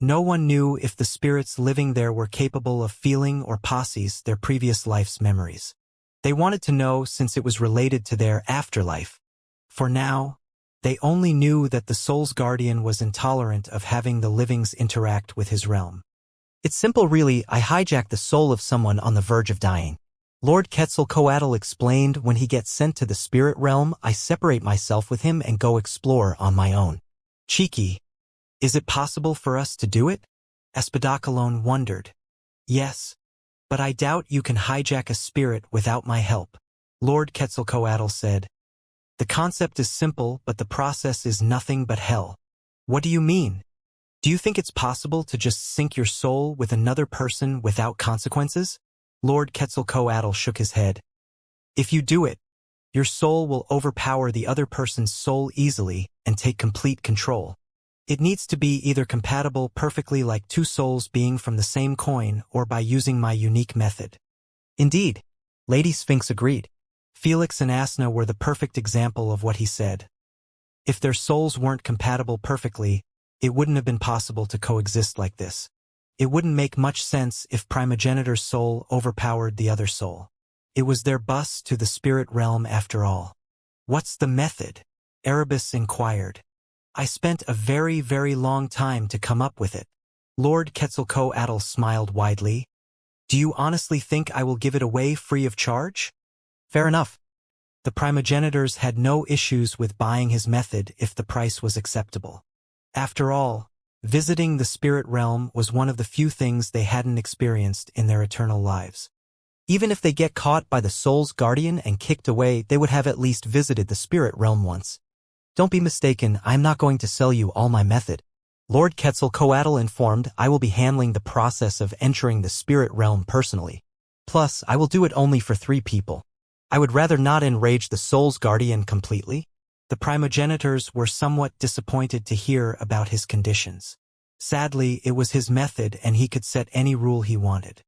No one knew if the spirits living there were capable of feeling or possessing their previous life's memories. They wanted to know since it was related to their afterlife. For now, they only knew that the soul's guardian was intolerant of having the livings interact with his realm. It's simple really, I hijack the soul of someone on the verge of dying. Lord Quetzalcoatl explained, when he gets sent to the spirit realm, I separate myself with him and go explore on my own. Cheeky. Is it possible for us to do it? Espadacalón wondered. Yes. But I doubt you can hijack a spirit without my help, Lord Quetzalcoatl said. The concept is simple, but the process is nothing but hell. What do you mean? Do you think it's possible to just sync your soul with another person without consequences? Lord Quetzalcoatl shook his head. If you do it, your soul will overpower the other person's soul easily and take complete control. It needs to be either compatible perfectly like two souls being from the same coin or by using my unique method. Indeed, Lady Sphinx agreed. Felix and Asna were the perfect example of what he said. If their souls weren't compatible perfectly, it wouldn't have been possible to coexist like this. It wouldn't make much sense if Primogenitor's soul overpowered the other soul. It was their bus to the spirit realm after all. What's the method? Erebus inquired. I spent a very, very long time to come up with it. Lord Quetzalcoatl smiled widely. Do you honestly think I will give it away free of charge? Fair enough. The Primogenitors had no issues with buying his method if the price was acceptable. After all, visiting the spirit realm was one of the few things they hadn't experienced in their eternal lives. Even if they get caught by the soul's guardian and kicked away, they would have at least visited the spirit realm once. Don't be mistaken, I'm not going to sell you all my method. Lord Quetzalcoatl informed, I will be handling the process of entering the spirit realm personally. Plus, I will do it only for 3 people. I would rather not enrage the soul's guardian completely. The Primogenitors were somewhat disappointed to hear about his conditions. Sadly, it was his method and he could set any rule he wanted.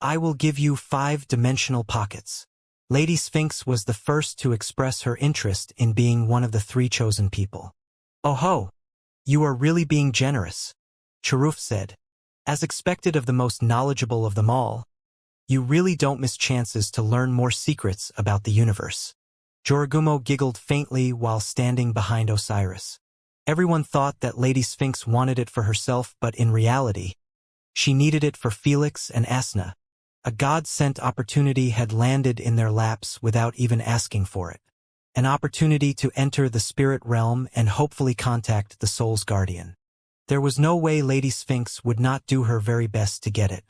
I will give you 5-dimensional pockets. Lady Sphinx was the first to express her interest in being one of the 3 chosen people. Oh ho! You are really being generous, Charuf said. As expected of the most knowledgeable of them all, you really don't miss chances to learn more secrets about the universe. Joragumo giggled faintly while standing behind Osiris. Everyone thought that Lady Sphinx wanted it for herself, but in reality, she needed it for Felix and Asna. A God-sent opportunity had landed in their laps without even asking for it. An opportunity to enter the spirit realm and hopefully contact the soul's guardian. There was no way Lady Sphinx would not do her very best to get it.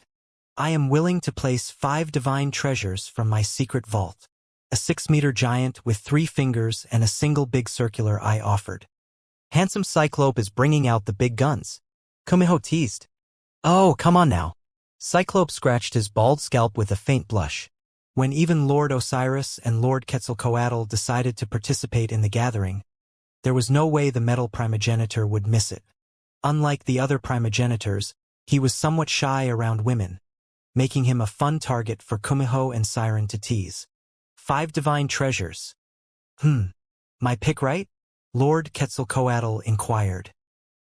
I am willing to place 5 divine treasures from my secret vault. A 6-meter giant with 3 fingers and a single big circular eye offered. Handsome Cyclope is bringing out the big guns. Kumiho teased. Oh, come on now. Cyclope scratched his bald scalp with a faint blush. When even Lord Osiris and Lord Quetzalcoatl decided to participate in the gathering, there was no way the metal primogenitor would miss it. Unlike the other primogenitors, he was somewhat shy around women, making him a fun target for Kumiho and Siren to tease. 5 divine treasures. My pick right? Lord Quetzalcoatl inquired.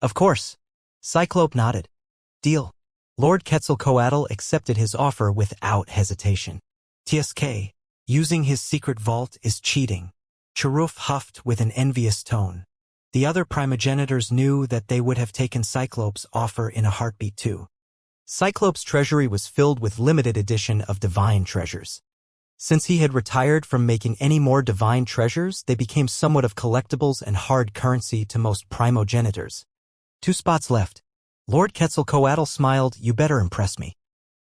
Of course. Cyclope nodded. Deal. Lord Quetzalcoatl accepted his offer without hesitation. TSK, using his secret vault is cheating. Charuf huffed with an envious tone. The other primogenitors knew that they would have taken Cyclope's offer in a heartbeat too. Cyclope's treasury was filled with limited edition of divine treasures. Since he had retired from making any more divine treasures, they became somewhat of collectibles and hard currency to most primogenitors. 2 spots left. Lord Quetzalcoatl smiled, you better impress me.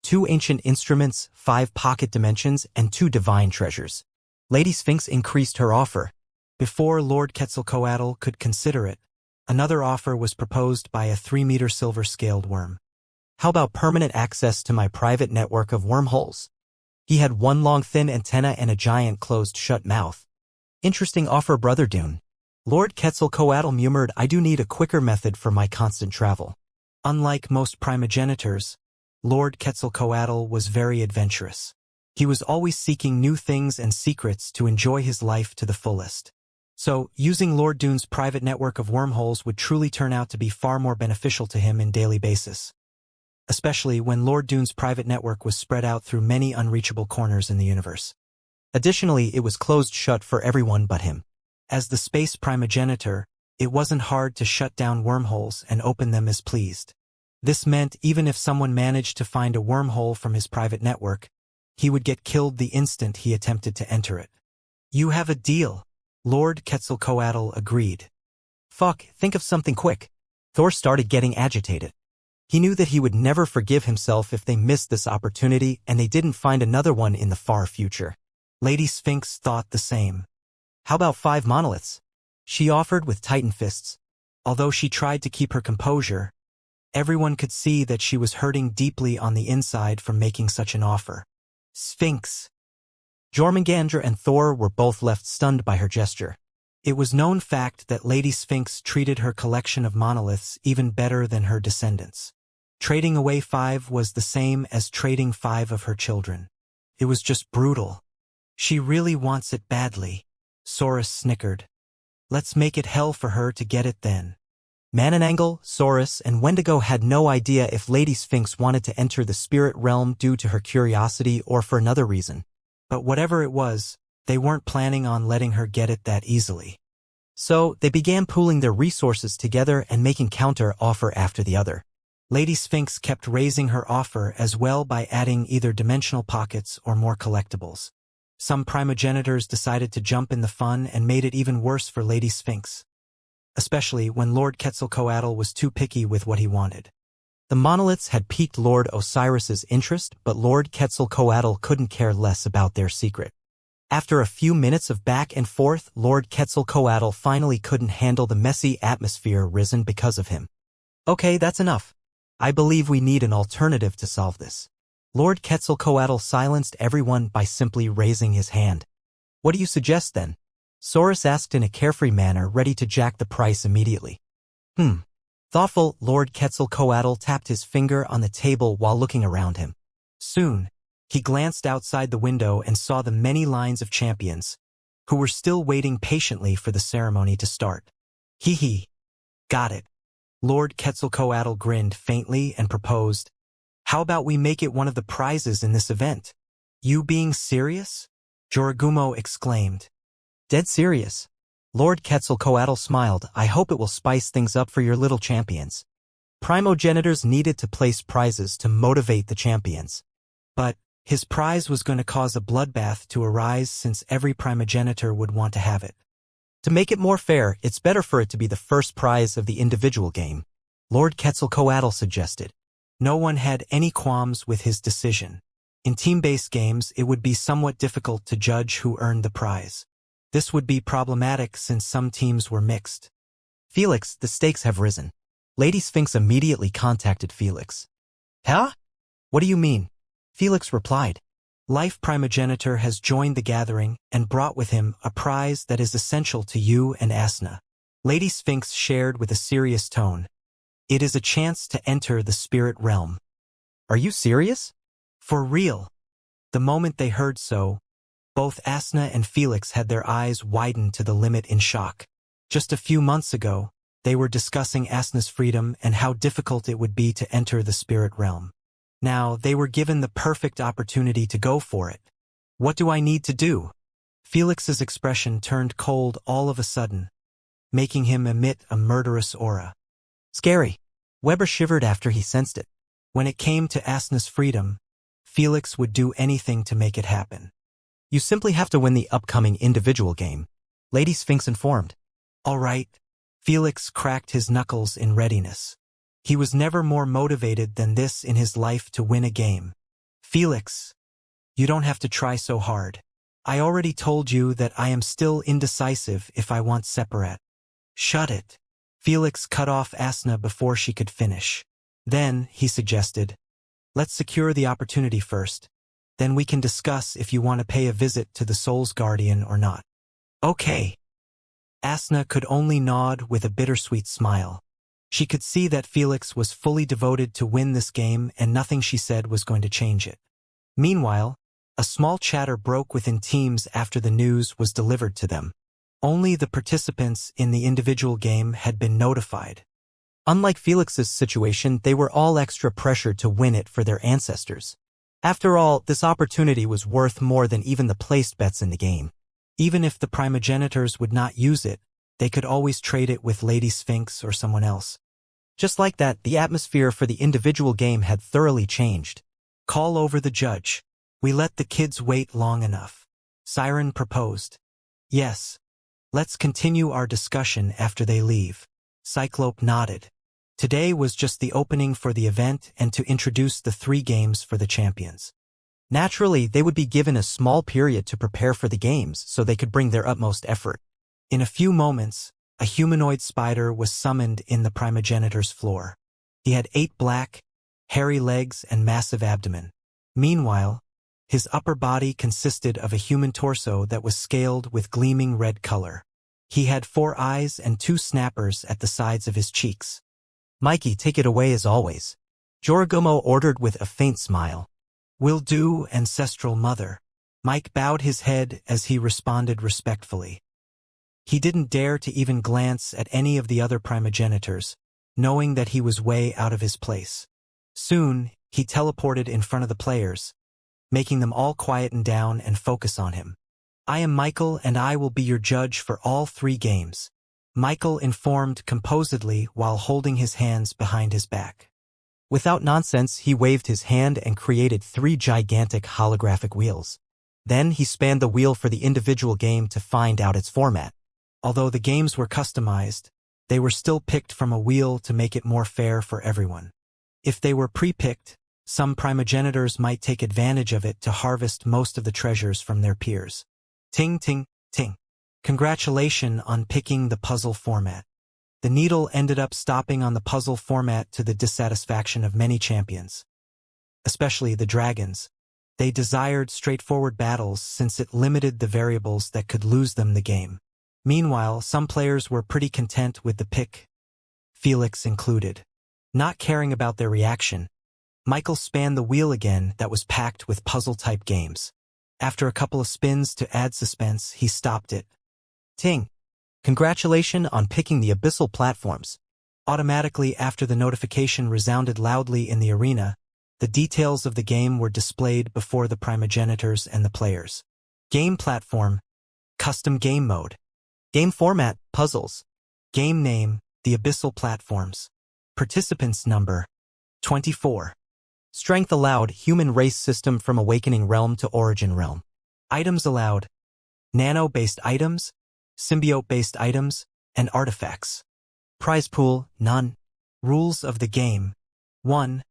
2 ancient instruments, 5 pocket dimensions, and 2 divine treasures. Lady Sphinx increased her offer. Before Lord Quetzalcoatl could consider it, another offer was proposed by a 3-meter silver-scaled worm. How about permanent access to my private network of wormholes? He had 1 long thin antenna and a giant closed-shut mouth. Interesting offer, Brother Dune. Lord Quetzalcoatl murmured, I do need a quicker method for my constant travel. Unlike most primogenitors, Lord Quetzalcoatl was very adventurous. He was always seeking new things and secrets to enjoy his life to the fullest. So, using Lord Dune's private network of wormholes would truly turn out to be far more beneficial to him in daily basis. Especially when Lord Dune's private network was spread out through many unreachable corners in the universe. Additionally, it was closed shut for everyone but him. As the space primogenitor, it wasn't hard to shut down wormholes and open them as pleased. This meant even if someone managed to find a wormhole from his private network, he would get killed the instant he attempted to enter it. You have a deal, Lord Quetzalcoatl agreed. Fuck, think of something quick. Thor started getting agitated. He knew that he would never forgive himself if they missed this opportunity and they didn't find another one in the far future. Lady Sphinx thought the same. How about 5 monoliths? She offered with tightened fists. Although she tried to keep her composure, everyone could see that she was hurting deeply on the inside from making such an offer. Sphinx. Jormungandr and Thor were both left stunned by her gesture. It was known fact that Lady Sphinx treated her collection of monoliths even better than her descendants. Trading away 5 was the same as trading 5 of her children. It was just brutal. She really wants it badly. Saurus snickered. Let's make it hell for her to get it then. Mananangle, Saurus, and Wendigo had no idea if Lady Sphinx wanted to enter the spirit realm due to her curiosity or for another reason. But whatever it was, they weren't planning on letting her get it that easily. So, they began pooling their resources together and making counter-offer after the other. Lady Sphinx kept raising her offer as well by adding either dimensional pockets or more collectibles. Some primogenitors decided to jump in the fun and made it even worse for Lady Sphinx. Especially when Lord Quetzalcoatl was too picky with what he wanted. The monoliths had piqued Lord Osiris's interest, but Lord Quetzalcoatl couldn't care less about their secret. After a few minutes of back and forth, Lord Quetzalcoatl finally couldn't handle the messy atmosphere risen because of him. Okay, that's enough. I believe we need an alternative to solve this. Lord Quetzalcoatl silenced everyone by simply raising his hand. What do you suggest then? Saurus asked in a carefree manner, ready to jack the price immediately. Thoughtful, Lord Quetzalcoatl tapped his finger on the table while looking around him. Soon, he glanced outside the window and saw the many lines of champions, who were still waiting patiently for the ceremony to start. Hee. Got it. Lord Quetzalcoatl grinned faintly and proposed, how about we make it one of the prizes in this event? You being serious? Joragumo exclaimed. Dead serious. Lord Quetzalcoatl smiled. I hope it will spice things up for your little champions. Primogenitors needed to place prizes to motivate the champions. But his prize was going to cause a bloodbath to arise since every primogenitor would want to have it. To make it more fair, it's better for it to be the first prize of the individual game, Lord Quetzalcoatl suggested. No one had any qualms with his decision. In team-based games, it would be somewhat difficult to judge who earned the prize. This would be problematic since some teams were mixed. Felix, the stakes have risen. Lady Sphinx immediately contacted Felix. Huh? What do you mean? Felix replied. Life Primogenitor has joined the gathering and brought with him a prize that is essential to you and Asna. Lady Sphinx shared with a serious tone. It is a chance to enter the spirit realm. Are you serious? For real. The moment they heard so, both Asna and Felix had their eyes widened to the limit in shock. Just a few months ago, they were discussing Asna's freedom and how difficult it would be to enter the spirit realm. Now, they were given the perfect opportunity to go for it. What do I need to do? Felix's expression turned cold all of a sudden, making him emit a murderous aura. Scary. Weber shivered after he sensed it. When it came to Asna's freedom, Felix would do anything to make it happen. You simply have to win the upcoming individual game, Lady Sphinx informed. All right. Felix cracked his knuckles in readiness. He was never more motivated than this in his life to win a game. Felix, you don't have to try so hard. I already told you that I am still indecisive if I want separate. Shut it. Felix cut off Asna before she could finish. Then, he suggested, let's secure the opportunity first. Then we can discuss if you want to pay a visit to the Soul's Guardian or not. Okay. Asna could only nod with a bittersweet smile. She could see that Felix was fully devoted to win this game and nothing she said was going to change it. Meanwhile, a small chatter broke within teams after the news was delivered to them. Only the participants in the individual game had been notified. Unlike Felix's situation, they were all extra pressured to win it for their ancestors. After all, this opportunity was worth more than even the placed bets in the game. Even if the primogenitors would not use it, they could always trade it with Lady Sphinx or someone else. Just like that, the atmosphere for the individual game had thoroughly changed. Call over the judge. We let the kids wait long enough. Siren proposed. Yes. Let's continue our discussion after they leave. Cyclope nodded. Today was just the opening for the event and to introduce the 3 games for the champions. Naturally, they would be given a small period to prepare for the games so they could bring their utmost effort. In a few moments, a humanoid spider was summoned in the primogenitor's floor. He had 8 black, hairy legs and massive abdomen. Meanwhile, his upper body consisted of a human torso that was scaled with gleaming red color. He had 4 eyes and 2 snappers at the sides of his cheeks. Mikey, take it away as always. Jorogumo ordered with a faint smile. Will do, Ancestral Mother. Mike bowed his head as he responded respectfully. He didn't dare to even glance at any of the other primogenitors, knowing that he was way out of his place. Soon, he teleported in front of the players, making them all quieten down and focus on him. I am Michael and I will be your judge for all 3 games. Michael informed composedly while holding his hands behind his back. Without nonsense, he waved his hand and created 3 gigantic holographic wheels. Then he spanned the wheel for the individual game to find out its format. Although the games were customized, they were still picked from a wheel to make it more fair for everyone. If they were pre-picked, some primogenitors might take advantage of it to harvest most of the treasures from their peers. Ting, ting, ting. Congratulations on picking the puzzle format. The needle ended up stopping on the puzzle format to the dissatisfaction of many champions. Especially the dragons. They desired straightforward battles since it limited the variables that could lose them the game. Meanwhile, some players were pretty content with the pick, Felix included. Not caring about their reaction, Michael spanned the wheel again that was packed with puzzle-type games. After a couple of spins to add suspense, he stopped it. Ting. Congratulations on picking the abyssal platforms. Automatically after the notification resounded loudly in the arena, the details of the game were displayed before the primogenitors and the players. Game platform, custom game mode. Game format, puzzles. Game name, the abyssal platforms. Participants number, 24. Strength allowed, human race system from Awakening Realm to Origin Realm. Items allowed, nano-based items, symbiote-based items, and artifacts. Prize pool, none. Rules of the game. 1.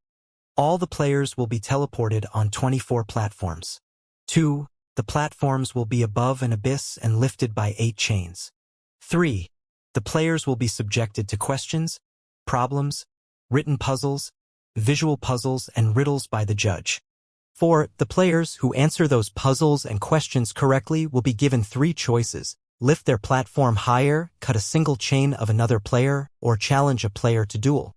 All the players will be teleported on 24 platforms. 2. The platforms will be above an abyss and lifted by 8 chains. 3. The players will be subjected to questions, problems, written puzzles, visual puzzles, and riddles by the judge. 4. The players who answer those puzzles and questions correctly will be given 3 choices: lift their platform higher, cut a single chain of another player, or challenge a player to duel.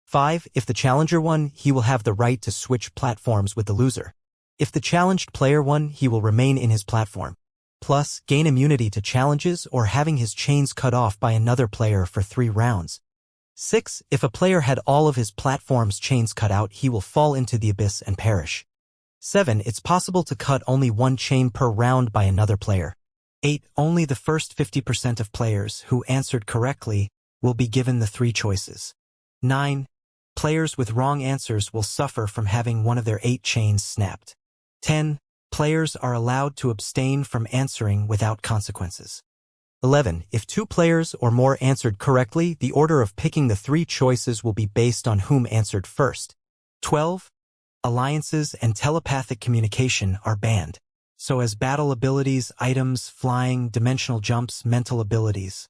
5. If the challenger won, he will have the right to switch platforms with the loser. If the challenged player won, he will remain in his platform. Plus, gain immunity to challenges or having his chains cut off by another player for 3 rounds. 6. If a player had all of his platform's chains cut out, he will fall into the abyss and perish. 7. It's possible to cut only 1 chain per round by another player. 8. Only the first 50% of players who answered correctly will be given the 3 choices. 9. Players with wrong answers will suffer from having one of their 8 chains snapped. 10. Players are allowed to abstain from answering without consequences. 11. If 2 players or more answered correctly, the order of picking the 3 choices will be based on whom answered first. 12. Alliances and telepathic communication are banned, so as battle abilities, items, flying, dimensional jumps, mental abilities,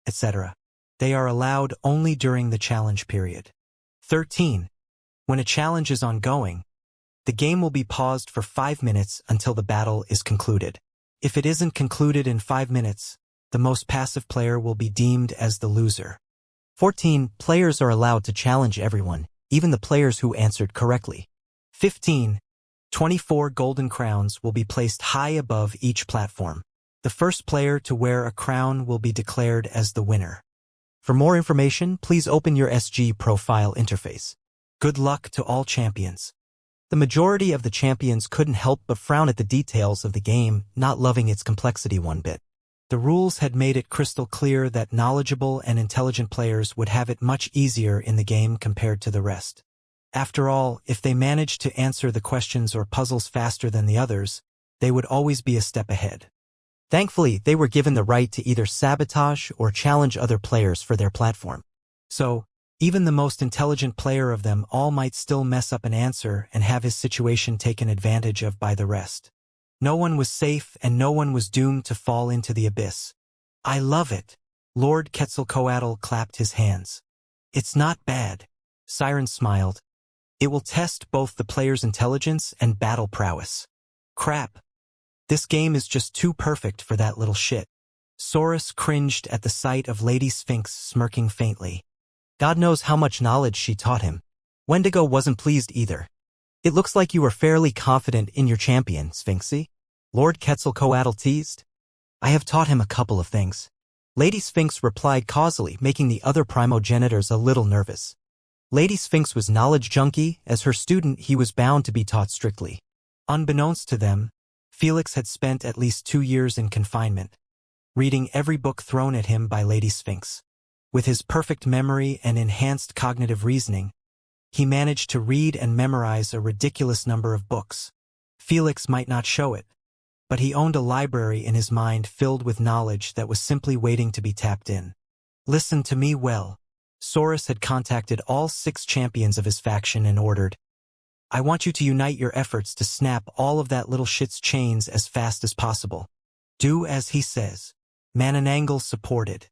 etc. They are allowed only during the challenge period. 13. When a challenge is ongoing, the game will be paused for 5 minutes until the battle is concluded. If it isn't concluded in 5 minutes, the most passive player will be deemed as the loser. 14. Players are allowed to challenge everyone, even the players who answered correctly. 15. 24 golden crowns will be placed high above each platform. The first player to wear a crown will be declared as the winner. For more information, please open your SG profile interface. Good luck to all champions. The majority of the champions couldn't help but frown at the details of the game, not loving its complexity one bit. The rules had made it crystal clear that knowledgeable and intelligent players would have it much easier in the game compared to the rest. After all, if they managed to answer the questions or puzzles faster than the others, they would always be a step ahead. Thankfully, they were given the right to either sabotage or challenge other players for their platform. So, even the most intelligent player of them all might still mess up an answer and have his situation taken advantage of by the rest. No one was safe and no one was doomed to fall into the abyss. I love it. Lord Quetzalcoatl clapped his hands. It's not bad. Siren smiled. It will test both the player's intelligence and battle prowess. Crap. This game is just too perfect for that little shit. Saurus cringed at the sight of Lady Sphinx smirking faintly. God knows how much knowledge she taught him. Wendigo wasn't pleased either. It looks like you were fairly confident in your champion, Sphinxy. Lord Quetzalcoatl teased. I have taught him a couple of things. Lady Sphinx replied causally, making the other primogenitors a little nervous. Lady Sphinx was knowledge junkie. As her student, he was bound to be taught strictly. Unbeknownst to them, Felix had spent at least 2 years in confinement, reading every book thrown at him by Lady Sphinx. With his perfect memory and enhanced cognitive reasoning, he managed to read and memorize a ridiculous number of books. Felix might not show it, but he owned a library in his mind filled with knowledge that was simply waiting to be tapped in. Listen to me well. Saurus had contacted all 6 champions of his faction and ordered, I want you to unite your efforts to snap all of that little shit's chains as fast as possible. Do as he says. Mananangle supported.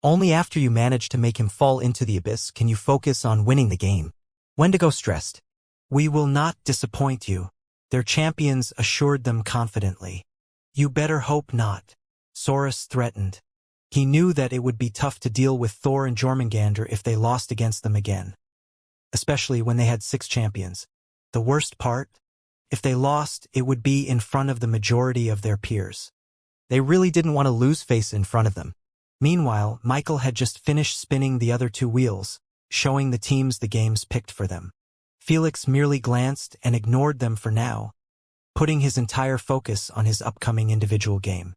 Only after you manage to make him fall into the abyss can you focus on winning the game. Wendigo stressed. We will not disappoint you, their champions assured them confidently. You better hope not, Saurus threatened. He knew that it would be tough to deal with Thor and Jormungandr if they lost against them again. Especially when they had 6 champions. The worst part? If they lost, it would be in front of the majority of their peers. They really didn't want to lose face in front of them. Meanwhile, Michael had just finished spinning the other 2 wheels, showing the teams the games picked for them. Felix merely glanced and ignored them for now, putting his entire focus on his upcoming individual game.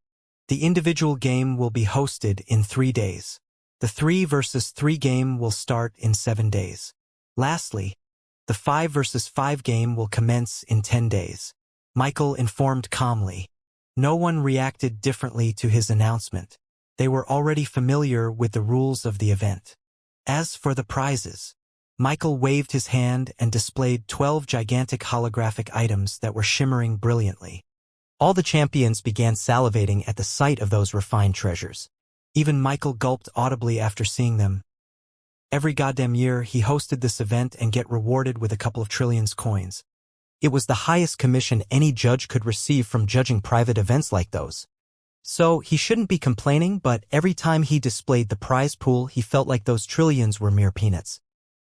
The individual game will be hosted in 3 days. The 3 versus 3 game will start in 7 days. Lastly, the 5 versus 5 game will commence in 10 days. Michael informed calmly. No one reacted differently to his announcement. They were already familiar with the rules of the event. As for the prizes, Michael waved his hand and displayed 12 gigantic holographic items that were shimmering brilliantly. All the champions began salivating at the sight of those refined treasures. Even Michael gulped audibly after seeing them. Every goddamn year, he hosted this event and get rewarded with a couple of trillions coins. It was the highest commission any judge could receive from judging private events like those. So he shouldn't be complaining, but every time he displayed the prize pool, he felt like those trillions were mere peanuts.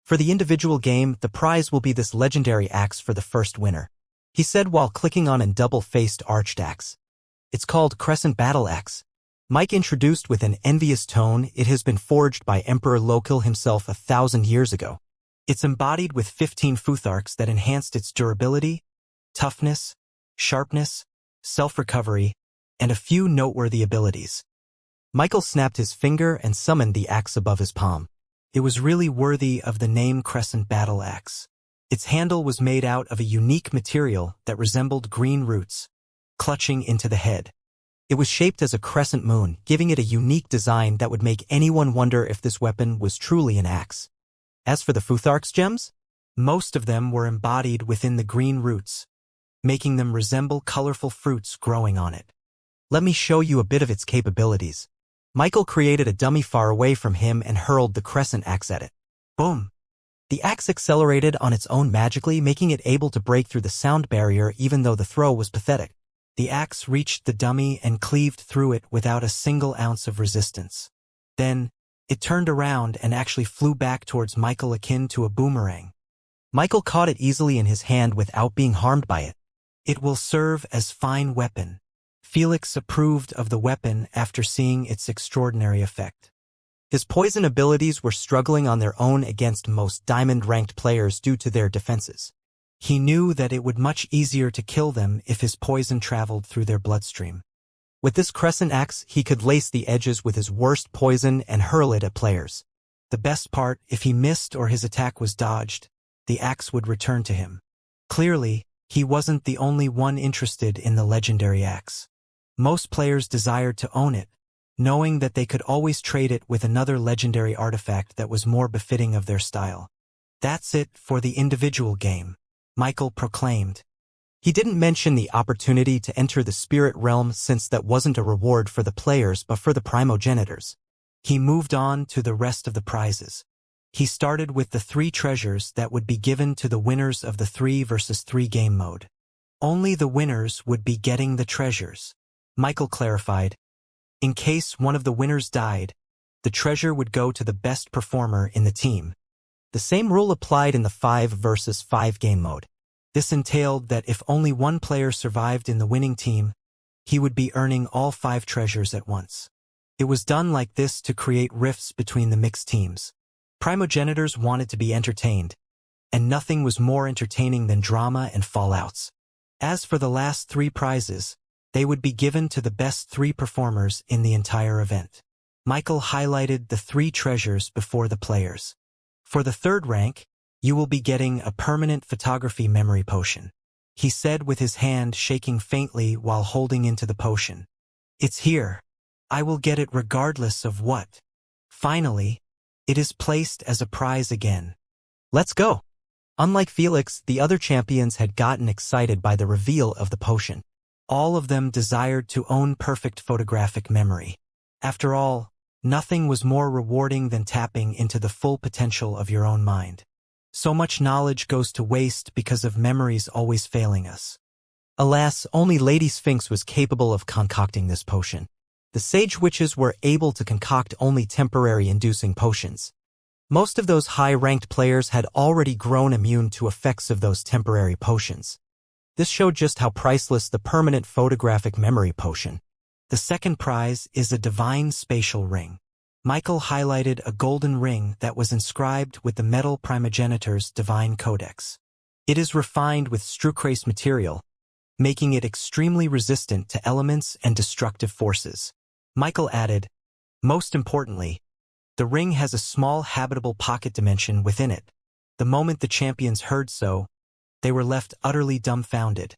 For the individual game, the prize will be this legendary axe for the first winner, he said while clicking on a double-faced arched axe. It's called Crescent Battle Axe. Mike introduced with an envious tone. It has been forged by Emperor Lokil himself 1,000 years ago. It's embodied with 15 futharks that enhanced its durability, toughness, sharpness, self-recovery, and a few noteworthy abilities. Michael snapped his finger and summoned the axe above his palm. It was really worthy of the name Crescent Battle Axe. Its handle was made out of a unique material that resembled green roots, clutching into the head. It was shaped as a crescent moon, giving it a unique design that would make anyone wonder if this weapon was truly an axe. As for the Futhark's gems, most of them were embodied within the green roots, making them resemble colorful fruits growing on it. Let me show you a bit of its capabilities. Michael created a dummy far away from him and hurled the crescent axe at it. Boom! The axe accelerated on its own magically, making it able to break through the sound barrier even though the throw was pathetic. The axe reached the dummy and cleaved through it without a single ounce of resistance. Then, it turned around and actually flew back towards Michael akin to a boomerang. Michael caught it easily in his hand without being harmed by it. It will serve as fine weapon. Felix approved of the weapon after seeing its extraordinary effect. His poison abilities were struggling on their own against most diamond-ranked players due to their defenses. He knew that it would much easier to kill them if his poison traveled through their bloodstream. With this crescent axe, he could lace the edges with his worst poison and hurl it at players. The best part, if he missed or his attack was dodged, the axe would return to him. Clearly, he wasn't the only one interested in the legendary axe. Most players desired to own it, knowing that they could always trade it with another legendary artifact that was more befitting of their style. "That's it for the individual game," Michael proclaimed. He didn't mention the opportunity to enter the spirit realm since that wasn't a reward for the players but for the primogenitors. He moved on to the rest of the prizes. He started with the 3 treasures that would be given to the winners of the 3 versus 3 game mode. Only the winners would be getting the treasures, Michael clarified. In case one of the winners died, the treasure would go to the best performer in the team. The same rule applied in the 5 versus 5 game mode. This entailed that if only one player survived in the winning team, he would be earning all 5 treasures at once. It was done like this to create rifts between the mixed teams. Primogenitors wanted to be entertained, and nothing was more entertaining than drama and fallouts. As for the last 3 prizes, they would be given to the best 3 performers in the entire event. Michael highlighted the 3 treasures before the players. For the 3rd rank, you will be getting a permanent photography memory potion, he said with his hand shaking faintly while holding into the potion. "It's here. I will get it regardless of what. Finally, it is placed as a prize again. Let's go." Unlike Felix, the other champions had gotten excited by the reveal of the potion. All of them desired to own perfect photographic memory. After all, nothing was more rewarding than tapping into the full potential of your own mind. So much knowledge goes to waste because of memories always failing us. Alas, only Lady Sphinx was capable of concocting this potion. The sage witches were able to concoct only temporary inducing potions. Most of those high-ranked players had already grown immune to effects of those temporary potions. This showed just how priceless the permanent photographic memory potion. The 2nd prize is a divine spatial ring. Michael highlighted a golden ring that was inscribed with the metal primogenitor's divine codex. It is refined with strucrase material, making it extremely resistant to elements and destructive forces. Michael added, most importantly, the ring has a small habitable pocket dimension within it. The moment the champions heard so, they were left utterly dumbfounded.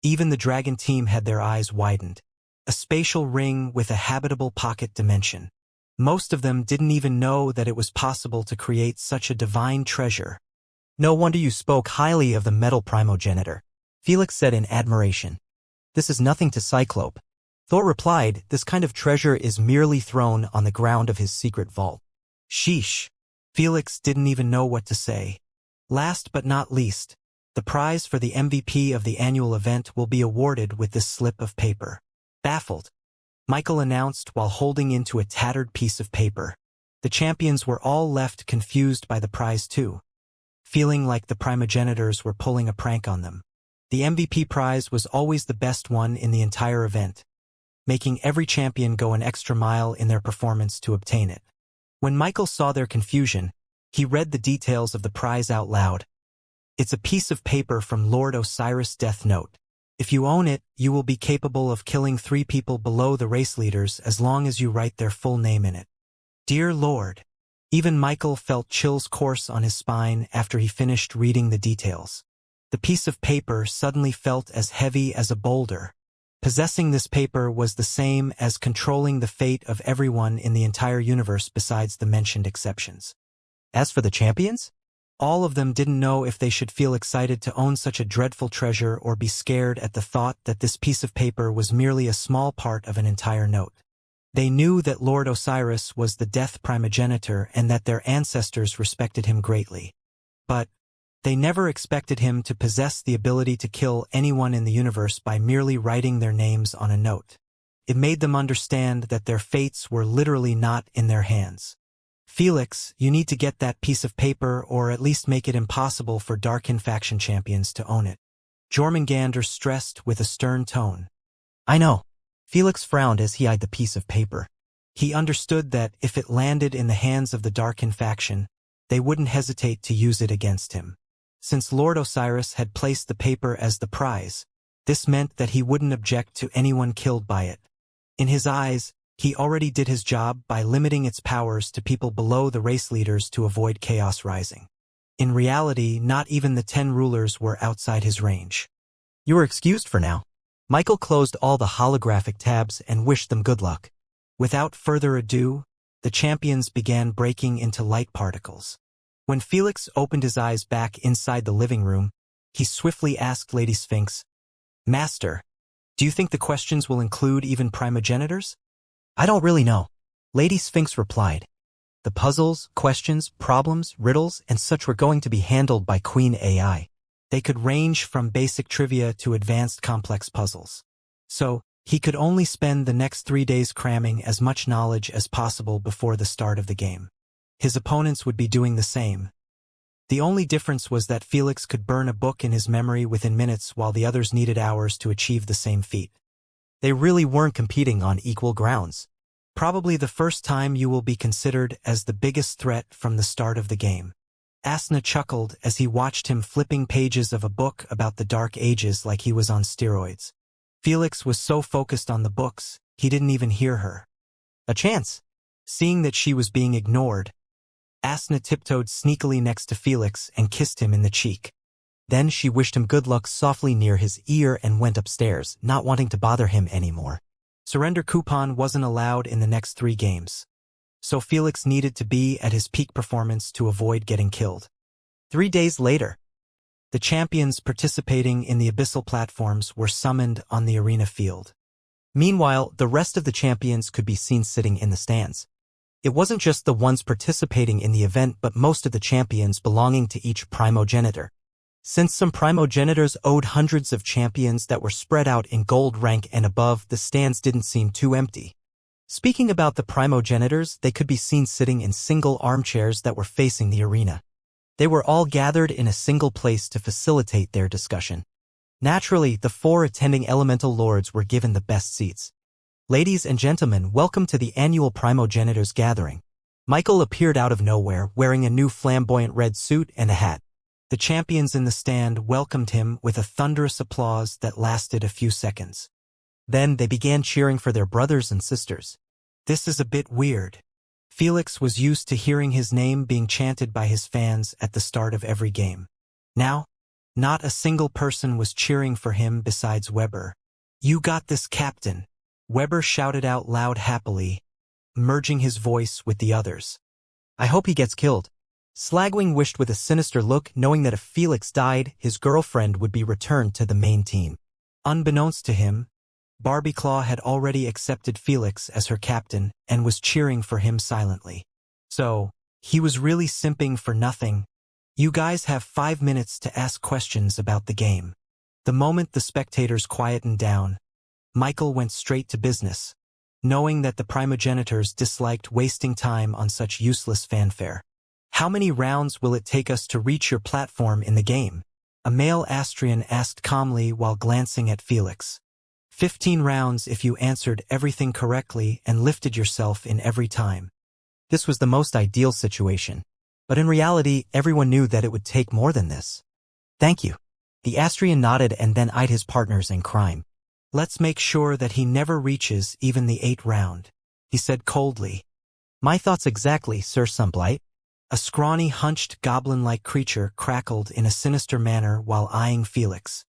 Even the dragon team had their eyes widened. A spatial ring with a habitable pocket dimension. Most of them didn't even know that it was possible to create such a divine treasure. "No wonder you spoke highly of the metal primogenitor," Felix said in admiration. "This is nothing to Cyclope." Thor replied, "This kind of treasure is merely thrown on the ground of his secret vault." Sheesh. Felix didn't even know what to say. Last but not least, the prize for the MVP of the annual event will be awarded with this slip of paper. Baffled, Michael announced while holding into a tattered piece of paper. The champions were all left confused by the prize too, feeling like the primogenitors were pulling a prank on them. The MVP prize was always the best one in the entire event, making every champion go an extra mile in their performance to obtain it. When Michael saw their confusion, he read the details of the prize out loud. It's a piece of paper from Lord Osiris' death note. If you own it, you will be capable of killing 3 people below the race leaders as long as you write their full name in it. Dear Lord. Even Michael felt chills course on his spine after he finished reading the details. The piece of paper suddenly felt as heavy as a boulder. Possessing this paper was the same as controlling the fate of everyone in the entire universe besides the mentioned exceptions. As for the champions, all of them didn't know if they should feel excited to own such a dreadful treasure or be scared at the thought that this piece of paper was merely a small part of an entire note. They knew that Lord Osiris was the death primogenitor and that their ancestors respected him greatly. But they never expected him to possess the ability to kill anyone in the universe by merely writing their names on a note. It made them understand that their fates were literally not in their hands. Felix, you need to get that piece of paper or at least make it impossible for Darkin faction champions to own it. Jormungandr stressed with a stern tone. I know. Felix frowned as he eyed the piece of paper. He understood that if it landed in the hands of the Darkin faction, they wouldn't hesitate to use it against him. Since Lord Osiris had placed the paper as the prize, this meant that he wouldn't object to anyone killed by it. In his eyes, he already did his job by limiting its powers to people below the race leaders to avoid chaos rising. In reality, not even the 10 rulers were outside his range. You are excused for now. Michael closed all the holographic tabs and wished them good luck. Without further ado, the champions began breaking into light particles. When Felix opened his eyes back inside the living room, he swiftly asked Lady Sphinx, "Master, do you think the questions will include even primogenitors?" I don't really know. Lady Sphinx replied. The puzzles, questions, problems, riddles, and such were going to be handled by Queen AI. They could range from basic trivia to advanced complex puzzles. So, he could only spend the next 3 days cramming as much knowledge as possible before the start of the game. His opponents would be doing the same. The only difference was that Felix could burn a book in his memory within minutes while the others needed hours to achieve the same feat. They really weren't competing on equal grounds. Probably the first time you will be considered as the biggest threat from the start of the game. Asna chuckled as he watched him flipping pages of a book about the Dark Ages like he was on steroids. Felix was so focused on the books, he didn't even hear her. A chance. Seeing that she was being ignored, Asna tiptoed sneakily next to Felix and kissed him in the cheek. Then she wished him good luck softly near his ear and went upstairs, not wanting to bother him anymore. Surrender coupon wasn't allowed in the next 3 games. So Felix needed to be at his peak performance to avoid getting killed. 3 days later, the champions participating in the abyssal platforms were summoned on the arena field. Meanwhile, the rest of the champions could be seen sitting in the stands. It wasn't just the ones participating in the event but most of the champions belonging to each primogenitor. Since some primogenitors owed hundreds of champions that were spread out in gold rank and above, the stands didn't seem too empty. Speaking about the primogenitors, they could be seen sitting in single armchairs that were facing the arena. They were all gathered in a single place to facilitate their discussion. Naturally, the 4 attending elemental lords were given the best seats. Ladies and gentlemen, welcome to the annual primogenitors gathering. Michael appeared out of nowhere, wearing a new flamboyant red suit and a hat. The champions in the stand welcomed him with a thunderous applause that lasted a few seconds. Then they began cheering for their brothers and sisters. This is a bit weird. Felix was used to hearing his name being chanted by his fans at the start of every game. Now, not a single person was cheering for him besides Weber. "You got this, Captain," Weber shouted out loud happily, merging his voice with the others. "I hope he gets killed." Slagwing wished with a sinister look, knowing that if Felix died, his girlfriend would be returned to the main team. Unbeknownst to him, Barbieclaw had already accepted Felix as her captain and was cheering for him silently. So, he was really simping for nothing. "You guys have 5 minutes to ask questions about the game." The moment the spectators quietened down, Michael went straight to business, knowing that the primogenitors disliked wasting time on such useless fanfare. "How many rounds will it take us to reach your platform in the game?" a male Astrian asked calmly while glancing at Felix. 15 rounds if you answered everything correctly and lifted yourself in every time." This was the most ideal situation. But in reality, everyone knew that it would take more than this. "Thank you." The Astrian nodded and then eyed his partners in crime. "Let's make sure that he never reaches even the 8th round," he said coldly. "My thoughts exactly, Sir Sunblight." A scrawny, hunched, goblin-like creature crackled in a sinister manner while eyeing Felix.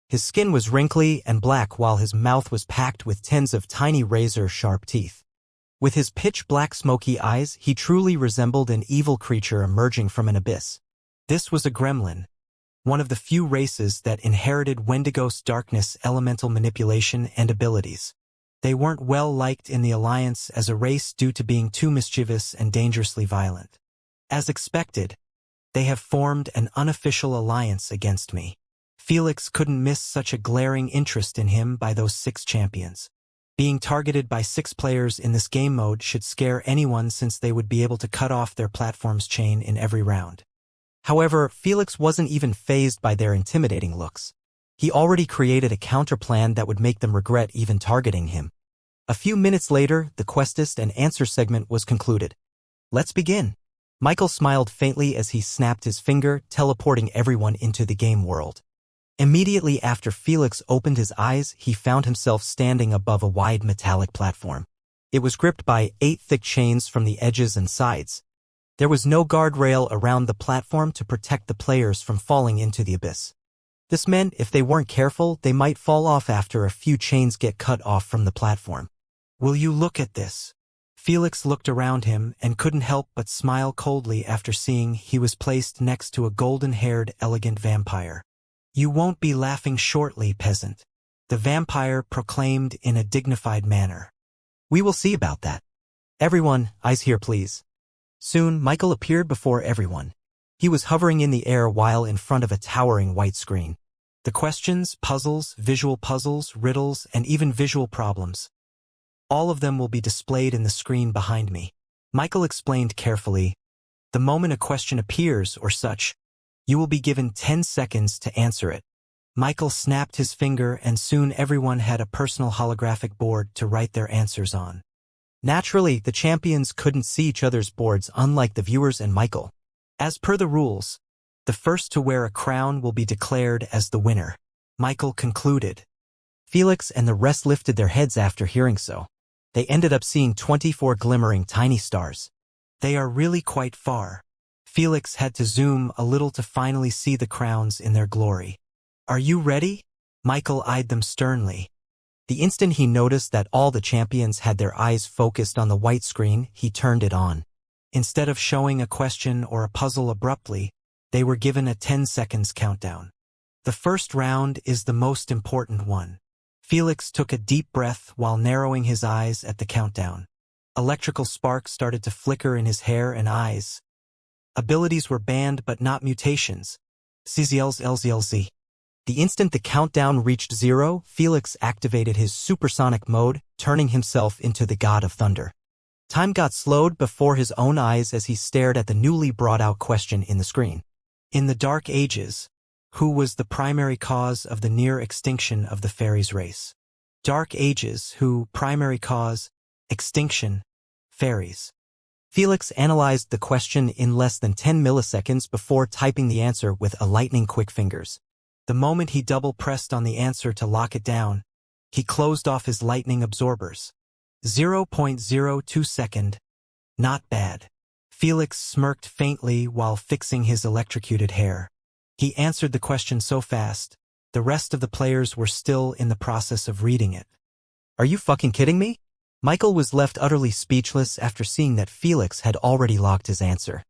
His skin was wrinkly and black while his mouth was packed with tens of tiny razor-sharp teeth. With his pitch-black smoky eyes, he truly resembled an evil creature emerging from an abyss. This was a gremlin, one of the few races that inherited Wendigos' darkness, elemental manipulation, and abilities. They weren't well liked in the Alliance as a race due to being too mischievous and dangerously violent. As expected, they have formed an unofficial alliance against me. Felix couldn't miss such a glaring interest in him by those 6 champions. Being targeted by 6 players in this game mode should scare anyone since they would be able to cut off their platform's chain in every round. However, Felix wasn't even fazed by their intimidating looks. He already created a counterplan that would make them regret even targeting him. A few minutes later, the questist and answer segment was concluded. Let's begin. Michael smiled faintly as he snapped his finger, teleporting everyone into the game world. Immediately after Felix opened his eyes, he found himself standing above a wide metallic platform. It was gripped by 8 thick chains from the edges and sides. There was no guardrail around the platform to protect the players from falling into the abyss. This meant if they weren't careful, they might fall off after a few chains get cut off from the platform. Will you look at this? Felix looked around him and couldn't help but smile coldly after seeing he was placed next to a golden-haired, elegant vampire. You won't be laughing shortly, peasant, the vampire proclaimed in a dignified manner. We will see about that. Everyone, eyes here please. Soon, Michael appeared before everyone. He was hovering in the air while in front of a towering white screen. The questions, puzzles, visual puzzles, riddles, and even visual problems. All of them will be displayed in the screen behind me. Michael explained carefully. The moment a question appears or such, you will be given 10 seconds to answer it. Michael snapped his finger and soon everyone had a personal holographic board to write their answers on. Naturally, the champions couldn't see each other's boards unlike the viewers and Michael. As per the rules, the first to wear a crown will be declared as the winner. Michael concluded. Felix and the rest lifted their heads after hearing so. They ended up seeing 24 glimmering tiny stars. They are really quite far. Felix had to zoom a little to finally see the crowns in their glory. Are you ready? Michael eyed them sternly. The instant he noticed that all the champions had their eyes focused on the white screen, he turned it on. Instead of showing a question or a puzzle abruptly, they were given a 10 seconds countdown. The first round is the most important one. Felix took a deep breath while narrowing his eyes at the countdown. Electrical sparks started to flicker in his hair and eyes. Abilities were banned but not mutations. CZLZ. The instant the countdown reached 0, Felix activated his supersonic mode, turning himself into the god of thunder. Time got slowed before his own eyes as he stared at the newly brought-out question in the screen. In the Dark Ages, who was the primary cause of the near extinction of the fairies race? Dark Ages, who, primary cause, extinction, fairies. Felix analyzed the question in less than 10 milliseconds before typing the answer with a lightning-quick fingers. The moment he double-pressed on the answer to lock it down, he closed off his lightning absorbers. 0.02 second. Not bad. Felix smirked faintly while fixing his electrocuted hair. He answered the question so fast, the rest of the players were still in the process of reading it. Are you fucking kidding me? Michael was left utterly speechless after seeing that Felix had already locked his answer.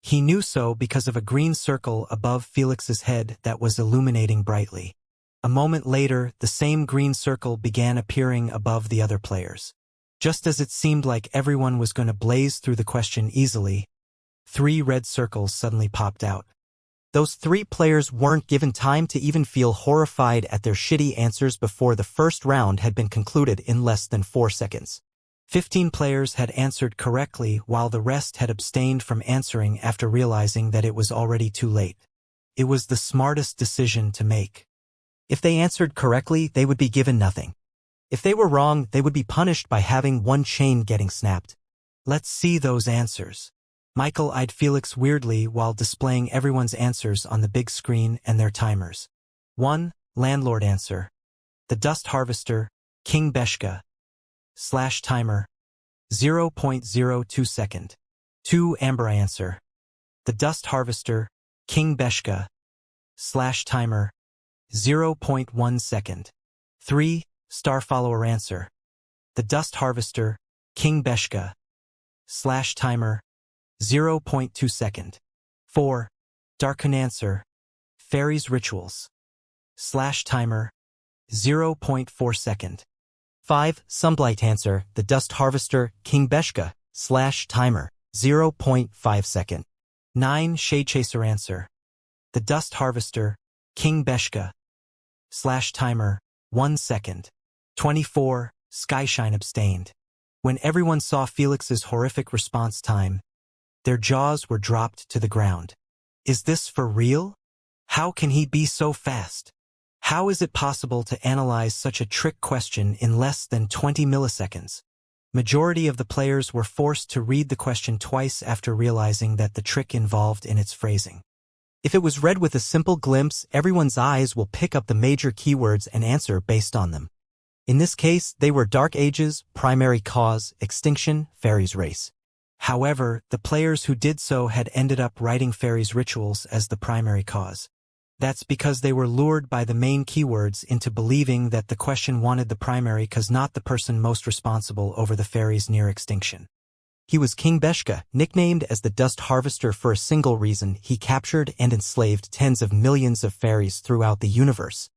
He knew so because of a green circle above Felix's head that was illuminating brightly. A moment later, the same green circle began appearing above the other players. Just as it seemed like everyone was going to blaze through the question easily, 3 red circles suddenly popped out. Those 3 players weren't given time to even feel horrified at their shitty answers before the first round had been concluded in less than 4 seconds. 15 players had answered correctly while the rest had abstained from answering after realizing that it was already too late. It was the smartest decision to make. If they answered correctly, they would be given nothing. If they were wrong, they would be punished by having one chain getting snapped. Let's see those answers. Michael eyed Felix weirdly while displaying everyone's answers on the big screen and their timers. 1. Landlord answer. The Dust Harvester, King Beshka. /timer. 0.02 second. 2. Amber answer. The Dust Harvester, King Beshka. /timer. 0.1 second. 3. Star Follower answer. The Dust Harvester, King Beshka. /timer. 0.2 second. 4. Darkun answer. Fairies Rituals. /timer. 0.4 second. 5. Sunblight answer. The Dust Harvester, King Beshka. /timer. 0.5 second. 9. Shade Chaser answer. The Dust Harvester, King Beshka. /timer. 1 second. 24. Skyshine abstained. When everyone saw Felix's horrific response time, their jaws were dropped to the ground. Is this for real? How can he be so fast? How is it possible to analyze such a trick question in less than 20 milliseconds? Majority of the players were forced to read the question twice after realizing that the trick involved in its phrasing. If it was read with a simple glimpse, everyone's eyes will pick up the major keywords and answer based on them. In this case, they were Dark Ages, primary cause, extinction, fairies race. However, the players who did so had ended up writing fairies rituals as the primary cause. That's because they were lured by the main keywords into believing that the question wanted the primary cause, not the person most responsible over the fairies' near extinction. He was King Beshka, nicknamed as the Dust Harvester for a single reason: he captured and enslaved tens of millions of fairies throughout the universe.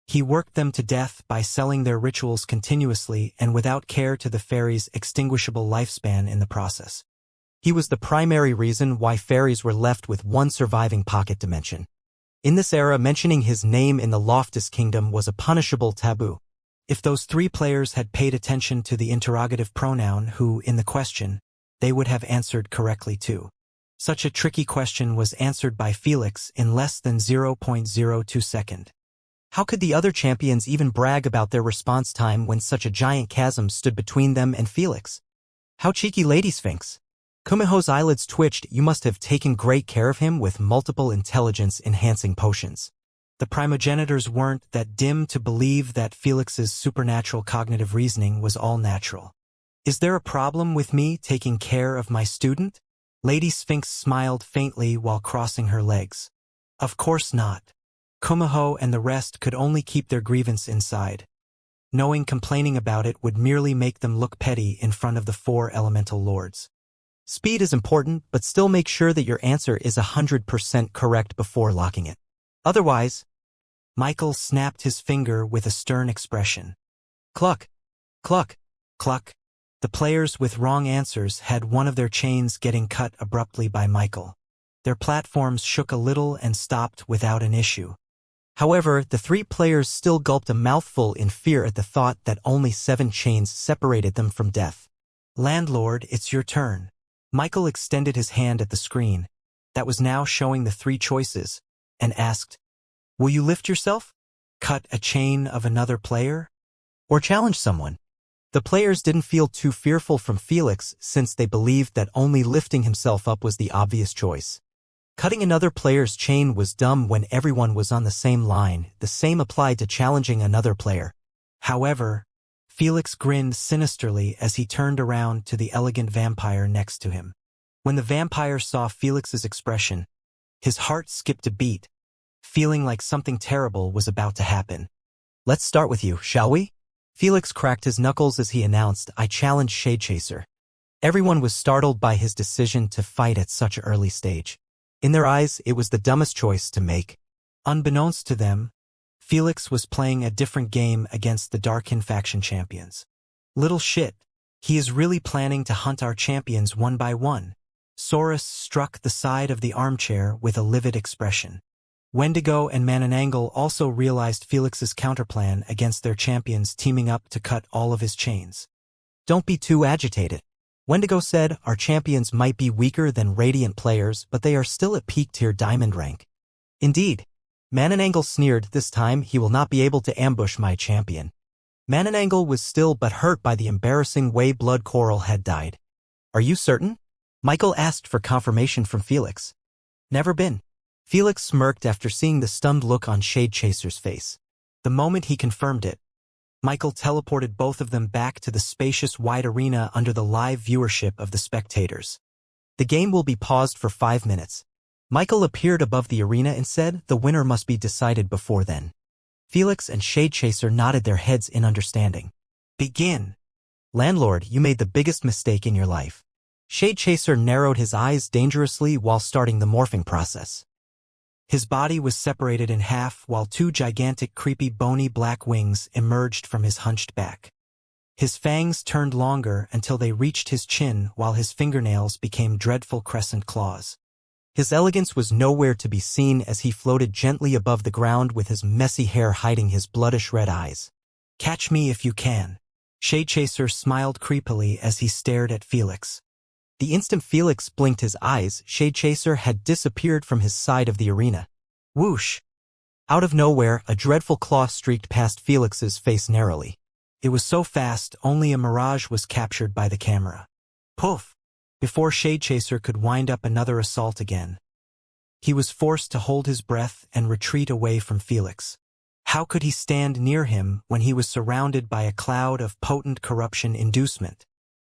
He worked them to death by selling their rituals continuously and without care to the fairies' extinguishable lifespan in the process. He was the primary reason why fairies were left with one surviving pocket dimension. In this era, mentioning his name in the Loftus Kingdom was a punishable taboo. If those three players had paid attention to the interrogative pronoun who in the question, they would have answered correctly too. Such a tricky question was answered by Felix in less than 0.02 seconds. How could the other champions even brag about their response time when such a giant chasm stood between them and Felix? How cheeky, Lady Sphinx! Kumiho's eyelids twitched. You must have taken great care of him with multiple intelligence-enhancing potions. The primogenitors weren't that dim to believe that Felix's supernatural cognitive reasoning was all natural. Is there a problem with me taking care of my student? Lady Sphinx smiled faintly while crossing her legs. Of course not. Kumiho and the rest could only keep their grievance inside, knowing complaining about it would merely make them look petty in front of the four elemental lords. Speed is important, but still make sure that your answer is 100% correct before locking it. Otherwise, Michael snapped his finger with a stern expression. Cluck, cluck, cluck. The players with wrong answers had one of their chains getting cut abruptly by Michael. Their platforms shook a little and stopped without an issue. However, the three players still gulped a mouthful in fear at the thought that only 7 chains separated them from death. Landlord, it's your turn. Michael extended his hand at the screen, that was now showing the 3 choices, and asked, "Will you lift yourself? Cut a chain of another player? Or challenge someone?" The players didn't feel too fearful from Felix since they believed that only lifting himself up was the obvious choice. Cutting another player's chain was dumb when everyone was on the same line. The same applied to challenging another player. However, Felix grinned sinisterly as he turned around to the elegant vampire next to him. When the vampire saw Felix's expression, his heart skipped a beat, feeling like something terrible was about to happen. "Let's start with you, shall we?" Felix cracked his knuckles as he announced, "I challenge Shade Chaser." Everyone was startled by his decision to fight at such an early stage. In their eyes, it was the dumbest choice to make. Unbeknownst to them, Felix was playing a different game against the Darkin faction champions. Little shit, he is really planning to hunt our champions one by one. Saurus struck the side of the armchair with a livid expression. Wendigo and Mananangle also realized Felix's counterplan against their champions teaming up to cut all of his chains. "Don't be too agitated," Wendigo said. "Our champions might be weaker than Radiant players, but they are still at peak tier diamond rank." "Indeed." Mananangle sneered. "This time he will not be able to ambush my champion." Mananangle was still but hurt by the embarrassing way Blood Coral had died. "Are you certain?" Michael asked for confirmation from Felix. "Never been." Felix smirked after seeing the stunned look on Shade Chaser's face. The moment he confirmed it, Michael teleported both of them back to the spacious wide arena under the live viewership of the spectators. "The game will be paused for 5 minutes. Michael appeared above the arena and said, "The winner must be decided before then." Felix and Shade Chaser nodded their heads in understanding. "Begin." "Landlord, you made the biggest mistake in your life." Shade Chaser narrowed his eyes dangerously while starting the morphing process. His body was separated in half while 2 gigantic creepy bony black wings emerged from his hunched back. His fangs turned longer until they reached his chin while his fingernails became dreadful crescent claws. His elegance was nowhere to be seen as he floated gently above the ground with his messy hair hiding his bloodish red eyes. "Catch me if you can." Shade Chaser smiled creepily as he stared at Felix. The instant Felix blinked his eyes, Shade Chaser had disappeared from his side of the arena. Whoosh! Out of nowhere, a dreadful claw streaked past Felix's face narrowly. It was so fast, only a mirage was captured by the camera. Poof! Before Shade Chaser could wind up another assault again, he was forced to hold his breath and retreat away from Felix. How could he stand near him when he was surrounded by a cloud of potent corruption inducement?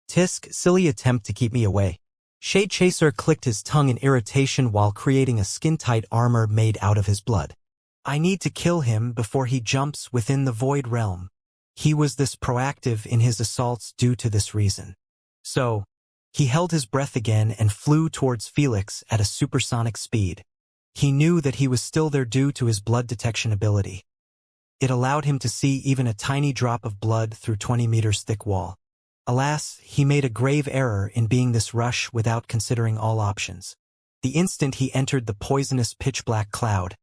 Tisk, silly attempt to keep me away. Shade Chaser clicked his tongue in irritation while creating a skin-tight armor made out of his blood. I need to kill him before he jumps within the void realm. He was this proactive in his assaults due to this reason. So, he held his breath again and flew towards Felix at a supersonic speed. He knew that he was still there due to his blood detection ability. It allowed him to see even a tiny drop of blood through 20 meters thick wall. Alas, he made a grave error in being this rush without considering all options. The instant he entered the poisonous pitch-black cloud,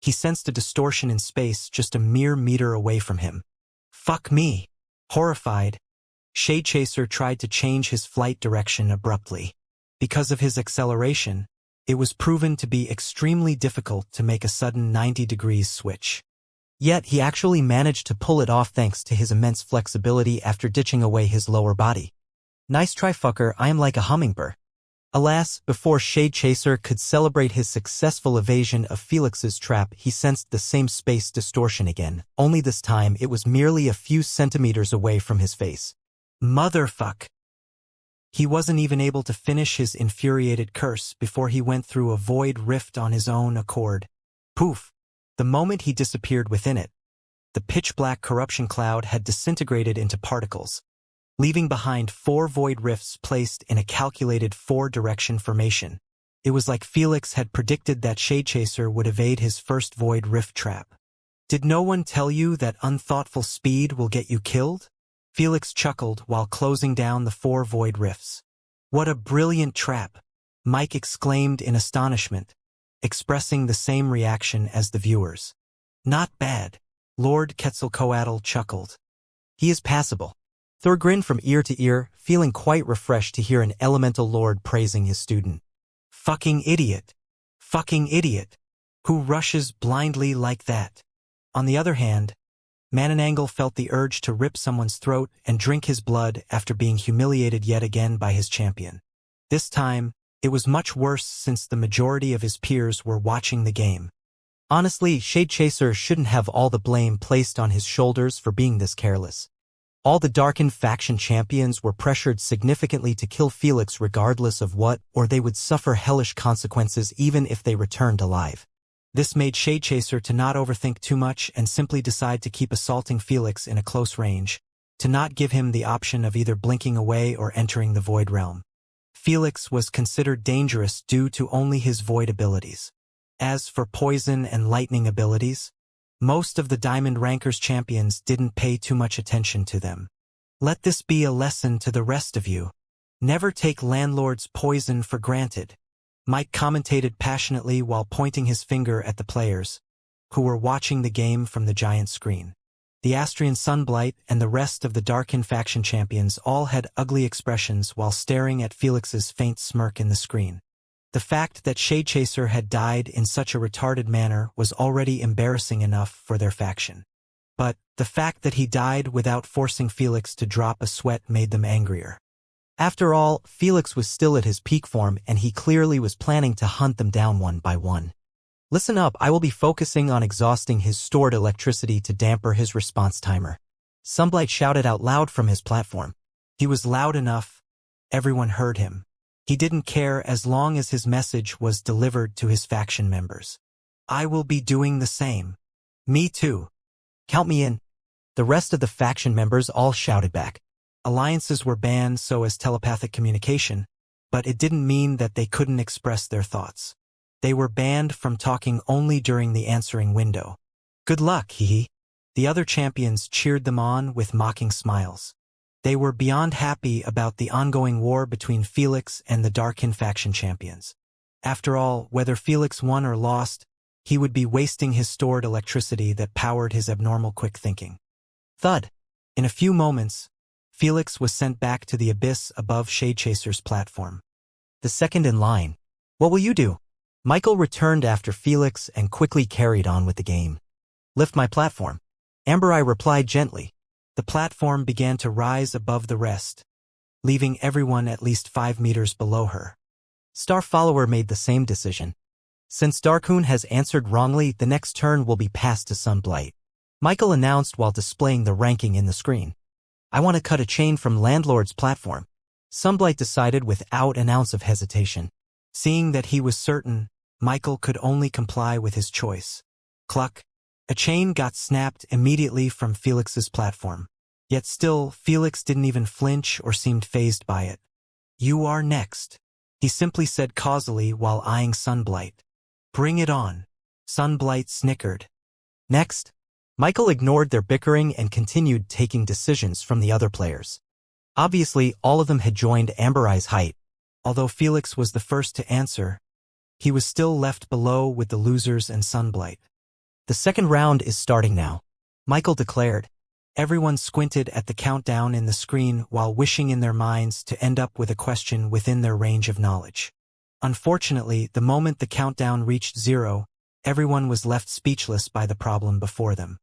he sensed a distortion in space just a mere meter away from him. Fuck me! Horrified, Shade Chaser tried to change his flight direction abruptly. Because of his acceleration, it was proven to be extremely difficult to make a sudden 90 degrees switch. Yet he actually managed to pull it off thanks to his immense flexibility after ditching away his lower body. Nice try, fucker, I am like a hummingbird. Alas, before Shade Chaser could celebrate his successful evasion of Felix's trap, he sensed the same space distortion again, only this time it was merely a few centimeters away from his face. Motherfuck! He wasn't even able to finish his infuriated curse before he went through a void rift on his own accord. Poof! The moment he disappeared within it, the pitch-black corruption cloud had disintegrated into particles, leaving behind 4 void rifts placed in a calculated 4-direction formation. It was like Felix had predicted that Shade Chaser would evade his first void rift trap. Did no one tell you that unthoughtful speed will get you killed? Felix chuckled while closing down the 4 void rifts. What a brilliant trap! Mike exclaimed in astonishment, expressing the same reaction as the viewers. Not bad, Lord Quetzalcoatl chuckled. He is passable. Thor grinned from ear to ear, feeling quite refreshed to hear an elemental lord praising his student. Fucking idiot. Fucking idiot. Who rushes blindly like that? On the other hand, Mananangle felt the urge to rip someone's throat and drink his blood after being humiliated yet again by his champion. This time, it was much worse since the majority of his peers were watching the game. Honestly, Shade Chaser shouldn't have all the blame placed on his shoulders for being this careless. All the Darkened faction champions were pressured significantly to kill Felix regardless of what, or they would suffer hellish consequences even if they returned alive. This made Shade Chaser to not overthink too much and simply decide to keep assaulting Felix in a close range, to not give him the option of either blinking away or entering the Void Realm. Felix was considered dangerous due to only his Void abilities. As for Poison and Lightning abilities, most of the Diamond Rankers champions didn't pay too much attention to them. Let this be a lesson to the rest of you. Never take Landlord's poison for granted. Mike commentated passionately while pointing his finger at the players, who were watching the game from the giant screen. The Astrian Sunblight and the rest of the Darkin faction champions all had ugly expressions while staring at Felix's faint smirk in the screen. The fact that Shade Chaser had died in such a retarded manner was already embarrassing enough for their faction. But the fact that he died without forcing Felix to drop a sweat made them angrier. After all, Felix was still at his peak form and he clearly was planning to hunt them down one by one. Listen up, I will be focusing on exhausting his stored electricity to damper his response timer. Sunblight shouted out loud from his platform. He was loud enough. Everyone heard him. He didn't care as long as his message was delivered to his faction members. I will be doing the same. Me too. Count me in. The rest of the faction members all shouted back. Alliances were banned so as telepathic communication, but it didn't mean that they couldn't express their thoughts. They were banned from talking only during the answering window. Good luck, hee. The other champions cheered them on with mocking smiles. They were beyond happy about the ongoing war between Felix and the Darkin faction champions. After all, whether Felix won or lost, he would be wasting his stored electricity that powered his abnormal quick thinking. Thud. In a few moments, Felix was sent back to the abyss above Shade Chaser's platform. The second in line. What will you do? Michael returned after Felix and quickly carried on with the game. Lift my platform. Ambereye replied gently. The platform began to rise above the rest, leaving everyone at least 5 meters below her. Star Follower made the same decision. Since Darkoon has answered wrongly, the next turn will be passed to Sunblight. Michael announced while displaying the ranking in the screen. I want to cut a chain from Landlord's platform. Sunblight decided without an ounce of hesitation. Seeing that he was certain, Michael could only comply with his choice. Cluck. A chain got snapped immediately from Felix's platform. Yet still, Felix didn't even flinch or seemed fazed by it. You are next, he simply said causally while eyeing Sunblight. Bring it on. Sunblight snickered. Next. Michael ignored their bickering and continued taking decisions from the other players. Obviously, all of them had joined Ambereye's height. Although Felix was the first to answer, he was still left below with the losers and Sunblight. The second round is starting now, Michael declared. Everyone squinted at the countdown in the screen while wishing in their minds to end up with a question within their range of knowledge. Unfortunately, the moment the countdown reached 0, everyone was left speechless by the problem before them.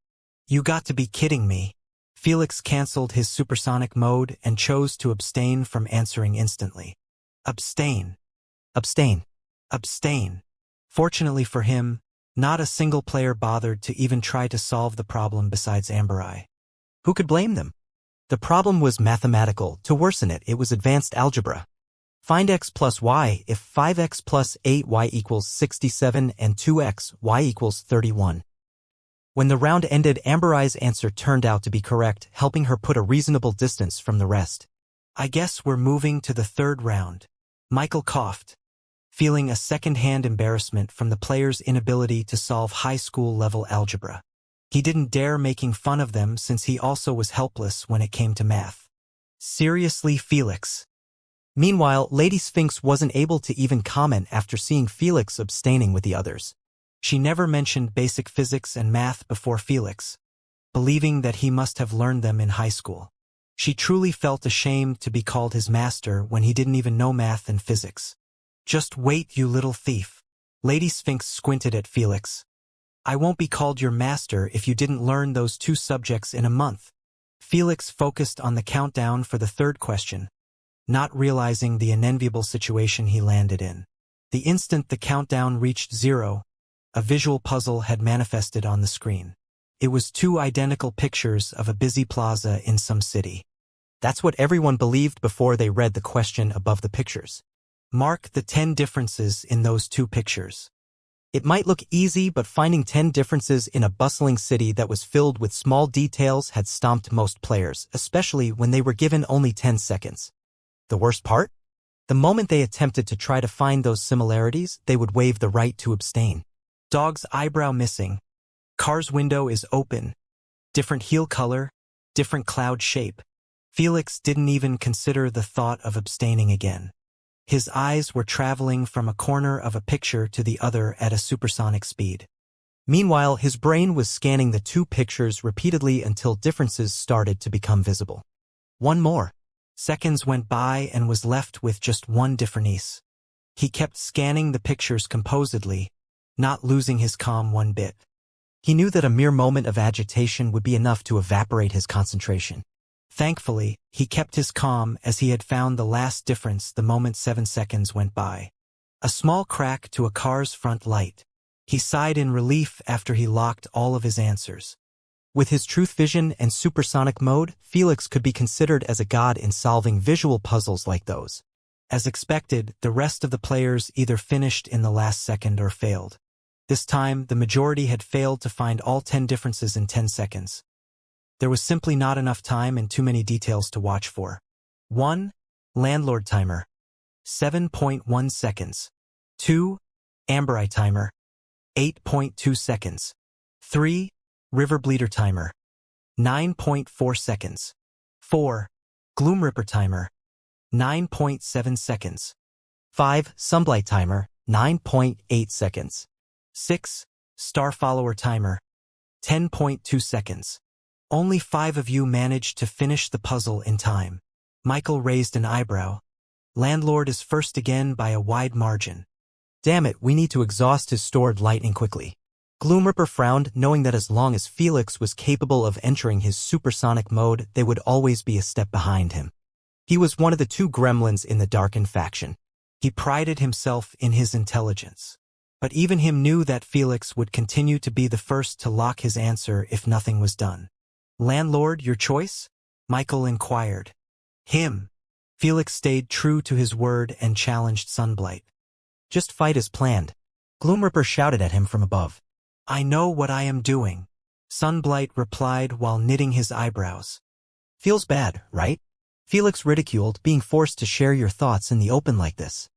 You got to be kidding me. Felix canceled his supersonic mode and chose to abstain from answering instantly. Abstain. Abstain. Abstain. Fortunately for him, not a single player bothered to even try to solve the problem besides Ambereye. Who could blame them? The problem was mathematical. To worsen it, it was advanced algebra. Find x plus y if 5x plus 8y equals 67 and 2xy equals 31. When the round ended, Ambereye's answer turned out to be correct, helping her put a reasonable distance from the rest. I guess we're moving to the third round. Michael coughed, feeling a second-hand embarrassment from the players' inability to solve high school-level algebra. He didn't dare making fun of them since he also was helpless when it came to math. Seriously, Felix. Meanwhile, Lady Sphinx wasn't able to even comment after seeing Felix abstaining with the others. She never mentioned basic physics and math before Felix, believing that he must have learned them in high school. She truly felt ashamed to be called his master when he didn't even know math and physics. Just wait, you little thief. Lady Sphinx squinted at Felix. I won't be called your master if you didn't learn those 2 subjects in a month. Felix focused on the countdown for the third question, not realizing the unenviable situation he landed in. The instant the countdown reached 0, a visual puzzle had manifested on the screen. It was 2 identical pictures of a busy plaza in some city. That's what everyone believed before they read the question above the pictures. Mark the 10 differences in those 2 pictures. It might look easy, but finding 10 differences in a bustling city that was filled with small details had stumped most players, especially when they were given only 10 seconds. The worst part? The moment they attempted to try to find those similarities, they would waive the right to abstain. Dog's eyebrow missing. Car's window is open. Different heel color, different cloud shape. Felix didn't even consider the thought of abstaining again. His eyes were traveling from a corner of a picture to the other at a supersonic speed. Meanwhile, his brain was scanning the 2 pictures repeatedly until differences started to become visible. One more. Seconds went by and was left with just 1 difference. He kept scanning the pictures composedly, not losing his calm one bit. He knew that a mere moment of agitation would be enough to evaporate his concentration. Thankfully, he kept his calm as he had found the last difference the moment 7 seconds went by. A small crack to a car's front light. He sighed in relief after he locked all of his answers. With his truth vision and supersonic mode, Felix could be considered as a god in solving visual puzzles like those. As expected, the rest of the players either finished in the last second or failed. This time, the majority had failed to find all 10 differences in 10 seconds. There was simply not enough time and too many details to watch for. 1. Landlord timer. 7.1 seconds. 2. Ambereye timer. 8.2 seconds. 3. River bleeder timer. 9.4 seconds. 4. Gloom ripper timer. 9.7 seconds. 5. Sunblight timer. 9.8 seconds. 6. Star follower timer. 10.2 seconds. Only 5 of you managed to finish the puzzle in time. Michael raised an eyebrow. Landlord is first again by a wide margin. Damn it, we need to exhaust his stored lightning quickly. Gloomripper frowned, knowing that as long as Felix was capable of entering his supersonic mode, they would always be a step behind him. He was one of the two gremlins in the darkened faction. He prided himself in his intelligence. But even him knew that Felix would continue to be the first to lock his answer if nothing was done. Landlord, your choice? Michael inquired. Him. Felix stayed true to his word and challenged Sunblight. Just fight as planned. Gloomripper shouted at him from above. I know what I am doing, Sunblight replied while knitting his eyebrows. Feels bad, right? Felix ridiculed being forced to share your thoughts in the open like this.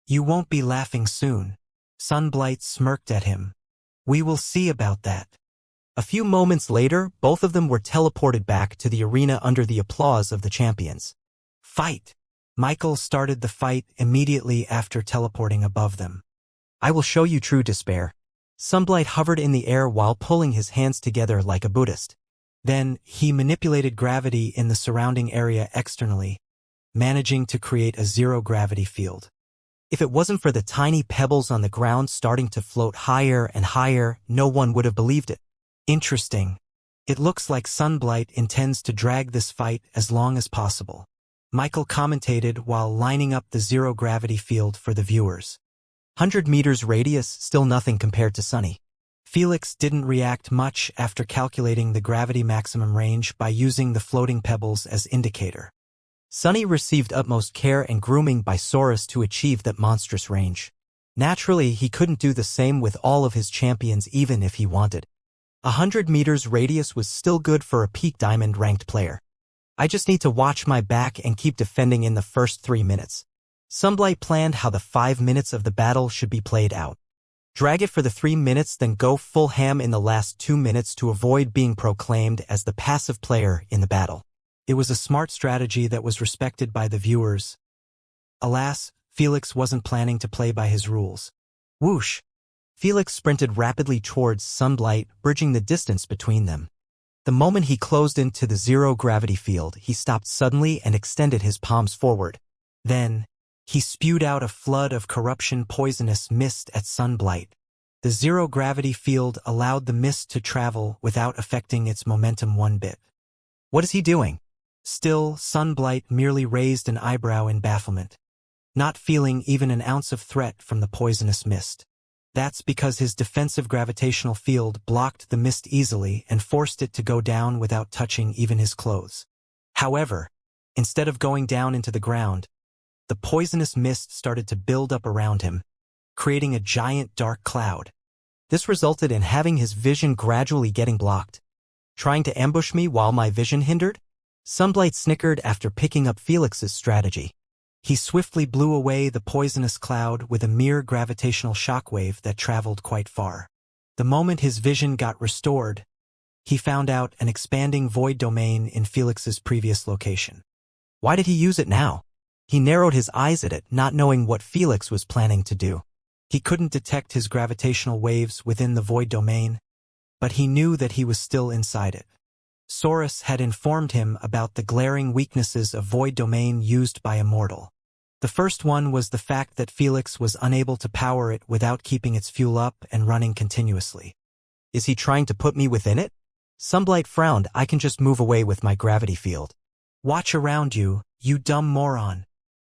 You won't be laughing soon. Sunblight smirked at him. We will see about that. A few moments later, both of them were teleported back to the arena under the applause of the champions. Fight! Michael started the fight immediately after teleporting above them. I will show you true despair. Sunblight hovered in the air while pulling his hands together like a Buddhist. Then, he manipulated gravity in the surrounding area externally, managing to create a zero-gravity field. If it wasn't for the tiny pebbles on the ground starting to float higher and higher, no one would have believed it. Interesting. It looks like Sunblight intends to drag this fight as long as possible. Michael commentated while lining up the zero-gravity field for the viewers. 100 meters radius, still nothing compared to Sunny. Felix didn't react much after calculating the gravity maximum range by using the floating pebbles as indicator. Sunny received utmost care and grooming by Saurus to achieve that monstrous range. Naturally, he couldn't do the same with all of his champions even if he wanted. 100 meters radius was still good for a peak diamond ranked player. I just need to watch my back and keep defending in the first 3 minutes. Sunblight planned how the 5 minutes of the battle should be played out. Drag it for the 3 minutes, then go full ham in the last 2 minutes to avoid being proclaimed as the passive player in the battle. It was a smart strategy that was respected by the viewers. Alas, Felix wasn't planning to play by his rules. Whoosh! Felix sprinted rapidly towards Sunblight, bridging the distance between them. The moment he closed into the zero-gravity field, he stopped suddenly and extended his palms forward. Then, he spewed out a flood of corruption poisonous mist at Sunblight. The zero-gravity field allowed the mist to travel without affecting its momentum one bit. What is he doing? Still, Sunblight merely raised an eyebrow in bafflement, not feeling even an ounce of threat from the poisonous mist. That's because his defensive gravitational field blocked the mist easily and forced it to go down without touching even his clothes. However, instead of going down into the ground, the poisonous mist started to build up around him, creating a giant dark cloud. This resulted in having his vision gradually getting blocked. Trying to ambush me while my vision hindered? Sunblight snickered after picking up Felix's strategy. He swiftly blew away the poisonous cloud with a mere gravitational shockwave that traveled quite far. The moment his vision got restored, he found out an expanding void domain in Felix's previous location. Why did he use it now? He narrowed his eyes at it, not knowing what Felix was planning to do. He couldn't detect his gravitational waves within the void domain, but he knew that he was still inside it. Saurus had informed him about the glaring weaknesses of void domain used by a mortal. The first one was the fact that Felix was unable to power it without keeping its fuel up and running continuously. Is he trying to put me within it? Sunblight frowned. I can just move away with my gravity field. Watch around you, you dumb moron.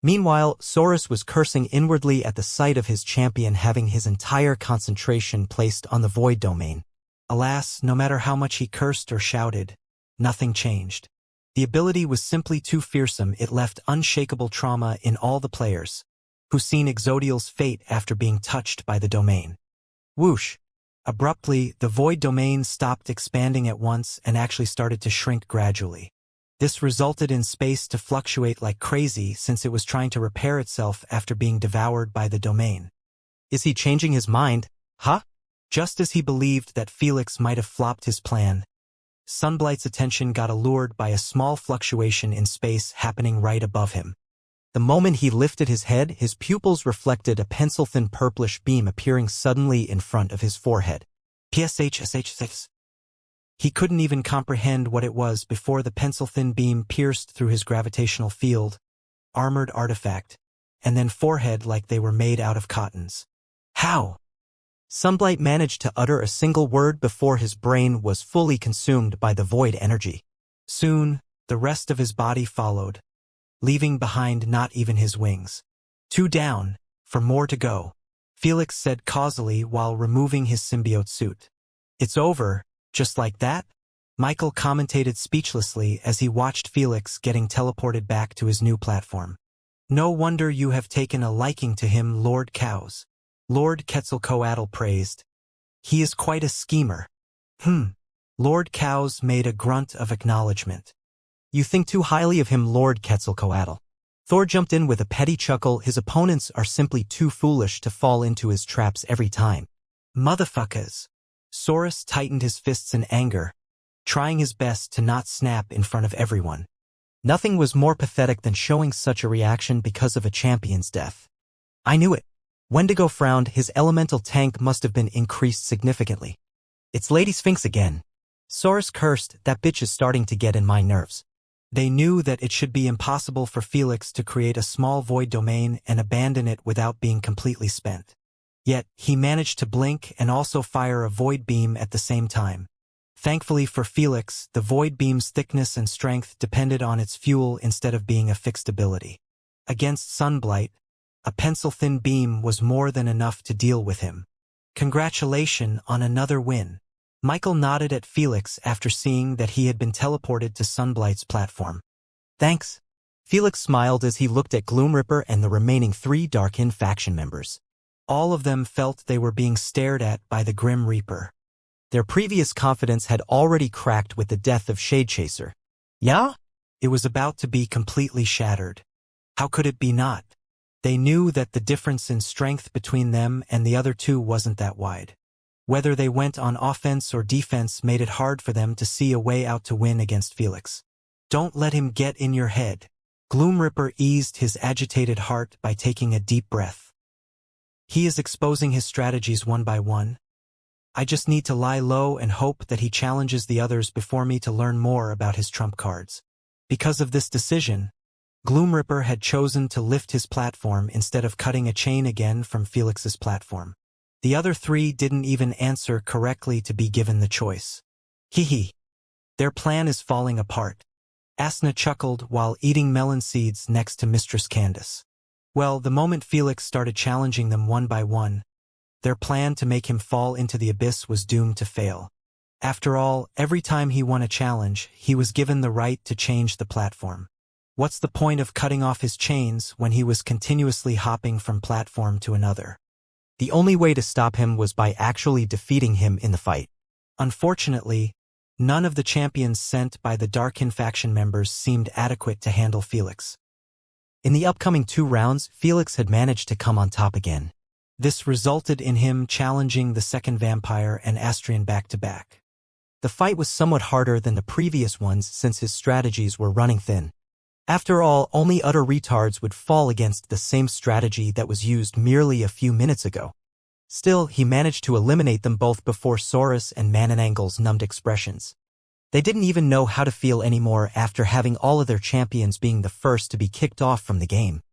Meanwhile, Saurus was cursing inwardly at the sight of his champion having his entire concentration placed on the void domain. Alas, no matter how much he cursed or shouted, nothing changed. The ability was simply too fearsome. It left unshakable trauma in all the players, who seen Exodial's fate after being touched by the domain. Whoosh! Abruptly, the void domain stopped expanding at once and actually started to shrink gradually. This resulted in space to fluctuate like crazy since it was trying to repair itself after being devoured by the domain. Is he changing his mind? Huh? Just as he believed that Felix might have flopped his plan, Sunblight's attention got allured by a small fluctuation in space happening right above him. The moment he lifted his head, his pupils reflected a pencil-thin purplish beam appearing suddenly in front of his forehead. PSH. He couldn't even comprehend what it was before the pencil-thin beam pierced through his gravitational field, armored artifact, and then forehead like they were made out of cottons. How? Sunblight managed to utter a single word before his brain was fully consumed by the void energy. Soon, the rest of his body followed, leaving behind not even his wings. 2 down, for more to go, Felix said causally while removing his symbiote suit. It's over, just like that? Michael commentated speechlessly as he watched Felix getting teleported back to his new platform. No wonder you have taken a liking to him, Lord Cows. Lord Quetzalcoatl praised. He is quite a schemer. Lord Cows made a grunt of acknowledgement. You think too highly of him, Lord Quetzalcoatl. Thor jumped in with a petty chuckle. His opponents are simply too foolish to fall into his traps every time. Motherfuckers. Saurus tightened his fists in anger, trying his best to not snap in front of everyone. Nothing was more pathetic than showing such a reaction because of a champion's death. I knew it. Wendigo frowned. His elemental tank must have been increased significantly. It's Lady Sphinx again. Saurus cursed. That bitch is starting to get in my nerves. They knew that it should be impossible for Felix to create a small void domain and abandon it without being completely spent. Yet, he managed to blink and also fire a void beam at the same time. Thankfully for Felix, the void beam's thickness and strength depended on its fuel instead of being a fixed ability. Against Sunblight, a pencil-thin beam was more than enough to deal with him. Congratulations on another win. Michael nodded at Felix after seeing that he had been teleported to Sunblight's platform. Thanks. Felix smiled as he looked at Gloomripper and the remaining 3 Darkin faction members. All of them felt they were being stared at by the Grim Reaper. Their previous confidence had already cracked with the death of Shadechaser. Yeah? It was about to be completely shattered. How could it be not? They knew that the difference in strength between them and the other 2 wasn't that wide. Whether they went on offense or defense made it hard for them to see a way out to win against Felix. Don't let him get in your head. Gloomripper eased his agitated heart by taking a deep breath. He is exposing his strategies one by one. I just need to lie low and hope that he challenges the others before me to learn more about his trump cards. Because of this decision, Gloomripper had chosen to lift his platform instead of cutting a chain again from Felix's platform. The other 3 didn't even answer correctly to be given the choice. Hee. Their plan is falling apart. Asna chuckled while eating melon seeds next to Mistress Candace. Well, the moment Felix started challenging them one by one, their plan to make him fall into the abyss was doomed to fail. After all, every time he won a challenge, he was given the right to change the platform. What's the point of cutting off his chains when he was continuously hopping from platform to another? The only way to stop him was by actually defeating him in the fight. Unfortunately, none of the champions sent by the Darkin faction members seemed adequate to handle Felix. In the upcoming 2 rounds, Felix had managed to come on top again. This resulted in him challenging the second vampire and Astrian back-to-back. The fight was somewhat harder than the previous ones since his strategies were running thin. After all, only utter retards would fall against the same strategy that was used merely a few minutes ago. Still, he managed to eliminate them both before Saurus and Mananangle's numbed expressions. They didn't even know how to feel anymore after having all of their champions being the first to be kicked off from the game.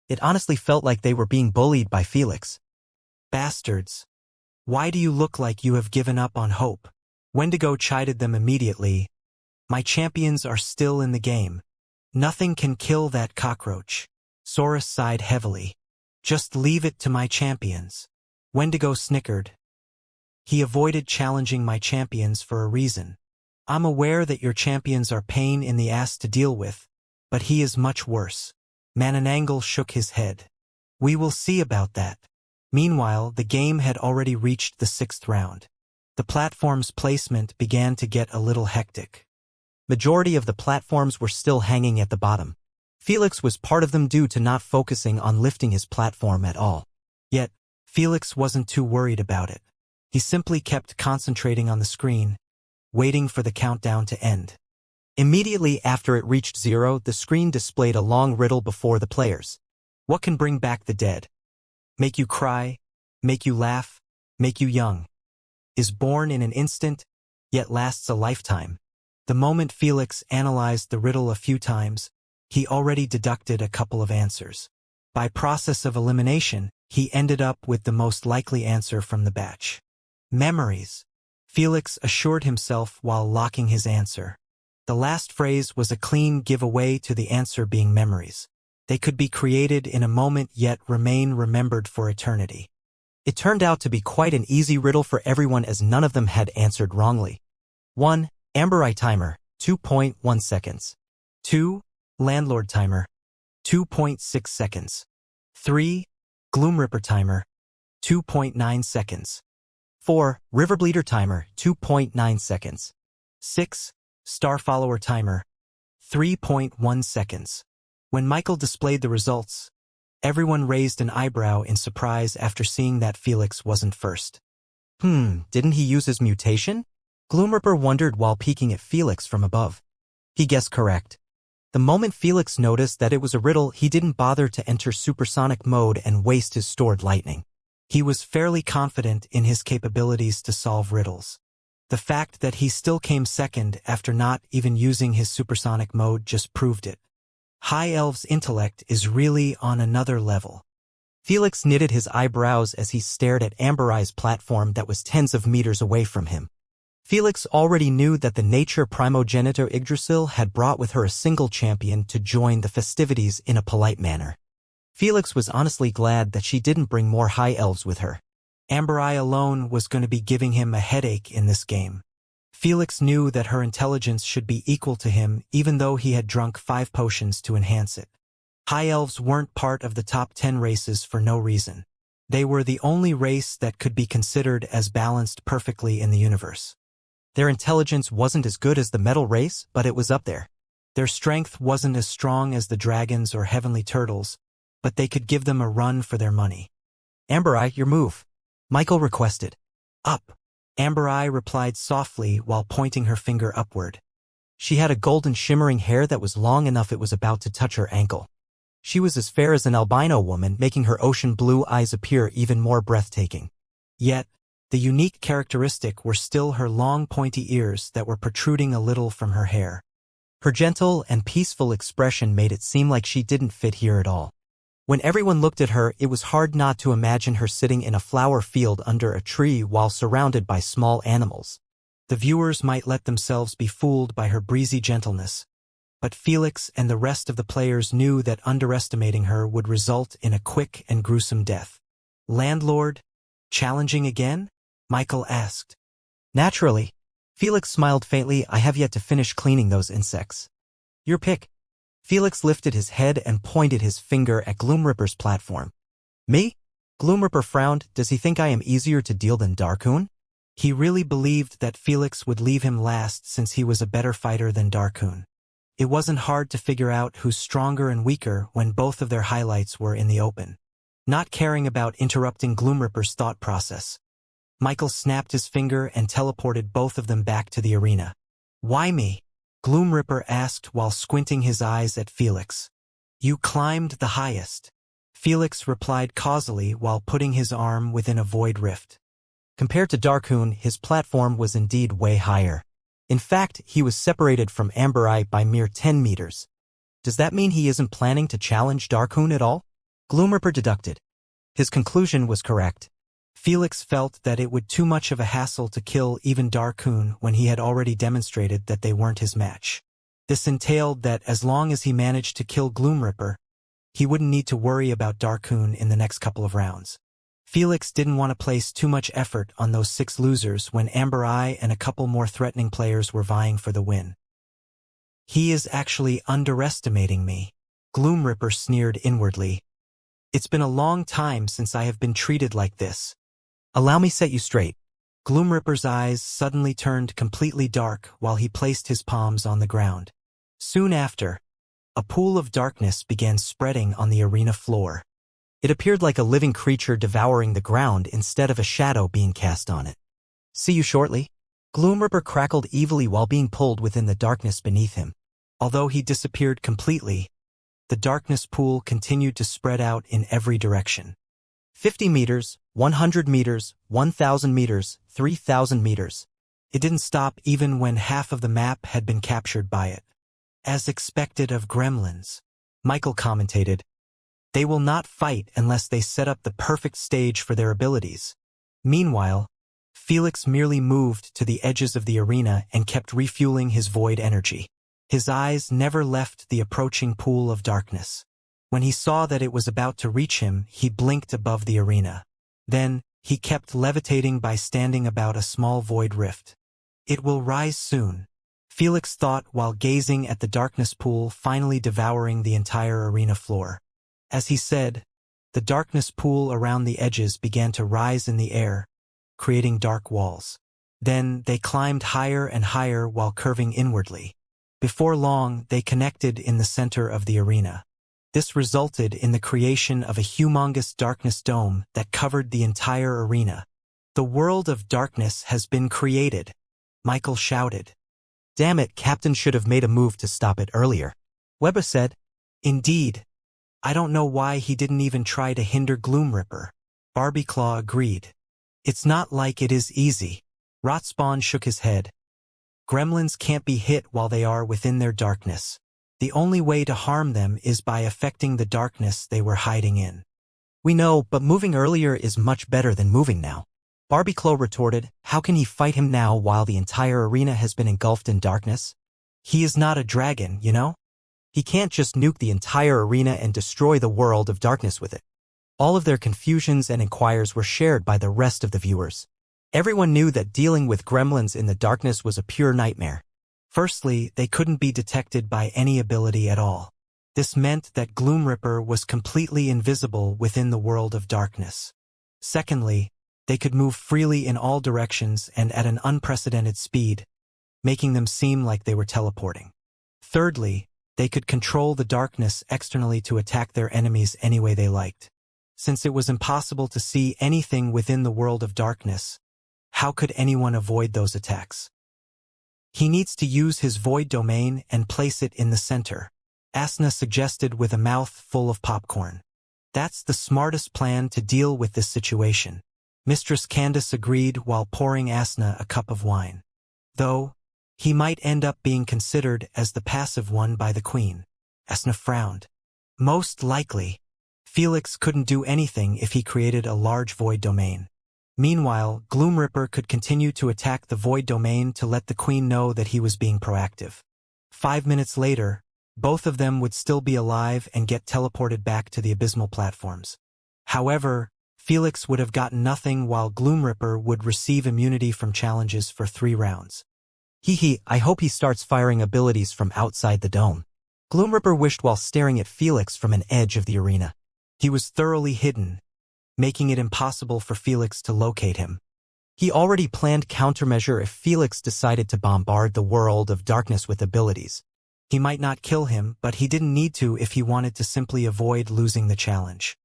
It honestly felt like they were being bullied by Felix. Bastards. Why do you look like you have given up on hope? Wendigo chided them immediately. My champions are still in the game. Nothing can kill that cockroach. Saurus sighed heavily. Just leave it to my champions. Wendigo snickered. He avoided challenging my champions for a reason. I'm aware that your champions are pain in the ass to deal with, but he is much worse. Mananangle shook his head. We will see about that. Meanwhile, the game had already reached the 6th round. The platform's placement began to get a little hectic. Majority of the platforms were still hanging at the bottom. Felix was part of them due to not focusing on lifting his platform at all. Yet, Felix wasn't too worried about it. He simply kept concentrating on the screen, waiting for the countdown to end. Immediately after it reached 0, the screen displayed a long riddle before the players. What can bring back the dead? Make you cry, make you laugh, make you young. Is born in an instant, yet lasts a lifetime. The moment Felix analyzed the riddle a few times, he already deducted a couple of answers. By process of elimination, he ended up with the most likely answer from the batch. Memories, Felix assured himself while locking his answer. The last phrase was a clean giveaway to the answer being memories. They could be created in a moment yet remain remembered for eternity. It turned out to be quite an easy riddle for everyone as none of them had answered wrongly. 1. Amber Eye Timer, 2.1 seconds. 2. Landlord Timer, 2.6 seconds. 3. Gloom Ripper Timer, 2.9 seconds. 4. River Bleeder Timer, 2.9 seconds. 6. Star Follower Timer, 3.1 seconds. When Michael displayed the results, everyone raised an eyebrow in surprise after seeing that Felix wasn't first. Didn't he use his mutation? Gloomripper wondered while peeking at Felix from above. He guessed correct. The moment Felix noticed that it was a riddle, he didn't bother to enter supersonic mode and waste his stored lightning. He was fairly confident in his capabilities to solve riddles. The fact that he still came second after not even using his supersonic mode just proved it. High Elf's intellect is really on another level. Felix knitted his eyebrows as he stared at Amber Eye's platform that was tens of meters away from him. Felix already knew that the nature primogenitor Yggdrasil had brought with her a single champion to join the festivities in a polite manner. Felix was honestly glad that she didn't bring more high elves with her. Amber Eye alone was going to be giving him a headache in this game. Felix knew that her intelligence should be equal to him even though he had drunk 5 potions to enhance it. High elves weren't part of the top 10 races for no reason. They were the only race that could be considered as balanced perfectly in the universe. Their intelligence wasn't as good as the metal race, but it was up there. Their strength wasn't as strong as the dragons or heavenly turtles, but they could give them a run for their money. Amber Eye, your move, Michael requested. Up. Amber Eye replied softly while pointing her finger upward. She had a golden shimmering hair that was long enough it was about to touch her ankle. She was as fair as an albino woman, making her ocean blue eyes appear even more breathtaking. Yet, the unique characteristic were still her long pointy ears that were protruding a little from her hair. Her gentle and peaceful expression made it seem like she didn't fit here at all. When everyone looked at her, it was hard not to imagine her sitting in a flower field under a tree while surrounded by small animals. The viewers might let themselves be fooled by her breezy gentleness, but Felix and the rest of the players knew that underestimating her would result in a quick and gruesome death. Landlord, challenging again? Michael asked. Naturally. Felix smiled faintly. I have yet to finish cleaning those insects. Your pick. Felix lifted his head and pointed his finger at Gloomripper's platform. Me? Gloomripper frowned. Does he think I am easier to deal than Darkoon? He really believed that Felix would leave him last since he was a better fighter than Darkoon. It wasn't hard to figure out who's stronger and weaker when both of their highlights were in the open. Not caring about interrupting Gloomripper's thought process, Michael snapped his finger and teleported both of them back to the arena. Why me? Gloomripper asked while squinting his eyes at Felix. You climbed the highest. Felix replied causally while putting his arm within a void rift. Compared to Darkoon, his platform was indeed way higher. In fact, he was separated from Amber Eye by mere 10 meters. Does that mean he isn't planning to challenge Darkoon at all? Gloomripper deducted. His conclusion was correct. Felix felt that it would too much of a hassle to kill even Darkoon when he had already demonstrated that they weren't his match. This entailed that as long as he managed to kill Gloomripper, he wouldn't need to worry about Darkoon in the next couple of rounds. Felix didn't want to place too much effort on those 6 losers when Amber Eye and a couple more threatening players were vying for the win. He is actually underestimating me, Gloomripper sneered inwardly. It's been a long time since I have been treated like this. Allow me set you straight. Gloomripper's eyes suddenly turned completely dark while he placed his palms on the ground. Soon after, a pool of darkness began spreading on the arena floor. It appeared like a living creature devouring the ground instead of a shadow being cast on it. See you shortly. Gloomripper crackled evilly while being pulled within the darkness beneath him. Although he disappeared completely, the darkness pool continued to spread out in every direction. 50 meters, 100 meters, 1,000 meters, 3,000 meters. It didn't stop even when half of the map had been captured by it. As expected of gremlins, Michael commentated. They will not fight unless they set up the perfect stage for their abilities. Meanwhile, Felix merely moved to the edges of the arena and kept refueling his void energy. His eyes never left the approaching pool of darkness. When he saw that it was about to reach him, he blinked above the arena. Then, he kept levitating by standing about a small void rift. It will rise soon, Felix thought while gazing at the darkness pool finally devouring the entire arena floor. As he said, the darkness pool around the edges began to rise in the air, creating dark walls. Then they climbed higher and higher while curving inwardly. Before long, they connected in the center of the arena. This resulted in the creation of a humongous darkness dome that covered the entire arena. The world of darkness has been created, Michael shouted. Damn it, Captain should have made a move to stop it earlier, Weber said. Indeed. I don't know why he didn't even try to hinder Gloomripper. Barbieclaw agreed. It's not like it is easy. Rotspawn shook his head. Gremlins can't be hit while they are within their darkness. The only way to harm them is by affecting the darkness they were hiding in. We know, but moving earlier is much better than moving now. Barbieclaw retorted, how can he fight him now while the entire arena has been engulfed in darkness? He is not a dragon, you know? He can't just nuke the entire arena and destroy the world of darkness with it. All of their confusions and inquiries were shared by the rest of the viewers. Everyone knew that dealing with gremlins in the darkness was a pure nightmare. Firstly, they couldn't be detected by any ability at all. This meant that Gloomripper was completely invisible within the world of darkness. Secondly, they could move freely in all directions and at an unprecedented speed, making them seem like they were teleporting. Thirdly, they could control the darkness externally to attack their enemies any way they liked. Since it was impossible to see anything within the world of darkness, how could anyone avoid those attacks? He needs to use his void domain and place it in the center, Asna suggested with a mouth full of popcorn. That's the smartest plan to deal with this situation. Mistress Candace agreed while pouring Asna a cup of wine. Though, he might end up being considered as the passive one by the queen. Asna frowned. Most likely. Felix couldn't do anything if he created a large void domain. Meanwhile, Gloomripper could continue to attack the void domain to let the queen know that he was being proactive. 5 minutes later, both of them would still be alive and get teleported back to the abysmal platforms. However, Felix would have gotten nothing while Gloomripper would receive immunity from challenges for 3 rounds. I hope he starts firing abilities from outside the dome. Gloomripper wished while staring at Felix from an edge of the arena. He was thoroughly hidden, making it impossible for Felix to locate him. He already planned countermeasure if Felix decided to bombard the world of darkness with abilities. He might not kill him, but he didn't need to if he wanted to simply avoid losing the challenge.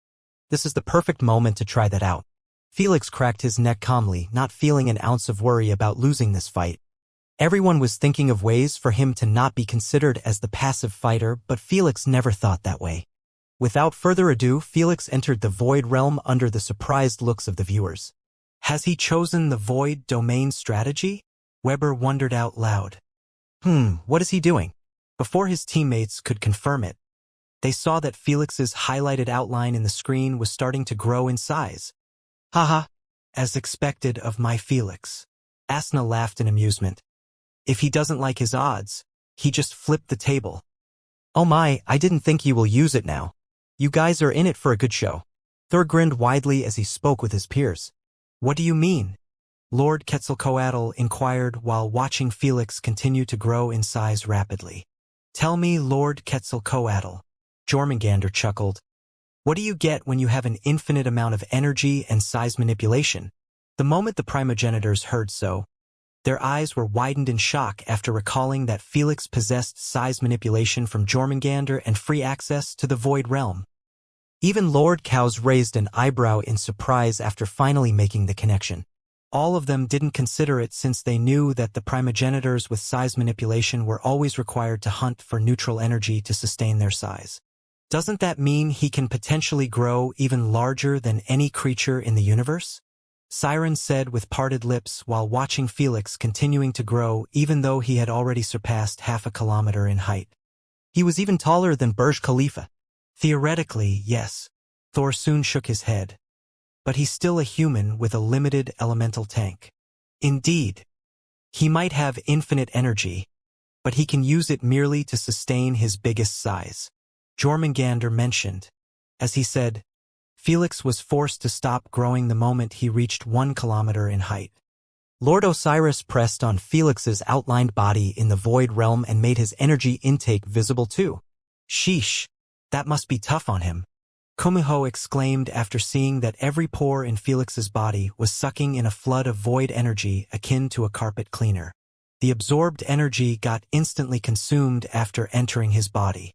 This is the perfect moment to try that out. Felix cracked his neck calmly, not feeling an ounce of worry about losing this fight. Everyone was thinking of ways for him to not be considered as the passive fighter, but Felix never thought that way. Without further ado, Felix entered the Void Realm under the surprised looks of the viewers. Has he chosen the Void Domain strategy? Weber wondered out loud. What is he doing? Before his teammates could confirm it, they saw that Felix's highlighted outline in the screen was starting to grow in size. Haha. As expected of my Felix. Asna laughed in amusement. If he doesn't like his odds, he just flipped the table. Oh my, I didn't think he will use it now. You guys are in it for a good show. Thor grinned widely as he spoke with his peers. What do you mean? Lord Quetzalcoatl inquired while watching Felix continue to grow in size rapidly. Tell me, Lord Quetzalcoatl. Jormungandr chuckled. What do you get when you have an infinite amount of energy and size manipulation? The moment the primogenitors heard so, their eyes were widened in shock after recalling that Felix possessed size manipulation from Jormungandr and free access to the Void Realm. Even Lord Cows raised an eyebrow in surprise after finally making the connection. All of them didn't consider it since they knew that the primogenitors with size manipulation were always required to hunt for neutral energy to sustain their size. Doesn't that mean he can potentially grow even larger than any creature in the universe? Siren said with parted lips while watching Felix continuing to grow even though he had already surpassed 0.5 kilometer in height. He was even taller than Burj Khalifa. Theoretically, yes. Thor soon shook his head. But he's still a human with a limited elemental tank. Indeed, he might have infinite energy, but he can use it merely to sustain his biggest size. Jormungandr mentioned. As he said, Felix was forced to stop growing the moment he reached 1 kilometer in height. Lord Osiris pressed on Felix's outlined body in the void realm and made his energy intake visible too. Sheesh, that must be tough on him. Kumiho exclaimed after seeing that every pore in Felix's body was sucking in a flood of void energy akin to a carpet cleaner. The absorbed energy got instantly consumed after entering his body.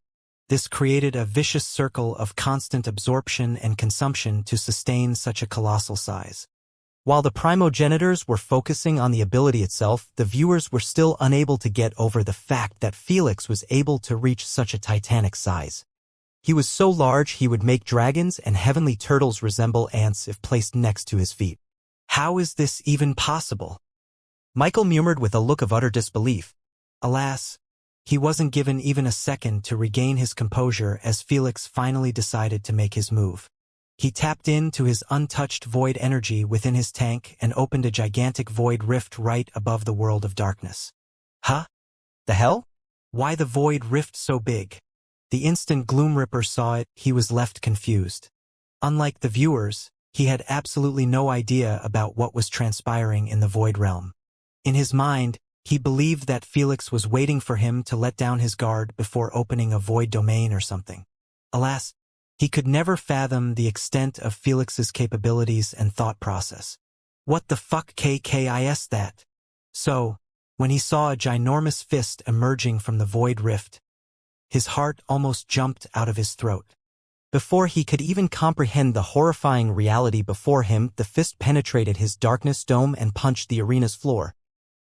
This created a vicious circle of constant absorption and consumption to sustain such a colossal size. While the primogenitors were focusing on the ability itself, the viewers were still unable to get over the fact that Felix was able to reach such a titanic size. He was so large he would make dragons and heavenly turtles resemble ants if placed next to his feet. How is this even possible? Michael murmured with a look of utter disbelief. Alas, he wasn't given even a second to regain his composure as Felix finally decided to make his move. He tapped into his untouched void energy within his tank and opened a gigantic void rift right above the world of darkness. Huh? The hell? Why the void rift so big? The instant Gloomripper saw it, he was left confused. Unlike the viewers, he had absolutely no idea about what was transpiring in the void realm. In his mind, he believed that Felix was waiting for him to let down his guard before opening a void domain or something. Alas, he could never fathom the extent of Felix's capabilities and thought process. What the fuck KKIS that? So, when he saw a ginormous fist emerging from the void rift, his heart almost jumped out of his throat. Before he could even comprehend the horrifying reality before him, the fist penetrated his darkness dome and punched the arena's floor.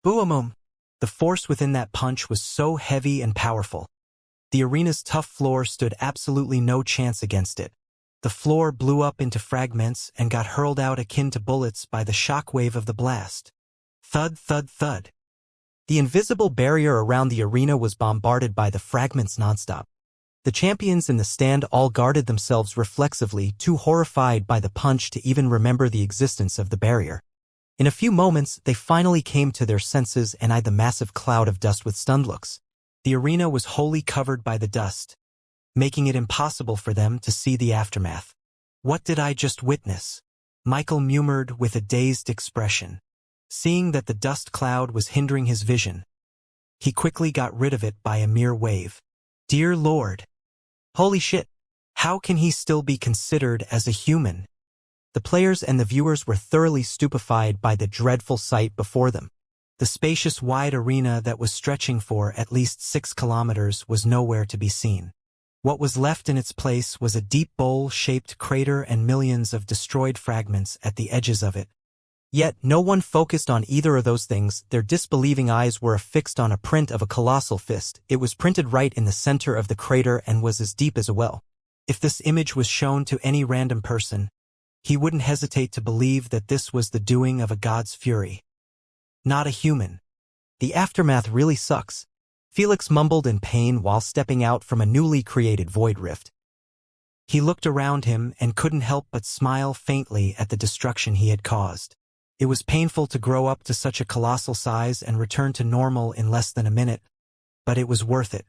Boom! The force within that punch was so heavy and powerful. The arena's tough floor stood absolutely no chance against it. The floor blew up into fragments and got hurled out akin to bullets by the shockwave of the blast. Thud, thud, thud. The invisible barrier around the arena was bombarded by the fragments nonstop. The champions in the stand all guarded themselves reflexively, too horrified by the punch to even remember the existence of the barrier. In a few moments, they finally came to their senses and eyed the massive cloud of dust with stunned looks. The arena was wholly covered by the dust, making it impossible for them to see the aftermath. What did I just witness? Michael murmured with a dazed expression. Seeing that the dust cloud was hindering his vision, he quickly got rid of it by a mere wave. Dear Lord! Holy shit! How can he still be considered as a human? The players and the viewers were thoroughly stupefied by the dreadful sight before them. The spacious wide arena that was stretching for at least 6 kilometers was nowhere to be seen. What was left in its place was a deep bowl-shaped crater and millions of destroyed fragments at the edges of it. Yet no one focused on either of those things. Their disbelieving eyes were affixed on a print of a colossal fist. It was printed right in the center of the crater and was as deep as a well. If this image was shown to any random person, he wouldn't hesitate to believe that this was the doing of a god's fury. Not a human. The aftermath really sucks. Felix mumbled in pain while stepping out from a newly created void rift. He looked around him and couldn't help but smile faintly at the destruction he had caused. It was painful to grow up to such a colossal size and return to normal in less than a minute, but it was worth it.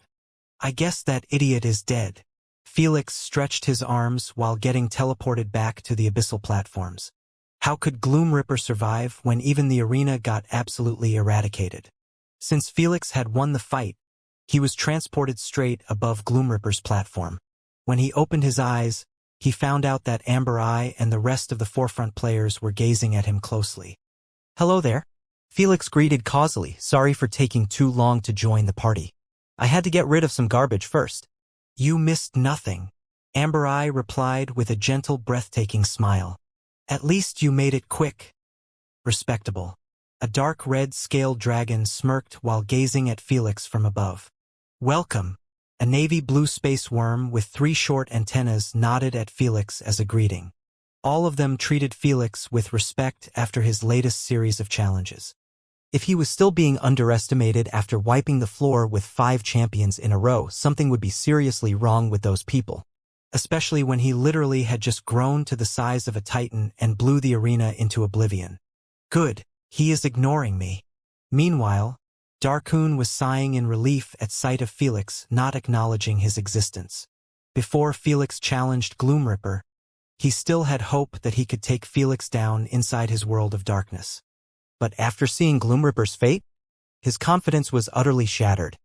I guess that idiot is dead. Felix stretched his arms while getting teleported back to the abyssal platforms. How could Gloomripper survive when even the arena got absolutely eradicated? Since Felix had won the fight, he was transported straight above Gloomripper's platform. When he opened his eyes, he found out that Amber Eye and the rest of the forefront players were gazing at him closely. Hello there. Felix greeted causally, sorry for taking too long to join the party. I had to get rid of some garbage first. You missed nothing, Amber Eye replied with a gentle, breathtaking smile. At least you made it quick. Respectable. A dark red scaled dragon smirked while gazing at Felix from above. Welcome. A navy blue space worm with 3 short antennas nodded at Felix as a greeting. All of them treated Felix with respect after his latest series of challenges. If he was still being underestimated after wiping the floor with 5 champions in a row, something would be seriously wrong with those people. especially when he literally had just grown to the size of a titan and blew the arena into oblivion. Good, he is ignoring me. Meanwhile, Darkoon was sighing in relief at sight of Felix not acknowledging his existence. Before Felix challenged Gloomripper, he still had hope that he could take Felix down inside his world of darkness. But after seeing Gloomripper's fate, his confidence was utterly shattered.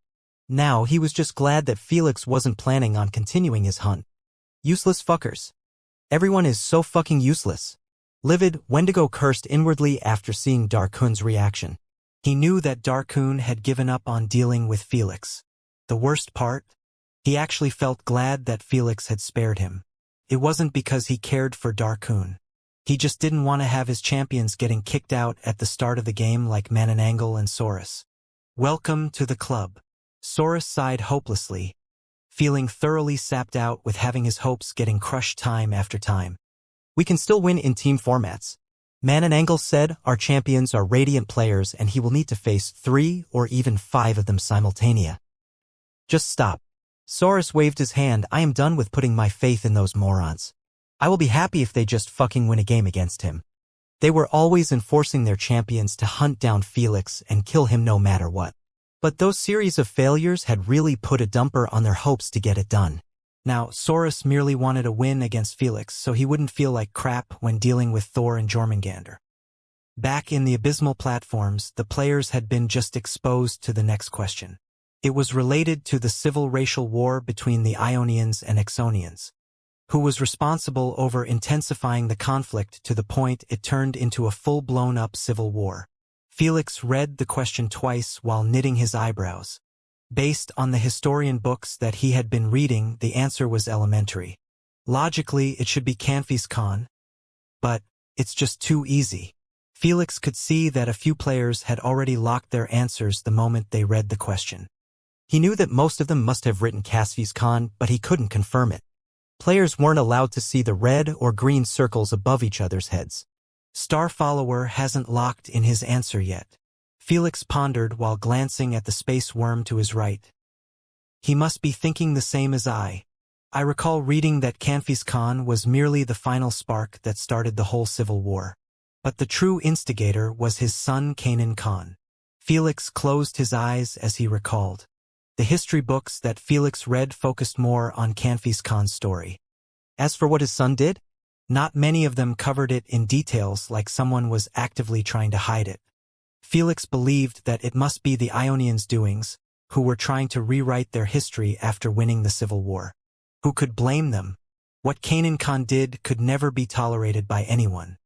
Now he was just glad that Felix wasn't planning on continuing his hunt. Useless fuckers. Everyone is so fucking useless. Livid, Wendigo cursed inwardly after seeing Darkoon's reaction. He knew that Darkoon had given up on dealing with Felix. The worst part? He actually felt glad that Felix had spared him. It wasn't because he cared for Darkoon. He just didn't want to have his champions getting kicked out at the start of the game like Mananangle and Saurus. Welcome to the club. Saurus sighed hopelessly, feeling thoroughly sapped out with having his hopes getting crushed time after time. We can still win in team formats. Mananangle said our champions are radiant players and he will need to face 3 or even 5 of them simultaneously. Just stop. Saurus waved his hand. I am done with putting my faith in those morons. I will be happy if they just fucking win a game against him. They were always enforcing their champions to hunt down Felix and kill him no matter what. But those series of failures had really put a dumper on their hopes to get it done. Now, Saurus merely wanted a win against Felix so he wouldn't feel like crap when dealing with Thor and Jormungandr. Back in the abysmal platforms, the players had been just exposed to the next question. It was related to the civil racial war between the Ionians and Exonians. Who was responsible over intensifying the conflict to the point it turned into a full-blown-up civil war? Felix read the question twice while knitting his eyebrows. Based on the historian books that he had been reading, the answer was elementary. Logically, it should be Canfis Khan. But it's just too easy. Felix could see that a few players had already locked their answers the moment they read the question. He knew that most of them must have written Canfis Khan, but he couldn't confirm it. Players weren't allowed to see the red or green circles above each other's heads. Star Follower hasn't locked in his answer yet. Felix pondered while glancing at the space worm to his right. He must be thinking the same as I. I recall reading that Canfis Khan was merely the final spark that started the whole civil war. But the true instigator was his son Kanan Khan. Felix closed his eyes as he recalled. The history books that Felix read focused more on Canfis Khan's story. As for what his son did, not many of them covered it in details like someone was actively trying to hide it. Felix believed that it must be the Ionians' doings, who were trying to rewrite their history after winning the Civil War. Who could blame them? What Kanan Khan did could never be tolerated by anyone.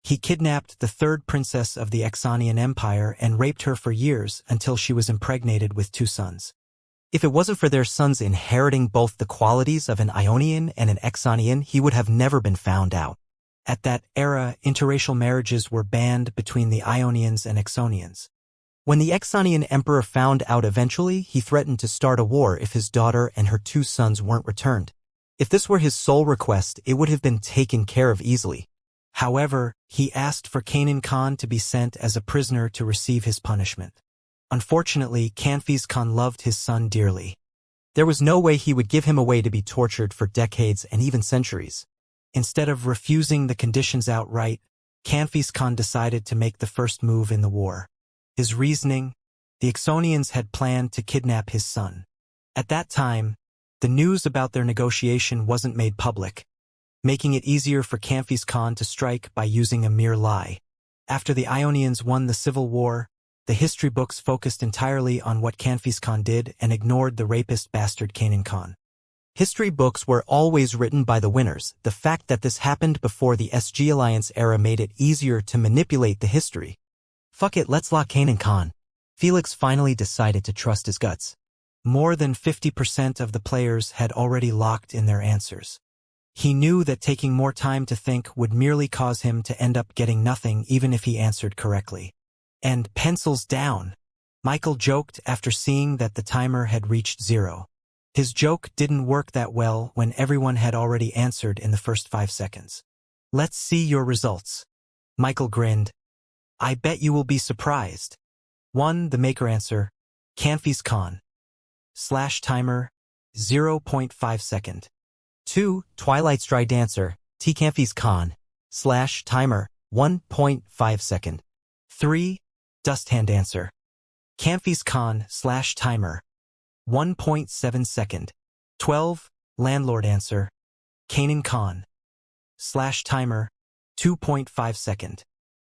He kidnapped the third princess of the Exonian Empire and raped her for years until she was impregnated with 2 sons. If it wasn't for their sons inheriting both the qualities of an Ionian and an Exonian, he would have never been found out. At that era, interracial marriages were banned between the Ionians and Exonians. When the Exonian emperor found out eventually, he threatened to start a war if his daughter and her 2 sons weren't returned. If this were his sole request, it would have been taken care of easily. However, he asked for Kanan Khan to be sent as a prisoner to receive his punishment. Unfortunately, Canfis Khan loved his son dearly. There was no way he would give him away to be tortured for decades and even centuries. Instead of refusing the conditions outright, Canfis Khan decided to make the first move in the war. His reasoning? The Exonians had planned to kidnap his son. At that time, the news about their negotiation wasn't made public, making it easier for Canfis Khan to strike by using a mere lie. After the Ionians won the Civil War, the history books focused entirely on what Canfis Khan did and ignored the rapist bastard Kanan Khan. History books were always written by the winners. The fact that this happened before the SG Alliance era made it easier to manipulate the history. Fuck it, let's lock Kanan Khan. Felix finally decided to trust his guts. More than 50% of the players had already locked in their answers. He knew that taking more time to think would merely cause him to end up getting nothing even if he answered correctly. And pencils down, Michael joked after seeing that the timer had reached 0. His joke didn't work that well when everyone had already answered in the first 5 seconds. Let's see your results. Michael grinned. I bet you will be surprised. 1. The maker answer, Canfis Khan. /timer, 0.5 second. 2. Twilight's Dry Dancer, T-Camphy's Con, / timer, 1.5 second. 3. Dust Hand Dancer. Camphy's Con / timer, 1.7 second. 12. Landlord Answer. Kanan Con / timer, 2.5 second.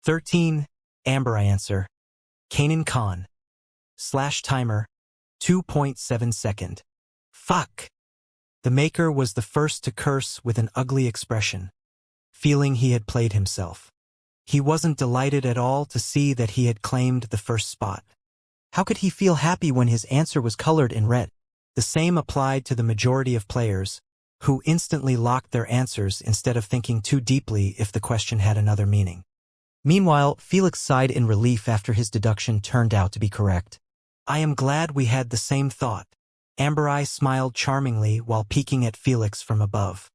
13. Amber Eye Answer. Kanan Con / timer, 2.7 second. Fuck! The maker was the first to curse with an ugly expression, feeling he had played himself. He wasn't delighted at all to see that he had claimed the first spot. How could he feel happy when his answer was colored in red? The same applied to the majority of players, who instantly locked their answers instead of thinking too deeply if the question had another meaning. Meanwhile, Felix sighed in relief after his deduction turned out to be correct. I am glad we had the same thought. Amber Eye smiled charmingly while peeking at Felix from above.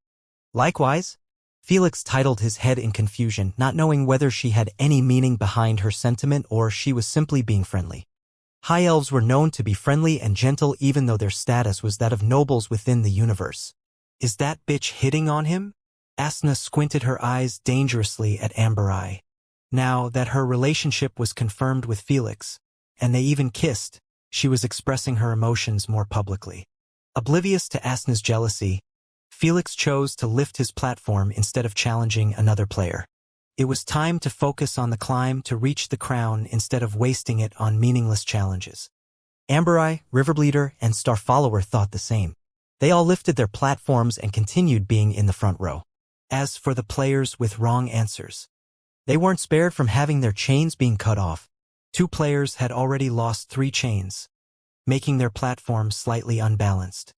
Likewise, Felix titled his head in confusion, not knowing whether she had any meaning behind her sentiment or she was simply being friendly. High elves were known to be friendly and gentle even though their status was that of nobles within the universe. Is that bitch hitting on him? Asna squinted her eyes dangerously at Amber Eye. Now that her relationship was confirmed with Felix, and they even kissed, she was expressing her emotions more publicly. Oblivious to Asna's jealousy, Felix chose to lift his platform instead of challenging another player. It was time to focus on the climb to reach the crown instead of wasting it on meaningless challenges. Amber Eye, Riverbleeder, and Starfollower thought the same. They all lifted their platforms and continued being in the front row. As for the players with wrong answers, they weren't spared from having their chains being cut off. 2 players had already lost 3 chains, making their platforms slightly unbalanced.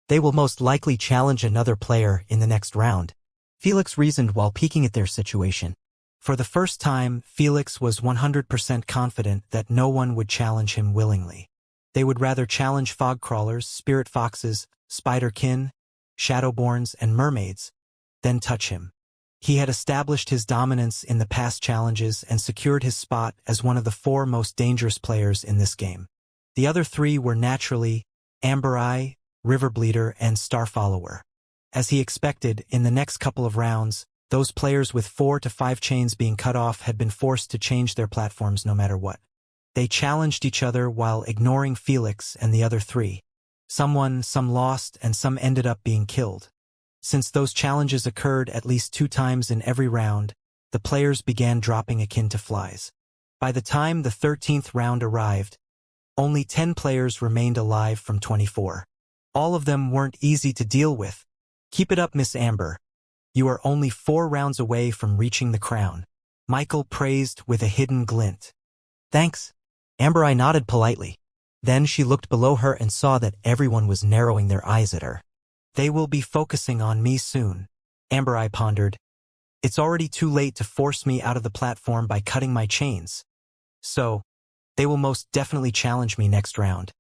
They will most likely challenge another player in the next round, Felix reasoned while peeking at their situation. For the first time, Felix was 100% confident that no one would challenge him willingly. They would rather challenge fog crawlers, spirit foxes, spider-kin, shadowborns, and mermaids than touch him. He had established his dominance in the past challenges and secured his spot as one of the 4 most dangerous players in this game. The other 3 were naturally Amber Eye, Riverbleeder, and Starfollower. As he expected, in the next couple of rounds, those players with 4 to 5 chains being cut off had been forced to change their platforms no matter what. They challenged each other while ignoring Felix and the other 3. Some won, some lost, and some ended up being killed. Since those challenges occurred at least 2 times in every round, the players began dropping akin to flies. By the time the 13th round arrived, only 10 players remained alive from 24. All of them weren't easy to deal with. Keep it up, Miss Amber. You are only 4 rounds away from reaching the crown, Michael praised with a hidden glint. Thanks. Amber Eye nodded politely. Then she looked below her and saw that everyone was narrowing their eyes at her. They will be focusing on me soon, Amber Eye pondered. It's already too late to force me out of the platform by cutting my chains. So, they will most definitely challenge me next round.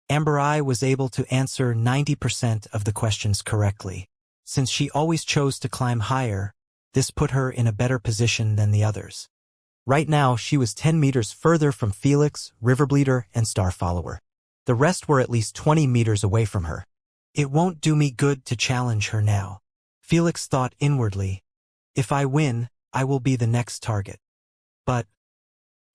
Amber Eye was able to answer 90% of the questions correctly. Since she always chose to climb higher, this put her in a better position than the others. Right now, she was 10 meters further from Felix, Riverbleeder, and Starfollower. The rest were at least 20 meters away from her. It won't do me good to challenge her now, Felix thought inwardly. If I win, I will be the next target. But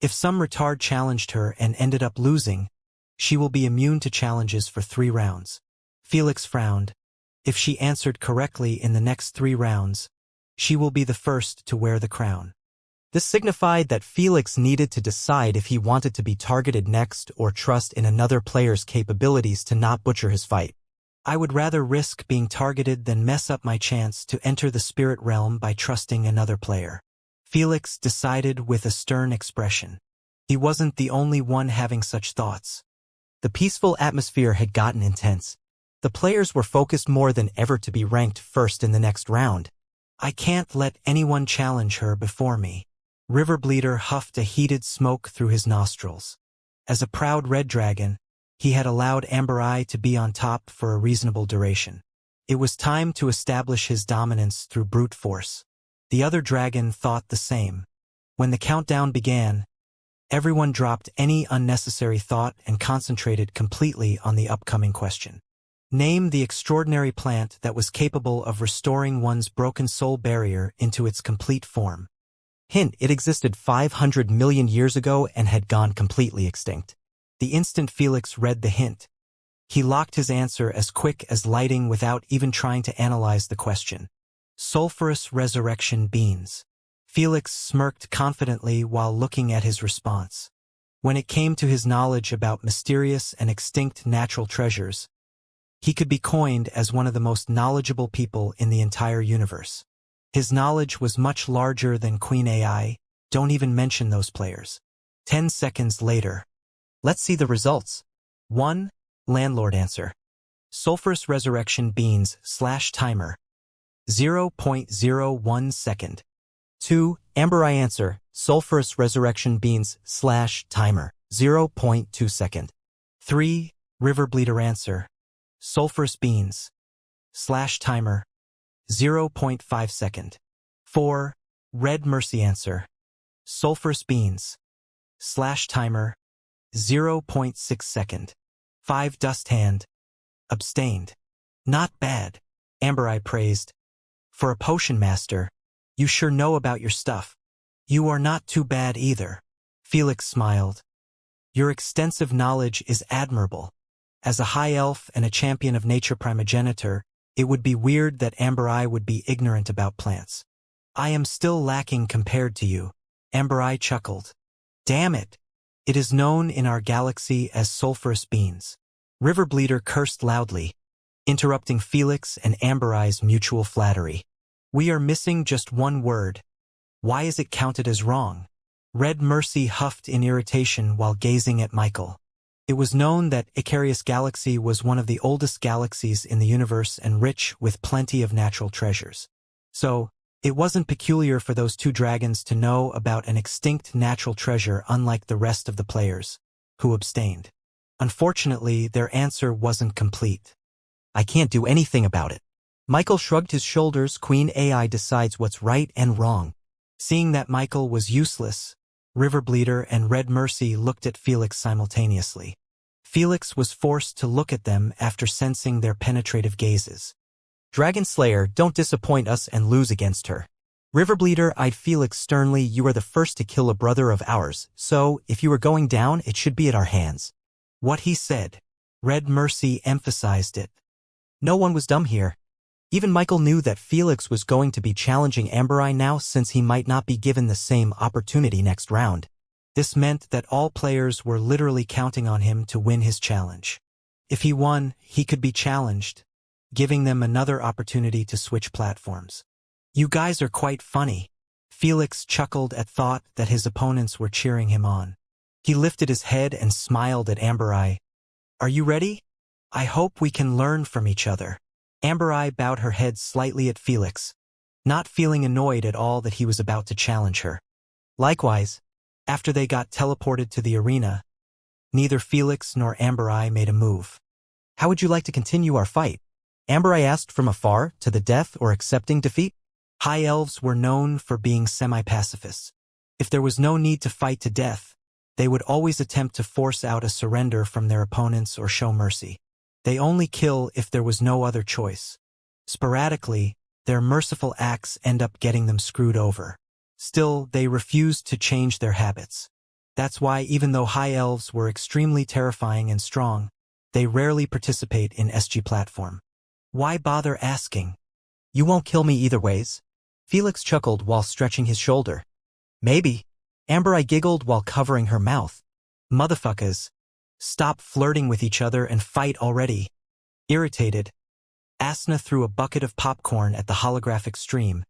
if some retard challenged her and ended up losing, she will be immune to challenges for 3 rounds. Felix frowned. If she answered correctly in the next 3 rounds, she will be the first to wear the crown. This signified that Felix needed to decide if he wanted to be targeted next or trust in another player's capabilities to not butcher his fight. I would rather risk being targeted than mess up my chance to enter the spirit realm by trusting another player, Felix decided with a stern expression. He wasn't the only one having such thoughts. The peaceful atmosphere had gotten intense. The players were focused more than ever to be ranked first in the next round. I can't let anyone challenge her before me. Riverbleeder huffed a heated smoke through his nostrils. As a proud red dragon, he had allowed Amber Eye to be on top for a reasonable duration. It was time to establish his dominance through brute force. The other dragon thought the same. When the countdown began, everyone dropped any unnecessary thought and concentrated completely on the upcoming question. Name the extraordinary plant that was capable of restoring one's broken soul barrier into its complete form. Hint, it existed 500 million years ago and had gone completely extinct. The instant Felix read the hint, he locked his answer as quick as lighting without even trying to analyze the question. Sulfurous resurrection beans. Felix smirked confidently while looking at his response. When it came to his knowledge about mysterious and extinct natural treasures, he could be coined as one of the most knowledgeable people in the entire universe. His knowledge was much larger than Queen AI, don't even mention those players. 10 seconds later. Let's see the results. 1. Landlord answer. Sulfurous resurrection beans / timer. 0.01 second. 2. Amber Eye answer. Sulfurous resurrection beans / timer. 0.2 second. 3. Riverbleeder answer. Sulfurous beans / timer. 0.5 second. 4. Red Mercy answer. Sulfurous beans / timer. 0.6 second. 5. Dust Hand. Abstained. Not bad, Amber Eye praised. For a potion master, you sure know about your stuff. You are not too bad either. Felix smiled. Your extensive knowledge is admirable. As a high elf and a champion of nature primogenitor, it would be weird that Amber Eye would be ignorant about plants. I am still lacking compared to you. Amber Eye chuckled. Damn it. It is known in our galaxy as sulfurous beans. Riverbleeder cursed loudly, interrupting Felix and Amber Eye's mutual flattery. We are missing just one word. Why is it counted as wrong? Red Mercy huffed in irritation while gazing at Michael. It was known that Icarius Galaxy was one of the oldest galaxies in the universe and rich with plenty of natural treasures. So, it wasn't peculiar for those two dragons to know about an extinct natural treasure unlike the rest of the players, who abstained. Unfortunately, their answer wasn't complete. I can't do anything about it. Michael shrugged his shoulders. Queen AI decides what's right and wrong. Seeing that Michael was useless, Riverbleeder and Red Mercy looked at Felix simultaneously. Felix was forced to look at them after sensing their penetrative gazes. Dragon Slayer, don't disappoint us and lose against her. Riverbleeder eyed Felix sternly. You are the first to kill a brother of ours, so if you are going down, it should be at our hands. What he said. Red Mercy emphasized it. No one was dumb here. Even Michael knew that Felix was going to be challenging Amber Eye now since he might not be given the same opportunity next round. This meant that all players were literally counting on him to win his challenge. If he won, he could be challenged, giving them another opportunity to switch platforms. You guys are quite funny. Felix chuckled at thought that his opponents were cheering him on. He lifted his head and smiled at Amber Eye. Are you ready? I hope we can learn from each other. Amber Eye bowed her head slightly at Felix, not feeling annoyed at all that he was about to challenge her. Likewise, after they got teleported to the arena, neither Felix nor Amber Eye made a move. How would you like to continue our fight? Amber Eye asked from afar, to the death or accepting defeat? High elves were known for being semi-pacifists. If there was no need to fight to death, they would always attempt to force out a surrender from their opponents or show mercy. They only kill if there was no other choice. Sporadically, their merciful acts end up getting them screwed over. Still, they refused to change their habits. That's why even though high elves were extremely terrifying and strong, they rarely participate in SG platform. Why bother asking? You won't kill me either ways. Felix chuckled while stretching his shoulder. Maybe. Amber Eye giggled while covering her mouth. Motherfuckers. Stop flirting with each other and fight already. Irritated, Asna threw a bucket of popcorn at the holographic stream,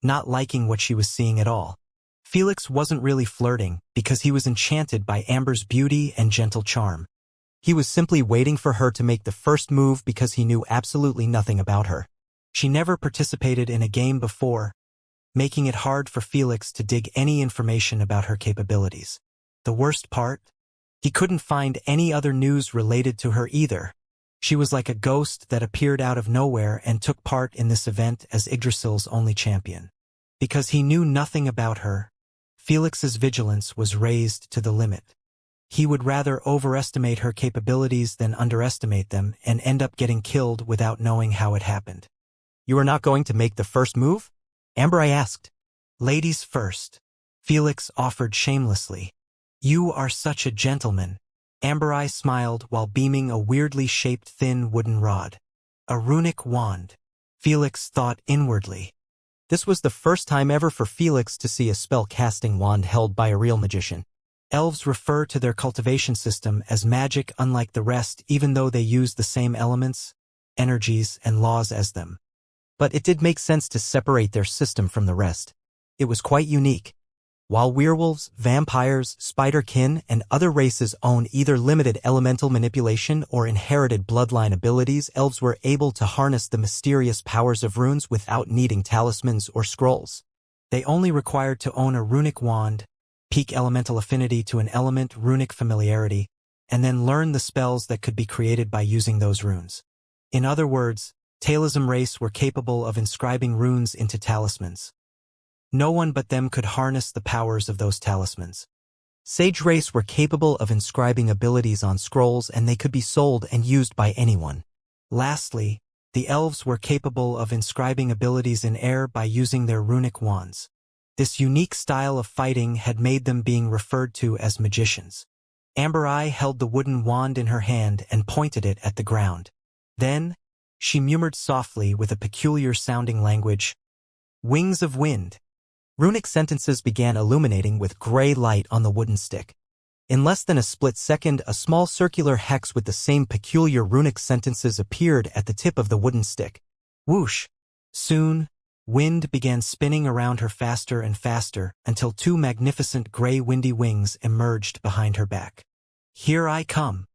not liking what she was seeing at all. Felix wasn't really flirting because he was enchanted by Amber's beauty and gentle charm. He was simply waiting for her to make the first move because he knew absolutely nothing about her. She never participated in a game before, making it hard for Felix to dig any information about her capabilities. The worst part? He couldn't find any other news related to her either. She was like a ghost that appeared out of nowhere and took part in this event as Yggdrasil's only champion. Because he knew nothing about her, Felix's vigilance was raised to the limit. He would rather overestimate her capabilities than underestimate them and end up getting killed without knowing how it happened. You are not going to make the first move? Amber asked. Ladies first, Felix offered shamelessly. You are such a gentleman. Amber smiled while beaming a weirdly shaped thin wooden rod. A runic wand. Felix thought inwardly. This was the first time ever for Felix to see a spell-casting wand held by a real magician. Elves refer to their cultivation system as magic unlike the rest even though they use the same elements, energies, and laws as them. But it did make sense to separate their system from the rest. It was quite unique. While werewolves, vampires, spider-kin, and other races own either limited elemental manipulation or inherited bloodline abilities, elves were able to harness the mysterious powers of runes without needing talismans or scrolls. They only required to own a runic wand, peak elemental affinity to an element, runic familiarity, and then learn the spells that could be created by using those runes. In other words, Talism race were capable of inscribing runes into talismans. No one but them could harness the powers of those talismans. Sage race were capable of inscribing abilities on scrolls and they could be sold and used by anyone. Lastly, the elves were capable of inscribing abilities in air by using their runic wands. This unique style of fighting had made them being referred to as magicians. Amber held the wooden wand in her hand and pointed it at the ground. Then, she murmured softly with a peculiar-sounding language, "Wings of wind." Runic sentences began illuminating with gray light on the wooden stick. In less than a split second, a small circular hex with the same peculiar runic sentences appeared at the tip of the wooden stick. Whoosh! Soon, wind began spinning around her faster and faster until two magnificent gray windy wings emerged behind her back. Here I come.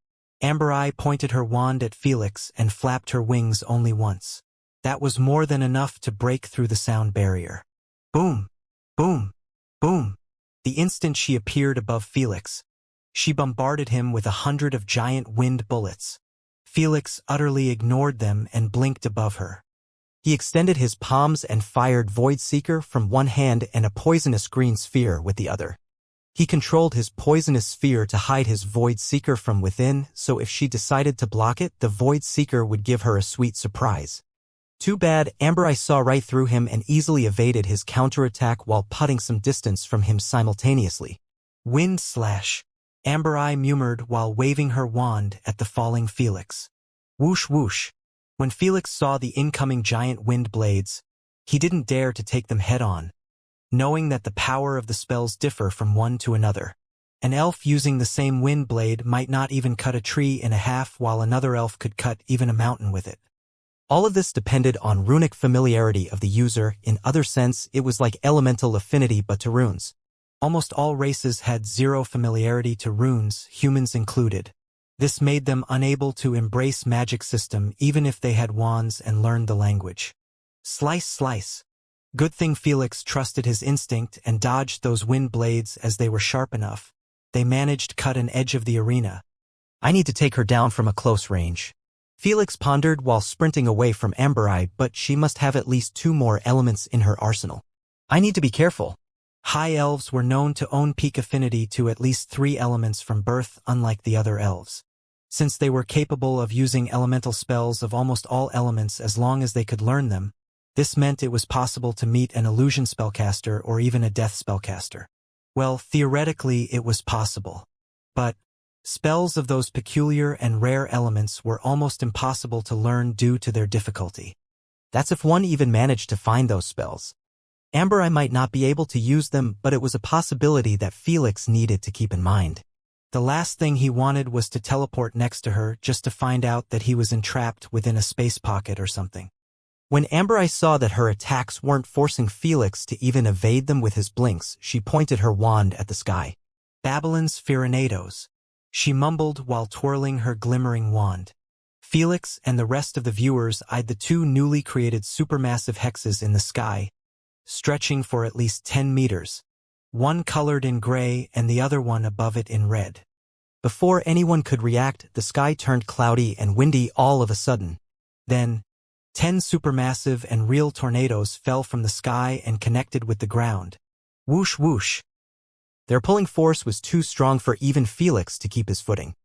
Amber pointed her wand at Felix and flapped her wings only once. That was more than enough to break through the sound barrier. Boom! Boom! Boom! The instant she appeared above Felix, she bombarded him with 100 of giant wind bullets. Felix utterly ignored them and blinked above her. He extended his palms and fired Void Seeker from one hand and a poisonous green sphere with the other. He controlled his poisonous sphere to hide his Void Seeker from within, so if she decided to block it, the Void Seeker would give her a sweet surprise. Too bad, Amber saw right through him and easily evaded his counterattack while putting some distance from him simultaneously. Wind slash, Amber murmured while waving her wand at the falling Felix. Whoosh whoosh. When Felix saw the incoming giant wind blades, he didn't dare to take them head-on, knowing that the power of the spells differ from one to another. An elf using the same wind blade might not even cut a tree in half while another elf could cut even a mountain with it. All of this depended on runic familiarity of the user. In other sense, it was like elemental affinity but to runes. Almost all races had zero familiarity to runes, humans included. This made them unable to embrace magic system even if they had wands and learned the language. Slice slice. Good thing Felix trusted his instinct and dodged those wind blades as they were sharp enough. They managed to cut an edge of the arena. I need to take her down from a close range. Felix pondered while sprinting away from Amber, but she must have at least 2 more elements in her arsenal. I need to be careful. High elves were known to own peak affinity to at least 3 elements from birth, unlike the other elves. Since they were capable of using elemental spells of almost all elements as long as they could learn them, this meant it was possible to meet an illusion spellcaster or even a death spellcaster. Well, theoretically it was possible. But spells of those peculiar and rare elements were almost impossible to learn due to their difficulty. That's if one even managed to find those spells. Amber might not be able to use them, but it was a possibility that Felix needed to keep in mind. The last thing he wanted was to teleport next to her just to find out that he was entrapped within a space pocket or something. When Amber saw that her attacks weren't forcing Felix to even evade them with his blinks, she pointed her wand at the sky. Babylon's Firinados, she mumbled while twirling her glimmering wand. Felix and the rest of the viewers eyed the 2 newly created supermassive hexes in the sky, stretching for at least 10 meters, one colored in gray and the other one above it in red. Before anyone could react, the sky turned cloudy and windy all of a sudden. Then, 10 supermassive and real tornadoes fell from the sky and connected with the ground. Whoosh whoosh. Their pulling force was too strong for even Felix to keep his footing.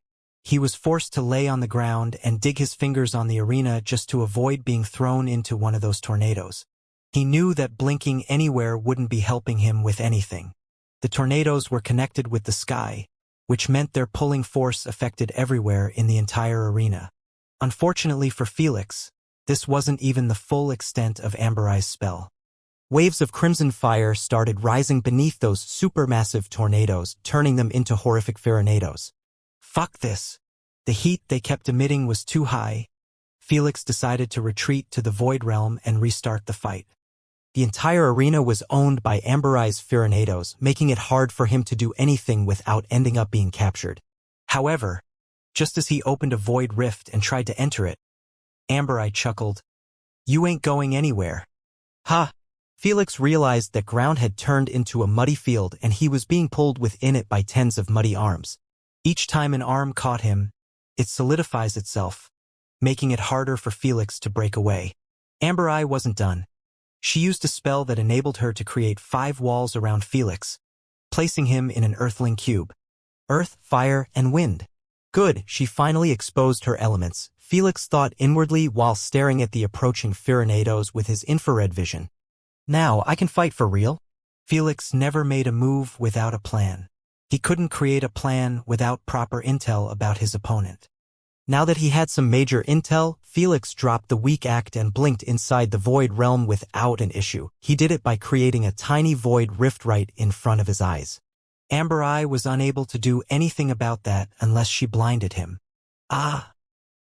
He was forced to lay on the ground and dig his fingers on the arena just to avoid being thrown into one of those tornadoes. He knew that blinking anywhere wouldn't be helping him with anything. The tornadoes were connected with the sky, which meant their pulling force affected everywhere in the entire arena. Unfortunately for Felix, this wasn't even the full extent of Amber Eye's spell. Waves of crimson fire started rising beneath those supermassive tornadoes, turning them into horrific tornadoes. Fuck this. The heat they kept emitting was too high. Felix decided to retreat to the Void Realm and restart the fight. The entire arena was owned by Amber Eye's tornadoes, making it hard for him to do anything without ending up being captured. However, just as he opened a void rift and tried to enter it, Amber Eye chuckled. "You ain't going anywhere." Ha! Felix realized that ground had turned into a muddy field and he was being pulled within it by tens of muddy arms. Each time an arm caught him, it solidifies itself, making it harder for Felix to break away. Amber Eye wasn't done. She used a spell that enabled her to create 5 walls around Felix, placing him in an earthling cube. Earth, fire, and wind. Good, she finally exposed her elements, Felix thought inwardly while staring at the approaching tornadoes with his infrared vision. Now I can fight for real? Felix never made a move without a plan. He couldn't create a plan without proper intel about his opponent. Now that he had some major intel, Felix dropped the weak act and blinked inside the void realm without an issue. He did it by creating a tiny void rift right in front of his eyes. Amber Eye was unable to do anything about that unless she blinded him. Ah,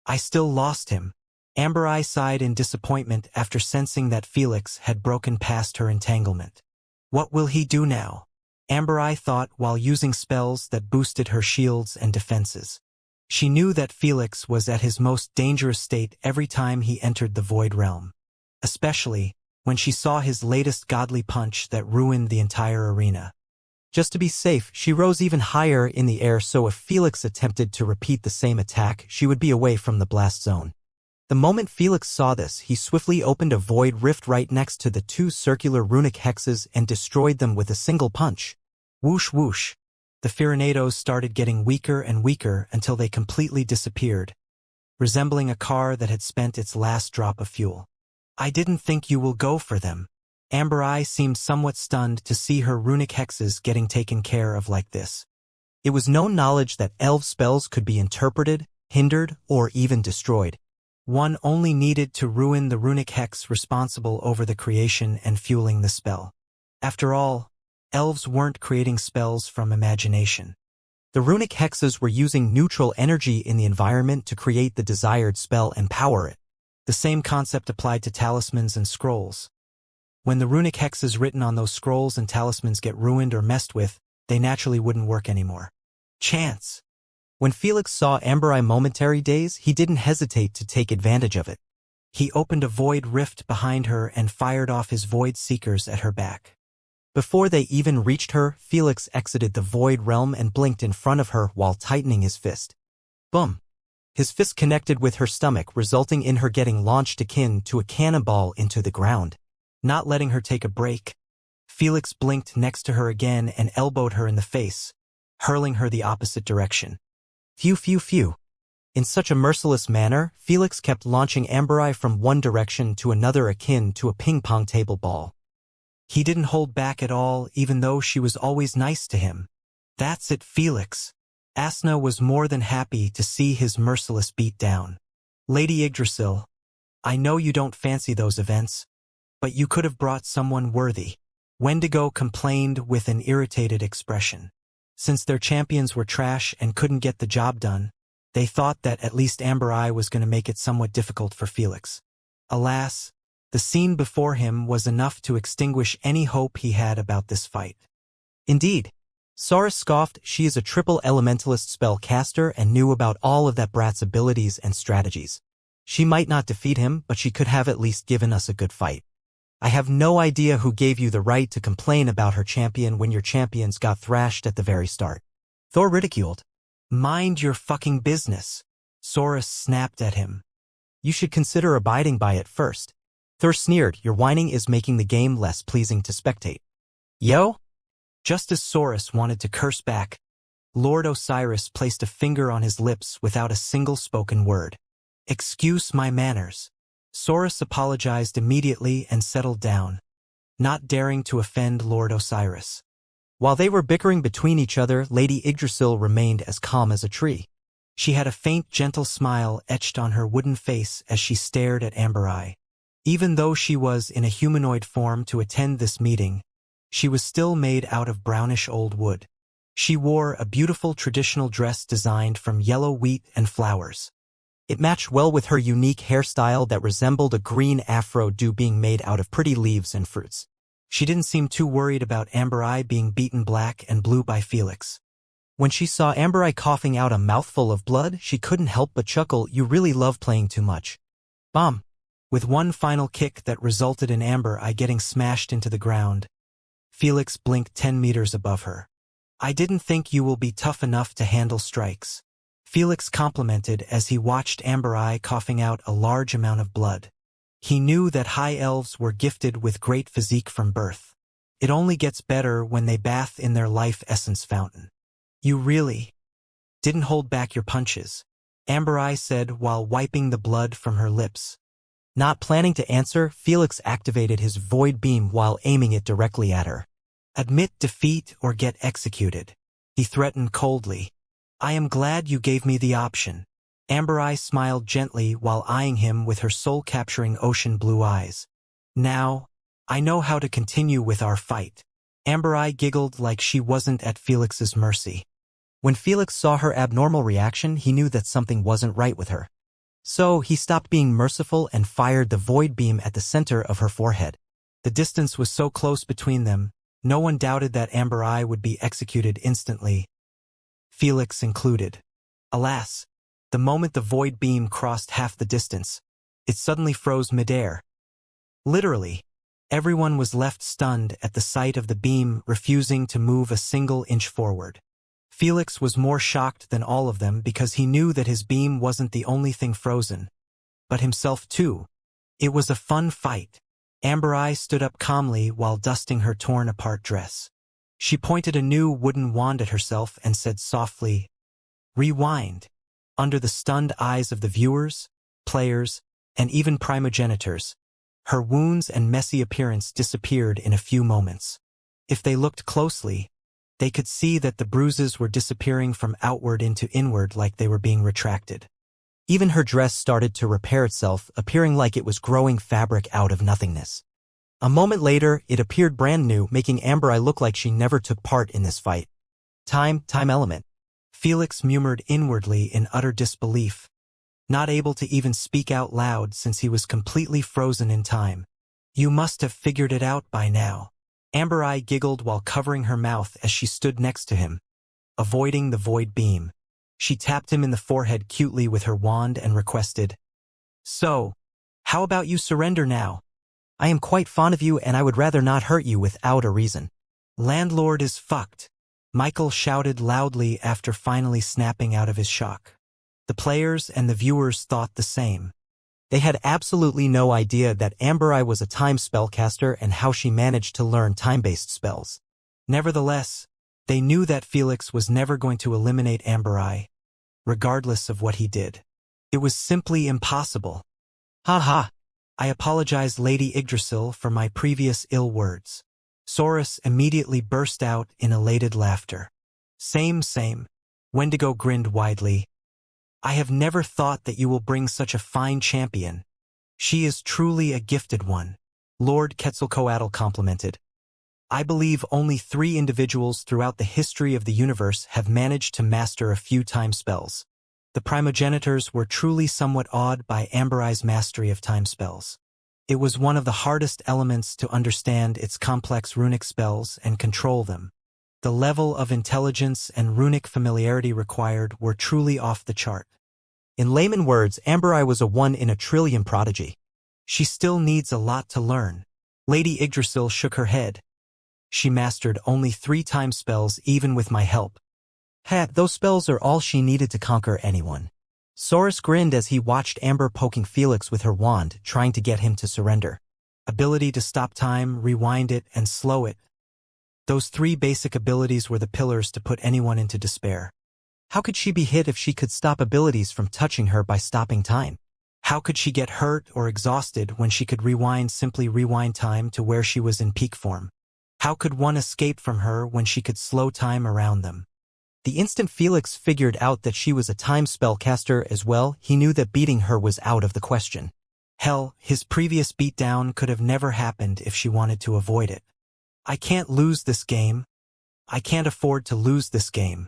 I still lost him. Amber Eye sighed in disappointment after sensing that Felix had broken past her entanglement. What will he do now? Amber Eye thought while using spells that boosted her shields and defenses. She knew that Felix was at his most dangerous state every time he entered the Void Realm, especially when she saw his latest godly punch that ruined the entire arena. Just to be safe, she rose even higher in the air so if Felix attempted to repeat the same attack, she would be away from the blast zone. The moment Felix saw this, he swiftly opened a void rift right next to the 2 circular runic hexes and destroyed them with a single punch. Whoosh whoosh. The tornadoes started getting weaker and weaker until they completely disappeared, resembling a car that had spent its last drop of fuel. I didn't think you will go for them. Amber Eye seemed somewhat stunned to see her runic hexes getting taken care of like this. It was known knowledge that elf spells could be interpreted, hindered, or even destroyed. One only needed to ruin the runic hex responsible over the creation and fueling the spell. After all, elves weren't creating spells from imagination. The runic hexes were using neutral energy in the environment to create the desired spell and power it. The same concept applied to talismans and scrolls. When the runic hexes written on those scrolls and talismans get ruined or messed with, they naturally wouldn't work anymore. Chance. When Felix saw Amber Eye momentary daze, he didn't hesitate to take advantage of it. He opened a void rift behind her and fired off his void seekers at her back. Before they even reached her, Felix exited the void realm and blinked in front of her while tightening his fist. Boom! His fist connected with her stomach, resulting in her getting launched akin to a cannonball into the ground. Not letting her take a break, Felix blinked next to her again and elbowed her in the face, hurling her the opposite direction. Phew phew phew. In such a merciless manner, Felix kept launching Amber Eye from one direction to another akin to a ping-pong table ball. He didn't hold back at all, even though she was always nice to him. That's it, Felix. Asna was more than happy to see his merciless beatdown. Lady Yggdrasil, I know you don't fancy those events, but you could have brought someone worthy. Wendigo complained with an irritated expression. Since their champions were trash and couldn't get the job done, they thought that at least Amber Eye was going to make it somewhat difficult for Felix. Alas, the scene before him was enough to extinguish any hope he had about this fight. Indeed. Sora scoffed. She is a triple elementalist spellcaster and knew about all of that brat's abilities and strategies. She might not defeat him, but she could have at least given us a good fight. I have no idea who gave you the right to complain about her champion when your champions got thrashed at the very start. Thor ridiculed. Mind your fucking business. Sora snapped at him. You should consider abiding by it first. Thor sneered. Your whining is making the game less pleasing to spectate. Yo? Just as Saurus wanted to curse back, Lord Osiris placed a finger on his lips without a single spoken word. "Excuse my manners." Saurus apologized immediately and settled down, not daring to offend Lord Osiris. While they were bickering between each other, Lady Yggdrasil remained as calm as a tree. She had a faint, gentle smile etched on her wooden face as she stared at Amber Eye. Even though she was in a humanoid form to attend this meeting, she was still made out of brownish old wood. She wore a beautiful traditional dress designed from yellow wheat and flowers. It matched well with her unique hairstyle that resembled a green afro due being made out of pretty leaves and fruits. She didn't seem too worried about Amber Eye being beaten black and blue by Felix. When she saw Amber Eye coughing out a mouthful of blood, she couldn't help but chuckle. "You really love playing too much." Bomb! With one final kick that resulted in Amber Eye getting smashed into the ground, Felix blinked 10 meters above her. "I didn't think you will be tough enough to handle strikes," Felix complimented as he watched Amber Eye coughing out a large amount of blood. He knew that high elves were gifted with great physique from birth. It only gets better when they bath in their life essence fountain. "You really didn't hold back your punches," Amber Eye said while wiping the blood from her lips. Not planning to answer, Felix activated his void beam while aiming it directly at her. "Admit defeat or get executed," he threatened coldly. "I am glad you gave me the option." Amber Eye smiled gently while eyeing him with her soul-capturing ocean blue eyes. "Now, I know how to continue with our fight." Amber Eye giggled like she wasn't at Felix's mercy. When Felix saw her abnormal reaction, he knew that something wasn't right with her. So he stopped being merciful and fired the void beam at the center of her forehead. The distance was so close between them, no one doubted that Amber Eye would be executed instantly, Felix included. Alas, the moment the void beam crossed half the distance, it suddenly froze midair. Literally, everyone was left stunned at the sight of the beam refusing to move a single inch forward. Felix was more shocked than all of them because he knew that his beam wasn't the only thing frozen, but himself too. It was a fun fight. Amber Eye stood up calmly while dusting her torn-apart dress. She pointed a new wooden wand at herself and said softly, "Rewind." Under the stunned eyes of the viewers, players, and even primogenitors, her wounds and messy appearance disappeared in a few moments. If they looked closely, they could see that the bruises were disappearing from outward into inward like they were being retracted. Even her dress started to repair itself, appearing like it was growing fabric out of nothingness. A moment later, it appeared brand new, making Amber Eye look like she never took part in this fight. Time element. Felix murmured inwardly in utter disbelief, not able to even speak out loud since he was completely frozen in time. "You must have figured it out by now." Amber Eye giggled while covering her mouth as she stood next to him, avoiding the void beam. She tapped him in the forehead cutely with her wand and requested, "So, how about you surrender now? I am quite fond of you and I would rather not hurt you without a reason." "Landlord is fucked," Michael shouted loudly after finally snapping out of his shock. The players and the viewers thought the same. They had absolutely no idea that Amber Eye was a time spellcaster and how she managed to learn time-based spells. Nevertheless, they knew that Felix was never going to eliminate Amber Eye, regardless of what he did. It was simply impossible. "Ha ha! I apologize, Lady Yggdrasil, for my previous ill words." Saurus immediately burst out in elated laughter. Same. Wendigo grinned widely. "I have never thought that you will bring such a fine champion. She is truly a gifted one," Lord Quetzalcoatl complimented. "I believe only 3 individuals throughout the history of the universe have managed to master a few time spells." The primogenitors were truly somewhat awed by Amber Eye's mastery of time spells. It was one of the hardest elements to understand its complex runic spells and control them. The level of intelligence and runic familiarity required were truly off the chart. In layman words, Amber Eye was a 1 in a trillion prodigy. "She still needs a lot to learn." Lady Yggdrasil shook her head. "She mastered only 3 time spells even with my help." Those spells are all she needed to conquer anyone. Saurus grinned as he watched Amber poking Felix with her wand, trying to get him to surrender. "Ability to stop time, rewind it, and slow it. Those three basic abilities were the pillars to put anyone into despair. How could she be hit if she could stop abilities from touching her by stopping time? How could she get hurt or exhausted when she could simply rewind time to where she was in peak form? How could one escape from her when she could slow time around them? The instant Felix figured out that she was a time spellcaster as well, he knew that beating her was out of the question. Hell, his previous beatdown could have never happened if she wanted to avoid it. I can't lose this game. I can't afford to lose this game.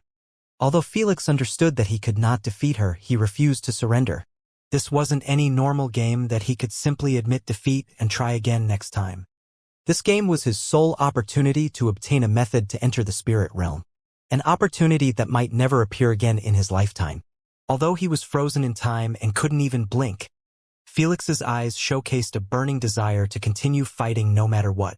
Although Felix understood that he could not defeat her, he refused to surrender. This wasn't any normal game that he could simply admit defeat and try again next time. This game was his sole opportunity to obtain a method to enter the spirit realm. An opportunity that might never appear again in his lifetime. Although he was frozen in time and couldn't even blink, Felix's eyes showcased a burning desire to continue fighting no matter what.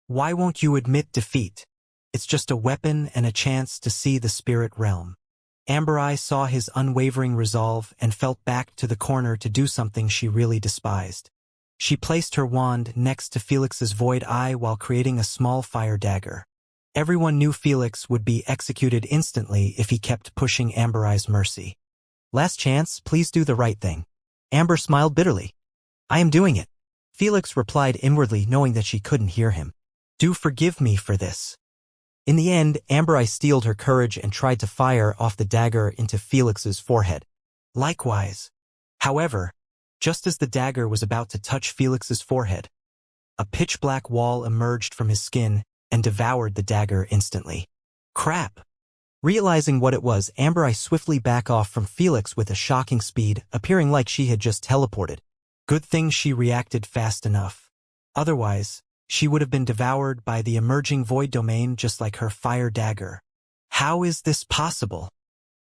Why won't you admit defeat? It's just a weapon and a chance to see the spirit realm. Amber Eye saw his unwavering resolve and felt back to the corner to do something she really despised. She placed her wand next to Felix's void eye while creating a small fire dagger. Everyone knew Felix would be executed instantly if he kept pushing Amber Eye's mercy. Last chance, please do the right thing. Amber smiled bitterly. I am doing it. Felix replied inwardly, knowing that she couldn't hear him. Do forgive me for this. In the end, Amber Eye steeled her courage and tried to fire off the dagger into Felix's forehead. Likewise. However, just as the dagger was about to touch Felix's forehead, a pitch-black wall emerged from his skin and devoured the dagger instantly. Crap! Realizing what it was, Amber Eye swiftly backed off from Felix with a shocking speed, appearing like she had just teleported. Good thing she reacted fast enough. Otherwise, she would have been devoured by the emerging void domain just like her fire dagger. How is this possible?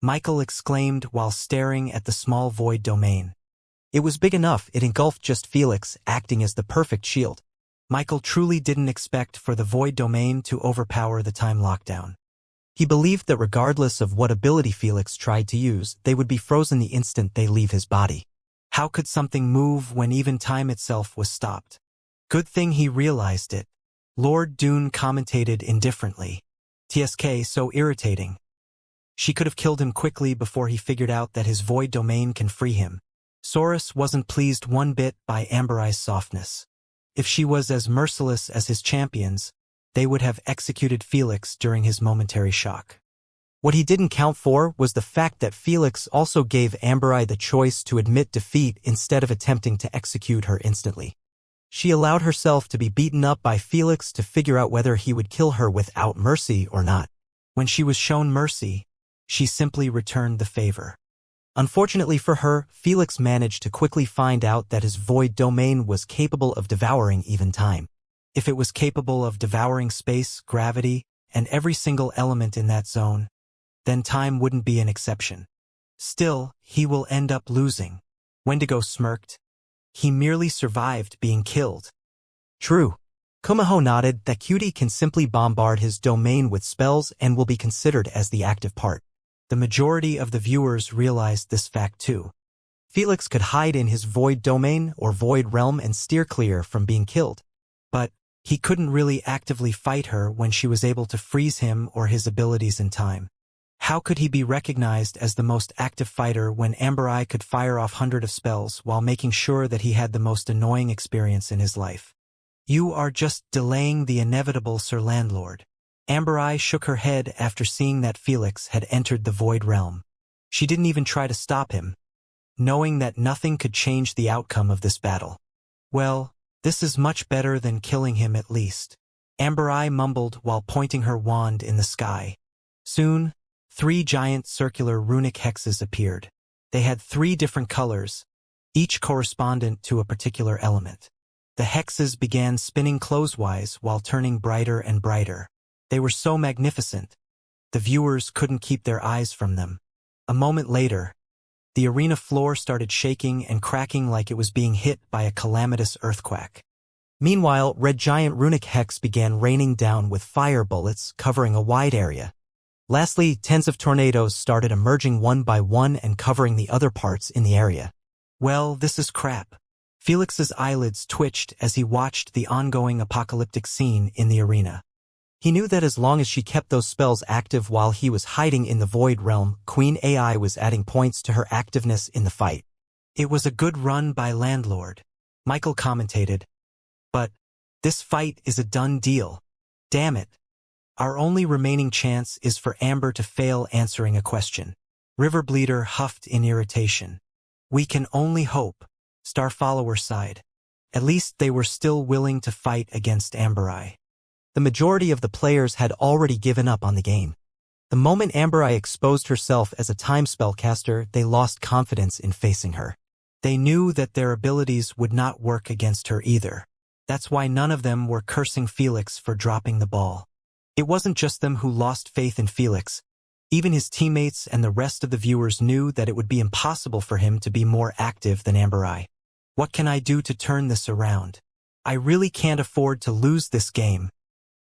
Michael exclaimed while staring at the small void domain. It was big enough, it engulfed just Felix, acting as the perfect shield. Michael truly didn't expect for the void domain to overpower the time lockdown. He believed that regardless of what ability Felix tried to use, they would be frozen the instant they leave his body. How could something move when even time itself was stopped? Good thing he realized it. Lord Dune commentated indifferently. TSK, so irritating. She could have killed him quickly before he figured out that his void domain can free him. Saurus wasn't pleased one bit by Amber Eye's softness. If she was as merciless as his champions, they would have executed Felix during his momentary shock. What he didn't count for was the fact that Felix also gave Amber Eye the choice to admit defeat instead of attempting to execute her instantly. She allowed herself to be beaten up by Felix to figure out whether he would kill her without mercy or not. When she was shown mercy, she simply returned the favor. Unfortunately for her, Felix managed to quickly find out that his void domain was capable of devouring even time. If it was capable of devouring space, gravity, and every single element in that zone, then time wouldn't be an exception. Still, he will end up losing. Wendigo smirked. He merely survived being killed. True. Kumaho nodded that Cutie can simply bombard his domain with spells and will be considered as the active part. The majority of the viewers realized this fact too. Felix could hide in his void domain or void realm and steer clear from being killed. But he couldn't really actively fight her when she was able to freeze him or his abilities in time. How could he be recognized as the most active fighter when Amber Eye could fire off hundreds of spells while making sure that he had the most annoying experience in his life? You are just delaying the inevitable, Sir Landlord. Amber Eye shook her head after seeing that Felix had entered the void realm. She didn't even try to stop him, knowing that nothing could change the outcome of this battle. Well, this is much better than killing him at least. Amber Eye mumbled while pointing her wand in the sky. Soon, 3 giant circular runic hexes appeared. They had 3 different colors, each correspondent to a particular element. The hexes began spinning closewise while turning brighter and brighter. They were so magnificent, the viewers couldn't keep their eyes from them. A moment later, the arena floor started shaking and cracking like it was being hit by a calamitous earthquake. Meanwhile, red giant runic hex began raining down with fire bullets covering a wide area. Lastly, tens of tornadoes started emerging one by one and covering the other parts in the area. Well, this is crap. Felix's eyelids twitched as he watched the ongoing apocalyptic scene in the arena. He knew that as long as she kept those spells active while he was hiding in the Void Realm, Queen AI was adding points to her activeness in the fight. It was a good run by Landlord, Michael commentated. But this fight is a done deal. Damn it. Our only remaining chance is for Amber to fail answering a question. Riverbleeder huffed in irritation. We can only hope. Starfollower sighed. At least they were still willing to fight against Ambereye. The majority of the players had already given up on the game. The moment Ambereye exposed herself as a time spellcaster, they lost confidence in facing her. They knew that their abilities would not work against her either. That's why none of them were cursing Felix for dropping the ball. It wasn't just them who lost faith in Felix. Even his teammates and the rest of the viewers knew that it would be impossible for him to be more active than Ambereye. What can I do to turn this around? I really can't afford to lose this game.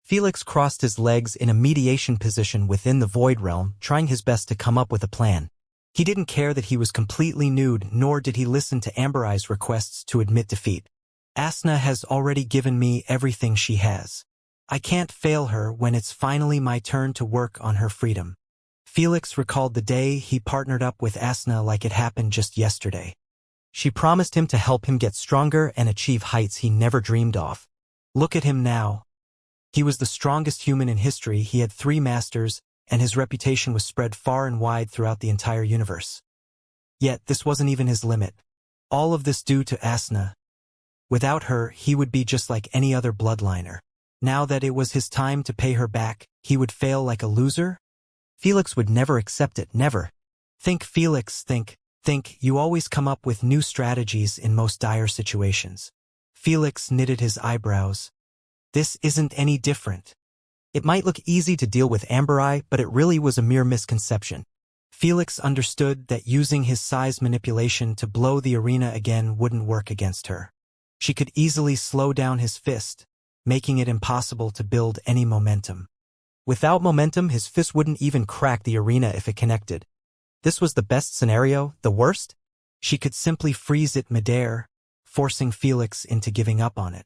Felix crossed his legs in a mediation position within the Void Realm, trying his best to come up with a plan. He didn't care that he was completely nude, nor did he listen to Ambereye's requests to admit defeat. Asna has already given me everything she has. I can't fail her when it's finally my turn to work on her freedom. Felix recalled the day he partnered up with Asna like it happened just yesterday. She promised him to help him get stronger and achieve heights he never dreamed of. Look at him now. He was the strongest human in history, he had 3 masters, and his reputation was spread far and wide throughout the entire universe. Yet this wasn't even his limit. All of this due to Asna. Without her, he would be just like any other bloodliner. Now that it was his time to pay her back, he would fail like a loser? Felix would never accept it, never. Think, Felix, think, you always come up with new strategies in most dire situations. Felix knitted his eyebrows. This isn't any different. It might look easy to deal with Ambereye, but it really was a mere misconception. Felix understood that using his size manipulation to blow the arena again wouldn't work against her. She could easily slow down his fist, making it impossible to build any momentum. Without momentum, his fist wouldn't even crack the arena if it connected. This was the best scenario, the worst? She could simply freeze it midair, forcing Felix into giving up on it.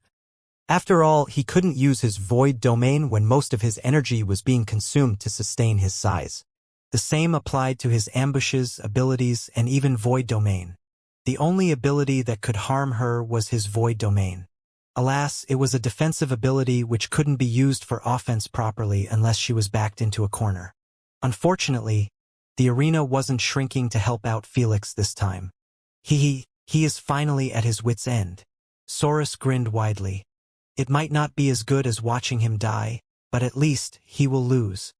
After all, he couldn't use his void domain when most of his energy was being consumed to sustain his size. The same applied to his ambushes, abilities, and even void domain. The only ability that could harm her was his void domain. Alas, it was a defensive ability which couldn't be used for offense properly unless she was backed into a corner. Unfortunately, the arena wasn't shrinking to help out Felix this time. He is finally at his wit's end. Saurus grinned widely. It might not be as good as watching him die, but at least he will lose.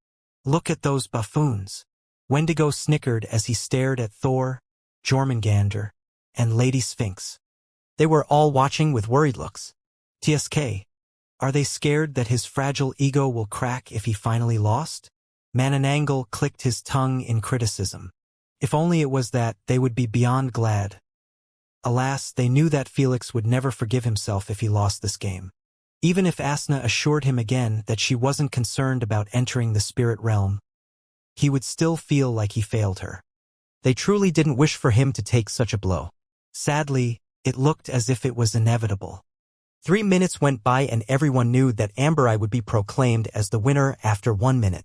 Look at those buffoons. Wendigo snickered as he stared at Thor, Jormungandr, and Lady Sphinx. They were all watching with worried looks. TSK. Are they scared that his fragile ego will crack if he finally lost? Mananangle clicked his tongue in criticism. If only it was that, they would be beyond glad. Alas, they knew that Felix would never forgive himself if he lost this game. Even if Asna assured him again that she wasn't concerned about entering the spirit realm, he would still feel like he failed her. They truly didn't wish for him to take such a blow. Sadly, it looked as if it was inevitable. 3 minutes went by and everyone knew that Ambereye would be proclaimed as the winner after 1 minute.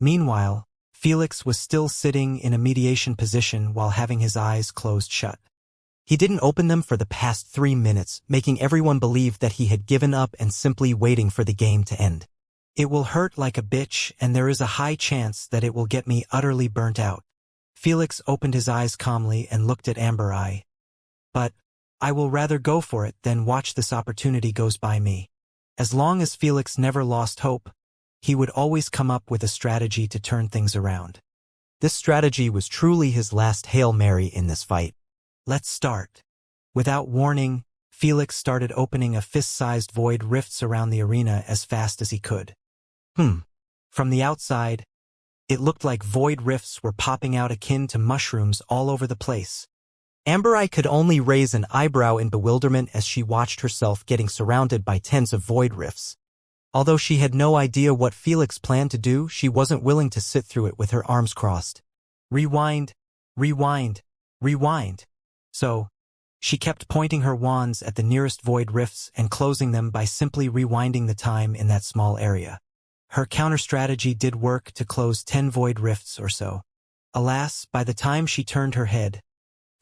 Meanwhile, Felix was still sitting in a mediation position while having his eyes closed shut. He didn't open them for the past 3 minutes, making everyone believe that he had given up and simply waiting for the game to end. It will hurt like a bitch, and there is a high chance that it will get me utterly burnt out. Felix opened his eyes calmly and looked at Ambereye. But I will rather go for it than watch this opportunity goes by me. As long as Felix never lost hope, he would always come up with a strategy to turn things around. This strategy was truly his last Hail Mary in this fight. Let's start. Without warning, Felix started opening a fist-sized void rifts around the arena as fast as he could. From the outside, it looked like void rifts were popping out akin to mushrooms all over the place. Ambereye could only raise an eyebrow in bewilderment as she watched herself getting surrounded by tens of void rifts. Although she had no idea what Felix planned to do, she wasn't willing to sit through it with her arms crossed. Rewind, rewind, rewind. So, she kept pointing her wands at the nearest void rifts and closing them by simply rewinding the time in that small area. Her counter-strategy did work to close 10 void rifts or so. Alas, by the time she turned her head,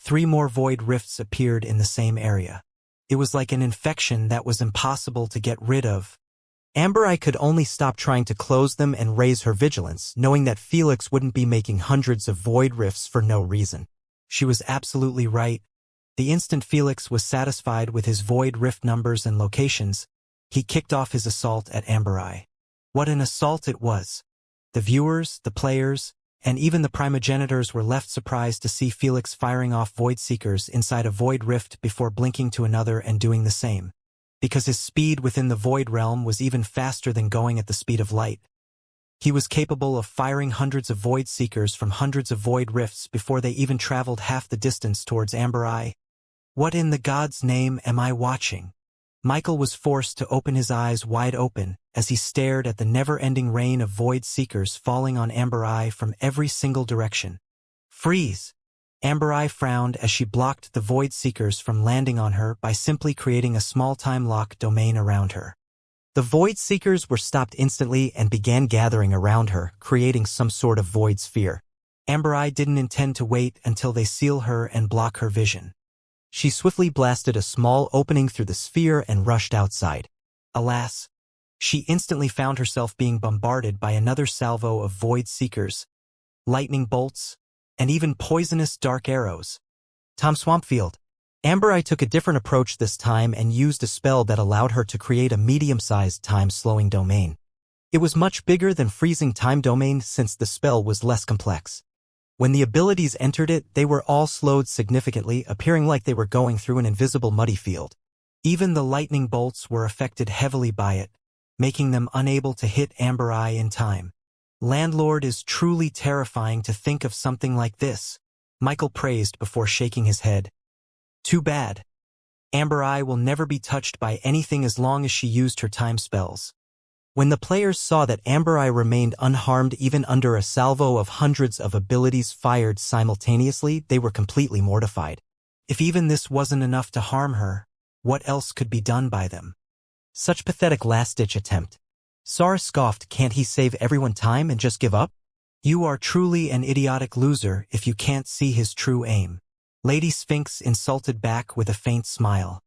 3 more void rifts appeared in the same area. It was like an infection that was impossible to get rid of. Amber Eye could only stop trying to close them and raise her vigilance, knowing that Felix wouldn't be making hundreds of void rifts for no reason. She was absolutely right. The instant Felix was satisfied with his void rift numbers and locations, he kicked off his assault at Amber Eye. What an assault it was! The viewers, the players, and even the primogenitors were left surprised to see Felix firing off void seekers inside a void rift before blinking to another and doing the same, because his speed within the void realm was even faster than going at the speed of light. He was capable of firing hundreds of void seekers from hundreds of void rifts before they even traveled half the distance towards Amber Eye. What in the God's name am I watching? Michael was forced to open his eyes wide open as he stared at the never-ending rain of void seekers falling on Amber Eye from every single direction. Freeze! Amber Eye frowned as she blocked the void seekers from landing on her by simply creating a small time lock domain around her. The void seekers were stopped instantly and began gathering around her, creating some sort of void sphere. Amber Eye didn't intend to wait until they seal her and block her vision. She swiftly blasted a small opening through the sphere and rushed outside. Alas, she instantly found herself being bombarded by another salvo of void seekers, lightning bolts, and even poisonous dark arrows. Tom Swampfield. Amber Eye took a different approach this time and used a spell that allowed her to create a medium-sized time-slowing domain. It was much bigger than freezing time domain since the spell was less complex. When the abilities entered it, they were all slowed significantly, appearing like they were going through an invisible muddy field. Even the lightning bolts were affected heavily by it, making them unable to hit Amber Eye in time. Landlord is truly terrifying to think of something like this, Michael praised before shaking his head. Too bad. Amber Eye will never be touched by anything as long as she used her time spells. When the players saw that Amber Eye remained unharmed even under a salvo of hundreds of abilities fired simultaneously, they were completely mortified. If even this wasn't enough to harm her, what else could be done by them? Such pathetic last-ditch attempt. Sora scoffed, can't he save everyone time and just give up? You are truly an idiotic loser if you can't see his true aim. Lady Sphinx insulted back with a faint smile.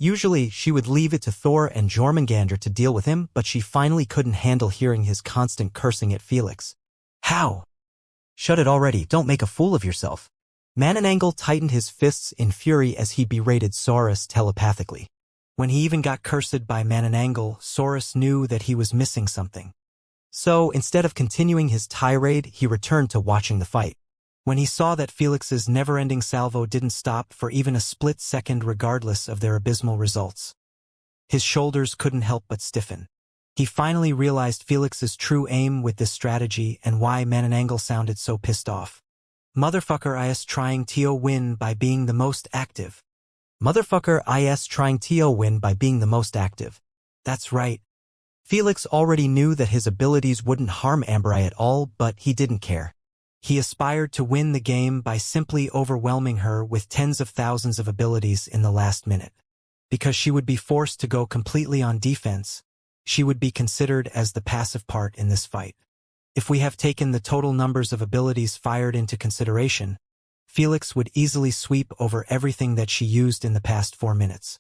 Usually, she would leave it to Thor and Jormungandr to deal with him, but she finally couldn't handle hearing his constant cursing at Felix. How? Shut it already, don't make a fool of yourself. Mananangle tightened his fists in fury as he berated Saurus telepathically. When he even got cursed by Mananangle, Saurus knew that he was missing something. So, instead of continuing his tirade, he returned to watching the fight. When he saw that Felix's never-ending salvo didn't stop for even a split second regardless of their abysmal results, his shoulders couldn't help but stiffen. He finally realized Felix's true aim with this strategy and why Mananangle sounded so pissed off. Motherfucker is trying to win by being the most active. Motherfucker is trying to win by being the most active. That's right. Felix already knew that his abilities wouldn't harm Amber Eye at all, but he didn't care. He aspired to win the game by simply overwhelming her with tens of thousands of abilities in the last minute. Because she would be forced to go completely on defense, she would be considered as the passive part in this fight. If we have taken the total numbers of abilities fired into consideration, Felix would easily sweep over everything that she used in the past 4 minutes.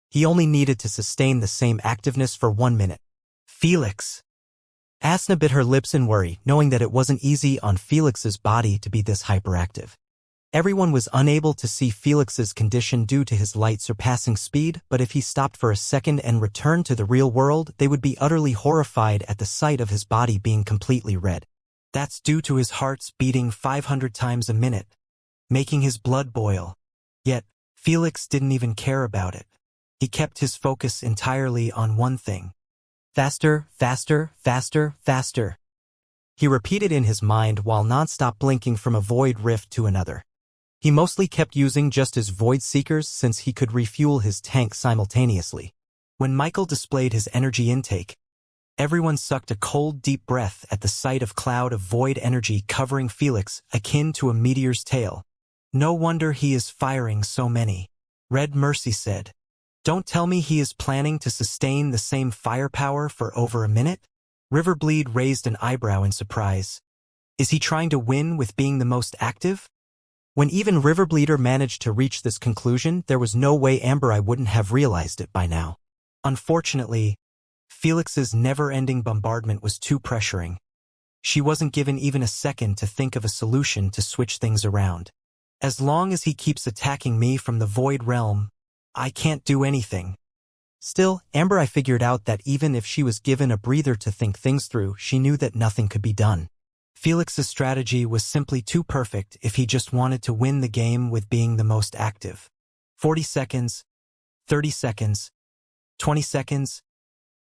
He only needed to sustain the same activeness for 1 minute. Felix! Asna bit her lips in worry, knowing that it wasn't easy on Felix's body to be this hyperactive. Everyone was unable to see Felix's condition due to his light surpassing speed, but if he stopped for a second and returned to the real world, they would be utterly horrified at the sight of his body being completely red. That's due to his heart's beating 500 times a minute, making his blood boil. Yet, Felix didn't even care about it. He kept his focus entirely on one thing. Faster, faster, faster, faster. He repeated in his mind while non-stop blinking from a void rift to another. He mostly kept using just his void seekers since he could refuel his tank simultaneously. When Michael displayed his energy intake, everyone sucked a cold, deep breath at the sight of cloud of void energy covering Felix, akin to a meteor's tail. No wonder he is firing so many. Red Mercy said. Don't tell me he is planning to sustain the same firepower for over a minute? Riverbleed raised an eyebrow in surprise. Is he trying to win with being the most active? When even Riverbleeder managed to reach this conclusion, there was no way Amber Eye wouldn't have realized it by now. Unfortunately, Felix's never-ending bombardment was too pressuring. She wasn't given even a second to think of a solution to switch things around. As long as he keeps attacking me from the Void Realm, I can't do anything. Still, Amber Eye figured out that even if she was given a breather to think things through, she knew that nothing could be done. Felix's strategy was simply too perfect if he just wanted to win the game with being the most active. 40 seconds, 30 seconds, 20 seconds,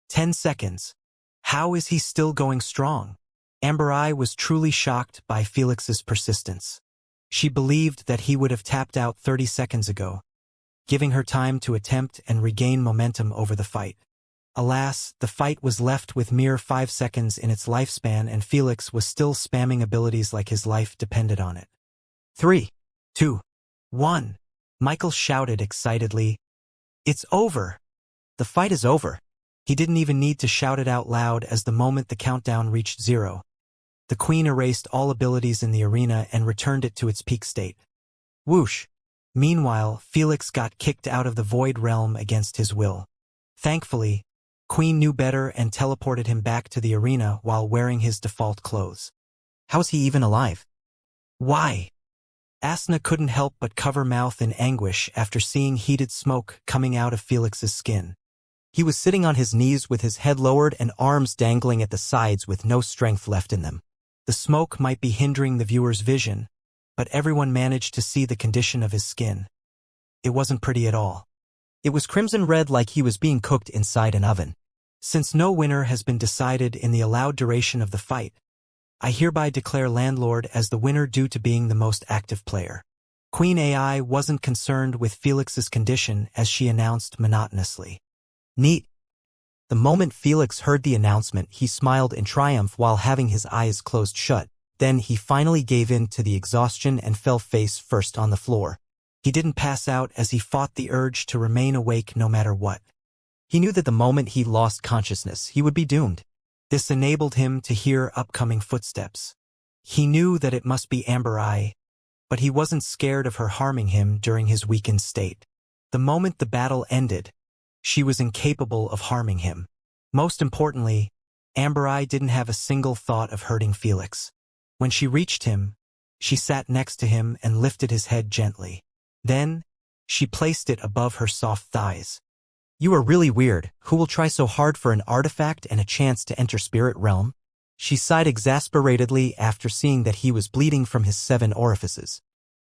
10 seconds. How is he still going strong? Amber Eye was truly shocked by Felix's persistence. She believed that he would have tapped out 30 seconds ago, giving her time to attempt and regain momentum over the fight. Alas, the fight was left with mere 5 seconds in its lifespan and Felix was still spamming abilities like his life depended on it. 3, 2, 1. Michael shouted excitedly. It's over. The fight is over. He didn't even need to shout it out loud as the moment the countdown reached 0. The Queen erased all abilities in the arena and returned it to its peak state. Whoosh! Meanwhile, Felix got kicked out of the Void Realm against his will. Thankfully, Queen knew better and teleported him back to the arena while wearing his default clothes. How is he even alive? Why? Asna couldn't help but cover mouth in anguish after seeing heated smoke coming out of Felix's skin. He was sitting on his knees with his head lowered and arms dangling at the sides with no strength left in them. The smoke might be hindering the viewer's vision, but everyone managed to see the condition of his skin. It wasn't pretty at all. It was crimson red like he was being cooked inside an oven. Since no winner has been decided in the allowed duration of the fight, I hereby declare Landlord as the winner due to being the most active player. Queen AI wasn't concerned with Felix's condition as she announced monotonously. Neat. The moment Felix heard the announcement, he smiled in triumph while having his eyes closed shut. Then he finally gave in to the exhaustion and fell face first on the floor. He didn't pass out as he fought the urge to remain awake no matter what. He knew that the moment he lost consciousness, he would be doomed. This enabled him to hear upcoming footsteps. He knew that it must be Amber Eye, but he wasn't scared of her harming him during his weakened state. The moment the battle ended, she was incapable of harming him. Most importantly, Amber Eye didn't have a single thought of hurting Felix. When she reached him, she sat next to him and lifted his head gently. Then, she placed it above her soft thighs. You are really weird. Who will try so hard for an artifact and a chance to enter Spirit Realm? She sighed exasperatedly after seeing that he was bleeding from his 7 orifices.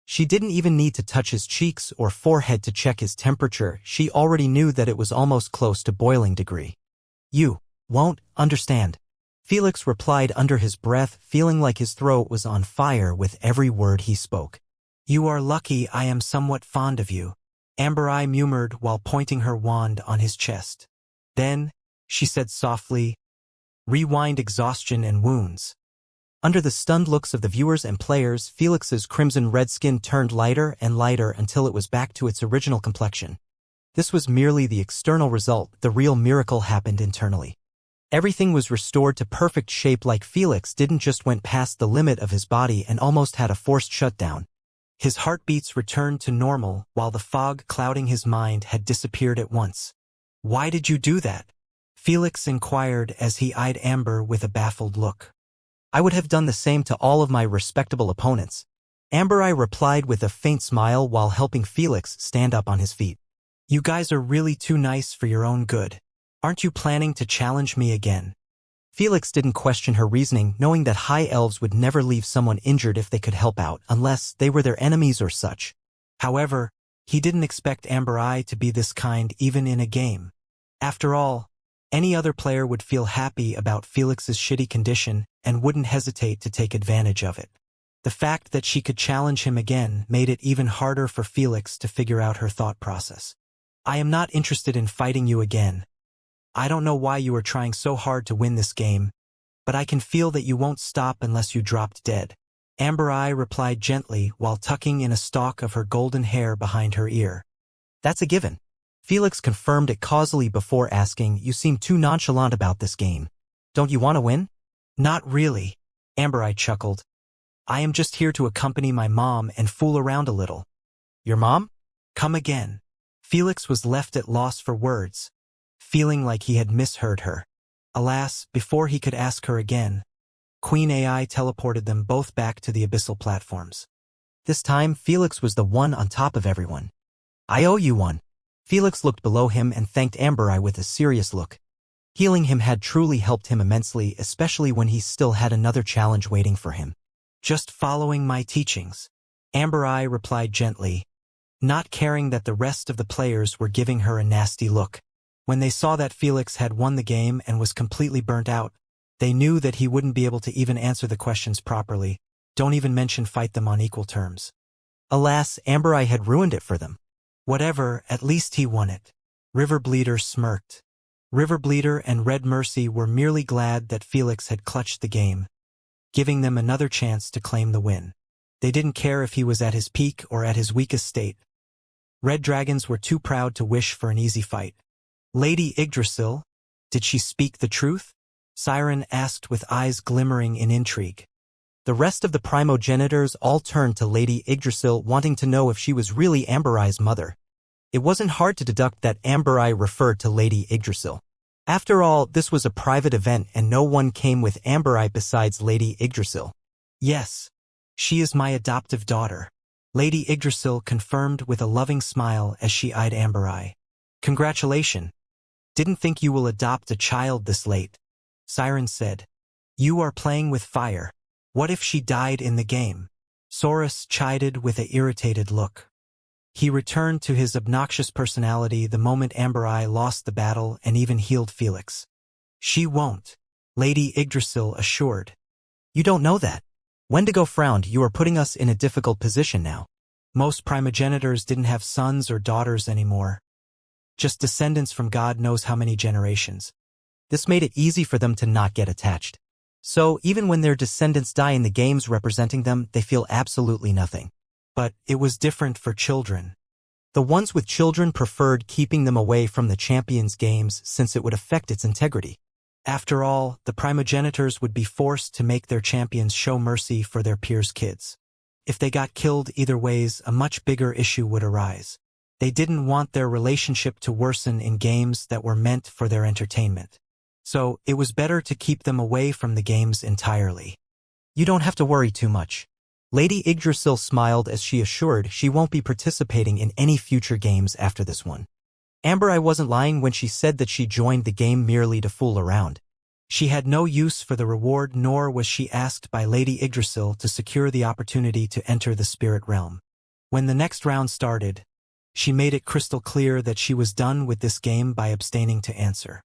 She didn't even need to touch his cheeks or forehead to check his temperature. She already knew that it was almost close to boiling degree. You won't understand, Felix replied under his breath, feeling like his throat was on fire with every word he spoke. You are lucky I am somewhat fond of you, Amber Eye murmured while pointing her wand on his chest. Then, she said softly, rewind exhaustion and wounds. Under the stunned looks of the viewers and players, Felix's crimson red skin turned lighter and lighter until it was back to its original complexion. This was merely the external result. The real miracle happened internally. Everything was restored to perfect shape like Felix didn't just went past the limit of his body and almost had a forced shutdown. His heartbeats returned to normal while the fog clouding his mind had disappeared at once. Why did you do that? Felix inquired as he eyed Amber with a baffled look. I would have done the same to all of my respectable opponents, Amber Eye replied with a faint smile while helping Felix stand up on his feet. You guys are really too nice for your own good. Aren't you planning to challenge me again? Felix didn't question her reasoning, knowing that high elves would never leave someone injured if they could help out, unless they were their enemies or such. However, he didn't expect Amber Eye to be this kind even in a game. After all, any other player would feel happy about Felix's shitty condition and wouldn't hesitate to take advantage of it. The fact that she could challenge him again made it even harder for Felix to figure out her thought process. I am not interested in fighting you again. I don't know why you are trying so hard to win this game, but I can feel that you won't stop unless you dropped dead. Amber Eye replied gently while tucking in a stalk of her golden hair behind her ear. That's a given. Felix confirmed it causally before asking, you seem too nonchalant about this game. Don't you want to win? Not really, Amber chuckled. I am just here to accompany my mom and fool around a little. Your mom? Come again. Felix was left at loss for words, feeling like he had misheard her. Alas, before he could ask her again, Queen AI teleported them both back to the abyssal platforms. This time, Felix was the one on top of everyone. I owe you one. Felix looked below him and thanked Amber with a serious look. Healing him had truly helped him immensely, especially when he still had another challenge waiting for him. Just following my teachings, Amber replied gently, not caring that the rest of the players were giving her a nasty look. When they saw that Felix had won the game and was completely burnt out, they knew that he wouldn't be able to even answer the questions properly, don't even mention fight them on equal terms. Alas, Amber had ruined it for them. Whatever, at least he won it. Riverbleeder smirked. Riverbleeder and Red Mercy were merely glad that Felix had clutched the game, giving them another chance to claim the win. They didn't care if he was at his peak or at his weakest state. Red Dragons were too proud to wish for an easy fight. Lady Yggdrasil, did she speak the truth? Siren asked with eyes glimmering in intrigue. The rest of the primogenitors all turned to Lady Yggdrasil, wanting to know if she was really Amber mother. It wasn't hard to deduct that Amber referred to Lady Yggdrasil. After all, this was a private event and no one came with Amber besides Lady Yggdrasil. Yes, she is my adoptive daughter, Lady Yggdrasil confirmed with a loving smile as she eyed Amber. Congratulations. Didn't think you will adopt a child this late. Siren said. You are playing with fire. What if she died in the game? Saurus chided with an irritated look. He returned to his obnoxious personality the moment Amber lost the battle and even healed Felix. She won't, Lady Yggdrasil assured. You don't know that. Wendigo frowned. You are putting us in a difficult position now. Most primogenitors didn't have sons or daughters anymore. Just descendants from God knows how many generations. This made it easy for them to not get attached. So even when their descendants die in the games representing them, they feel absolutely nothing. But it was different for children. The ones with children preferred keeping them away from the champion's games since it would affect its integrity. After all, the primogenitors would be forced to make their champions show mercy for their peers' kids. If they got killed either ways, a much bigger issue would arise. They didn't want their relationship to worsen in games that were meant for their entertainment. So, it was better to keep them away from the games entirely. You don't have to worry too much. Lady Yggdrasil smiled as she assured she won't be participating in any future games after this one. Amber wasn't lying when she said that she joined the game merely to fool around. She had no use for the reward, nor was she asked by Lady Yggdrasil to secure the opportunity to enter the spirit realm. When the next round started, she made it crystal clear that she was done with this game by abstaining to answer.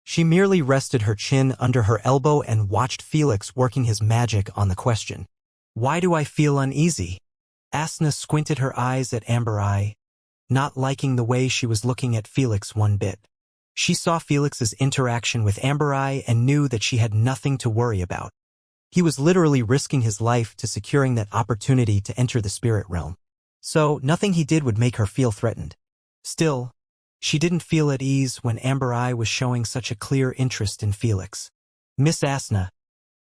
She merely rested her chin under her elbow and watched Felix working his magic on the question. Why do I feel uneasy? Asna squinted her eyes at Amber, not liking the way she was looking at Felix one bit. She saw Felix's interaction with Amber and knew that she had nothing to worry about. He was literally risking his life to securing that opportunity to enter the spirit realm. So nothing he did would make her feel threatened. Still, she didn't feel at ease when Amber was showing such a clear interest in Felix. Miss Asna,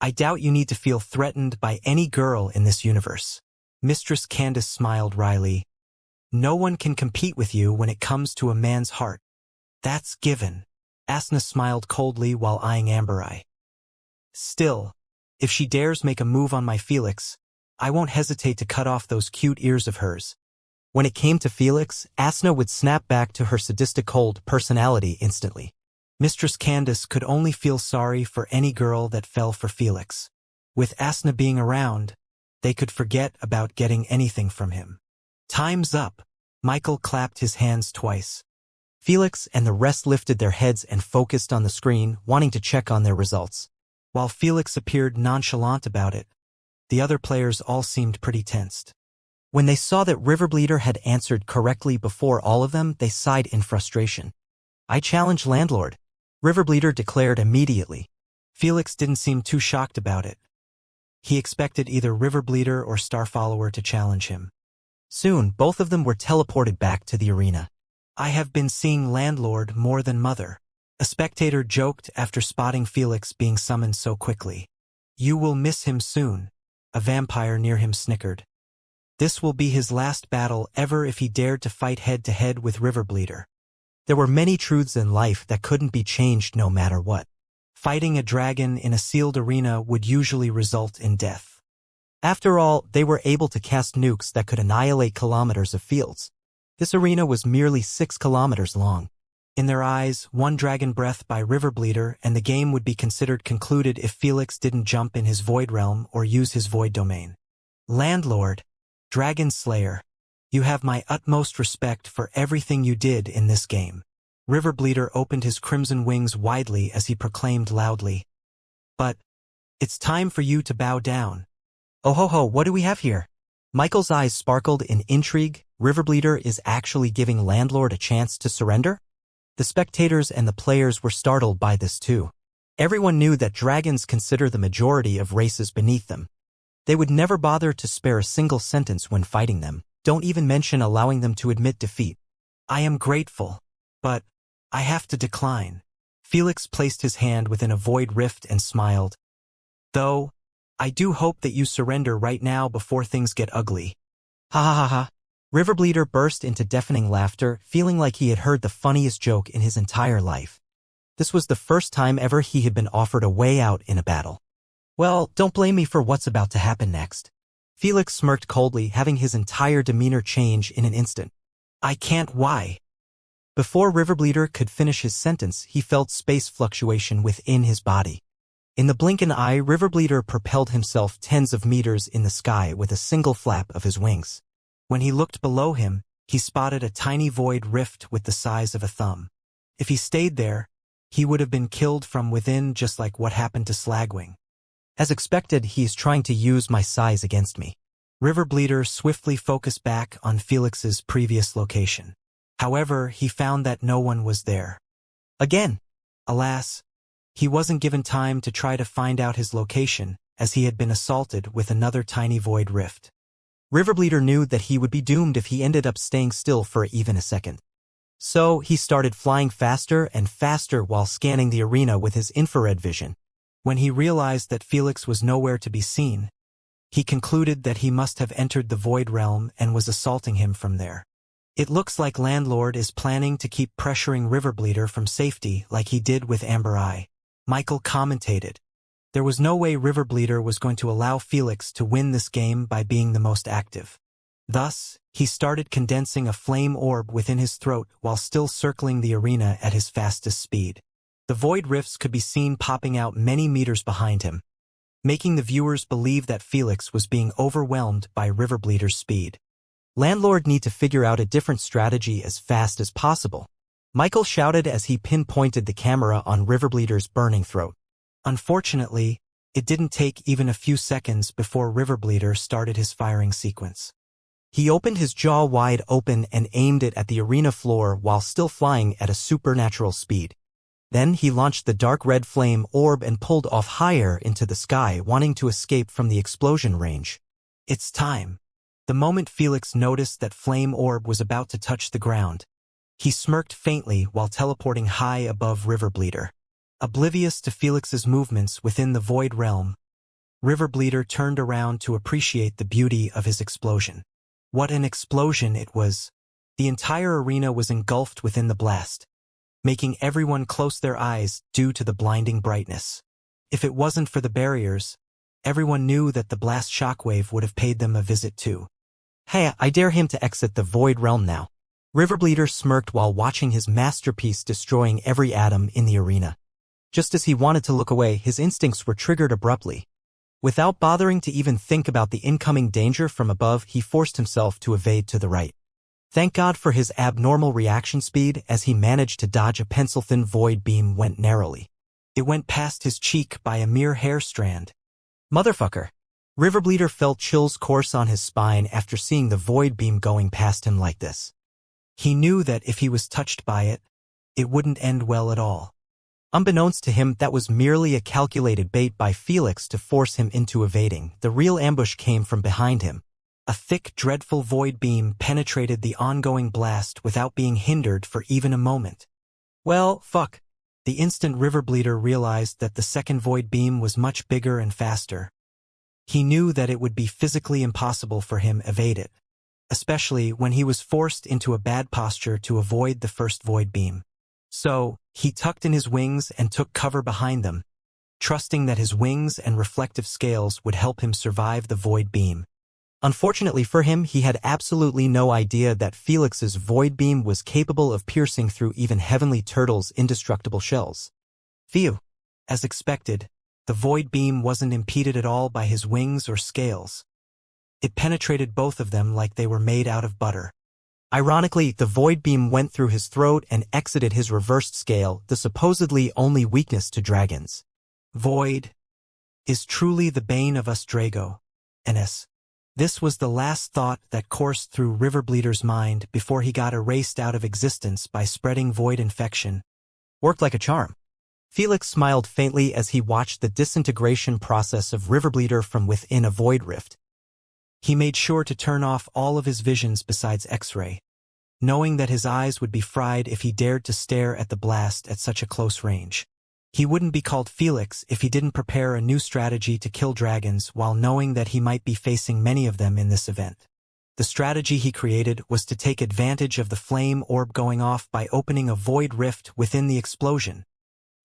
I doubt you need to feel threatened by any girl in this universe. Mistress Candace smiled wryly. No one can compete with you when it comes to a man's heart. That's given. Asna smiled coldly while eyeing Amber. Still, if she dares make a move on my Felix, I won't hesitate to cut off those cute ears of hers. When it came to Felix, Asna would snap back to her sadistic cold personality instantly. Mistress Candace could only feel sorry for any girl that fell for Felix. With Asna being around, they could forget about getting anything from him. Time's up. Michael clapped his hands twice. Felix and the rest lifted their heads and focused on the screen, wanting to check on their results. While Felix appeared nonchalant about it, the other players all seemed pretty tensed. When they saw that Riverbleeder had answered correctly before all of them, they sighed in frustration. I challenge Landlord, Riverbleeder declared immediately. Felix didn't seem too shocked about it. He expected either Riverbleeder or Starfollower to challenge him. Soon, both of them were teleported back to the arena. I have been seeing Landlord more than Mother. A spectator joked after spotting Felix being summoned so quickly. You will miss him soon, a vampire near him snickered. This will be his last battle ever if he dared to fight head-to-head with Riverbleeder. There were many truths in life that couldn't be changed no matter what. Fighting a dragon in a sealed arena would usually result in death. After all, they were able to cast nukes that could annihilate kilometers of fields. This arena was merely 6 kilometers long. In their eyes, one dragon breath by Riverbleeder and the game would be considered concluded if Felix didn't jump in his void realm or use his void domain. Landlord, Dragon Slayer, you have my utmost respect for everything you did in this game. Riverbleeder opened his crimson wings widely as he proclaimed loudly. But it's time for you to bow down. Oh ho ho, what do we have here? Michael's eyes sparkled in intrigue. Riverbleeder is actually giving Landlord a chance to surrender? The spectators and the players were startled by this too. Everyone knew that dragons consider the majority of races beneath them. They would never bother to spare a single sentence when fighting them, don't even mention allowing them to admit defeat. I am grateful, but I have to decline. Felix placed his hand within a void rift and smiled. Though, I do hope that you surrender right now before things get ugly. Ha ha ha ha. Riverbleeder burst into deafening laughter, feeling like he had heard the funniest joke in his entire life. This was the first time ever he had been offered a way out in a battle. Well, don't blame me for what's about to happen next. Felix smirked coldly, having his entire demeanor change in an instant. I can't. Why? Before Riverbleeder could finish his sentence, he felt space fluctuation within his body. In the blink of an eye, Riverbleeder propelled himself tens of meters in the sky with a single flap of his wings. When he looked below him, he spotted a tiny void rift with the size of a thumb. If he stayed there, he would have been killed from within, just like what happened to Slagwing. As expected, he is trying to use my size against me. Riverbleeder swiftly focused back on Felix's previous location. However, he found that no one was there. Again. Alas, he wasn't given time to try to find out his location, as he had been assaulted with another tiny void rift. Riverbleeder knew that he would be doomed if he ended up staying still for even a second. So he started flying faster and faster while scanning the arena with his infrared vision. When he realized that Felix was nowhere to be seen, he concluded that he must have entered the Void Realm and was assaulting him from there. It looks like Landlord is planning to keep pressuring Riverbleeder from safety like he did with Amber Eye. Michael commentated. There was no way Riverbleeder was going to allow Felix to win this game by being the most active. Thus, he started condensing a flame orb within his throat while still circling the arena at his fastest speed. The void rifts could be seen popping out many meters behind him, making the viewers believe that Felix was being overwhelmed by Riverbleeder's speed. Landlord need to figure out a different strategy as fast as possible. Michael shouted as he pinpointed the camera on Riverbleeder's burning throat. Unfortunately, it didn't take even a few seconds before Riverbleeder started his firing sequence. He opened his jaw wide open and aimed it at the arena floor while still flying at a supernatural speed. Then he launched the dark red flame orb and pulled off higher into the sky, wanting to escape from the explosion range. It's time. The moment Felix noticed that flame orb was about to touch the ground, he smirked faintly while teleporting high above Riverbleeder. Oblivious to Felix's movements within the void realm, Riverbleeder turned around to appreciate the beauty of his explosion. What an explosion it was! The entire arena was engulfed within the blast, making everyone close their eyes due to the blinding brightness. If it wasn't for the barriers, everyone knew that the blast shockwave would have paid them a visit too. Hey, I dare him to exit the void realm now. Riverbleeder smirked while watching his masterpiece destroying every atom in the arena. Just as he wanted to look away, his instincts were triggered abruptly. Without bothering to even think about the incoming danger from above, he forced himself to evade to the right. Thank God for his abnormal reaction speed as he managed to dodge a pencil-thin void beam went narrowly. It went past his cheek by a mere hair strand. Motherfucker. Riverbleeder felt chills course on his spine after seeing the void beam going past him like this. He knew that if he was touched by it, it wouldn't end well at all. Unbeknownst to him, that was merely a calculated bait by Felix to force him into evading. The real ambush came from behind him. A thick, dreadful void beam penetrated the ongoing blast without being hindered for even a moment. Well, fuck. The instant Riverbleeder realized that the second void beam was much bigger and faster, he knew that it would be physically impossible for him to evade it, especially when he was forced into a bad posture to avoid the first void beam. So, he tucked in his wings and took cover behind them, trusting that his wings and reflective scales would help him survive the void beam. Unfortunately for him, he had absolutely no idea that Felix's void beam was capable of piercing through even heavenly turtles' indestructible shells. Phew! As expected, the void beam wasn't impeded at all by his wings or scales. It penetrated both of them like they were made out of butter. Ironically, the void beam went through his throat and exited his reversed scale, the supposedly only weakness to dragons. Void is truly the bane of us Drago. NS. This was the last thought that coursed through Riverbleeder's mind before he got erased out of existence by spreading void infection. Worked like a charm. Felix smiled faintly as he watched the disintegration process of Riverbleeder from within a void rift. He made sure to turn off all of his visions besides X-ray, knowing that his eyes would be fried if he dared to stare at the blast at such a close range. He wouldn't be called Felix if he didn't prepare a new strategy to kill dragons while knowing that he might be facing many of them in this event. The strategy he created was to take advantage of the flame orb going off by opening a void rift within the explosion.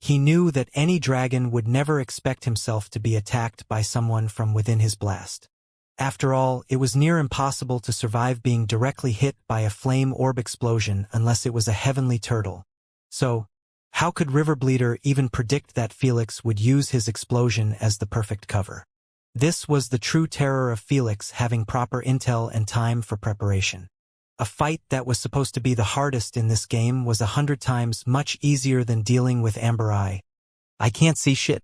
He knew that any dragon would never expect himself to be attacked by someone from within his blast. After all, it was near impossible to survive being directly hit by a flame orb explosion unless it was a heavenly turtle. So, how could Riverbleeder even predict that Felix would use his explosion as the perfect cover? This was the true terror of Felix having proper intel and time for preparation. A fight that was supposed to be the hardest in this game was 100 times much easier than dealing with Amber Eye. I can't see shit.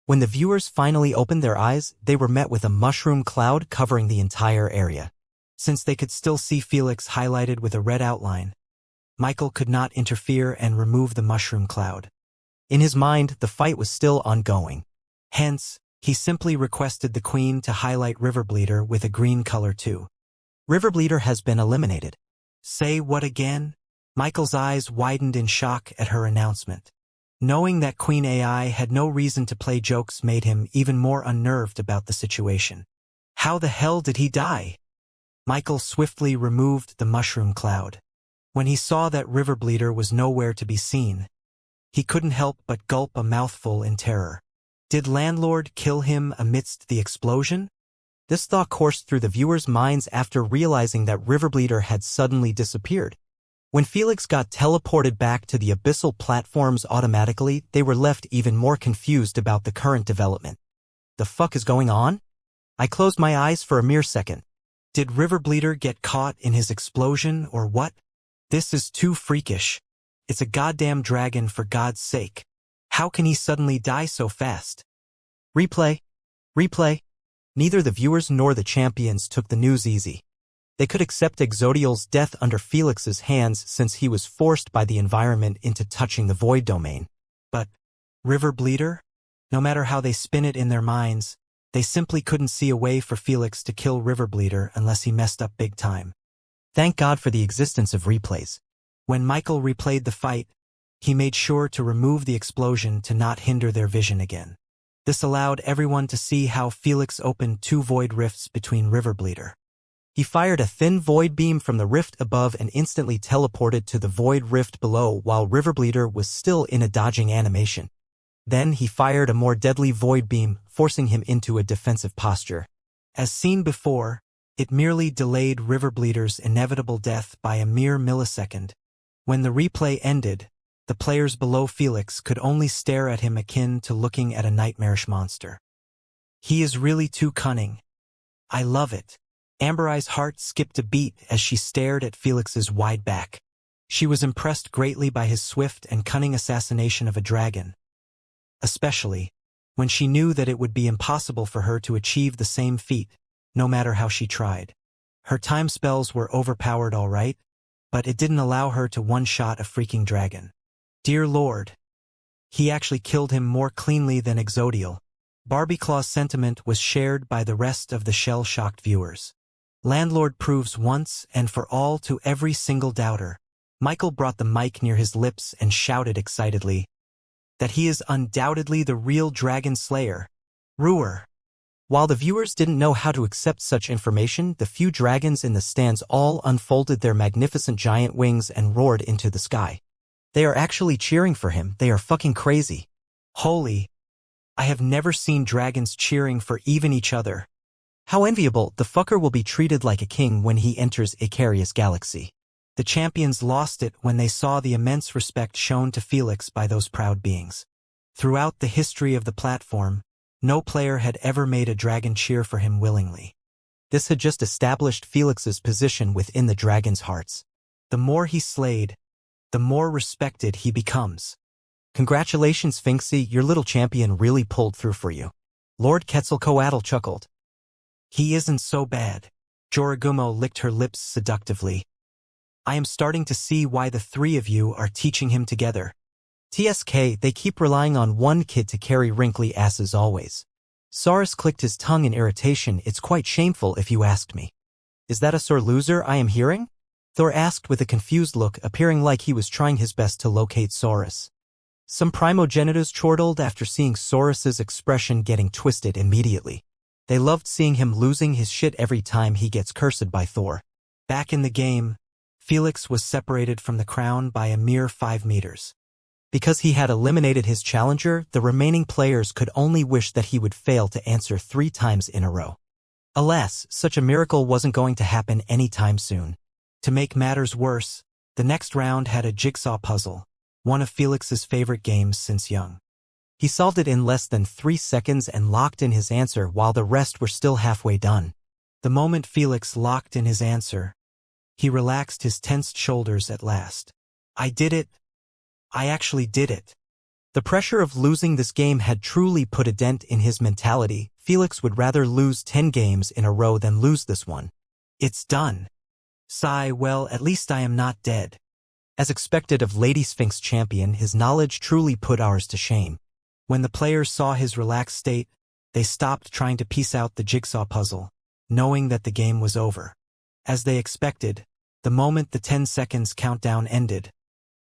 When the viewers finally opened their eyes, they were met with a mushroom cloud covering the entire area. Since they could still see Felix highlighted with a red outline, Michael could not interfere and remove the mushroom cloud. In his mind, the fight was still ongoing. Hence, he simply requested the Queen to highlight Riverbleeder with a green color too. Riverbleeder has been eliminated. Say what again? Michael's eyes widened in shock at her announcement. Knowing that Queen AI had no reason to play jokes made him even more unnerved about the situation. How the hell did he die? Michael swiftly removed the mushroom cloud. When he saw that Riverbleeder was nowhere to be seen, he couldn't help but gulp a mouthful in terror. Did Landlord kill him amidst the explosion? This thought coursed through the viewers' minds after realizing that Riverbleeder had suddenly disappeared. When Felix got teleported back to the abyssal platforms automatically, they were left even more confused about the current development. The fuck is going on? I closed my eyes for a mere second. Did Riverbleeder get caught in his explosion or what? This is too freakish. It's a goddamn dragon for God's sake. How can he suddenly die so fast? Replay. Replay. Neither the viewers nor the champions took the news easy. They could accept Exodial's death under Felix's hands since he was forced by the environment into touching the void domain. But Riverbleeder? No matter how they spin it in their minds, they simply couldn't see a way for Felix to kill Riverbleeder unless he messed up big time. Thank God for the existence of replays. When Michael replayed the fight, he made sure to remove the explosion to not hinder their vision again. This allowed everyone to see how Felix opened 2 void rifts between Riverbleeder. He fired a thin void beam from the rift above and instantly teleported to the void rift below while Riverbleeder was still in a dodging animation. Then he fired a more deadly void beam, forcing him into a defensive posture. As seen before, it merely delayed Riverbleeder's inevitable death by a mere millisecond. When the replay ended, the players below Felix could only stare at him akin to looking at a nightmarish monster. He is really too cunning. I love it. Amber Eye's heart skipped a beat as she stared at Felix's wide back. She was impressed greatly by his swift and cunning assassination of a dragon, especially when she knew that it would be impossible for her to achieve the same feat, no matter how she tried. Her time spells were overpowered all right, but it didn't allow her to one-shot a freaking dragon. Dear Lord. He actually killed him more cleanly than Exodial. Barbieclaw's sentiment was shared by the rest of the shell-shocked viewers. Landlord proves once and for all to every single doubter. Michael brought the mic near his lips and shouted excitedly, that he is undoubtedly the real dragon slayer. Ruer. While the viewers didn't know how to accept such information, the few dragons in the stands all unfolded their magnificent giant wings and roared into the sky. They are actually cheering for him. They are fucking crazy. Holy. I have never seen dragons cheering for even each other. How enviable. The fucker will be treated like a king when he enters Icarius Galaxy. The champions lost it when they saw the immense respect shown to Felix by those proud beings. Throughout the history of the platform, no player had ever made a dragon cheer for him willingly. This had just established Felix's position within the dragon's hearts. The more he slayed, the more respected he becomes. Congratulations, Finksy, your little champion really pulled through for you. Lord Quetzalcoatl chuckled. He isn't so bad. Joragumo licked her lips seductively. I am starting to see why the three of you are teaching him together. TSK, they keep relying on one kid to carry wrinkly asses always. Saurus clicked his tongue in irritation. It's quite shameful if you asked me. Is that a sore loser I am hearing? Thor asked with a confused look, appearing like he was trying his best to locate Saurus. Some primogenitus chortled after seeing Saurus's expression getting twisted immediately. They loved seeing him losing his shit every time he gets cursed by Thor. Back in the game, Felix was separated from the crown by a mere 5 meters. Because he had eliminated his challenger, the remaining players could only wish that he would fail to answer 3 times in a row. Alas, such a miracle wasn't going to happen anytime soon. To make matters worse, the next round had a jigsaw puzzle, one of Felix's favorite games since young. He solved it in less than 3 seconds and locked in his answer while the rest were still halfway done. The moment Felix locked in his answer, he relaxed his tensed shoulders at last. I did it. I actually did it. The pressure of losing this game had truly put a dent in his mentality. Felix would rather lose 10 games in a row than lose this one. It's done. Sigh, well, at least I am not dead. As expected of Lady Sphinx champion, his knowledge truly put ours to shame. When the players saw his relaxed state, they stopped trying to piece out the jigsaw puzzle, knowing that the game was over. As they expected, the moment the 10 seconds countdown ended,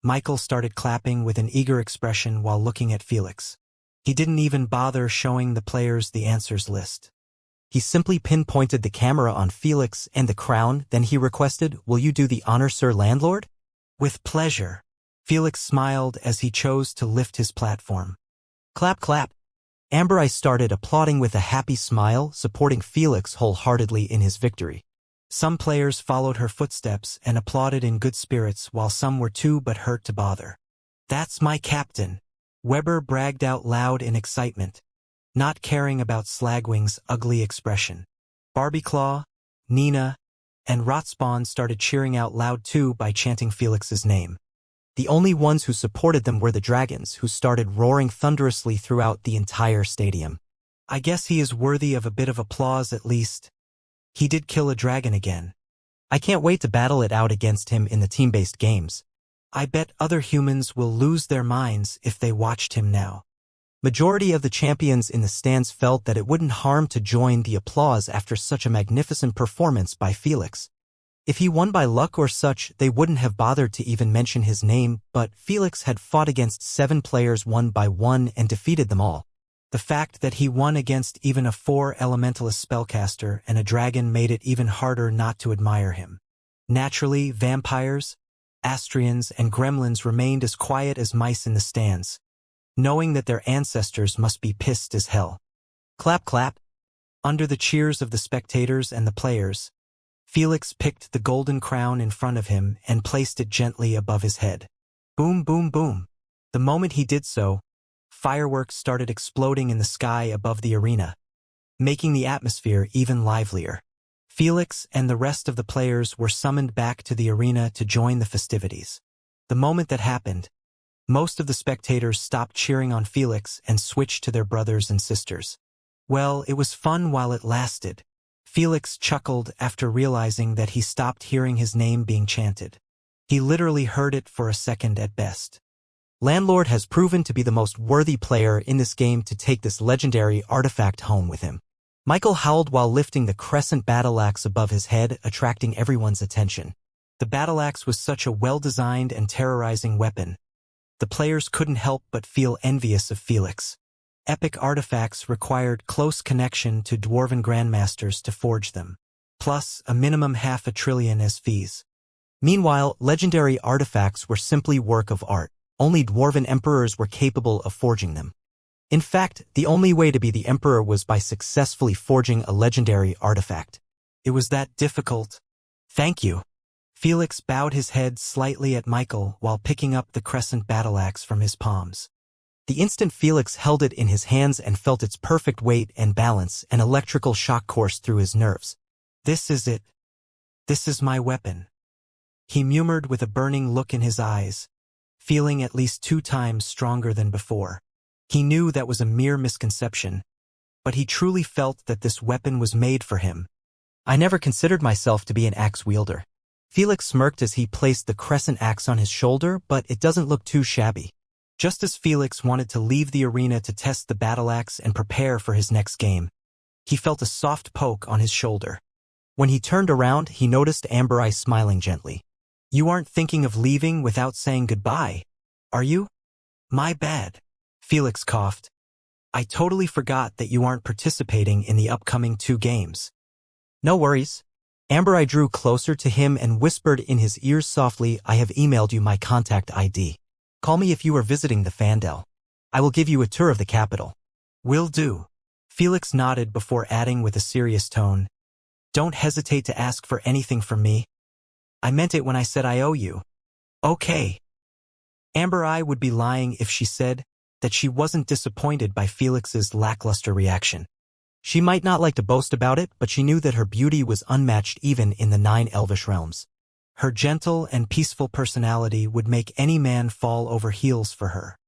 Michael started clapping with an eager expression while looking at Felix. He didn't even bother showing the players the answers list. He simply pinpointed the camera on Felix and the crown, then he requested, "Will you do the honor, Sir Landlord?" With pleasure. Felix smiled as he chose to lift his platform. Clap, clap. Amber Eye started applauding with a happy smile, supporting Felix wholeheartedly in his victory. Some players followed her footsteps and applauded in good spirits while some were too but hurt to bother. That's my captain, Weber bragged out loud in excitement, not caring about Slagwing's ugly expression. Barbieclaw, Nina, and Rotspawn started cheering out loud too by chanting Felix's name. The only ones who supported them were the dragons, who started roaring thunderously throughout the entire stadium. I guess he is worthy of a bit of applause at least. He did kill a dragon again. I can't wait to battle it out against him in the team-based games. I bet other humans will lose their minds if they watched him now. Majority of the champions in the stands felt that it wouldn't harm to join the applause after such a magnificent performance by Felix. If he won by luck or such, they wouldn't have bothered to even mention his name, but Felix had fought against 7 players one by one and defeated them all. The fact that he won against even a 4 elementalist spellcaster and a dragon made it even harder not to admire him. Naturally, vampires, Astrians, and gremlins remained as quiet as mice in the stands, knowing that their ancestors must be pissed as hell. Clap, clap. Under the cheers of the spectators and the players, Felix picked the golden crown in front of him and placed it gently above his head. Boom, boom, boom. The moment he did so, fireworks started exploding in the sky above the arena, making the atmosphere even livelier. Felix and the rest of the players were summoned back to the arena to join the festivities. The moment that happened, most of the spectators stopped cheering on Felix and switched to their brothers and sisters. Well, it was fun while it lasted. Felix chuckled after realizing that he stopped hearing his name being chanted. He literally heard it for a second at best. Landlord has proven to be the most worthy player in this game to take this legendary artifact home with him. Michael howled while lifting the crescent battle axe above his head, attracting everyone's attention. The battle axe was such a well-designed and terrorizing weapon. the players couldn't help but feel envious of Felix. Epic artifacts required close connection to dwarven grandmasters to forge them, plus a minimum $500 billion as fees. Meanwhile, legendary artifacts were simply work of art. Only dwarven emperors were capable of forging them. In fact, the only way to be the emperor was by successfully forging a legendary artifact. It was that difficult. Thank you. Felix bowed his head slightly at Michael while picking up the crescent battle-axe from his palms. The instant Felix held it in his hands and felt its perfect weight and balance, an electrical shock coursed through his nerves. This is it. This is my weapon. He murmured with a burning look in his eyes, feeling at least 2 times stronger than before. He knew that was a mere misconception, but he truly felt that this weapon was made for him. I never considered myself to be an axe wielder. Felix smirked as he placed the crescent axe on his shoulder, but it doesn't look too shabby. Just as Felix wanted to leave the arena to test the battle-axe and prepare for his next game, he felt a soft poke on his shoulder. When he turned around, he noticed Amber Eye smiling gently. You aren't thinking of leaving without saying goodbye, are you? My bad. Felix coughed. I totally forgot that you aren't participating in the upcoming 2 games. No worries. Amber Eye drew closer to him and whispered in his ears softly, I have emailed you my contact ID. Call me if you are visiting the Fandel. I will give you a tour of the capital. Will do. Felix nodded before adding with a serious tone. Don't hesitate to ask for anything from me. I meant it when I said I owe you. Okay. Amber Eye would be lying if she said that she wasn't disappointed by Felix's lackluster reaction. She might not like to boast about it, but she knew that her beauty was unmatched even in the 9 elvish realms. Her gentle and peaceful personality would make any man fall over heels for her.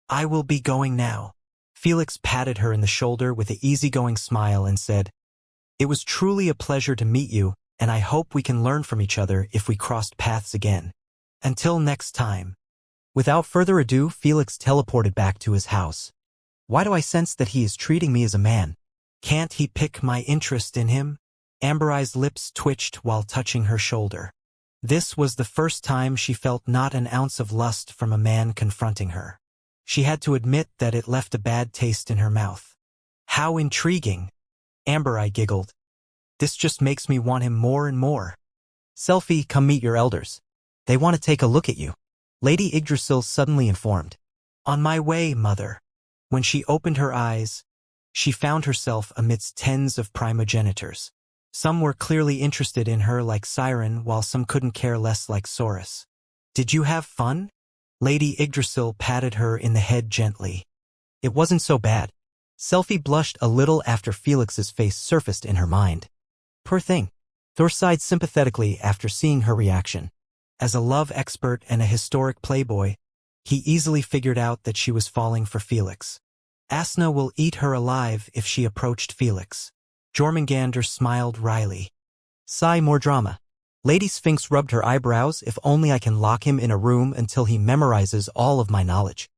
I will be going now. Felix patted her in the shoulder with an easygoing smile and said, It was truly a pleasure to meet you, and I hope we can learn from each other if we crossed paths again. Until next time. Without further ado, Felix teleported back to his house. Why do I sense that he is treating me as a man? Can't he pick my interest in him? Amber Eye's lips twitched while touching her shoulder. This was the first time she felt not an ounce of lust from a man confronting her. She had to admit that it left a bad taste in her mouth. How intriguing! Amber Eye giggled. This just makes me want him more and more. Selfie, come meet your elders. They want to take a look at you. Lady Yggdrasil suddenly informed. On my way, mother. When she opened her eyes, she found herself amidst tens of primogenitors. Some were clearly interested in her like Siren, while some couldn't care less like Saurus. Did you have fun? Lady Yggdrasil patted her in the head gently. It wasn't so bad. Selfie blushed a little after Felix's face surfaced in her mind. Poor thing. Thor sighed sympathetically after seeing her reaction. As a love expert and a historic playboy, he easily figured out that she was falling for Felix. Asna will eat her alive if she approached Felix. Jormungandr smiled wryly. Sigh, more drama. Lady Sphinx rubbed her eyebrows. If only I can lock him in a room until he memorizes all of my knowledge.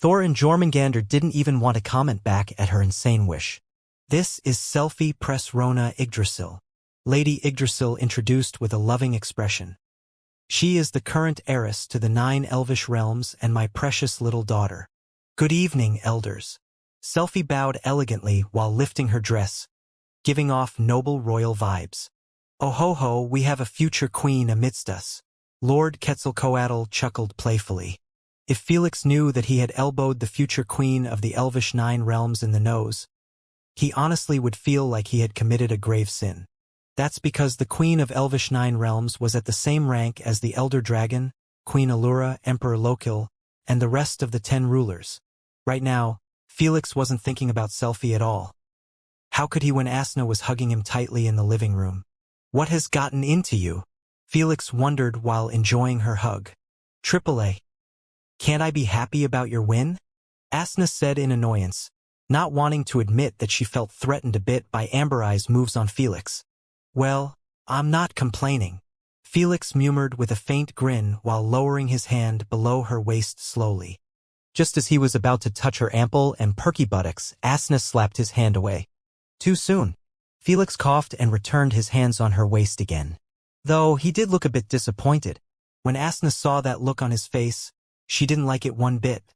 Thor and Jormungandr didn't even want to comment back at her insane wish. This is Selfie Press Rona Yggdrasil. Lady Yggdrasil introduced with a loving expression. She is the current heiress to the 9 elvish realms and my precious little daughter. Good evening, elders. Selfie bowed elegantly while lifting her dress, giving off noble royal vibes. Oh ho ho, we have a future queen amidst us. Lord Quetzalcoatl chuckled playfully. If Felix knew that he had elbowed the future queen of the elvish 9 realms in the nose, he honestly would feel like he had committed a grave sin. That's because the queen of elvish 9 realms was at the same rank as the elder dragon, Queen Allura, Emperor Lokil, and the rest of the 10 rulers. Right now, Felix wasn't thinking about Selfie at all. How could he when Asna was hugging him tightly in the living room? What has gotten into you? Felix wondered while enjoying her hug. AAA. Can't I be happy about your win? Asna said in annoyance, not wanting to admit that she felt threatened a bit by Amber Eye's moves on Felix. Well, I'm not complaining. Felix murmured with a faint grin while lowering his hand below her waist slowly. Just as he was about to touch her ample and perky buttocks, Asna slapped his hand away. Too soon. Felix coughed and returned his hands on her waist again. Though he did look a bit disappointed. When Asna saw that look on his face, she didn't like it one bit,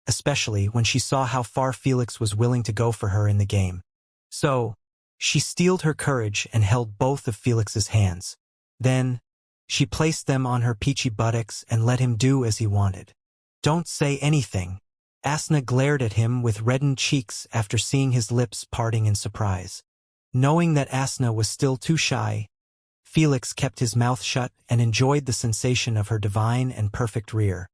especially when she saw how far Felix was willing to go for her in the game. So, she steeled her courage and held both of Felix's hands. Then, she placed them on her peachy buttocks and let him do as he wanted. "Don't say anything." Asna glared at him with reddened cheeks after seeing his lips parting in surprise. Knowing that Asna was still too shy, Felix kept his mouth shut and enjoyed the sensation of her divine and perfect rear.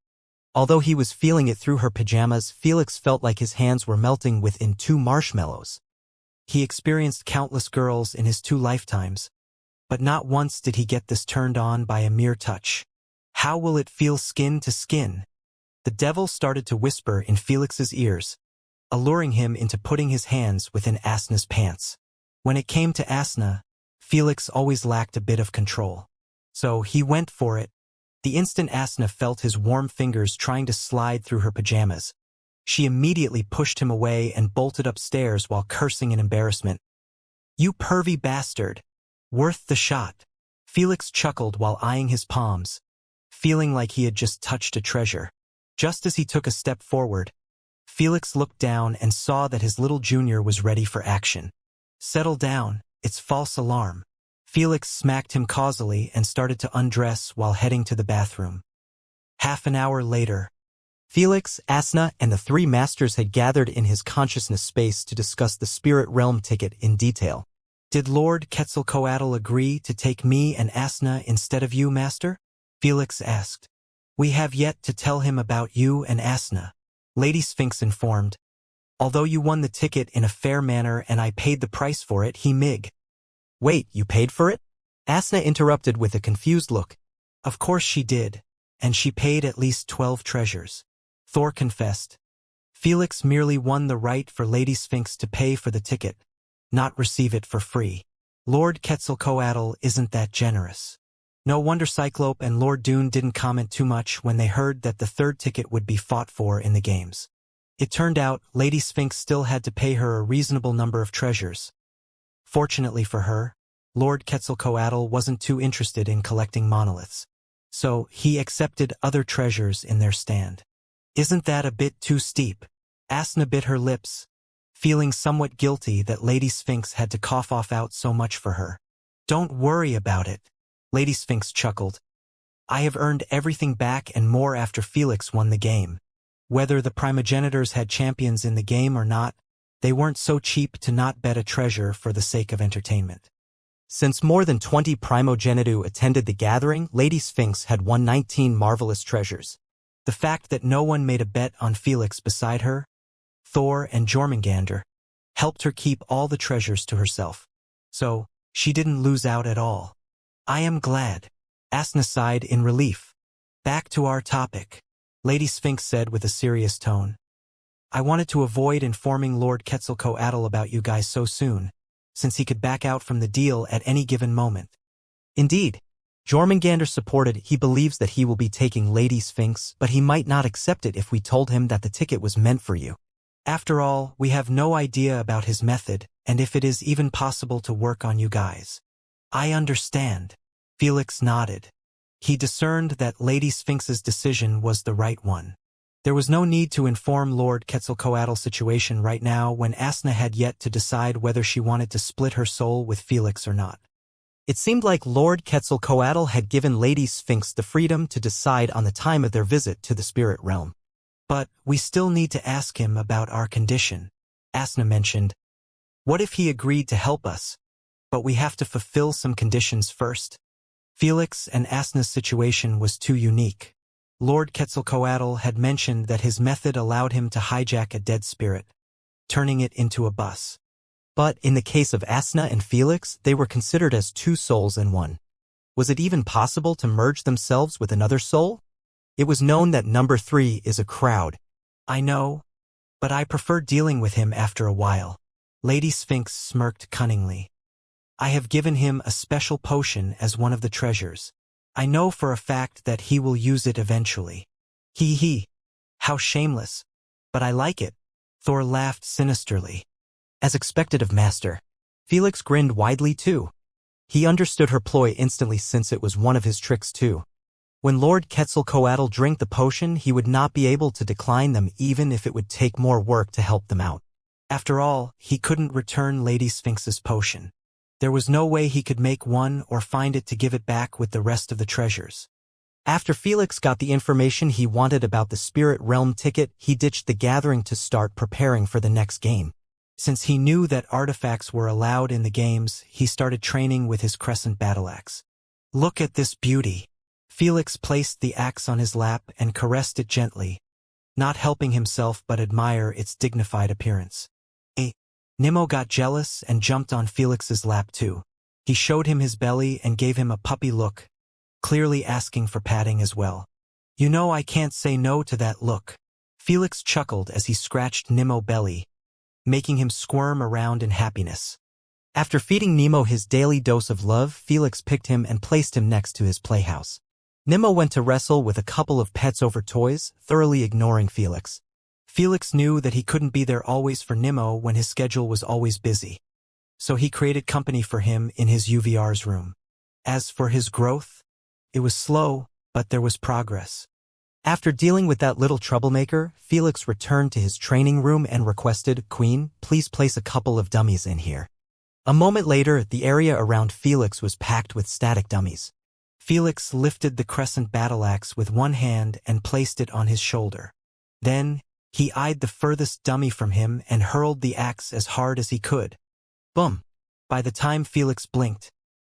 Although he was feeling it through her pajamas, Felix felt like his hands were melting within 2 marshmallows. He experienced countless girls in his 2 lifetimes, but not once did he get this turned on by a mere touch. How will it feel skin to skin? The devil started to whisper in Felix's ears, alluring him into putting his hands within Asna's pants. When it came to Asna, Felix always lacked a bit of control. So he went for it. The instant Asna felt his warm fingers trying to slide through her pajamas, she immediately pushed him away and bolted upstairs while cursing in embarrassment. "You pervy bastard. Worth the shot." Felix chuckled while eyeing his palms, feeling like he had just touched a treasure. Just as he took a step forward, Felix looked down and saw that his little junior was ready for action. "Settle down, it's false alarm." Felix smacked him causally and started to undress while heading to the bathroom. Half an hour later, Felix, Asna, and the 3 masters had gathered in his consciousness space to discuss the spirit realm ticket in detail. "Did Lord Quetzalcoatl agree to take me and Asna instead of you, Master?" Felix asked. "We have yet to tell him about you and Asna," Lady Sphinx informed. "Although you won the ticket in a fair manner and I paid the price for it, he mig." "Wait, you paid for it?" Asna interrupted with a confused look. "Of course she did, and she paid at least 12 treasures," Thor confessed. Felix merely won the right for Lady Sphinx to pay for the ticket, not receive it for free. Lord Quetzalcoatl isn't that generous. No wonder Cyclope and Lord Dune didn't comment too much when they heard that the 3rd ticket would be fought for in the games. It turned out Lady Sphinx still had to pay her a reasonable number of treasures. Fortunately for her, Lord Quetzalcoatl wasn't too interested in collecting monoliths, so he accepted other treasures in their stand. "Isn't that a bit too steep?" Asna bit her lips, feeling somewhat guilty that Lady Sphinx had to cough off out so much for her. "Don't worry about it," Lady Sphinx chuckled. "I have earned everything back and more after Felix won the game. Whether the primogenitors had champions in the game or not, they weren't so cheap to not bet a treasure for the sake of entertainment." Since more than 20 primogenitu attended the gathering, Lady Sphinx had won 19 marvelous treasures. The fact that no one made a bet on Felix beside her, Thor and Jormungandr, helped her keep all the treasures to herself. So, she didn't lose out at all. "I am glad," Asna sighed in relief. "Back to our topic," Lady Sphinx said with a serious tone. "I wanted to avoid informing Lord Quetzalcoatl about you guys so soon, since he could back out from the deal at any given moment." Indeed, Jormungandr supported. He believes that he will be taking Lady Sphinx, but he might not accept it if we told him that the ticket was meant for you. "After all, we have no idea about his method, and if it is even possible to work on you guys." "I understand." Felix nodded. He discerned that Lady Sphinx's decision was the right one. There was no need to inform Lord Quetzalcoatl's situation right now when Asna had yet to decide whether she wanted to split her soul with Felix or not. It seemed like Lord Quetzalcoatl had given Lady Sphinx the freedom to decide on the time of their visit to the spirit realm. "But we still need to ask him about our condition," Asna mentioned. "What if he agreed to help us, but we have to fulfill some conditions first?" Felix and Asna's situation was too unique. Lord Quetzalcoatl had mentioned that his method allowed him to hijack a dead spirit, turning it into a bus. But in the case of Asna and Felix, they were considered as 2 souls in one. Was it even possible to merge themselves with another soul? It was known that number 3 is a crowd. "I know, but I prefer dealing with him after a while." Lady Sphinx smirked cunningly. "I have given him a special potion as one of the treasures. I know for a fact that he will use it eventually." He. How shameless. "But I like it." Thor laughed sinisterly. As expected of Master. Felix grinned widely too. He understood her ploy instantly since it was one of his tricks too. When Lord Quetzalcoatl drank the potion, he would not be able to decline them even if it would take more work to help them out. After all, he couldn't return Lady Sphinx's potion. There was no way he could make one or find it to give it back with the rest of the treasures. After Felix got the information he wanted about the Spirit Realm ticket, he ditched the gathering to start preparing for the next game. Since he knew that artifacts were allowed in the games, he started training with his crescent battle axe. Look at this beauty. Felix placed the axe on his lap and caressed it gently, not helping himself but admire its dignified appearance. Nimmo got jealous and jumped on Felix's lap too. He showed him his belly and gave him a puppy look, clearly asking for patting as well. You know I can't say no to that look. Felix chuckled as he scratched Nimmo's belly, making him squirm around in happiness. After feeding Nemo his daily dose of love, Felix picked him and placed him next to his playhouse. Nemo went to wrestle with a couple of pets over toys, thoroughly ignoring Felix. Felix knew that he couldn't be there always for Nemo when his schedule was always busy. So he created company for him in his UVR's room. As for his growth, it was slow, but there was progress. After dealing with that little troublemaker, Felix returned to his training room and requested, "Queen, please place a couple of dummies in here." A moment later, the area around Felix was packed with static dummies. Felix lifted the crescent battle axe with one hand and placed it on his shoulder. Then, he eyed the furthest dummy from him and hurled the axe as hard as he could. Boom! By the time Felix blinked,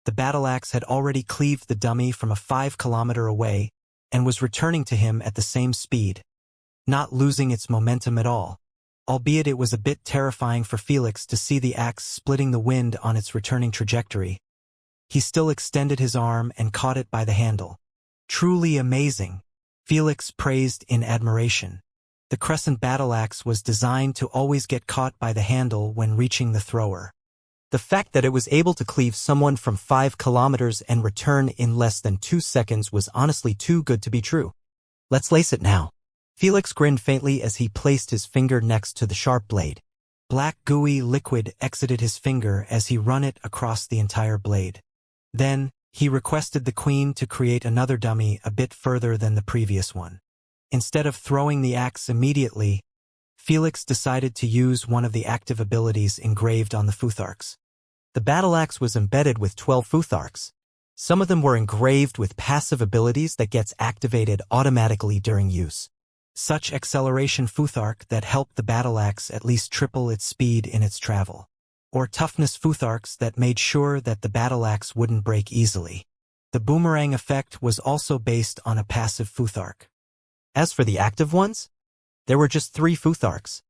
the battle axe had already cleaved the dummy from a 5 kilometer away and was returning to him at the same speed, not losing its momentum at all. Albeit it was a bit terrifying for Felix to see the axe splitting the wind on its returning trajectory. He still extended his arm and caught it by the handle. Truly amazing, Felix praised in admiration. The crescent battle axe was designed to always get caught by the handle when reaching the thrower. The fact that it was able to cleave someone from 5 kilometers and return in less than 2 seconds was honestly too good to be true. Let's lace it now. Felix grinned faintly as he placed his finger next to the sharp blade. Black gooey liquid exited his finger as he run it across the entire blade. Then, he requested the queen to create another dummy a bit further than the previous one. Instead of throwing the axe immediately, Felix decided to use one of the active abilities engraved on the futharks. The battle axe was embedded with 12 futharks. Some of them were engraved with passive abilities that gets activated automatically during use. Such acceleration futhark that helped the battle axe at least triple its speed in its travel. Or toughness futharks that made sure that the battle axe wouldn't break easily. The boomerang effect was also based on a passive futhark. As for the active ones, there were just 3 futharks.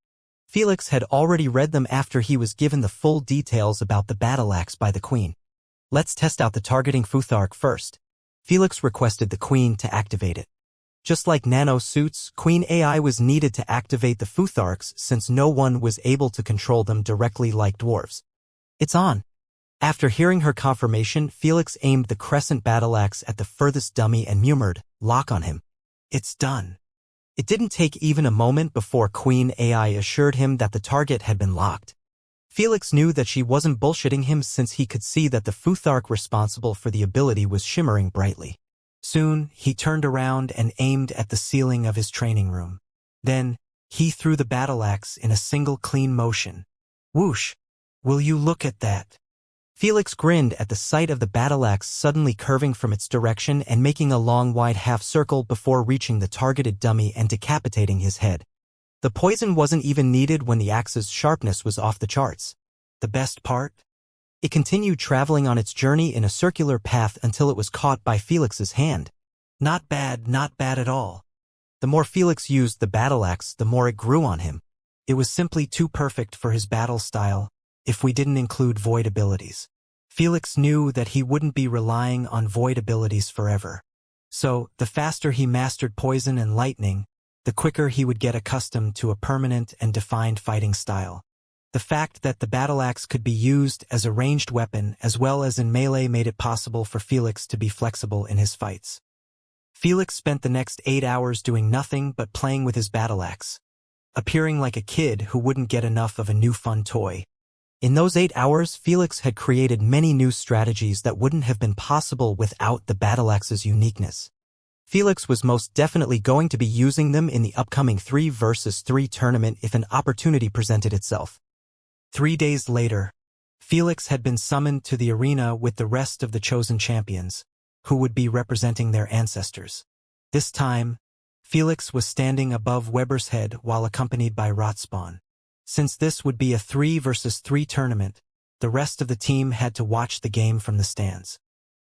Felix had already read them after he was given the full details about the battle axe by the queen. Let's test out the targeting futhark first. Felix requested the queen to activate it. Just like nano suits, Queen AI was needed to activate the futharks since no one was able to control them directly like dwarves. It's on. After hearing her confirmation, Felix aimed the crescent battle axe at the furthest dummy and murmured, "Lock on him." It's done. It didn't take even a moment before Queen AI assured him that the target had been locked. Felix knew that she wasn't bullshitting him since he could see that the futhark responsible for the ability was shimmering brightly. Soon, he turned around and aimed at the ceiling of his training room. Then, he threw the battle axe in a single clean motion. Whoosh! Will you look at that? Felix grinned at the sight of the battle axe suddenly curving from its direction and making a long wide half circle before reaching the targeted dummy and decapitating his head. The poison wasn't even needed when the axe's sharpness was off the charts. The best part? It continued traveling on its journey in a circular path until it was caught by Felix's hand. Not bad at all. The more Felix used the battle axe, the more it grew on him. It was simply too perfect for his battle style, if we didn't include void abilities. Felix knew that he wouldn't be relying on void abilities forever. So, the faster he mastered poison and lightning, the quicker he would get accustomed to a permanent and defined fighting style. The fact that the battle axe could be used as a ranged weapon as well as in melee made it possible for Felix to be flexible in his fights. Felix spent the next 8 hours doing nothing but playing with his battle axe, appearing like a kid who wouldn't get enough of a new fun toy. In those 8 hours, Felix had created many new strategies that wouldn't have been possible without the battle axe's uniqueness. Felix was most definitely going to be using them in the upcoming 3 versus 3 tournament if an opportunity presented itself. 3 days later, Felix had been summoned to the arena with the rest of the chosen champions, who would be representing their ancestors. This time, Felix was standing above Weber's head while accompanied by Rotspawn. Since this would be a 3 versus 3 tournament, the rest of the team had to watch the game from the stands.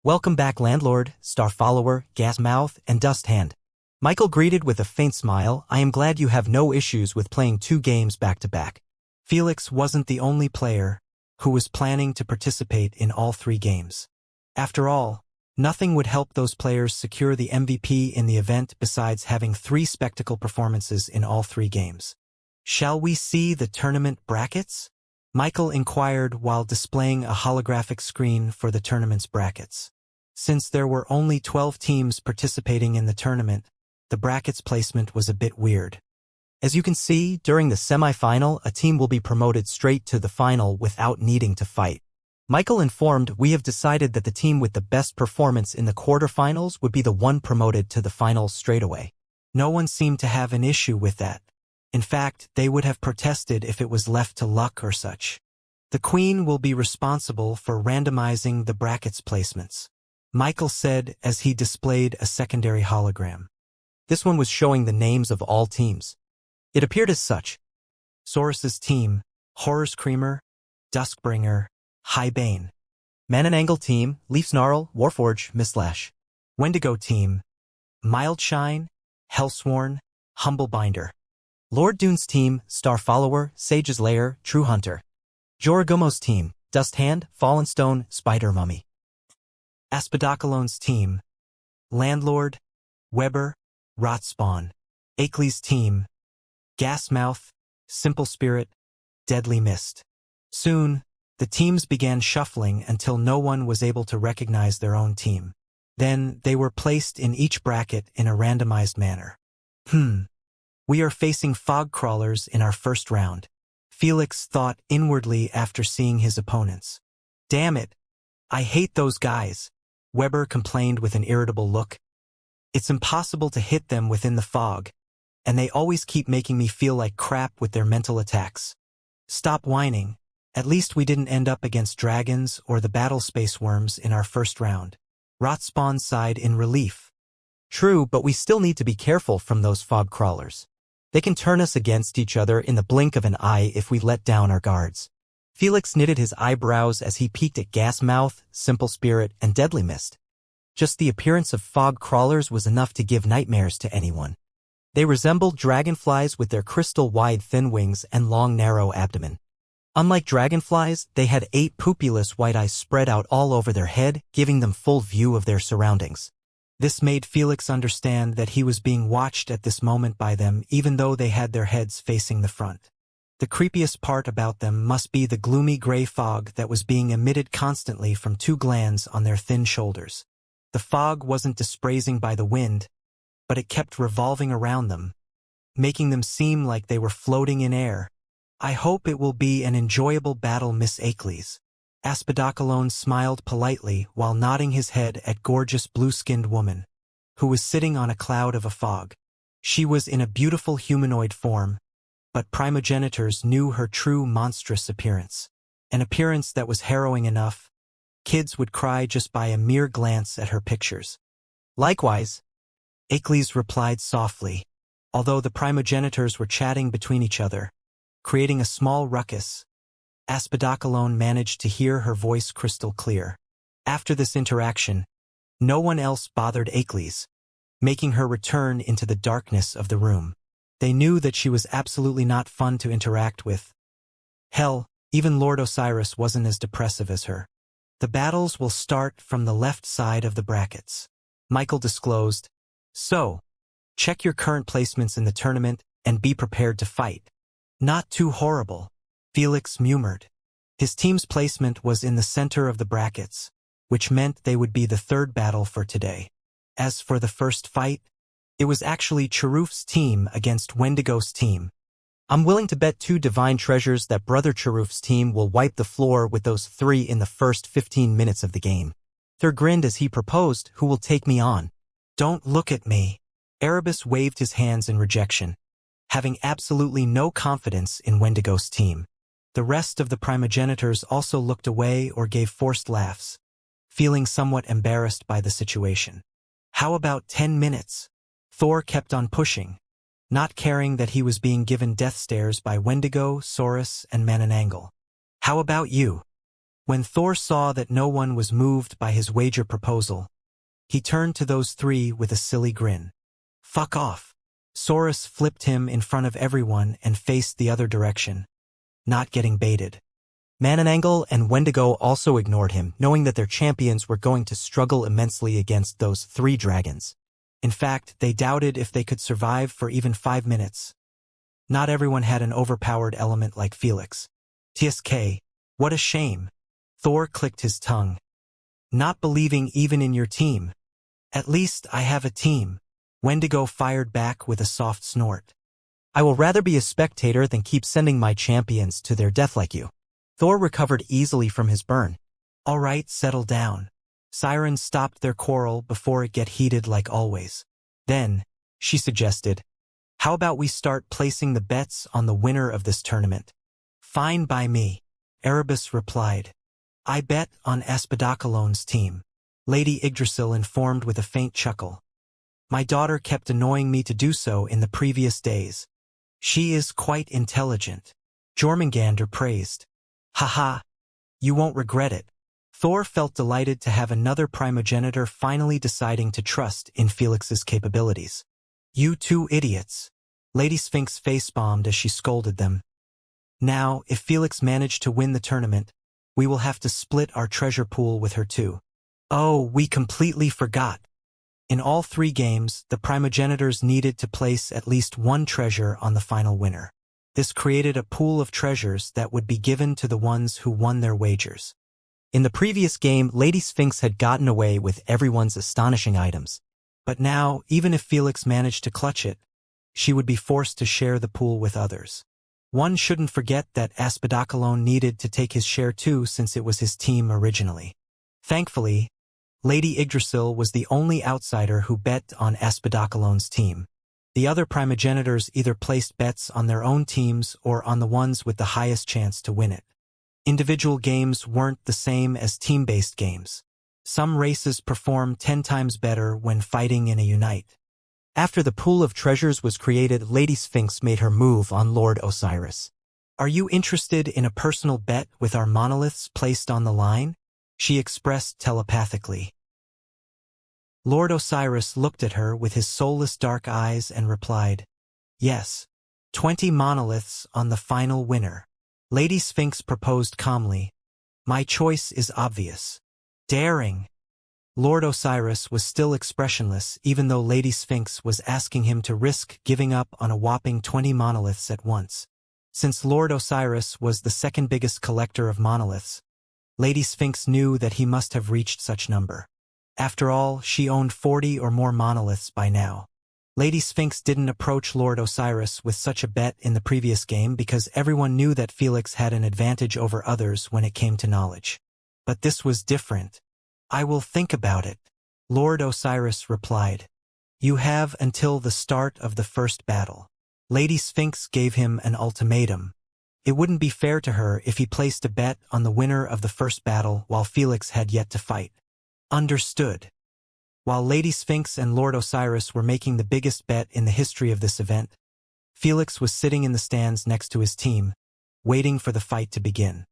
"Welcome back, Landlord, Star Follower, Gasmouth, and Dust Hand." Michael greeted with a faint smile. "I am glad you have no issues with playing 2 games back-to-back." Felix wasn't the only player who was planning to participate in all 3 games. After all, nothing would help those players secure the MVP in the event besides having 3 spectacle performances in all 3 games. "Shall we see the tournament brackets?" Michael inquired while displaying a holographic screen for the tournament's brackets. Since there were only 12 teams participating in the tournament, the brackets placement was a bit weird. As you can see, during the semi-final, a team will be promoted straight to the final without needing to fight. Michael informed, "We have decided that the team with the best performance in the quarterfinals would be the one promoted to the finals straight away." No one seemed to have an issue with that. In fact, they would have protested if it was left to luck or such. "The Queen will be responsible for randomizing the brackets placements," Michael said as he displayed a secondary hologram. This one was showing the names of all teams. It appeared as such: Saurus's team, Horror Screamer, Duskbringer, Highbane. Mananangle team, Leafsnarl, Warforge, Mislash. Wendigo team, Mildshine, Hellsworn, Humblebinder. Lord Dune's team, Star Follower, Sage's Lair, True Hunter. Joragumo's team, Dust Hand, Fallen Stone, Spider Mummy. Aspidocalone's team, Landlord, Weber, Rotspawn. Akeley's team, Gasmouth, Simple Spirit, Deadly Mist. Soon, the teams began shuffling until no one was able to recognize their own team. Then they were placed in each bracket in a randomized manner. We are facing fog crawlers in our first round, Felix thought inwardly after seeing his opponents. "Damn it, I hate those guys," Weber complained with an irritable look. "It's impossible to hit them within the fog, and they always keep making me feel like crap with their mental attacks." "Stop whining. At least we didn't end up against dragons or the battle space worms in our first round." Rotspawn sighed in relief. "True, but we still need to be careful from those fog crawlers. They can turn us against each other in the blink of an eye if we let down our guards." Felix knitted his eyebrows as he peeked at Gasmouth, Simple Spirit, and Deadly Mist. Just the appearance of fog crawlers was enough to give nightmares to anyone. They resembled dragonflies with their crystal-wide thin wings and long narrow abdomen. Unlike dragonflies, they had 8 pupilless white eyes spread out all over their head, giving them full view of their surroundings. This made Felix understand that he was being watched at this moment by them, even though they had their heads facing the front. The creepiest part about them must be the gloomy gray fog that was being emitted constantly from 2 glands on their thin shoulders. The fog wasn't dispersing by the wind, but it kept revolving around them, making them seem like they were floating in air. "I hope it will be an enjoyable battle, Miss Akeley's." Aspidocalone smiled politely while nodding his head at gorgeous blue-skinned woman, who was sitting on a cloud of a fog. She was in a beautiful humanoid form, but primogenitors knew her true monstrous appearance. An appearance that was harrowing enough. Kids would cry just by a mere glance at her pictures. "Likewise," Akeley's replied softly, although the primogenitors were chatting between each other, creating a small ruckus. Aspidocalone managed to hear her voice crystal clear. After this interaction, no one else bothered Akeley's, making her return into the darkness of the room. They knew that she was absolutely not fun to interact with. Hell, even Lord Osiris wasn't as depressive as her. "The battles will start from the left side of the brackets," Michael disclosed. "So, check your current placements in the tournament and be prepared to fight." "Not too horrible," Felix murmured. His team's placement was in the center of the brackets, which meant they would be the 3rd battle for today. As for the first fight, it was actually Cheruf's team against Wendigo's team. "I'm willing to bet 2 divine treasures that Brother Cheruf's team will wipe the floor with those 3 in the first 15 minutes of the game." Thur grinned as he proposed, "Who will take me on?" Don't look at me. Erebus waved his hands in rejection, having absolutely no confidence in Wendigo's team. The rest of the primogenitors also looked away or gave forced laughs, feeling somewhat embarrassed by the situation. How about 10 minutes? Thor kept on pushing, not caring that he was being given death stares by Wendigo, Saurus, and Mananangle. How about you? When Thor saw that no one was moved by his wager proposal, he turned to those three with a silly grin. Fuck off. Saurus flipped him in front of everyone and faced the other direction, not getting baited. Mananangle and Wendigo also ignored him, knowing that their champions were going to struggle immensely against those 3 dragons. In fact, they doubted if they could survive for even 5 minutes. Not everyone had an overpowered element like Felix. TSK, what a shame. Thor clicked his tongue. Not believing even in your team. At least I have a team. Wendigo fired back with a soft snort. I will rather be a spectator than keep sending my champions to their death like you. Thor recovered easily from his burn. All right, settle down. Siren stopped their quarrel before it get heated like always. Then, she suggested, how about we start placing the bets on the winner of this tournament? Fine by me. Erebus replied. I bet on Aspidocalone's team. Lady Yggdrasil informed with a faint chuckle. My daughter kept annoying me to do so in the previous days. She is quite intelligent. Jormungandr praised. Haha, you won't regret it. Thor felt delighted to have another primogenitor finally deciding to trust in Felix's capabilities. You two idiots. Lady Sphinx face-bombed as she scolded them. Now, if Felix managed to win the tournament, we will have to split our treasure pool with her too. Oh, we completely forgot. In all 3 games, the primogenitors needed to place at least 1 treasure on the final winner. This created a pool of treasures that would be given to the ones who won their wagers. In the previous game, Lady Sphinx had gotten away with everyone's astonishing items. But now, even if Felix managed to clutch it, she would be forced to share the pool with others. One shouldn't forget that Aspidocalone needed to take his share too since it was his team originally. Thankfully, Lady Yggdrasil was the only outsider who bet on Aspidocalone's team. The other primogenitors either placed bets on their own teams or on the ones with the highest chance to win it. Individual games weren't the same as team-based games. Some races perform 10 times better when fighting in a unite. After the pool of treasures was created, Lady Sphinx made her move on Lord Osiris. Are you interested in a personal bet with our monoliths placed on the line? She expressed telepathically. Lord Osiris looked at her with his soulless dark eyes and replied, yes, 20 monoliths on the final winner. Lady Sphinx proposed calmly, my choice is obvious. Daring. Lord Osiris was still expressionless even though Lady Sphinx was asking him to risk giving up on a whopping 20 monoliths at once. Since Lord Osiris was the second biggest collector of monoliths, Lady Sphinx knew that he must have reached such number. After all, she owned 40 or more monoliths by now. Lady Sphinx didn't approach Lord Osiris with such a bet in the previous game because everyone knew that Felix had an advantage over others when it came to knowledge. But this was different. I will think about it, Lord Osiris replied. You have until the start of the first battle. Lady Sphinx gave him an ultimatum. It wouldn't be fair to her if he placed a bet on the winner of the first battle while Felix had yet to fight. Understood. While Lady Sphinx and Lord Osiris were making the biggest bet in the history of this event, Felix was sitting in the stands next to his team, waiting for the fight to begin.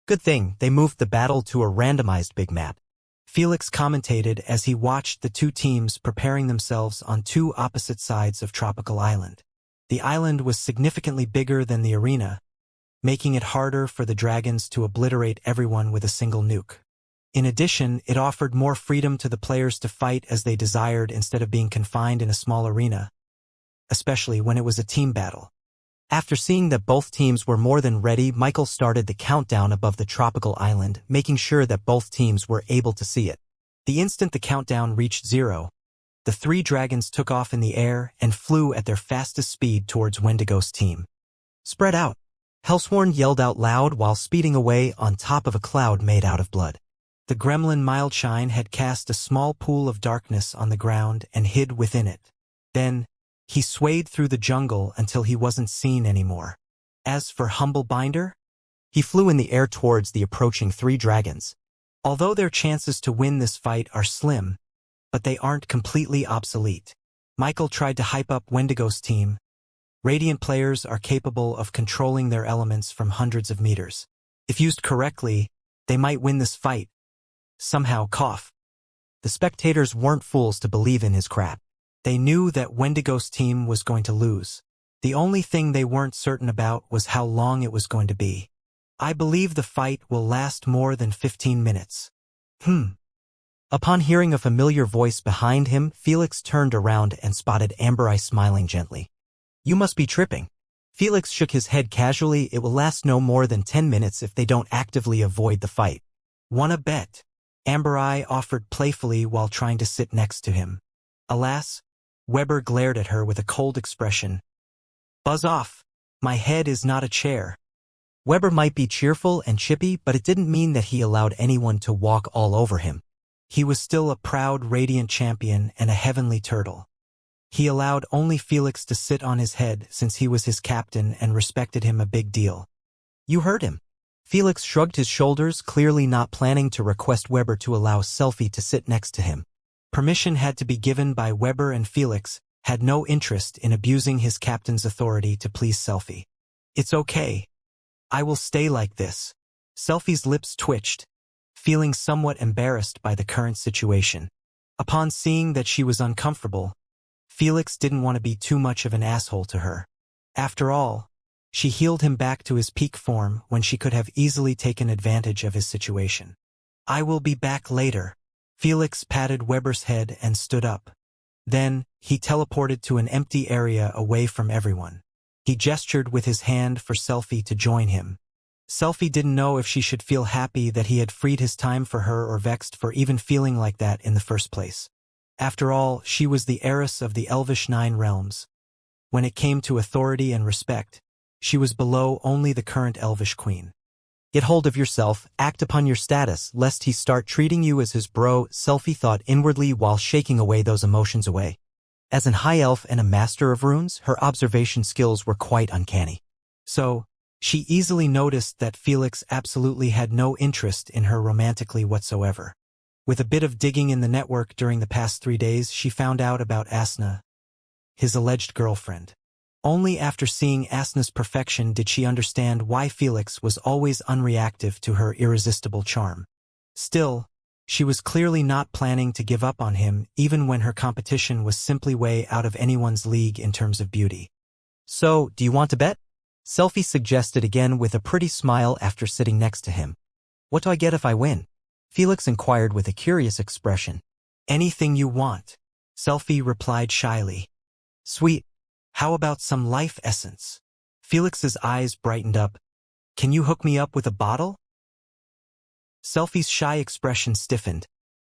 Good thing they moved the battle to a randomized big map. Felix commentated as he watched the 2 teams preparing themselves on 2 opposite sides of Tropical Island. The island was significantly bigger than the arena, making it harder for the dragons to obliterate everyone with a single nuke. In addition, it offered more freedom to the players to fight as they desired instead of being confined in a small arena, especially when it was a team battle. After seeing that both teams were more than ready, Michael started the countdown above the tropical island, making sure that both teams were able to see it. The instant the countdown reached 0, the 3 dragons took off in the air and flew at their fastest speed towards Wendigo's team. Spread out, Hellsworn yelled out loud while speeding away on top of a cloud made out of blood. The gremlin Mildshine had cast a small pool of darkness on the ground and hid within it. Then, he swayed through the jungle until he wasn't seen anymore. As for Humble Binder, He flew in the air towards the approaching 3 dragons. although their chances to win this fight are slim, but they aren't completely obsolete. Michael tried to hype up Wendigo's team. Radiant players are capable of controlling their elements from hundreds of meters. If used correctly, they might win this fight. Somehow, cough. The spectators weren't fools to believe in his crap. They knew that Wendigo's team was going to lose. The only thing they weren't certain about was how long it was going to be. I believe the fight will last more than 15 minutes. Upon hearing a familiar voice behind him, Felix turned around and spotted Amber Eye smiling gently. You must be tripping. Felix shook his head casually. It will last no more than 10 minutes if they don't actively avoid the fight. Wanna bet? Amber Eye offered playfully while trying to sit next to him. Alas, Weber glared at her with a cold expression. Buzz off. My head is not a chair. Weber might be cheerful and chippy, but it didn't mean that he allowed anyone to walk all over him. He was still a proud Radiant champion and a heavenly turtle. He allowed only Felix to sit on his head since he was his captain and respected him a big deal. You heard him. Felix shrugged his shoulders, clearly not planning to request Weber to allow Selfie to sit next to him. Permission had to be given by Weber, and Felix had no interest in abusing his captain's authority to please Selfie. It's okay. I will stay like this. Selfie's lips twitched, feeling somewhat embarrassed by the current situation. Upon seeing that she was uncomfortable, Felix didn't want to be too much of an asshole to her. After all, she healed him back to his peak form when she could have easily taken advantage of his situation. I will be back later. Felix patted Weber's head and stood up. Then, he teleported to an empty area away from everyone. He gestured with his hand for Selfie to join him. Selfie didn't know if she should feel happy that he had freed his time for her or vexed for even feeling like that in the first place. After all, she was the heiress of the Elvish 9 realms. When it came to authority and respect, she was below only the current Elvish queen. Get hold of yourself, act upon your status, lest he start treating you as his bro, Selfie thought inwardly while shaking away those emotions away. As an high elf and a master of runes, her observation skills were quite uncanny. So, she easily noticed that Felix absolutely had no interest in her romantically whatsoever. With a bit of digging in the network during the past 3 days, she found out about Asna, his alleged girlfriend. Only after seeing Asna's perfection did she understand why Felix was always unreactive to her irresistible charm. Still, she was clearly not planning to give up on him even when her competition was simply way out of anyone's league in terms of beauty. So, do you want to bet? Selfie suggested again with a pretty smile after sitting next to him. What do I get if I win? Felix inquired with a curious expression. Anything you want, Selfie replied shyly. Sweet. How about some life essence? Felix's eyes brightened up. Can you hook me up with a bottle? Selfie's shy expression stiffened,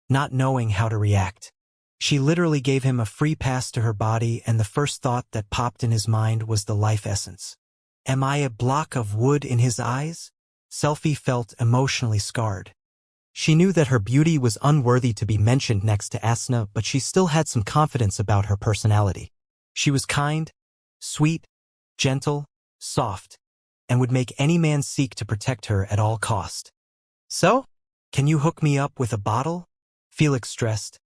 not knowing how to react. She literally gave him a free pass to her body, and the first thought that popped in his mind was the life essence. Am I a block of wood in his eyes? Selfie felt emotionally scarred. She knew that her beauty was unworthy to be mentioned next to Asna, but she still had some confidence about her personality. She was kind, sweet, gentle, soft, and would make any man seek to protect her at all cost. So, can you hook me up with a bottle? Felix stressed.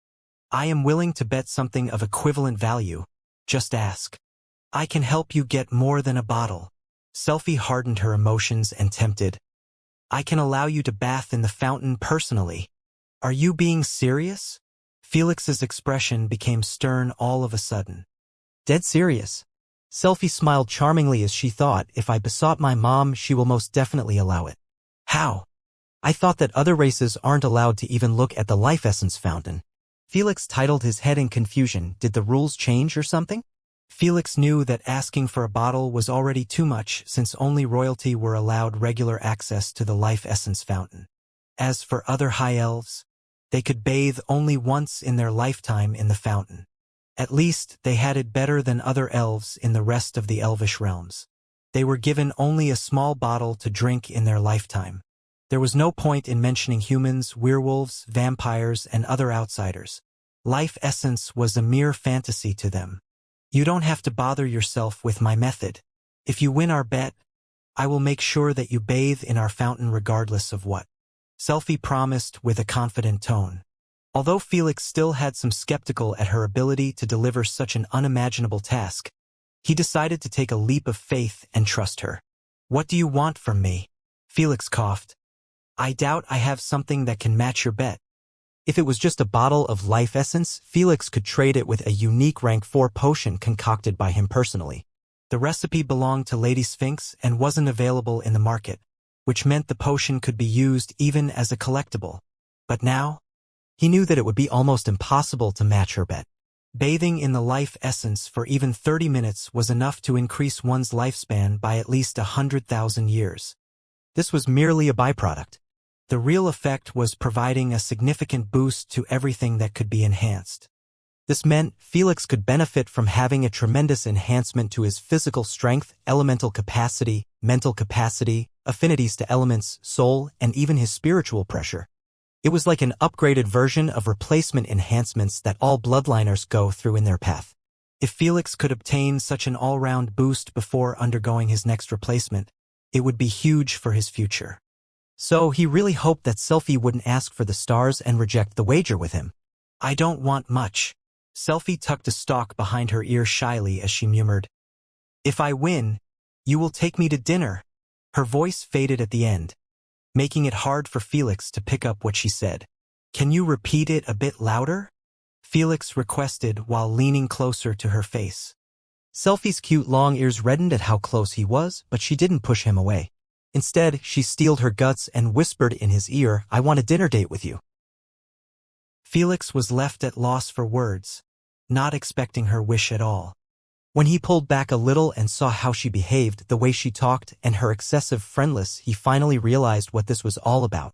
I am willing to bet something of equivalent value. Just ask. I can help you get more than a bottle. Selfie hardened her emotions and tempted. I can allow you to bath in the fountain personally. Are you being serious? Felix's expression became stern all of a sudden. Dead serious. Selfie smiled charmingly as she thought, if I besought my mom, she will most definitely allow it. How? I thought that other races aren't allowed to even look at the life essence fountain. Felix titled his head in confusion. Did the rules change or something? Felix knew that asking for a bottle was already too much since only royalty were allowed regular access to the life essence fountain. As for other high elves, they could bathe only once in their lifetime in the fountain. At least they had it better than other elves in the rest of the elvish realms. They were given only a small bottle to drink in their lifetime. There was no point in mentioning humans, werewolves, vampires, and other outsiders. Life essence was a mere fantasy to them. You don't have to bother yourself with my method. If you win our bet, I will make sure that you bathe in our fountain regardless of what. Selfie promised with a confident tone. Although Felix still had some skeptical at her ability to deliver such an unimaginable task, he decided to take a leap of faith and trust her. What do you want from me? Felix coughed. I doubt I have something that can match your bet. If it was just a bottle of life essence, Felix could trade it with a unique rank 4 potion concocted by him personally. The recipe belonged to Lady Sphinx and wasn't available in the market, which meant the potion could be used even as a collectible. But now, he knew that it would be almost impossible to match her bet. Bathing in the life essence for even 30 minutes was enough to increase one's lifespan by at least 100,000 years. This was merely a byproduct. The real effect was providing a significant boost to everything that could be enhanced. This meant Felix could benefit from having a tremendous enhancement to his physical strength, elemental capacity, mental capacity, affinities to elements, soul, and even his spiritual pressure. It was like an upgraded version of replacement enhancements that all bloodliners go through in their path. If Felix could obtain such an all-round boost before undergoing his next replacement, it would be huge for his future. So he really hoped that Selfie wouldn't ask for the stars and reject the wager with him. I don't want much. Selfie tucked a stalk behind her ear shyly as she murmured. If I win, you will take me to dinner. Her voice faded at the end, making it hard for Felix to pick up what she said. Can you repeat it a bit louder? Felix requested while leaning closer to her face. Selfie's cute long ears reddened at how close he was, but she didn't push him away. Instead, she steeled her guts and whispered in his ear, I want a dinner date with you. Felix was left at loss for words, not expecting her wish at all. When he pulled back a little and saw how she behaved, the way she talked, and her excessive friendliness, he finally realized what this was all about.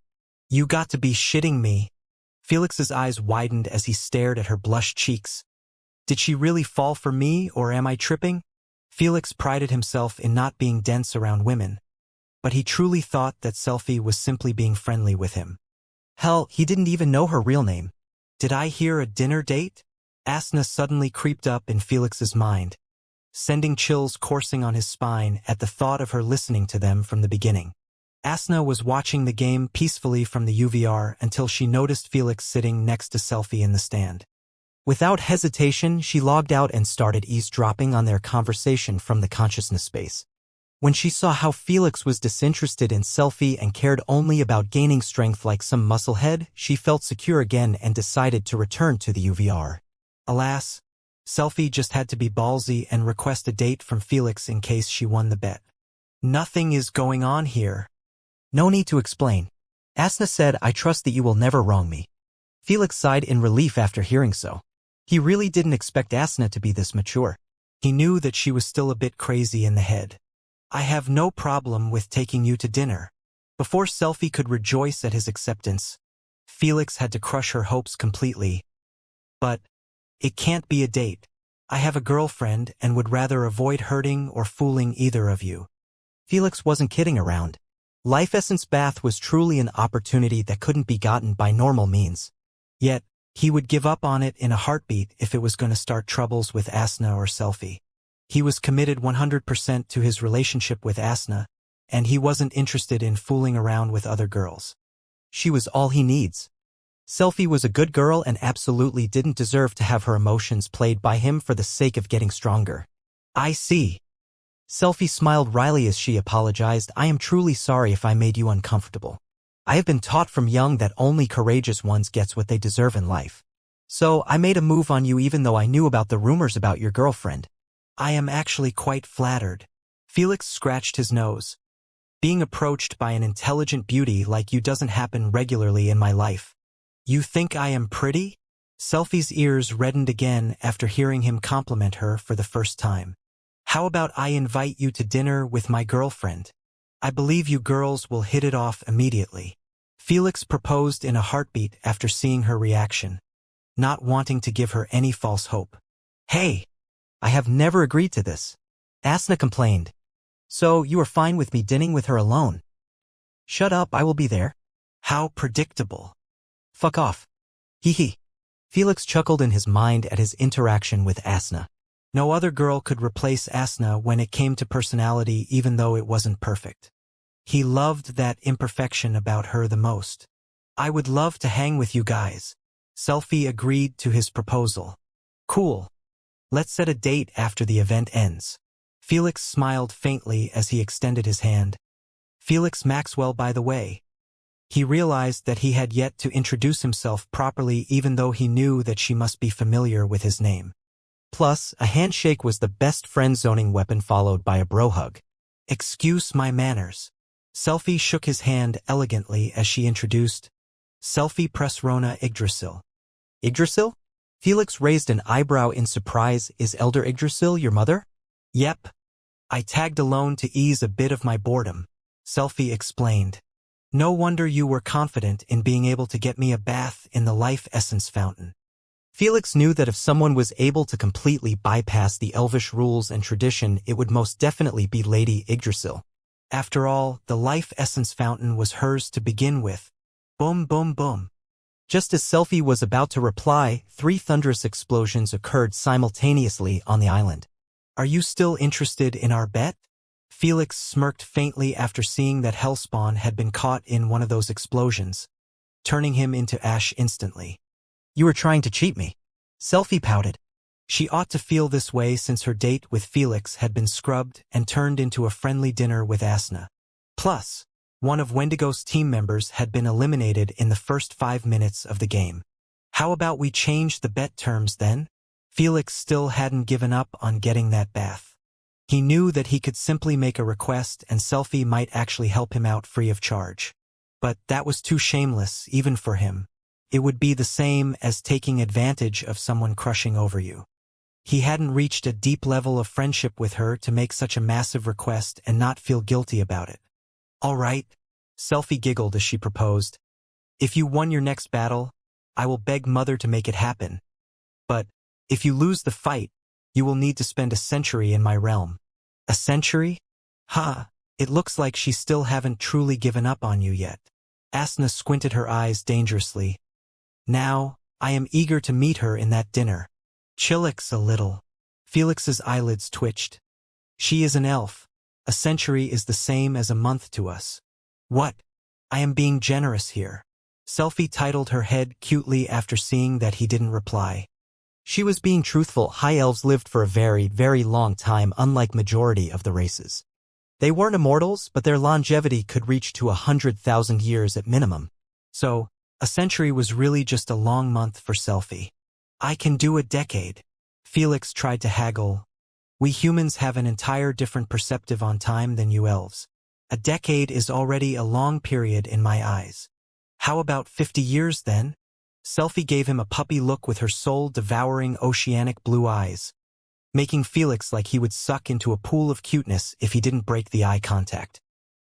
You got to be shitting me. Felix's eyes widened as he stared at her blushed cheeks. Did she really fall for me, or am I tripping? Felix prided himself in not being dense around women, but he truly thought that Selfie was simply being friendly with him. Hell, he didn't even know her real name. Did I hear a dinner date? Asna suddenly creeped up in Felix's mind, sending chills coursing on his spine at the thought of her listening to them from the beginning. Asna was watching the game peacefully from the UVR until she noticed Felix sitting next to Selfie in the stand. Without hesitation, she logged out and started eavesdropping on their conversation from the consciousness space. When she saw how Felix was disinterested in Selfie and cared only about gaining strength like some musclehead, she felt secure again and decided to return to the UVR. Alas, Selfie just had to be ballsy and request a date from Felix in case she won the bet. Nothing is going on here. No need to explain. Asna said, I trust that you will never wrong me. Felix sighed in relief after hearing so. He really didn't expect Asna to be this mature. He knew that she was still a bit crazy in the head. I have no problem with taking you to dinner. Before Selfie could rejoice at his acceptance, Felix had to crush her hopes completely. But it can't be a date. I have a girlfriend and would rather avoid hurting or fooling either of you. Felix wasn't kidding around. Life Essence Bath was truly an opportunity that couldn't be gotten by normal means. Yet, he would give up on it in a heartbeat if it was going to start troubles with Asna or Selfie. He was committed 100% to his relationship with Asna, and he wasn't interested in fooling around with other girls. She was all he needs. Selfie was a good girl and absolutely didn't deserve to have her emotions played by him for the sake of getting stronger. I see. Selfie smiled wryly as she apologized. I am truly sorry if I made you uncomfortable. I have been taught from young that only courageous ones gets what they deserve in life. So I made a move on you even though I knew about the rumors about your girlfriend. I am actually quite flattered. Felix scratched his nose. Being approached by an intelligent beauty like you doesn't happen regularly in my life. You think I am pretty? Selfie's ears reddened again after hearing him compliment her for the first time. How about I invite you to dinner with my girlfriend? I believe you girls will hit it off immediately. Felix proposed in a heartbeat after seeing her reaction, not wanting to give her any false hope. Hey! I have never agreed to this. Asna complained. So you are fine with me dinning with her alone? Shut up, I will be there. How predictable. Fuck off. Hee hee. Felix chuckled in his mind at his interaction with Asna. No other girl could replace Asna when it came to personality, even though it wasn't perfect. He loved that imperfection about her the most. I would love to hang with you guys. Selfie agreed to his proposal. Cool. Let's set a date after the event ends. Felix smiled faintly as he extended his hand. Felix Maxwell, by the way. He realized that he had yet to introduce himself properly, even though he knew that she must be familiar with his name. Plus, a handshake was the best friend-zoning weapon, followed by a bro hug. Excuse my manners. Selfie shook his hand elegantly as she introduced. Selfie Presrona Yggdrasil. Yggdrasil? Felix raised an eyebrow in surprise. Is Elder Yggdrasil your mother? Yep. I tagged alone to ease a bit of my boredom. Selfie explained. No wonder you were confident in being able to get me a bath in the life essence fountain. Felix knew that if someone was able to completely bypass the elvish rules and tradition, it would most definitely be Lady Yggdrasil. After all, the life essence fountain was hers to begin with. Boom, boom, boom. Just as Selfie was about to reply, 3 thunderous explosions occurred simultaneously on the island. Are you still interested in our bet? Felix smirked faintly after seeing that Hellspawn had been caught in one of those explosions, turning him into ash instantly. You were trying to cheat me. Selfie pouted. She ought to feel this way since her date with Felix had been scrubbed and turned into a friendly dinner with Asna. Plus, one of Wendigo's team members had been eliminated in the first 5 minutes of the game. How about we change the bet terms then? Felix still hadn't given up on getting that bath. He knew that he could simply make a request and Selfie might actually help him out free of charge. But that was too shameless, even for him. It would be the same as taking advantage of someone crushing over you. He hadn't reached a deep level of friendship with her to make such a massive request and not feel guilty about it. All right, Selfie giggled as she proposed. If you won your next battle, I will beg Mother to make it happen. But if you lose the fight, you will need to spend a century in my realm. A century? Ha, it looks like she still haven't truly given up on you yet. Asna squinted her eyes dangerously. Now, I am eager to meet her in that dinner. Chillax a little. Felix's eyelids twitched. She is an elf. A century is the same as a month to us. What? I am being generous here. Selfie titled her head cutely after seeing that he didn't reply. She was being truthful. High elves lived for a very, very long time, unlike majority of the races. They weren't immortals, but their longevity could reach to 100,000 years at minimum. So, a century was really just a long month for Selfie. I can do a decade. Felix tried to haggle. We humans have an entire different perspective on time than you elves. A decade is already a long period in my eyes. How about 50 years then? Selfie gave him a puppy look with her soul-devouring oceanic blue eyes, making Felix like he would suck into a pool of cuteness if he didn't break the eye contact.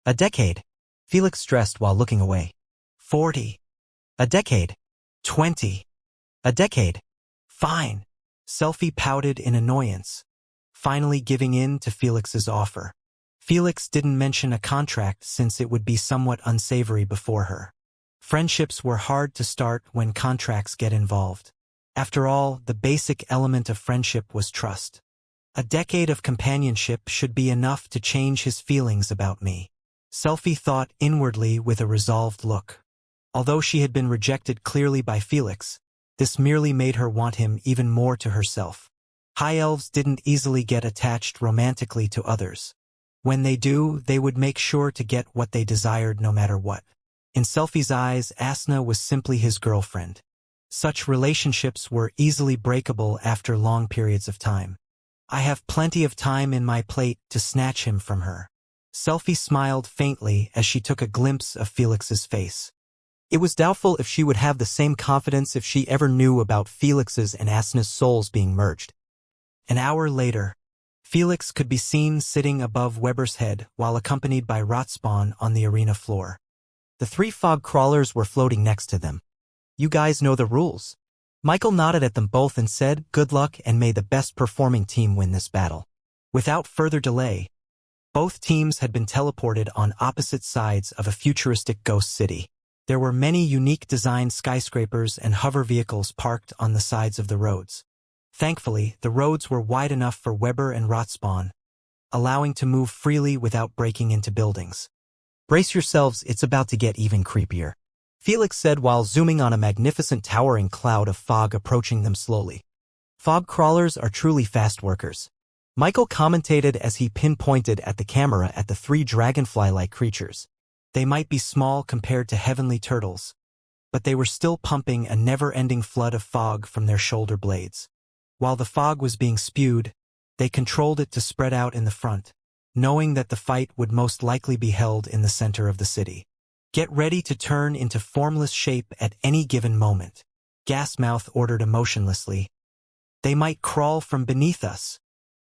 A decade. Felix stressed while looking away. 40. A decade. 20. A decade. Fine. Selfie pouted in annoyance, finally giving in to Felix's offer. Felix didn't mention a contract since it would be somewhat unsavory before her. Friendships were hard to start when contracts get involved. After all, the basic element of friendship was trust. A decade of companionship should be enough to change his feelings about me. Selfie thought inwardly with a resolved look. Although she had been rejected clearly by Felix, this merely made her want him even more to herself. High elves didn't easily get attached romantically to others. When they do, they would make sure to get what they desired no matter what. In Selfie's eyes, Asna was simply his girlfriend. Such relationships were easily breakable after long periods of time. I have plenty of time in my plate to snatch him from her. Selfie smiled faintly as she took a glimpse of Felix's face. It was doubtful if she would have the same confidence if she ever knew about Felix's and Asna's souls being merged. An hour later, Felix could be seen sitting above Weber's head while accompanied by Rotspawn on the arena floor. The 3 fog crawlers were floating next to them. You guys know the rules. Michael nodded at them both and said, good luck and may the best performing team win this battle. Without further delay, Both teams had been teleported on opposite sides of a futuristic ghost city. There were many unique design skyscrapers and hover vehicles parked on the sides of the roads. Thankfully, the roads were wide enough for Weber and Rotspawn, allowing to move freely without breaking into buildings. Brace yourselves, it's about to get even creepier, Felix said while zooming on a magnificent towering cloud of fog approaching them slowly. Fog crawlers are truly fast workers, Michael commented as he pinpointed at the camera at the three dragonfly-like creatures. They might be small compared to heavenly turtles, but they were still pumping a never-ending flood of fog from their shoulder blades. While the fog was being spewed, they controlled it to spread out in the front, knowing that the fight would most likely be held in the center of the city. Get ready to turn into formless shape at any given moment, Gasmouth ordered emotionlessly. They might crawl from beneath us.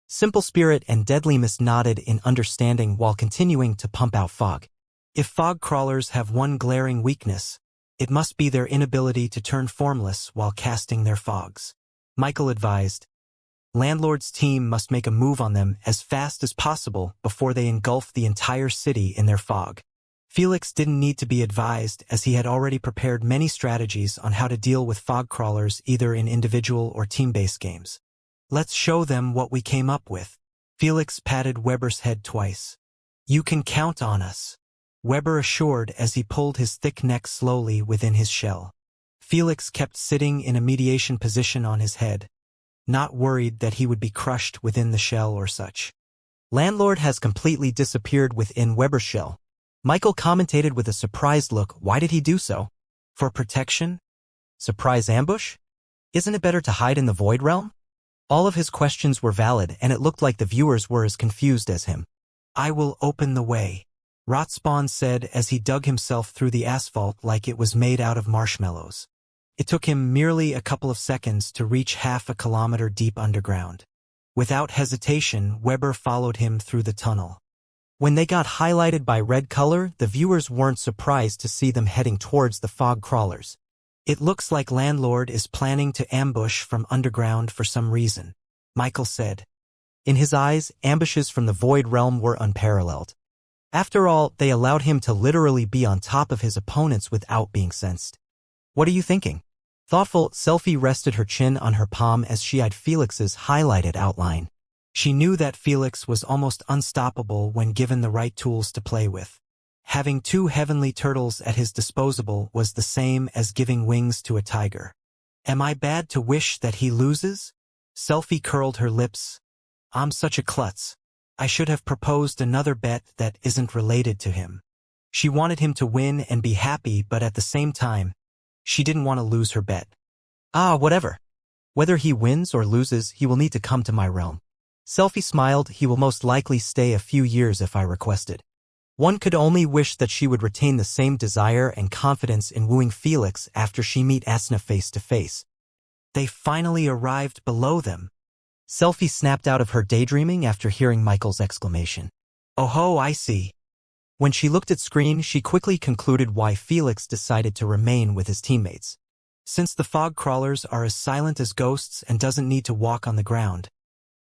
Simple Spirit and Deadliest nodded in understanding while continuing to pump out fog. If fog crawlers have one glaring weakness, it must be their inability to turn formless while casting their fogs, Michael advised. Landlord's team must make a move on them as fast as possible before they engulf the entire city in their fog. Felix didn't need to be advised as he had already prepared many strategies on how to deal with fog crawlers either in individual or team-based games. Let's show them what we came up with. Felix patted Weber's head twice. You can count on us, Weber assured as he pulled his thick neck slowly within his shell. Felix kept sitting in a mediation position on his head, not worried that he would be crushed within the shell or such. Landlord has completely disappeared within Weber's shell, Michael commented with a surprised look. Why did he do so? For protection? Surprise ambush? Isn't it better to hide in the Void Realm? All of his questions were valid and it looked like the viewers were as confused as him. I will open the way, Rotspawn said as he dug himself through the asphalt like it was made out of marshmallows. It took him merely a couple of seconds to reach half a kilometer deep underground. Without hesitation, Weber followed him through the tunnel. When they got highlighted by red color, the viewers weren't surprised to see them heading towards the fog crawlers. It looks like Landlord is planning to ambush from underground for some reason, Michael said. In his eyes, ambushes from the Void Realm were unparalleled. After all, they allowed him to literally be on top of his opponents without being sensed. What are you thinking? Thoughtful, Selfie rested her chin on her palm as she eyed Felix's highlighted outline. She knew that Felix was almost unstoppable when given the right tools to play with. Having two heavenly turtles at his disposal was the same as giving wings to a tiger. Am I bad to wish that he loses? Selfie curled her lips. I'm such a klutz. I should have proposed another bet that isn't related to him. She wanted him to win and be happy, but at the same time, she didn't want to lose her bet. Whatever. Whether he wins or loses, he will need to come to my realm. Selfie smiled. He will most likely stay a few years if I requested. One could only wish that she would retain the same desire and confidence in wooing Felix after she meet Asna face to face. They finally arrived below them. Selfie snapped out of her daydreaming after hearing Michael's exclamation. Oh ho, I see. When she looked at screen, she quickly concluded why Felix decided to remain with his teammates. Since the fog crawlers are as silent as ghosts and doesn't need to walk on the ground,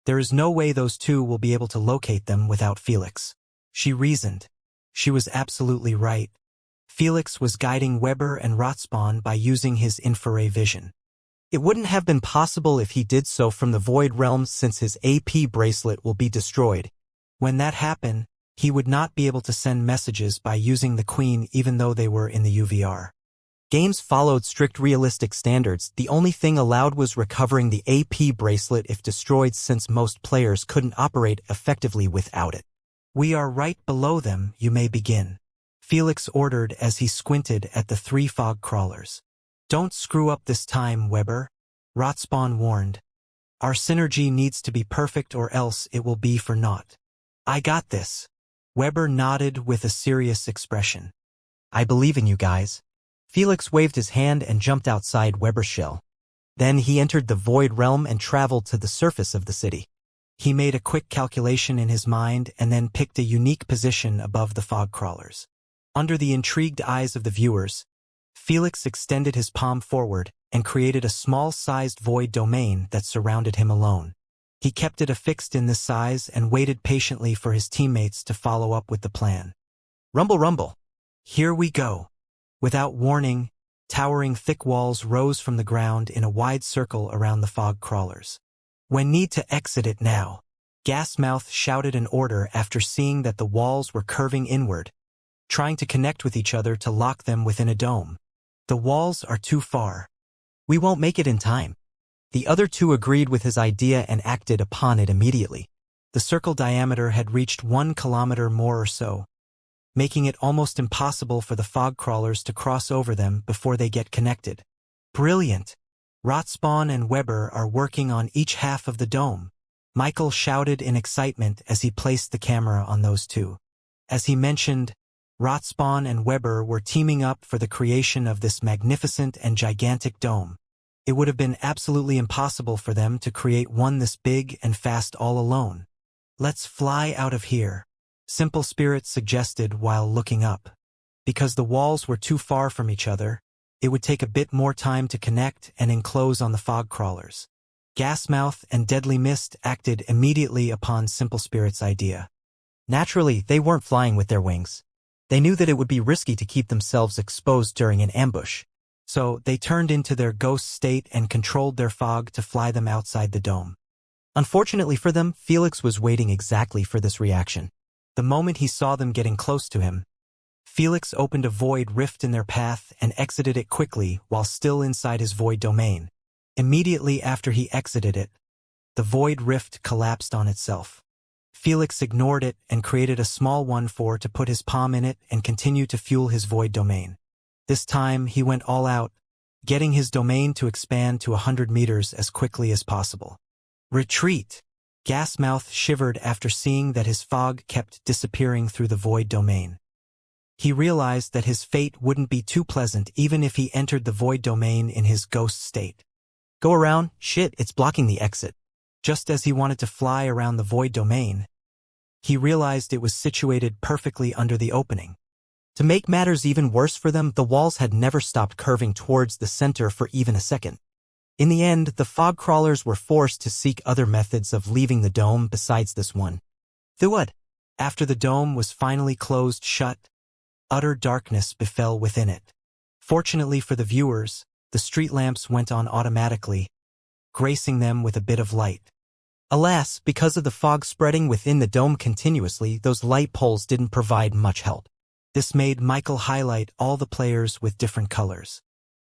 there is no way those two will be able to locate them without Felix. She reasoned. She was absolutely right. Felix was guiding Weber and Rotspawn by using his infrared vision. It wouldn't have been possible if he did so from the Void Realm since his AP bracelet will be destroyed. When that happened, he would not be able to send messages by using the Queen even though they were in the UVR. Games followed strict realistic standards. The only thing allowed was recovering the AP bracelet if destroyed since most players couldn't operate effectively without it. We are right below them, you may begin, Felix ordered as he squinted at the three fog crawlers. Don't screw up this time, Weber, Rotspawn warned. Our synergy needs to be perfect or else it will be for naught. I got this. Weber nodded with a serious expression. I believe in you guys. Felix waved his hand and jumped outside Weber's shell. Then he entered the Void Realm and traveled to the surface of the city. He made a quick calculation in his mind and then picked a unique position above the fog crawlers. Under the intrigued eyes of the viewers, Felix extended his palm forward and created a small-sized void domain that surrounded him alone. He kept it affixed in this size and waited patiently for his teammates to follow up with the plan. Rumble, rumble. Here we go. Without warning, towering thick walls rose from the ground in a wide circle around the fog crawlers. When need to exit it now, Gasmouth shouted an order after seeing that the walls were curving inward, trying to connect with each other to lock them within a dome. The walls are too far. We won't make it in time. The other two agreed with his idea and acted upon it immediately. The circle diameter had reached 1 kilometer more or so, making it almost impossible for the fog crawlers to cross over them before they get connected. Brilliant! Rotspawn and Weber are working on each half of the dome. Michael shouted in excitement as he placed the camera on those two. As he mentioned, Rotspawn and Weber were teaming up for the creation of this magnificent and gigantic dome. It would have been absolutely impossible for them to create one this big and fast all alone. Let's fly out of here, Simple Spirit suggested while looking up. Because the walls were too far from each other, it would take a bit more time to connect and enclose on the fog crawlers. Gasmouth and Deadly Mist acted immediately upon Simple Spirit's idea. Naturally, they weren't flying with their wings. They knew that it would be risky to keep themselves exposed during an ambush. So they turned into their ghost state and controlled their fog to fly them outside the dome. Unfortunately for them, Felix was waiting exactly for this reaction. The moment he saw them getting close to him, Felix opened a void rift in their path and exited it quickly while still inside his void domain. Immediately after he exited it, the void rift collapsed on itself. Felix ignored it and created a small one to put his palm in it and continue to fuel his void domain. This time, he went all out, getting his domain to expand to 100 meters as quickly as possible. Retreat! Gasmouth shivered after seeing that his fog kept disappearing through the void domain. He realized that his fate wouldn't be too pleasant even if he entered the void domain in his ghost state. Go around, shit, it's blocking the exit. Just as he wanted to fly around the void domain, he realized it was situated perfectly under the opening. To make matters even worse for them, the walls had never stopped curving towards the center for even a second. In the end, the fog crawlers were forced to seek other methods of leaving the dome besides this one. Thud! After the dome was finally closed shut, utter darkness befell within it. Fortunately for the viewers, the street lamps went on automatically, gracing them with a bit of light. Alas, because of the fog spreading within the dome continuously, those light poles didn't provide much help. This made Michael highlight all the players with different colors.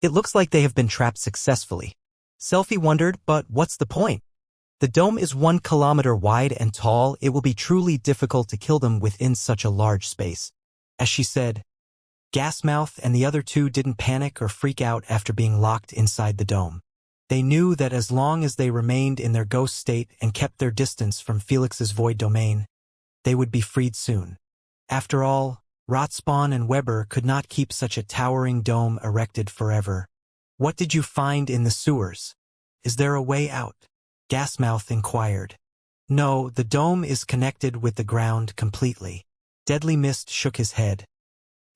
It looks like they have been trapped successfully. Selphie wondered, but what's the point? The dome is 1 kilometer wide and tall. It will be truly difficult to kill them within such a large space. As she said, Gasmouth and the other two didn't panic or freak out after being locked inside the dome. They knew that as long as they remained in their ghost state and kept their distance from Felix's void domain, they would be freed soon. After all, Rotspawn and Weber could not keep such a towering dome erected forever. What did you find in the sewers? Is there a way out? Gasmouth inquired. No, the dome is connected with the ground completely. Deadly Mist shook his head.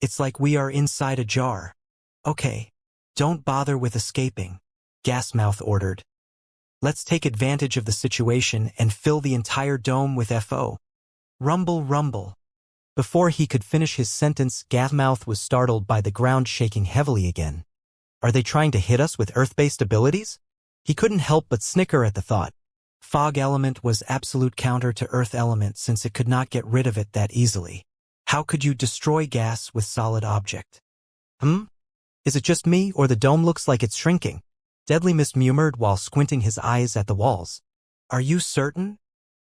It's like we are inside a jar. Okay, don't bother with escaping, Gasmouth ordered. Let's take advantage of the situation and fill the entire dome with FO. Rumble, rumble. Before he could finish his sentence, Gasmouth was startled by the ground shaking heavily again. Are they trying to hit us with Earth-based abilities? He couldn't help but snicker at the thought. Fog element was absolute counter to Earth element since it could not get rid of it that easily. How could you destroy gas with solid object? Is it just me, or the dome looks like it's shrinking? Deadly Mist murmured while squinting his eyes at the walls. Are you certain?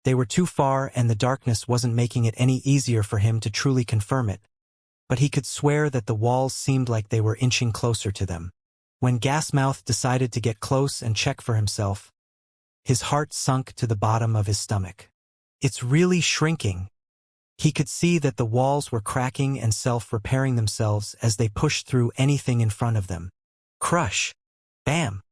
They were too far and the darkness wasn't making it any easier for him to truly confirm it. But he could swear that the walls seemed like they were inching closer to them. When Gasmouth decided to get close and check for himself, his heart sunk to the bottom of his stomach. It's really shrinking. He could see that the walls were cracking and self-repairing themselves as they pushed through anything in front of them. Crush! Bam!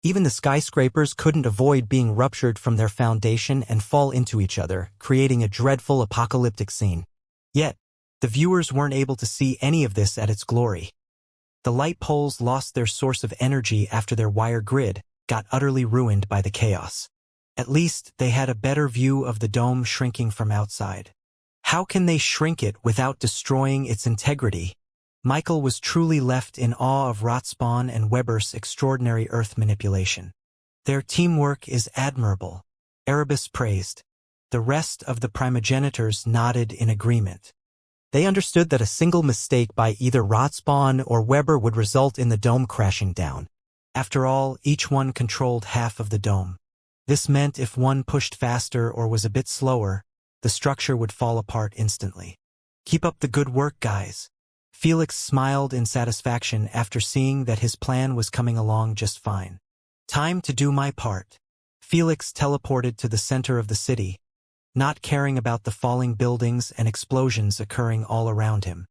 Even the skyscrapers couldn't avoid being ruptured from their foundation and fall into each other, creating a dreadful apocalyptic scene. Yet, the viewers weren't able to see any of this at its glory. The light poles lost their source of energy after their wire grid got utterly ruined by the chaos. At least they had a better view of the dome shrinking from outside. How can they shrink it without destroying its integrity? Michael was truly left in awe of Rotspawn and Weber's extraordinary Earth manipulation. Their teamwork is admirable, Erebus praised. The rest of the primogenitors nodded in agreement. They understood that a single mistake by either Rotspawn or Weber would result in the dome crashing down. After all, each one controlled half of the dome. This meant if one pushed faster or was a bit slower, the structure would fall apart instantly. Keep up the good work, guys. Felix smiled in satisfaction after seeing that his plan was coming along just fine. Time to do my part. Felix teleported to the center of the city, not caring about the falling buildings and explosions occurring all around him.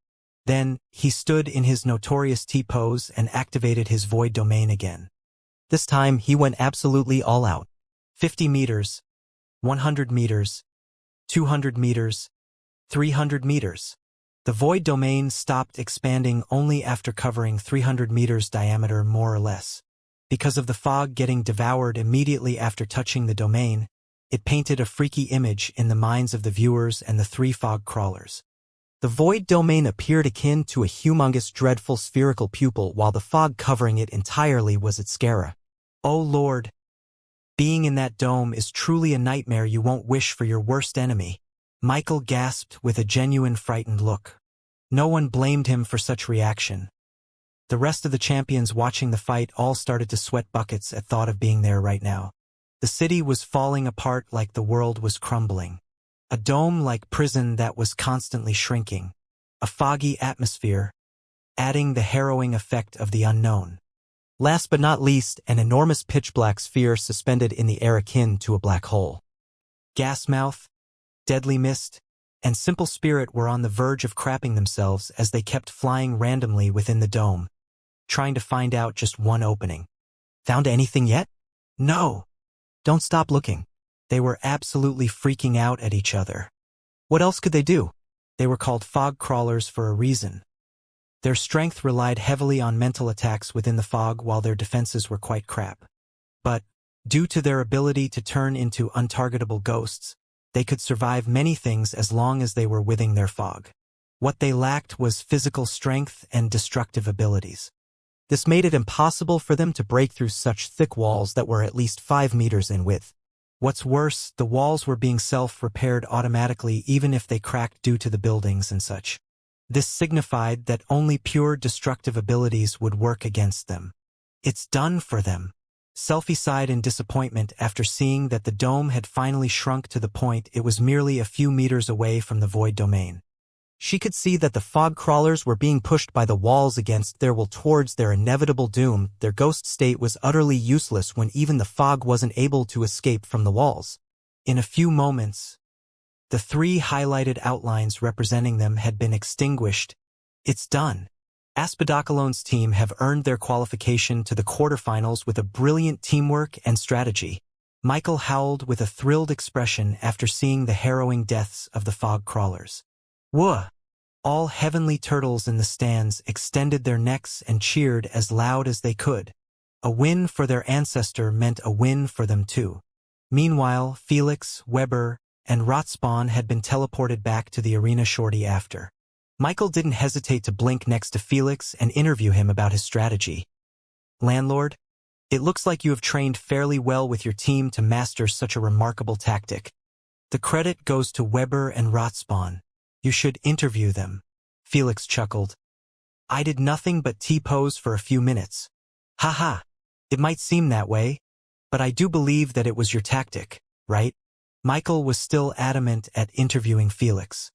Then, he stood in his notorious T-pose and activated his void domain again. This time, he went absolutely all out. 50 meters, 100 meters, 200 meters, 300 meters. The void domain stopped expanding only after covering 300 meters diameter more or less. Because of the fog getting devoured immediately after touching the domain, it painted a freaky image in the minds of the viewers and the three fog crawlers. The void domain appeared akin to a humongous dreadful spherical pupil while the fog covering it entirely was its scara. Oh Lord! Being in that dome is truly a nightmare you won't wish for your worst enemy. Michael gasped with a genuine frightened look. No one blamed him for such reaction. The rest of the champions watching the fight all started to sweat buckets at thought of being there right now. The city was falling apart like the world was crumbling. A dome-like prison that was constantly shrinking. A foggy atmosphere, adding the harrowing effect of the unknown. Last but not least, an enormous pitch-black sphere suspended in the air akin to a black hole. Gasmouth, Deadly Mist, and Simple Spirit were on the verge of crapping themselves as they kept flying randomly within the dome, trying to find out just one opening. Found anything yet? No. Don't stop looking. They were absolutely freaking out at each other. What else could they do? They were called fog crawlers for a reason. Their strength relied heavily on mental attacks within the fog while their defenses were quite crap. But, due to their ability to turn into untargetable ghosts, they could survive many things as long as they were within their fog. What they lacked was physical strength and destructive abilities. This made it impossible for them to break through such thick walls that were at least 5 meters in width. What's worse, the walls were being self-repaired automatically even if they cracked due to the buildings and such. This signified that only pure destructive abilities would work against them. It's done for them. Selfie sighed in disappointment after seeing that the dome had finally shrunk to the point it was merely a few meters away from the void domain. She could see that the fog crawlers were being pushed by the walls against their will towards their inevitable doom. Their ghost state was utterly useless when even the fog wasn't able to escape from the walls. In a few moments, the three highlighted outlines representing them had been extinguished. It's done. Aspidocalone's team have earned their qualification to the quarterfinals with a brilliant teamwork and strategy. Michael howled with a thrilled expression after seeing the harrowing deaths of the fog crawlers. Whoa! All heavenly turtles in the stands extended their necks and cheered as loud as they could. A win for their ancestor meant a win for them too. Meanwhile, Felix, Weber, and Rotspawn had been teleported back to the arena shortly after. Michael didn't hesitate to blink next to Felix and interview him about his strategy. Landlord, it looks like you have trained fairly well with your team to master such a remarkable tactic. The credit goes to Weber and Rotspawn. You should interview them. Felix chuckled. I did nothing but T-pose for a few minutes. Haha, it might seem that way, but I do believe that it was your tactic, right? Michael was still adamant at interviewing Felix.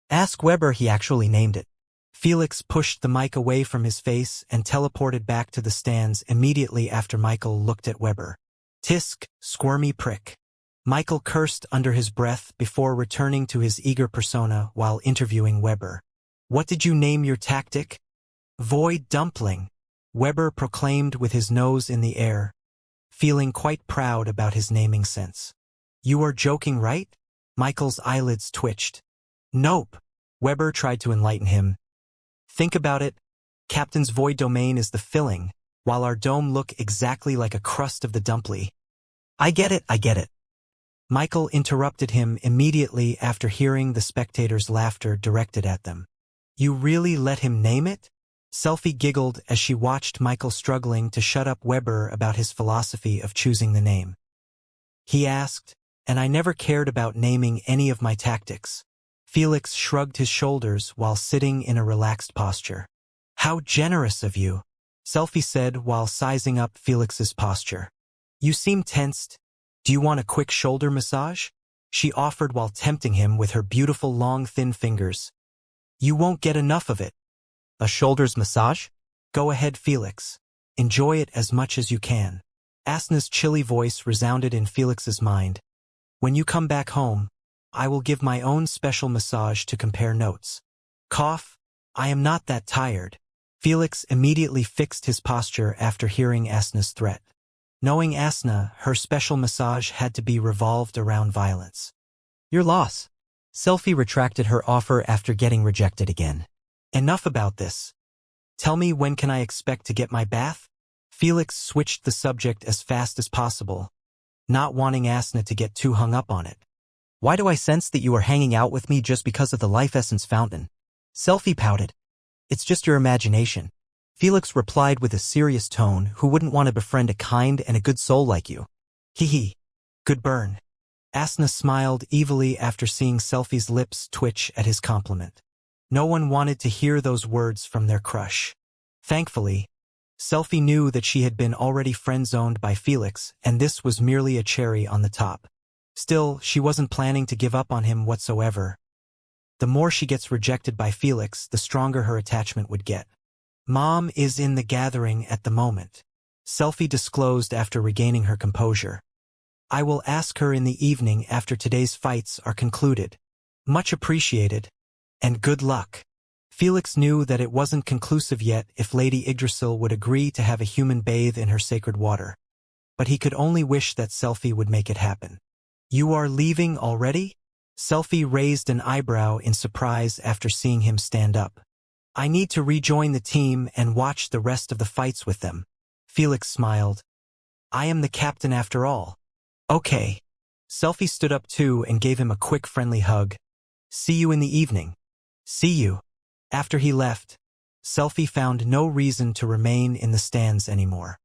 Ask Weber, he actually named it. Felix pushed the mic away from his face and teleported back to the stands immediately after Michael looked at Weber. Tisk, squirmy prick. Michael cursed under his breath before returning to his eager persona while interviewing Weber. What did you name your tactic? Void dumpling, Weber proclaimed with his nose in the air, feeling quite proud about his naming sense. You are joking, right? Michael's eyelids twitched. Nope. Weber tried to enlighten him. Think about it. Captain's void domain is the filling, while our dome look exactly like a crust of the dumpling. I get it. Michael interrupted him immediately after hearing the spectators' laughter directed at them. You really let him name it? Selfie giggled as she watched Michael struggling to shut up Weber about his philosophy of choosing the name. He asked, and I never cared about naming any of my tactics. Felix shrugged his shoulders while sitting in a relaxed posture. How generous of you, Selfie said while sizing up Felix's posture. You seem tensed. Do you want a quick shoulder massage? She offered while tempting him with her beautiful long thin fingers. You won't get enough of it. A shoulders massage? Go ahead, Felix. Enjoy it as much as you can. Asna's chilly voice resounded in Felix's mind. When you come back home, I will give my own special massage to compare notes. Cough. I am not that tired. Felix immediately fixed his posture after hearing Asna's threat. Knowing Asna, her special massage had to be revolved around violence. Your loss. Selfie retracted her offer after getting rejected again. Enough about this. Tell me, when can I expect to get my bath? Felix switched the subject as fast as possible, not wanting Asna to get too hung up on it. Why do I sense that you are hanging out with me just because of the life essence fountain? Selfie pouted. It's just your imagination. Felix replied with a serious tone, who wouldn't want to befriend a kind and a good soul like you. Hee hee. Good burn. Asna smiled evilly after seeing Selfie's lips twitch at his compliment. No one wanted to hear those words from their crush. Thankfully, Selfie knew that she had been already friend-zoned by Felix, and this was merely a cherry on the top. Still, she wasn't planning to give up on him whatsoever. The more she gets rejected by Felix, the stronger her attachment would get. Mom is in the gathering at the moment, Selfie disclosed after regaining her composure. I will ask her in the evening after today's fights are concluded. Much appreciated. And good luck. Felix knew that it wasn't conclusive yet if Lady Yggdrasil would agree to have a human bathe in her sacred water. But he could only wish that Selfie would make it happen. You are leaving already? Selfie raised an eyebrow in surprise after seeing him stand up. I need to rejoin the team and watch the rest of the fights with them. Felix smiled. I am the captain after all. Okay. Selfie stood up too and gave him a quick friendly hug. See you in the evening. See you. After he left, Selfie found no reason to remain in the stands anymore.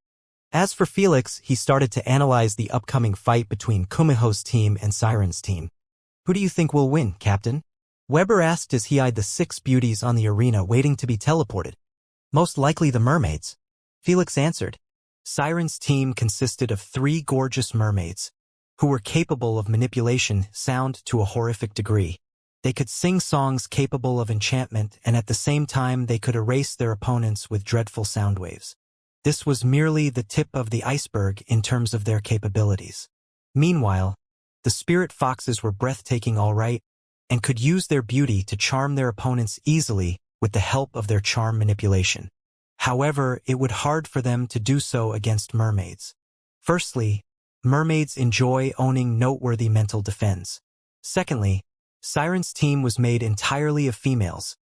As for Felix, he started to analyze the upcoming fight between Kumiho's team and Siren's team. Who do you think will win, Captain? Weber asked as he eyed the 6 beauties on the arena waiting to be teleported. Most likely the mermaids. Felix answered. Siren's team consisted of 3 gorgeous mermaids, who were capable of manipulation sound to a horrific degree. They could sing songs capable of enchantment, and at the same time they could erase their opponents with dreadful sound waves. This was merely the tip of the iceberg in terms of their capabilities. Meanwhile, the spirit foxes were breathtaking all right, and could use their beauty to charm their opponents easily with the help of their charm manipulation. However, it would hard for them to do so against mermaids. Firstly, mermaids enjoy owning noteworthy mental defense. Secondly, Siren's team was made entirely of females,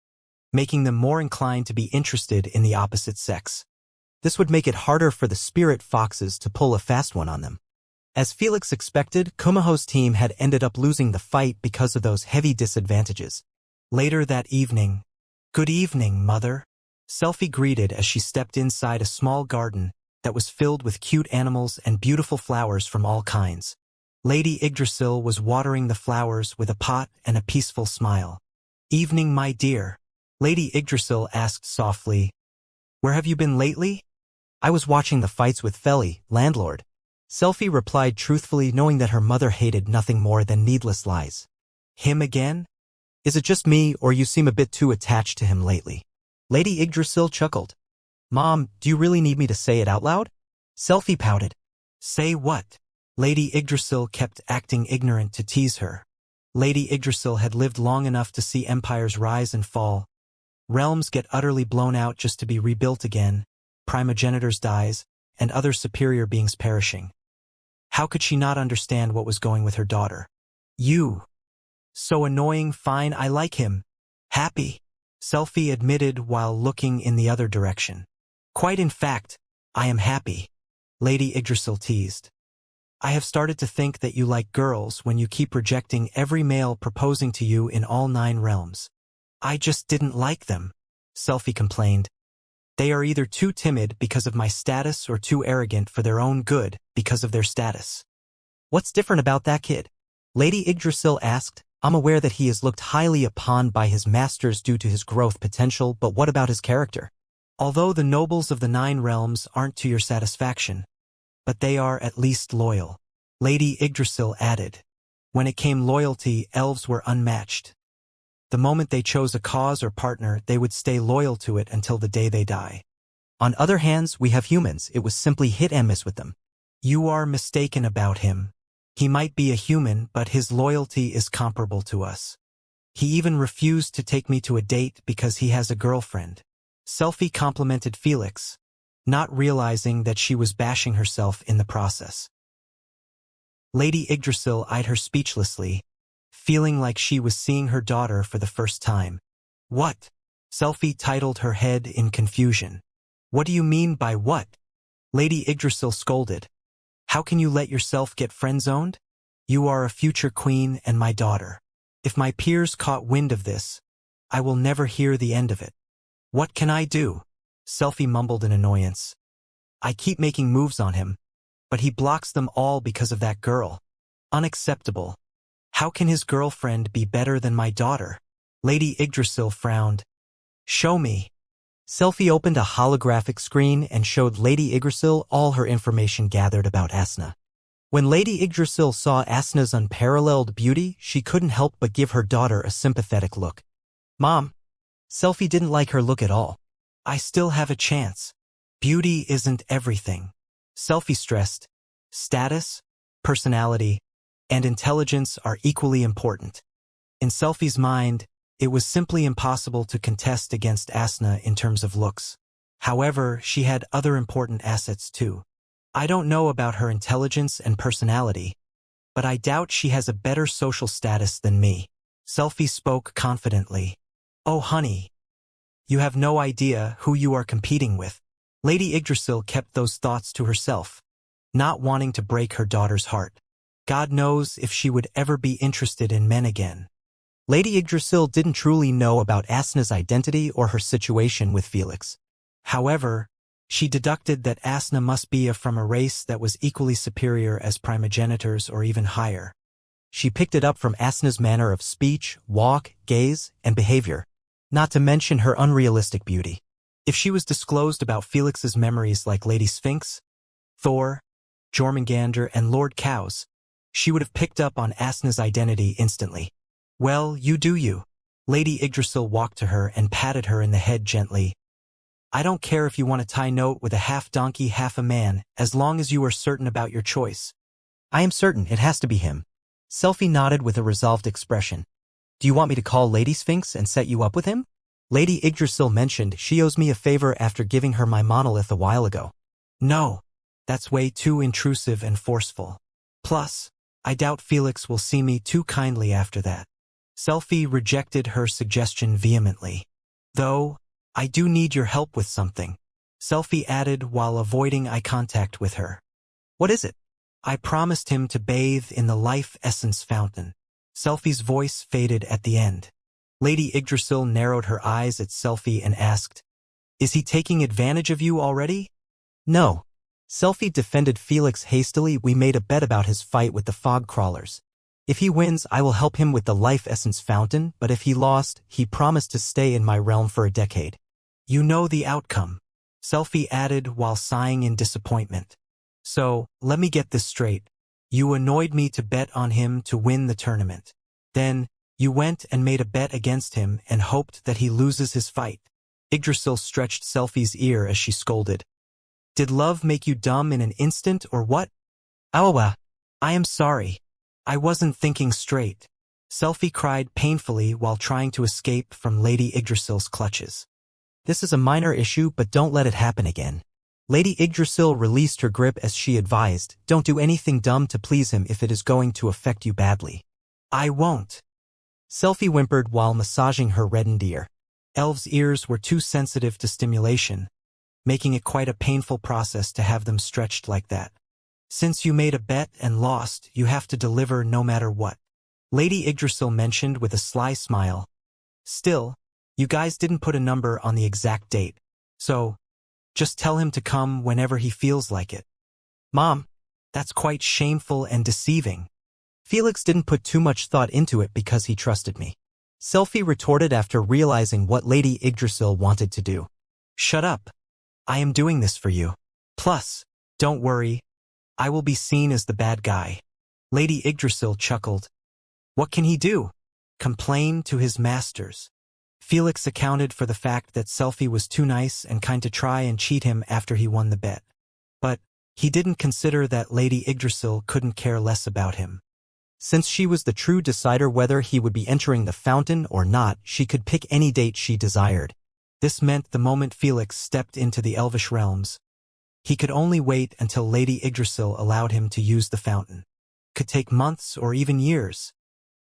making them more inclined to be interested in the opposite sex. This would make it harder for the spirit foxes to pull a fast one on them. As Felix expected, Kumiho's team had ended up losing the fight because of those heavy disadvantages. Later that evening, good evening, Mother. Selfie greeted as she stepped inside a small garden that was filled with cute animals and beautiful flowers from all kinds. Lady Yggdrasil was watering the flowers with a pot and a peaceful smile. Evening, my dear. Lady Yggdrasil asked softly. Where have you been lately? I was watching the fights with Feli, landlord. Selfie replied truthfully, knowing that her mother hated nothing more than needless lies. Him again? Is it just me, or you seem a bit too attached to him lately? Lady Yggdrasil chuckled. Mom, do you really need me to say it out loud? Selfie pouted. Say what? Lady Yggdrasil kept acting ignorant to tease her. Lady Yggdrasil had lived long enough to see empires rise and fall, realms get utterly blown out just to be rebuilt again, primogenitors dies, and other superior beings perishing. How could she not understand what was going with her daughter? You. So annoying. Fine, I like him. Happy. Selfie admitted while looking in the other direction. Quite in fact, I am happy. Lady Yggdrasil teased. I have started to think that you like girls when you keep rejecting every male proposing to you in all 9 realms. I just didn't like them, Selfie complained. They are either too timid because of my status or too arrogant for their own good because of their status. What's different about that kid? Lady Yggdrasil asked. I'm aware that he is looked highly upon by his masters due to his growth potential, but what about his character? Although the nobles of the 9 realms aren't to your satisfaction, but they are at least loyal, Lady Yggdrasil added. When it came loyalty, elves were unmatched. The moment they chose a cause or partner, they would stay loyal to it until the day they die. On other hands, we have humans. It was simply hit and miss with them. You are mistaken about him. He might be a human, but his loyalty is comparable to us. He even refused to take me to a date because he has a girlfriend. Selfie complimented Felix, not realizing that she was bashing herself in the process. Lady Yggdrasil eyed her speechlessly, feeling like she was seeing her daughter for the first time. What? Selfie titled her head in confusion. What do you mean by what? Lady Yggdrasil scolded. How can you let yourself get friend-zoned? You are a future queen and my daughter. If my peers caught wind of this, I will never hear the end of it. What can I do? Selfie mumbled in annoyance. I keep making moves on him, but he blocks them all because of that girl. Unacceptable. How can his girlfriend be better than my daughter? Lady Yggdrasil frowned. Show me. Selfie opened a holographic screen and showed Lady Yggdrasil all her information gathered about Asna. When Lady Yggdrasil saw Asna's unparalleled beauty, she couldn't help but give her daughter a sympathetic look. Mom. Selfie didn't like her look at all. I still have a chance. Beauty isn't everything. Selfie stressed. Status, personality, and intelligence are equally important. In Selfie's mind, it was simply impossible to contest against Asna in terms of looks. However, she had other important assets too. I don't know about her intelligence and personality, but I doubt she has a better social status than me. Selfie spoke confidently. Oh honey, you have no idea who you are competing with. Lady Yggdrasil kept those thoughts to herself, not wanting to break her daughter's heart. God knows if she would ever be interested in men again. Lady Yggdrasil didn't truly know about Asna's identity or her situation with Felix. However, she deducted that Asna must be from a race that was equally superior as primogenitors or even higher. She picked it up from Asna's manner of speech, walk, gaze, and behavior, not to mention her unrealistic beauty. If she was disclosed about Felix's memories like Lady Sphinx, Thor, Jormungandr, and Lord Cows, she would have picked up on Asna's identity instantly. Well, you do you. Lady Yggdrasil walked to her and patted her in the head gently. I don't care if you want to tie note with a half donkey, half a man, as long as you are certain about your choice. I am certain it has to be him. Selfie nodded with a resolved expression. Do you want me to call Lady Sphinx and set you up with him? Lady Yggdrasil mentioned she owes me a favor after giving her my monolith a while ago. No, that's way too intrusive and forceful. Plus, I doubt Felix will see me too kindly after that. Selfie rejected her suggestion vehemently. Though, I do need your help with something, Selfie added while avoiding eye contact with her. What is it? I promised him to bathe in the life essence fountain. Selfie's voice faded at the end. Lady Yggdrasil narrowed her eyes at Selfie and asked, Is he taking advantage of you already? No. Selfie defended Felix hastily. We made a bet about his fight with the fog crawlers. If he wins, I will help him with the life essence fountain, but if he lost, he promised to stay in my realm for a decade. You know the outcome, Selfie added while sighing in disappointment. So, let me get this straight. You annoyed me to bet on him to win the tournament. Then, you went and made a bet against him and hoped that he loses his fight. Yggdrasil stretched Selfie's ear as she scolded. Did love make you dumb in an instant or what? Awa. I am sorry. I wasn't thinking straight. Selfie cried painfully while trying to escape from Lady Yggdrasil's clutches. This is a minor issue, but don't let it happen again. Lady Yggdrasil released her grip as she advised, don't do anything dumb to please him if it is going to affect you badly. I won't. Selfie whimpered while massaging her reddened ear. Elves' ears were too sensitive to stimulation, making it quite a painful process to have them stretched like that. Since you made a bet and lost, you have to deliver no matter what. Lady Yggdrasil mentioned with a sly smile. Still, you guys didn't put a number on the exact date. So, just tell him to come whenever he feels like it. Mom, that's quite shameful and deceiving. Felix didn't put too much thought into it because he trusted me. Selphie retorted after realizing what Lady Yggdrasil wanted to do. Shut up. I am doing this for you. Plus, don't worry, I will be seen as the bad guy. Lady Yggdrasil chuckled. What can he do? Complain to his masters. Felix accounted for the fact that Selphie was too nice and kind to try and cheat him after he won the bet. But he didn't consider that Lady Yggdrasil couldn't care less about him. Since she was the true decider whether he would be entering the fountain or not, she could pick any date she desired. This meant the moment Felix stepped into the Elvish realms, he could only wait until Lady Yggdrasil allowed him to use the fountain. Could take months or even years.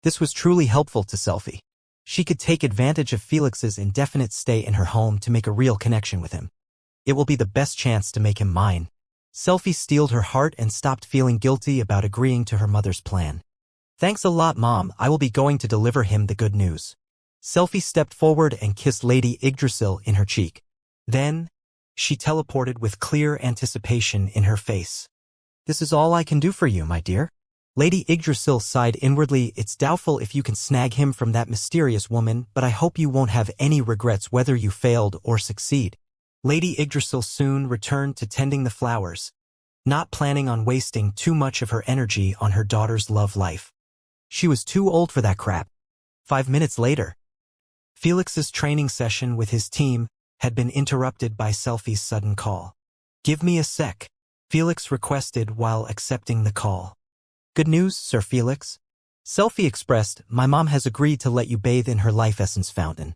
This was truly helpful to Selphie. She could take advantage of Felix's indefinite stay in her home to make a real connection with him. It will be the best chance to make him mine. Selphie steeled her heart and stopped feeling guilty about agreeing to her mother's plan. Thanks a lot, Mom. I will be going to deliver him the good news. Selphie stepped forward and kissed Lady Yggdrasil in her cheek. Then, she teleported with clear anticipation in her face. This is all I can do for you, my dear. Lady Yggdrasil sighed inwardly. It's doubtful if you can snag him from that mysterious woman, but I hope you won't have any regrets whether you failed or succeed. Lady Yggdrasil soon returned to tending the flowers, not planning on wasting too much of her energy on her daughter's love life. She was too old for that crap. 5 minutes later, Felix's training session with his team had been interrupted by Selphie's sudden call. Give me a sec, Felix requested while accepting the call. Good news, Sir Felix. Selphie expressed, my mom has agreed to let you bathe in her life essence fountain.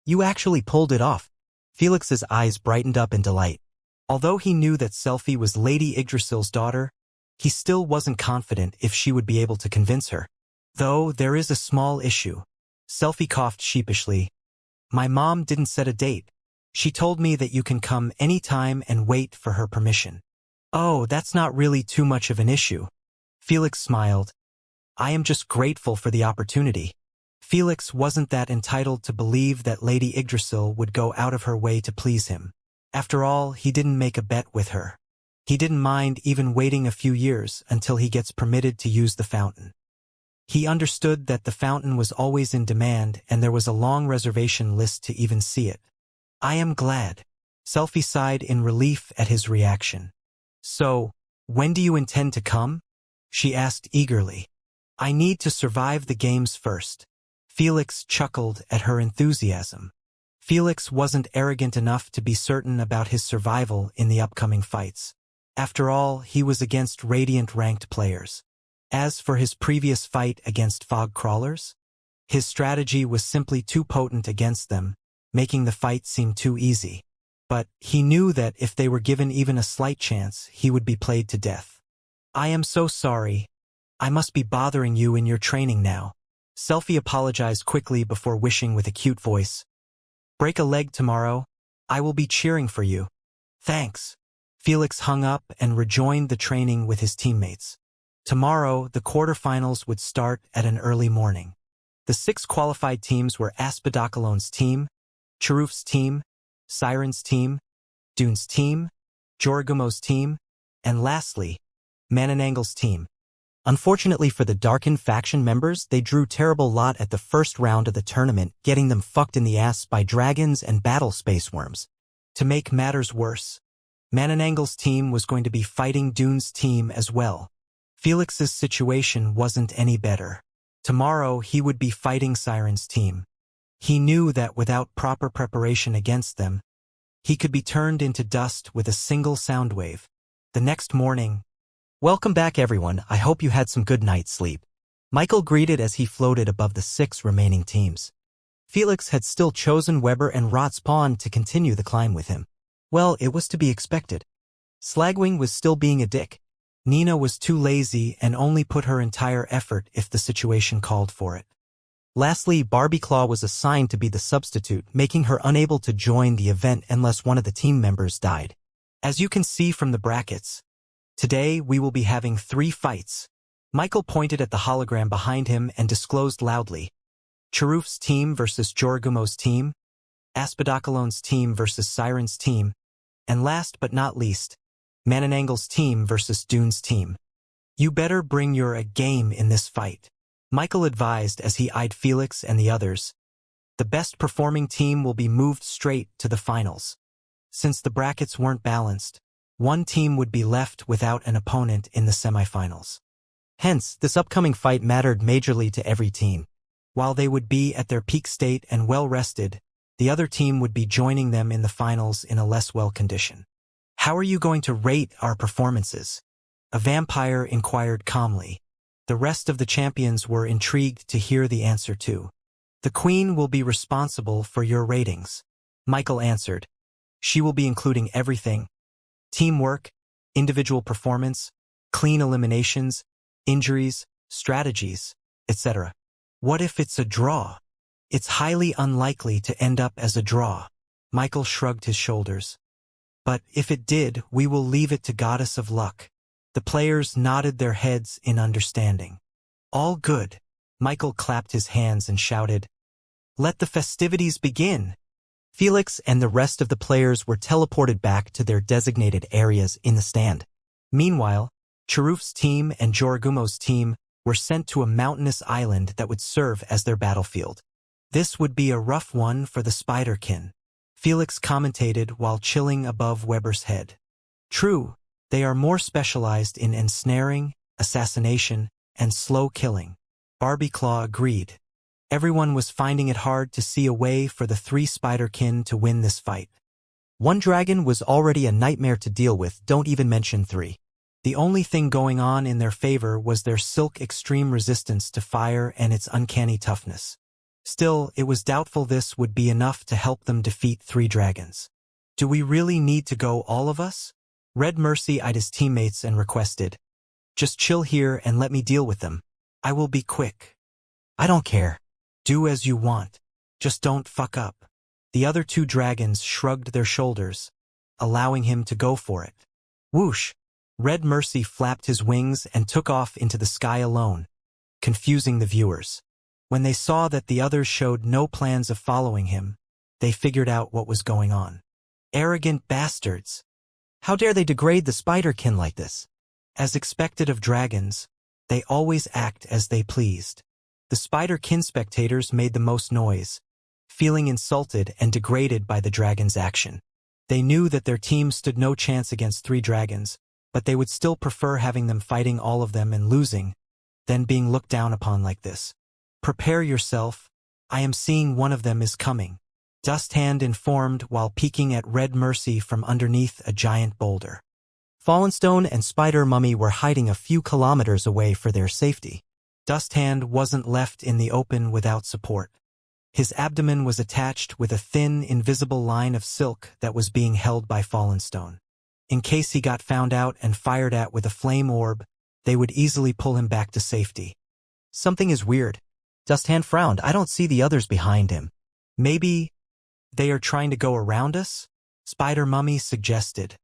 You actually pulled it off. Felix's eyes brightened up in delight. Although he knew that Selphie was Lady Yggdrasil's daughter, he still wasn't confident if she would be able to convince her. Though there is a small issue. Selphie coughed sheepishly. My mom didn't set a date. She told me that you can come anytime and wait for her permission. Oh, that's not really too much of an issue. Felix smiled. I am just grateful for the opportunity. Felix wasn't that entitled to believe that Lady Yggdrasil would go out of her way to please him. After all, he didn't make a bet with her. He didn't mind even waiting a few years until he gets permitted to use the fountain. He understood that the fountain was always in demand and there was a long reservation list to even see it. I am glad. Selphie sighed in relief at his reaction. So, when do you intend to come? She asked eagerly. I need to survive the games first. Felix chuckled at her enthusiasm. Felix wasn't arrogant enough to be certain about his survival in the upcoming fights. After all, he was against Radiant-ranked players. As for his previous fight against fog crawlers, his strategy was simply too potent against them, making the fight seem too easy. But he knew that if they were given even a slight chance, he would be played to death. I am so sorry. I must be bothering you in your training now. Selphie apologized quickly before wishing with a cute voice. Break a leg tomorrow. I will be cheering for you. Thanks. Felix hung up and rejoined the training with his teammates. Tomorrow, the quarterfinals would start at an early morning. The 6 qualified teams were Aspidocolone's team, Cheruf's team, Siren's team, Dune's team, Joragumo's team, and lastly, Mananangle's team. Unfortunately for the Darkened faction members, they drew terrible lot at the first round of the tournament, getting them fucked in the ass by dragons and battle space worms. To make matters worse, Mananangle's team was going to be fighting Dune's team as well. Felix's situation wasn't any better. Tomorrow he would be fighting Siren's team. He knew that without proper preparation against them, he could be turned into dust with a single sound wave. The next morning, welcome back, everyone. I hope you had some good night's sleep. Michael greeted as he floated above the 6 remaining teams. Felix had still chosen Weber and Rotspawn to continue the climb with him. Well, it was to be expected. Slagwing was still being a dick. Nina was too lazy and only put her entire effort if the situation called for it. Lastly, Barbieclaw was assigned to be the substitute, making her unable to join the event unless one of the team members died. As you can see from the brackets, Today, we will be having 3 fights. Michael pointed at the hologram behind him and disclosed loudly. Cheruf's team versus Joragumo's team, Aspidocalon's team versus Siren's team, and last but not least, Mananangle's team versus Dune's team. You better bring your A game in this fight, Michael advised as he eyed Felix and the others. The best performing team will be moved straight to the finals. Since the brackets weren't balanced, one team would be left without an opponent in the semifinals. Hence, this upcoming fight mattered majorly to every team. While they would be at their peak state and well-rested, the other team would be joining them in the finals in a less well condition. How are you going to rate our performances? A vampire inquired calmly. The rest of the champions were intrigued to hear the answer too. The Queen will be responsible for your ratings, Michael answered. She will be including everything: teamwork, individual performance, clean eliminations, injuries, strategies, etc. What if it's a draw? It's highly unlikely to end up as a draw. Michael shrugged his shoulders. But if it did, we will leave it to Goddess of Luck. The players nodded their heads in understanding. All good. Michael clapped his hands and shouted, "Let the festivities begin!" Felix and the rest of the players were teleported back to their designated areas in the stand. Meanwhile, Cheruf's team and Joragumo's team were sent to a mountainous island that would serve as their battlefield. This would be a rough one for the Spiderkin, Felix commentated while chilling above Weber's head. True, they are more specialized in ensnaring, assassination, and slow killing. Barbieclaw agreed. Everyone was finding it hard to see a way for the 3 Spiderkin to win this fight. One dragon was already a nightmare to deal with, don't even mention 3. The only thing going on in their favor was their silk extreme resistance to fire and its uncanny toughness. Still, it was doubtful this would be enough to help them defeat 3 dragons. Do we really need to go, all of us? Red Mercy eyed his teammates and requested, "Just chill here and let me deal with them. I will be quick." "I don't care." "Do as you want. Just don't fuck up." The other 2 dragons shrugged their shoulders, allowing him to go for it. Whoosh! Red Mercy flapped his wings and took off into the sky alone, confusing the viewers. When they saw that the others showed no plans of following him, they figured out what was going on. Arrogant bastards! How dare they degrade the Spiderkin like this? As expected of dragons, they always act as they pleased. The Spiderkin spectators made the most noise, feeling insulted and degraded by the dragon's action. They knew that their team stood no chance against 3 dragons, but they would still prefer having them fighting all of them and losing, than being looked down upon like this. "Prepare yourself, I am seeing one of them is coming," Dusthand informed while peeking at Red Mercy from underneath a giant boulder. Fallenstone and Spider Mummy were hiding a few kilometers away for their safety. Dusthand wasn't left in the open without support. His abdomen was attached with a thin, invisible line of silk that was being held by Fallenstone. In case he got found out and fired at with a flame orb, they would easily pull him back to safety. Something is weird. Dusthand frowned. I don't see the others behind him. Maybe they are trying to go around us? Spider Mummy suggested.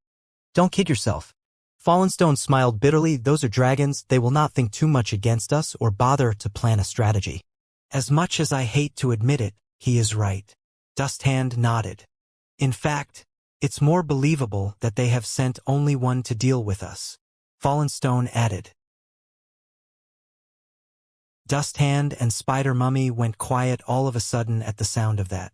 Don't kid yourself. Fallenstone smiled bitterly. Those are dragons. They will not think too much against us or bother to plan a strategy. As much as I hate to admit it, he is right. Dusthand nodded. In fact, it's more believable that they have sent only one to deal with us, Fallenstone added. Dusthand and Spider Mummy went quiet all of a sudden at the sound of that.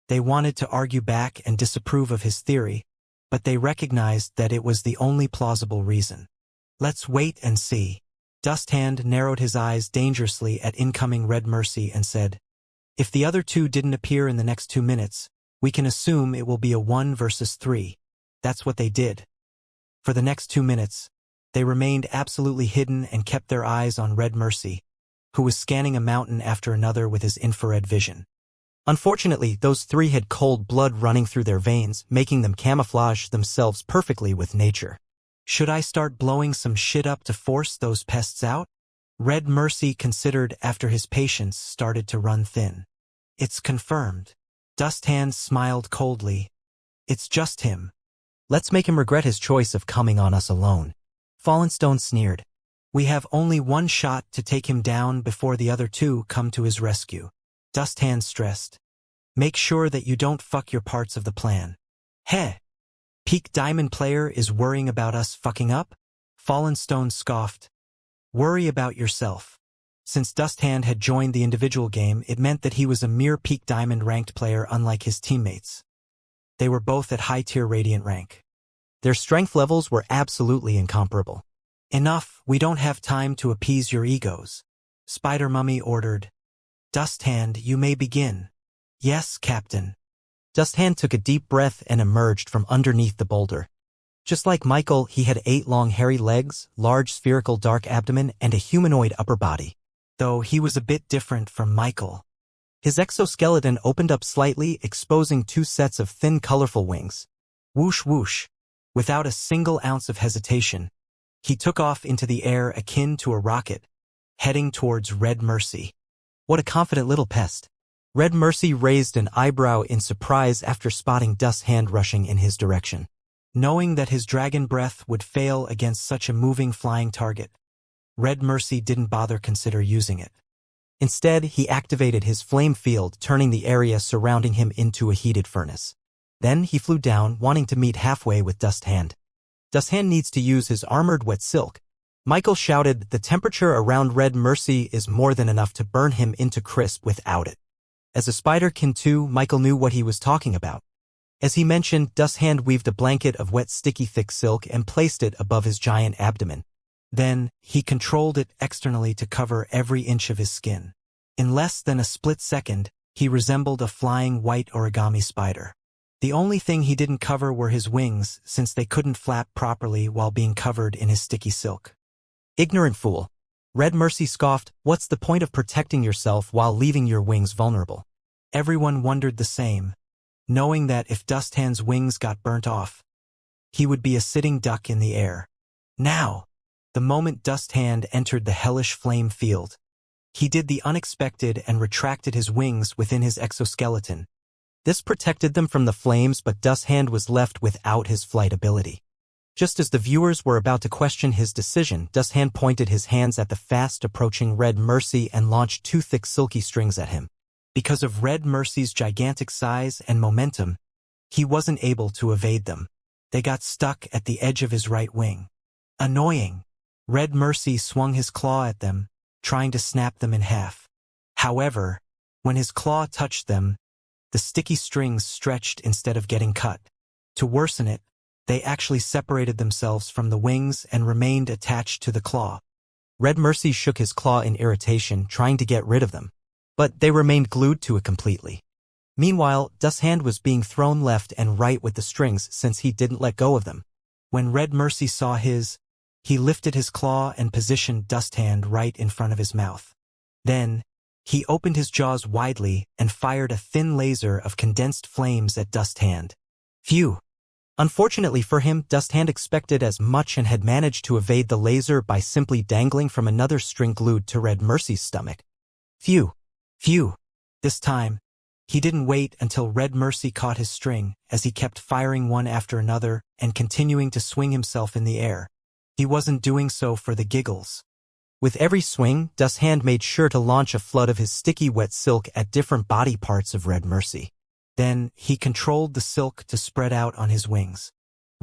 They wanted to argue back and disapprove of his theory, but they recognized that it was the only plausible reason. Let's wait and see. Dusthand narrowed his eyes dangerously at incoming Red Mercy and said, "If the other 2 didn't appear in the next 2 minutes, we can assume it will be a 1 versus 3. That's what they did. For the next 2 minutes, they remained absolutely hidden and kept their eyes on Red Mercy, who was scanning a mountain after another with his infrared vision. Unfortunately, those 3 had cold blood running through their veins, making them camouflage themselves perfectly with nature. Should I start blowing some shit up to force those pests out? Red Mercy considered after his patience started to run thin. It's confirmed. Dusthand smiled coldly. It's just him. Let's make him regret his choice of coming on us alone. Fallen Stone sneered. We have only one shot to take him down before the other two come to his rescue. Dust Hand stressed. Make sure that you don't fuck your parts of the plan. Heh! Peak Diamond player is worrying about us fucking up? Fallen Stone scoffed. Worry about yourself. Since Dust Hand had joined the individual game, it meant that he was a mere Peak Diamond ranked player unlike his teammates. They were both at high-tier Radiant rank. Their strength levels were absolutely incomparable. Enough, we don't have time to appease your egos. Spider Mummy ordered. Dust Hand, you may begin. Yes, Captain. Dust Hand took a deep breath and emerged from underneath the boulder. Just like Michael, he had 8 long hairy legs, large spherical dark abdomen, and a humanoid upper body. Though he was a bit different from Michael. His exoskeleton opened up slightly, exposing 2 sets of thin colorful wings. Whoosh whoosh. Without a single ounce of hesitation, he took off into the air akin to a rocket, heading towards Red Mercy. What a confident little pest. Red Mercy raised an eyebrow in surprise after spotting Dust Hand rushing in his direction. Knowing that his dragon breath would fail against such a moving flying target, Red Mercy didn't bother consider using it. Instead, he activated his flame field, turning the area surrounding him into a heated furnace. Then he flew down, wanting to meet halfway with Dust Hand. Dust Hand needs to use his armored wet silk. Michael shouted, the temperature around Red Mercy is more than enough to burn him into crisp without it. As a spiderkin too, Michael knew what he was talking about. As he mentioned, Dust Hand weaved a blanket of wet sticky thick silk and placed it above his giant abdomen. Then, he controlled it externally to cover every inch of his skin. In less than a split second, he resembled a flying white origami spider. The only thing he didn't cover were his wings, since they couldn't flap properly while being covered in his sticky silk. Ignorant fool. Red Mercy scoffed, what's the point of protecting yourself while leaving your wings vulnerable? Everyone wondered the same, knowing that if Dust Hand's wings got burnt off, he would be a sitting duck in the air. Now, the moment Dust Hand entered the hellish flame field, he did the unexpected and retracted his wings within his exoskeleton. This protected them from the flames, but Dust Hand was left without his flight ability. Just as the viewers were about to question his decision, Dust Hand pointed his hands at the fast-approaching Red Mercy and launched 2 thick silky strings at him. Because of Red Mercy's gigantic size and momentum, he wasn't able to evade them. They got stuck at the edge of his right wing. Annoying. Red Mercy swung his claw at them, trying to snap them in half. However, when his claw touched them, the sticky strings stretched instead of getting cut. To worsen it, they actually separated themselves from the wings and remained attached to the claw. Red Mercy shook his claw in irritation, trying to get rid of them. But they remained glued to it completely. Meanwhile, Dust Hand was being thrown left and right with the strings since he didn't let go of them. When Red Mercy saw he lifted his claw and positioned Dust Hand right in front of his mouth. Then, he opened his jaws widely and fired a thin laser of condensed flames at Dust Hand. Phew! Unfortunately for him, Dust Hand expected as much and had managed to evade the laser by simply dangling from another string glued to Red Mercy's stomach. Phew! Phew! This time, he didn't wait until Red Mercy caught his string, as he kept firing one after another and continuing to swing himself in the air. He wasn't doing so for the giggles. With every swing, Dust Hand made sure to launch a flood of his sticky wet silk at different body parts of Red Mercy. Then, he controlled the silk to spread out on his wings.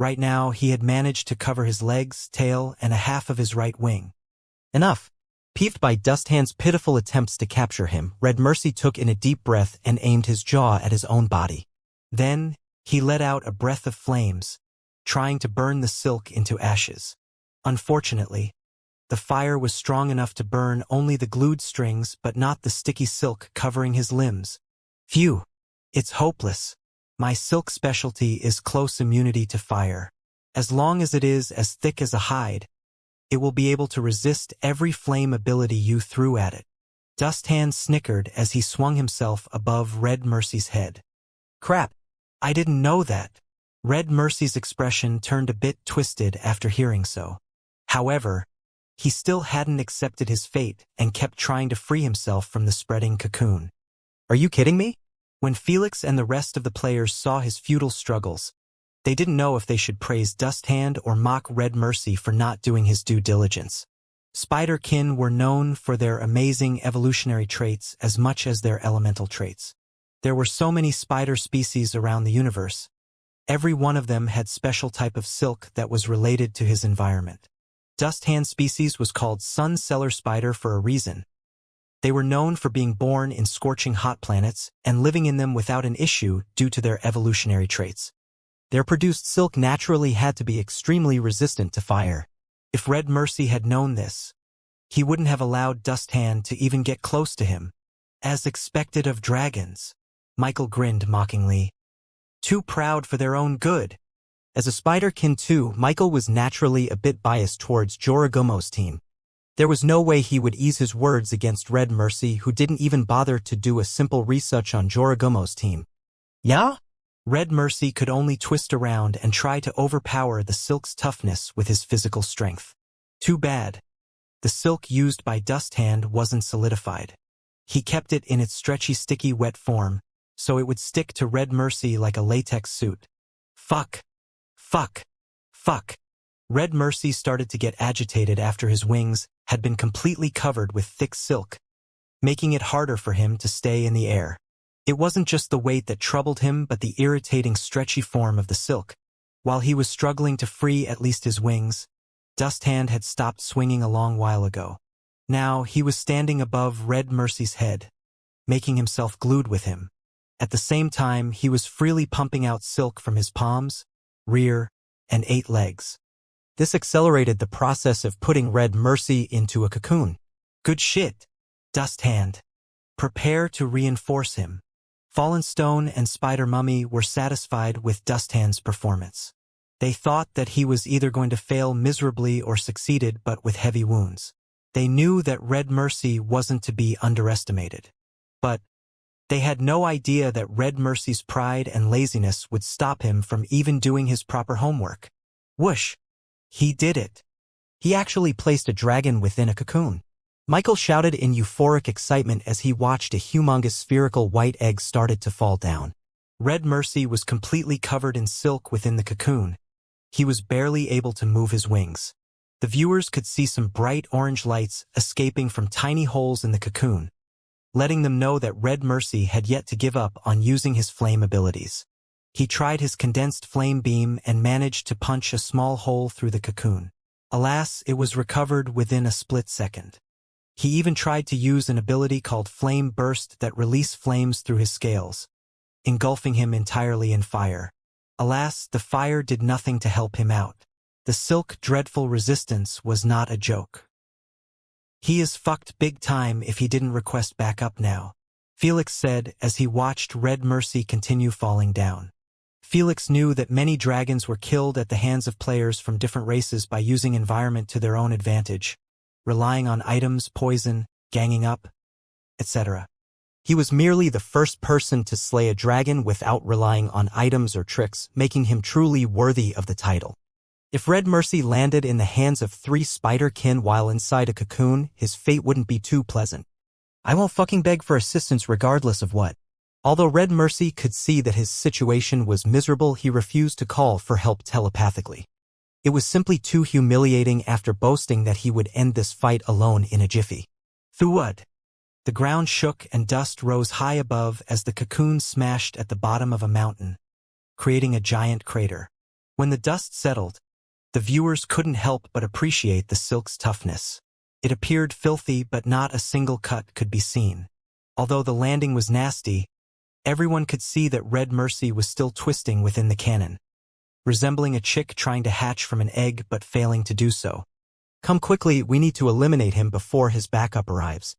Right now, he had managed to cover his legs, tail, and a half of his right wing. Enough! Peeved by Dust Hand's pitiful attempts to capture him, Red Mercy took in a deep breath and aimed his jaw at his own body. Then, he let out a breath of flames, trying to burn the silk into ashes. Unfortunately, the fire was strong enough to burn only the glued strings but not the sticky silk covering his limbs. Phew! It's hopeless. My silk specialty is close immunity to fire. As long as it is as thick as a hide, it will be able to resist every flame ability you threw at it. Dust Hand snickered as he swung himself above Red Mercy's head. Crap! I didn't know that. Red Mercy's expression turned a bit twisted after hearing so. However, he still hadn't accepted his fate and kept trying to free himself from the spreading cocoon. Are you kidding me? When Felix and the rest of the players saw his futile struggles, They didn't know if they should praise Dust Hand or mock Red Mercy for not doing his due diligence. Spider-kin were known for their amazing evolutionary traits as much as their elemental traits. There were so many spider species around the universe. Every one of them had special type of silk that was related to his environment. Dust Hand species was called Sun Cellar Spider for a reason. They were known for being born in scorching hot planets and living in them without an issue due to their evolutionary traits. Their produced silk naturally had to be extremely resistant to fire. If Red Mercy had known this, he wouldn't have allowed Dust Hand to even get close to him. As expected of dragons, Michael grinned mockingly. Too proud for their own good. As a Spider-kin too, Michael was naturally a bit biased towards Joragomo's team. There was no way he would ease his words against Red Mercy, who didn't even bother to do a simple research on Joragomo's team. Yeah? Red Mercy could only twist around and try to overpower the silk's toughness with his physical strength. Too bad. The silk used by Dust Hand wasn't solidified. He kept it in its stretchy, sticky, wet form, so it would stick to Red Mercy like a latex suit. Fuck. Fuck. Fuck. Red Mercy started to get agitated after his wings had been completely covered with thick silk, making it harder for him to stay in the air. It wasn't just the weight that troubled him, but the irritating, stretchy form of the silk. While he was struggling to free at least his wings, Dust Hand had stopped swinging a long while ago. Now he was standing above Red Mercy's head, making himself glued with him. At the same time, he was freely pumping out silk from his palms, rear, and 8 legs. This accelerated the process of putting Red Mercy into a cocoon. Good shit, Dust Hand. Prepare to reinforce him. Fallen Stone and Spider Mummy were satisfied with Dust Hand's performance. They thought that he was either going to fail miserably or succeeded, but with heavy wounds. They knew that Red Mercy wasn't to be underestimated. But they had no idea that Red Mercy's pride and laziness would stop him from even doing his proper homework. Whoosh! He did it. He actually placed a dragon within a cocoon. Michael shouted in euphoric excitement as he watched a humongous spherical white egg started to fall down. Red Mercy was completely covered in silk within the cocoon. He was barely able to move his wings. The viewers could see some bright orange lights escaping from tiny holes in the cocoon, letting them know that Red Mercy had yet to give up on using his flame abilities. He tried his condensed flame beam and managed to punch a small hole through the cocoon. Alas, it was recovered within a split second. He even tried to use an ability called Flame Burst that released flames through his scales, engulfing him entirely in fire. Alas, the fire did nothing to help him out. The silk dreadful resistance was not a joke. He is fucked big time if he didn't request backup now, Felix said as he watched Red Mercy continue falling down. Felix knew that many dragons were killed at the hands of players from different races by using environment to their own advantage, relying on items, poison, ganging up, etc. He was merely the first person to slay a dragon without relying on items or tricks, making him truly worthy of the title. If Red Mercy landed in the hands of 3 Spider-kin while inside a cocoon, his fate wouldn't be too pleasant. I won't fucking beg for assistance regardless of what. Although Red Mercy could see that his situation was miserable, he refused to call for help telepathically. It was simply too humiliating after boasting that he would end this fight alone in a jiffy. Thud! The ground shook and dust rose high above as the cocoon smashed at the bottom of a mountain, creating a giant crater. When the dust settled, the viewers couldn't help but appreciate the silk's toughness. It appeared filthy, but not a single cut could be seen. Although the landing was nasty, everyone could see that Red Mercy was still twisting within the cannon, resembling a chick trying to hatch from an egg but failing to do so. Come quickly, we need to eliminate him before his backup arrives.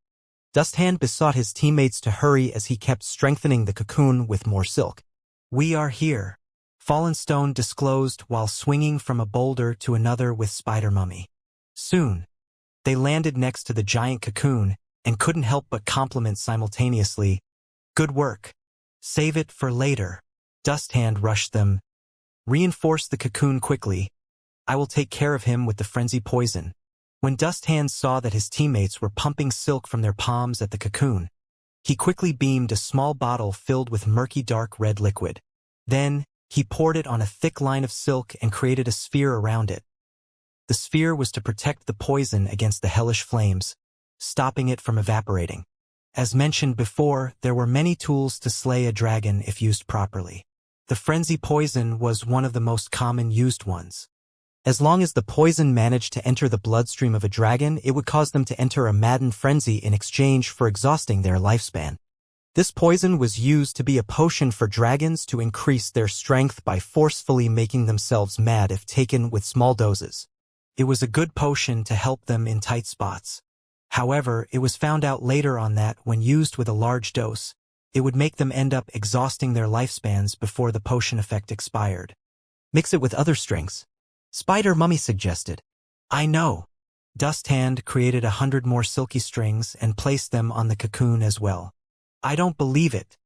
Dust Hand besought his teammates to hurry as he kept strengthening the cocoon with more silk. We are here, Fallen Stone disclosed while swinging from a boulder to another with Spider Mummy. Soon, they landed next to the giant cocoon and couldn't help but compliment simultaneously. Good work. Save it for later. Dust Hand rushed them. Reinforce the cocoon quickly. I will take care of him with the frenzy poison. When Dust Hand saw that his teammates were pumping silk from their palms at the cocoon, he quickly beamed a small bottle filled with murky dark red liquid. Then, He poured it on a thick line of silk and created a sphere around it. The sphere was to protect the poison against the hellish flames, stopping it from evaporating. As mentioned before, there were many tools to slay a dragon if used properly. The frenzy poison was one of the most common used ones. As long as the poison managed to enter the bloodstream of a dragon, it would cause them to enter a maddened frenzy in exchange for exhausting their lifespan. This poison was used to be a potion for dragons to increase their strength by forcefully making themselves mad if taken with small doses. It was a good potion to help them in tight spots. However, it was found out later on that, when used with a large dose, it would make them end up exhausting their lifespans before the potion effect expired. Mix it with other strings, Spider Mummy suggested. I know. Dust Hand created 100 more silky strings and placed them on the cocoon as well. I don't believe it.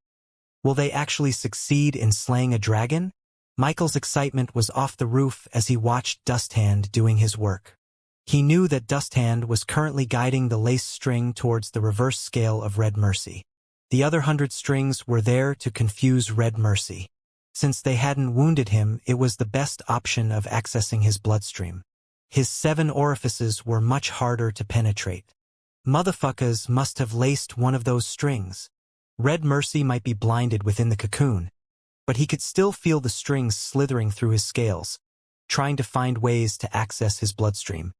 Will they actually succeed in slaying a dragon? Michael's excitement was off the roof as he watched Dust Hand doing his work. He knew that Dust Hand was currently guiding the lace string towards the reverse scale of Red Mercy. The other 100 strings were there to confuse Red Mercy. Since they hadn't wounded him, it was the best option of accessing his bloodstream. His 7 orifices were much harder to penetrate. Motherfuckers must have laced one of those strings. Red Mercy might be blinded within the cocoon, but he could still feel the strings slithering through his scales, trying to find ways to access his bloodstream.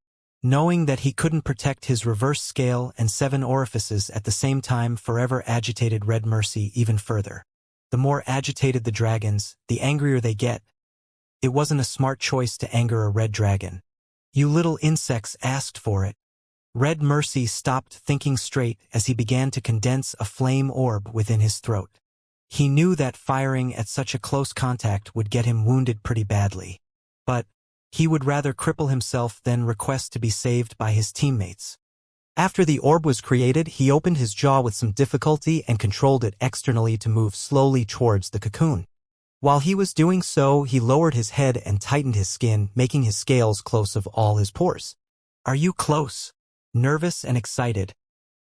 Knowing that he couldn't protect his reverse scale and 7 orifices at the same time forever agitated Red Mercy even further. The more agitated the dragons, the angrier they get. It wasn't a smart choice to anger a red dragon. You little insects asked for it. Red Mercy stopped thinking straight as he began to condense a flame orb within his throat. He knew that firing at such a close contact would get him wounded pretty badly. But he would rather cripple himself than request to be saved by his teammates. After the orb was created, he opened his jaw with some difficulty and controlled it externally to move slowly towards the cocoon. While he was doing so, he lowered his head and tightened his skin, making his scales close of all his pores. Are you close? Nervous and excited,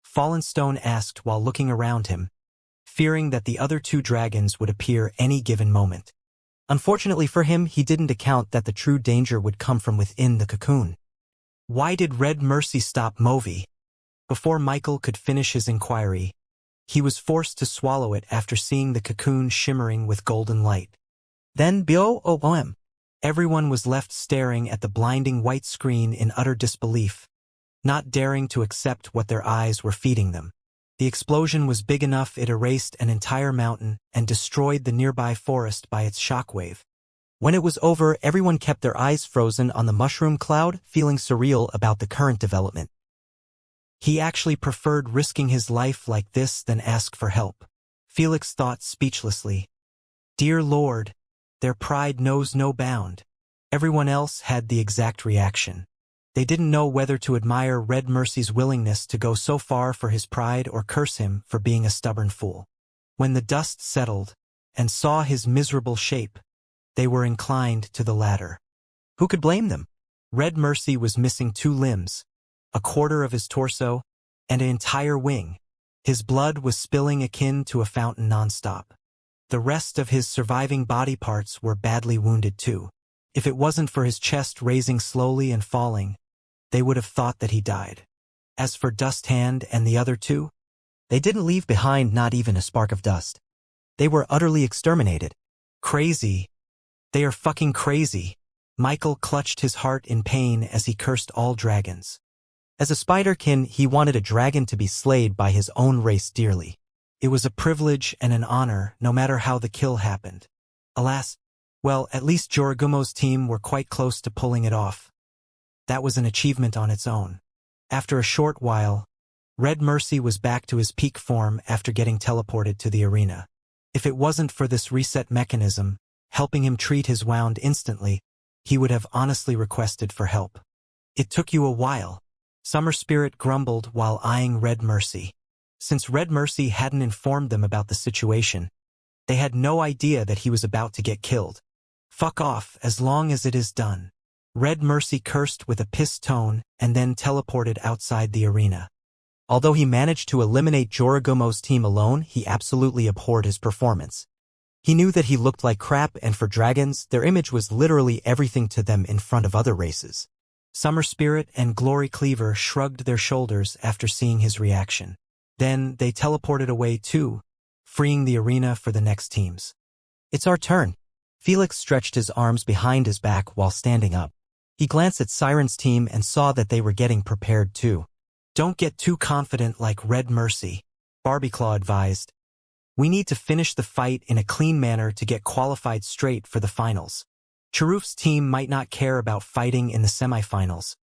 Fallen Stone asked while looking around him, fearing that the other 2 dragons would appear any given moment. Unfortunately for him, he didn't account that the true danger would come from within the cocoon. Why did Red Mercy stop Movi? Before Michael could finish his inquiry, he was forced to swallow it after seeing the cocoon shimmering with golden light. Then BOOM. Everyone was left staring at the blinding white screen in utter disbelief, not daring to accept what their eyes were feeding them. The explosion was big enough it erased an entire mountain and destroyed the nearby forest by its shockwave. When it was over, everyone kept their eyes frozen on the mushroom cloud, feeling surreal about the current development. He actually preferred risking his life like this than ask for help. Felix thought speechlessly. Dear Lord, their pride knows no bound. Everyone else had the exact reaction. They didn't know whether to admire Red Mercy's willingness to go so far for his pride or curse him for being a stubborn fool. When the dust settled and saw his miserable shape, they were inclined to the latter. Who could blame them? Red Mercy was missing 2 limbs, a quarter of his torso, and an entire wing. His blood was spilling akin to a fountain nonstop. The rest of his surviving body parts were badly wounded too. If it wasn't for his chest raising slowly and falling, they would have thought that he died. As for Dust Hand and the other 2, they didn't leave behind not even a spark of dust. They were utterly exterminated. Crazy. They are fucking crazy. Michael clutched his heart in pain as he cursed all dragons. As a spiderkin, he wanted a dragon to be slayed by his own race dearly. It was a privilege and an honor, no matter how the kill happened. Alas, well, at least Joragumo's team were quite close to pulling it off. That was an achievement on its own. After a short while, Red Mercy was back to his peak form after getting teleported to the arena. If it wasn't for this reset mechanism, helping him treat his wound instantly, he would have honestly requested for help. It took you a while. Summer Spirit grumbled while eyeing Red Mercy. Since Red Mercy hadn't informed them about the situation, they had no idea that he was about to get killed. Fuck off as long as it is done. Red Mercy cursed with a pissed tone and then teleported outside the arena. Although he managed to eliminate Joragumo's team alone, he absolutely abhorred his performance. He knew that he looked like crap, and for dragons, their image was literally everything to them in front of other races. Summer Spirit and Glory Cleaver shrugged their shoulders after seeing his reaction. Then they teleported away too, freeing the arena for the next teams. It's our turn. Felix stretched his arms behind his back while standing up. He glanced at Siren's team and saw that they were getting prepared too. Don't get too confident like Red Mercy, Barbieclaw advised. We need to finish the fight in a clean manner to get qualified straight for the finals. Cheruf's team might not care about fighting in the semifinals,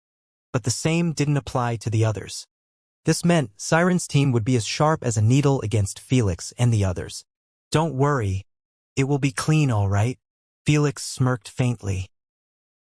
but the same didn't apply to the others. This meant Siren's team would be as sharp as a needle against Felix and the others. Don't worry, it will be clean all right, Felix smirked faintly.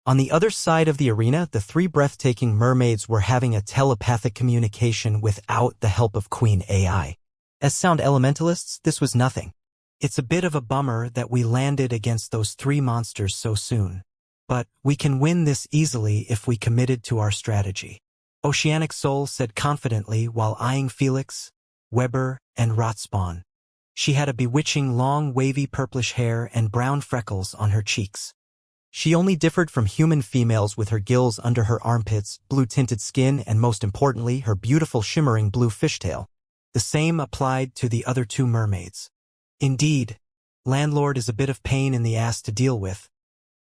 On the other side of the arena, the three breathtaking mermaids were having a telepathic communication without the help of Queen AI. As sound elementalists, this was nothing. It's a bit of a bummer that we landed against those three monsters so soon. But we can win this easily if we committed to our strategy. Oceanic Soul said confidently while eyeing Felix, Weber, and Rotspawn. She had a bewitching long wavy purplish hair and brown freckles on her cheeks. She only differed from human females with her gills under her armpits, blue-tinted skin, and most importantly, her beautiful shimmering blue fishtail. The same applied to the other two mermaids. Indeed, Landlord is a bit of pain in the ass to deal with,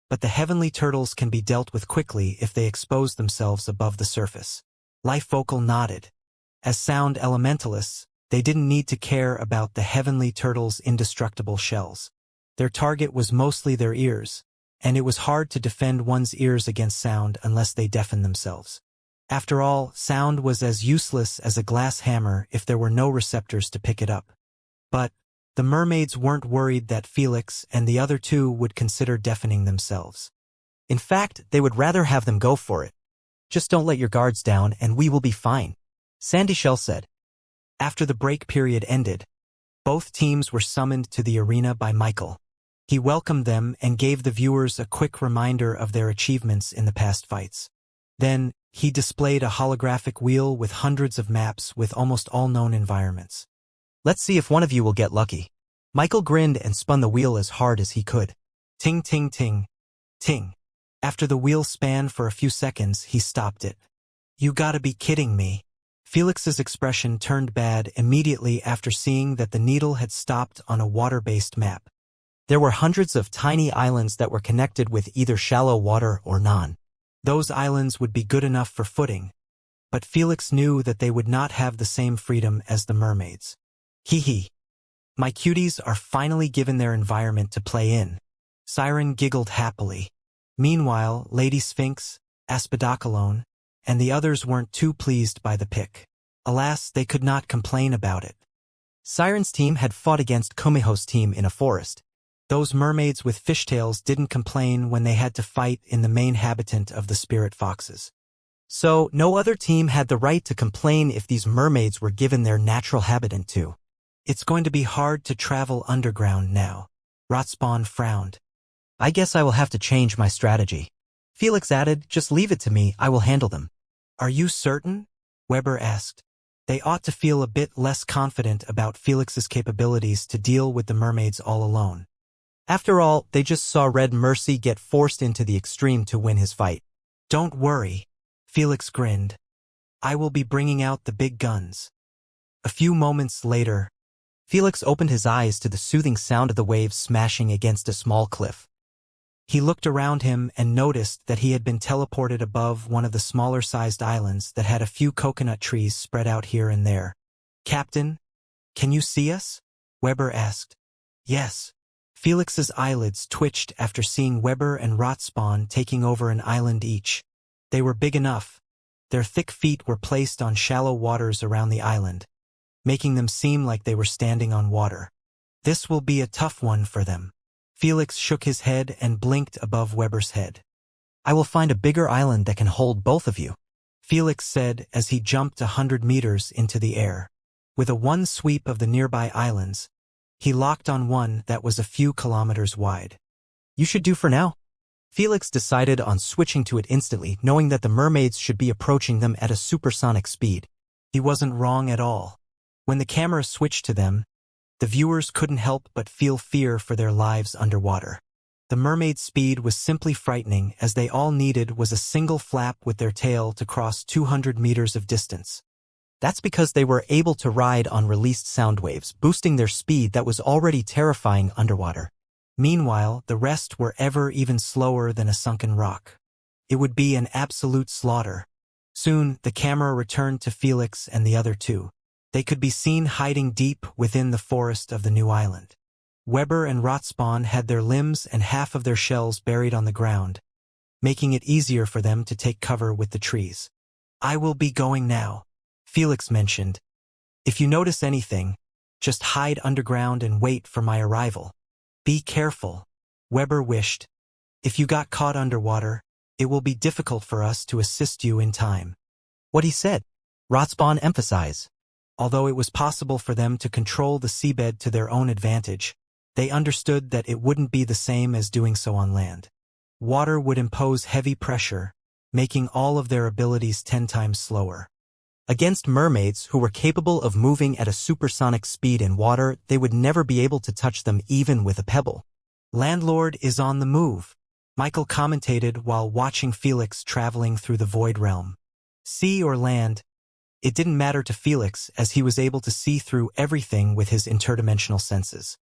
but the heavenly turtles can be dealt with quickly if they expose themselves above the surface. Life Vocal nodded. As sound elementalists, they didn't need to care about the heavenly turtles' indestructible shells. Their target was mostly their ears, and it was hard to defend one's ears against sound unless they deafened themselves. After all, sound was as useless as a glass hammer if there were no receptors to pick it up. But the mermaids weren't worried that Felix and the other two would consider deafening themselves. In fact, they would rather have them go for it. Just don't let your guards down and we will be fine, Sandy Shell said. After the break period ended, both teams were summoned to the arena by Michael. He welcomed them and gave the viewers a quick reminder of their achievements in the past fights. Then, he displayed a holographic wheel with hundreds of maps with almost all known environments. Let's see if one of you will get lucky. Michael grinned and spun the wheel as hard as he could. Ting ting ting. Ting. After the wheel span for a few seconds, he stopped it. You gotta be kidding me. Felix's expression turned bad immediately after seeing that the needle had stopped on a water-based map. There were hundreds of tiny islands that were connected with either shallow water or none. Those islands would be good enough for footing, but Felix knew that they would not have the same freedom as the mermaids. Hee hee. My cuties are finally given their environment to play in. Siren giggled happily. Meanwhile, Lady Sphinx, Aspidocalone, and the others weren't too pleased by the pick. Alas, they could not complain about it. Siren's team had fought against Kumiho's team in a forest. Those mermaids with fishtails didn't complain when they had to fight in the main habitant of the spirit foxes. So, no other team had the right to complain if these mermaids were given their natural habitat too. It's going to be hard to travel underground now. Rotspawn frowned. I guess I will have to change my strategy. Felix added, just leave it to me, I will handle them. Are you certain? Weber asked. They ought to feel a bit less confident about Felix's capabilities to deal with the mermaids all alone. After all, they just saw Red Mercy get forced into the extreme to win his fight. Don't worry, Felix grinned. I will be bringing out the big guns. A few moments later, Felix opened his eyes to the soothing sound of the waves smashing against a small cliff. He looked around him and noticed that he had been teleported above one of the smaller-sized islands that had a few coconut trees spread out here and there. Captain, can you see us? Weber asked. Yes. Felix's eyelids twitched after seeing Weber and Rotspawn taking over an island each. They were big enough. Their thick feet were placed on shallow waters around the island, making them seem like they were standing on water. This will be a tough one for them. Felix shook his head and blinked above Weber's head. I will find a bigger island that can hold both of you, Felix said as he jumped 100 meters into the air. With a one sweep of the nearby islands, he locked on one that was a few kilometers wide. You should do for now. Felix decided on switching to it instantly, knowing that the mermaids should be approaching them at a supersonic speed. He wasn't wrong at all. When the camera switched to them, The viewers couldn't help but feel fear for their lives underwater. The mermaid's speed was simply frightening, as they all needed was a single flap with their tail to cross 200 meters of distance. That's because they were able to ride on released sound waves, boosting their speed that was already terrifying underwater. Meanwhile, the rest were ever even slower than a sunken rock. It would be an absolute slaughter. Soon, the camera returned to Felix and the other two. They could be seen hiding deep within the forest of the new island. Weber and Rotspawn had their limbs and half of their shells buried on the ground, making it easier for them to take cover with the trees. "I will be going now," Felix mentioned. "If you notice anything, just hide underground and wait for my arrival." "Be careful," Weber wished. "If you got caught underwater, it will be difficult for us to assist you in time." What he said, Rotspawn emphasized. Although it was possible for them to control the seabed to their own advantage, they understood that it wouldn't be the same as doing so on land. Water would impose heavy pressure, making all of their abilities 10 times slower. Against mermaids who were capable of moving at a supersonic speed in water, they would never be able to touch them even with a pebble. "Landlord is on the move," Michael commentated while watching Felix traveling through the void realm. Sea or land, it didn't matter to Felix, as he was able to see through everything with his interdimensional senses.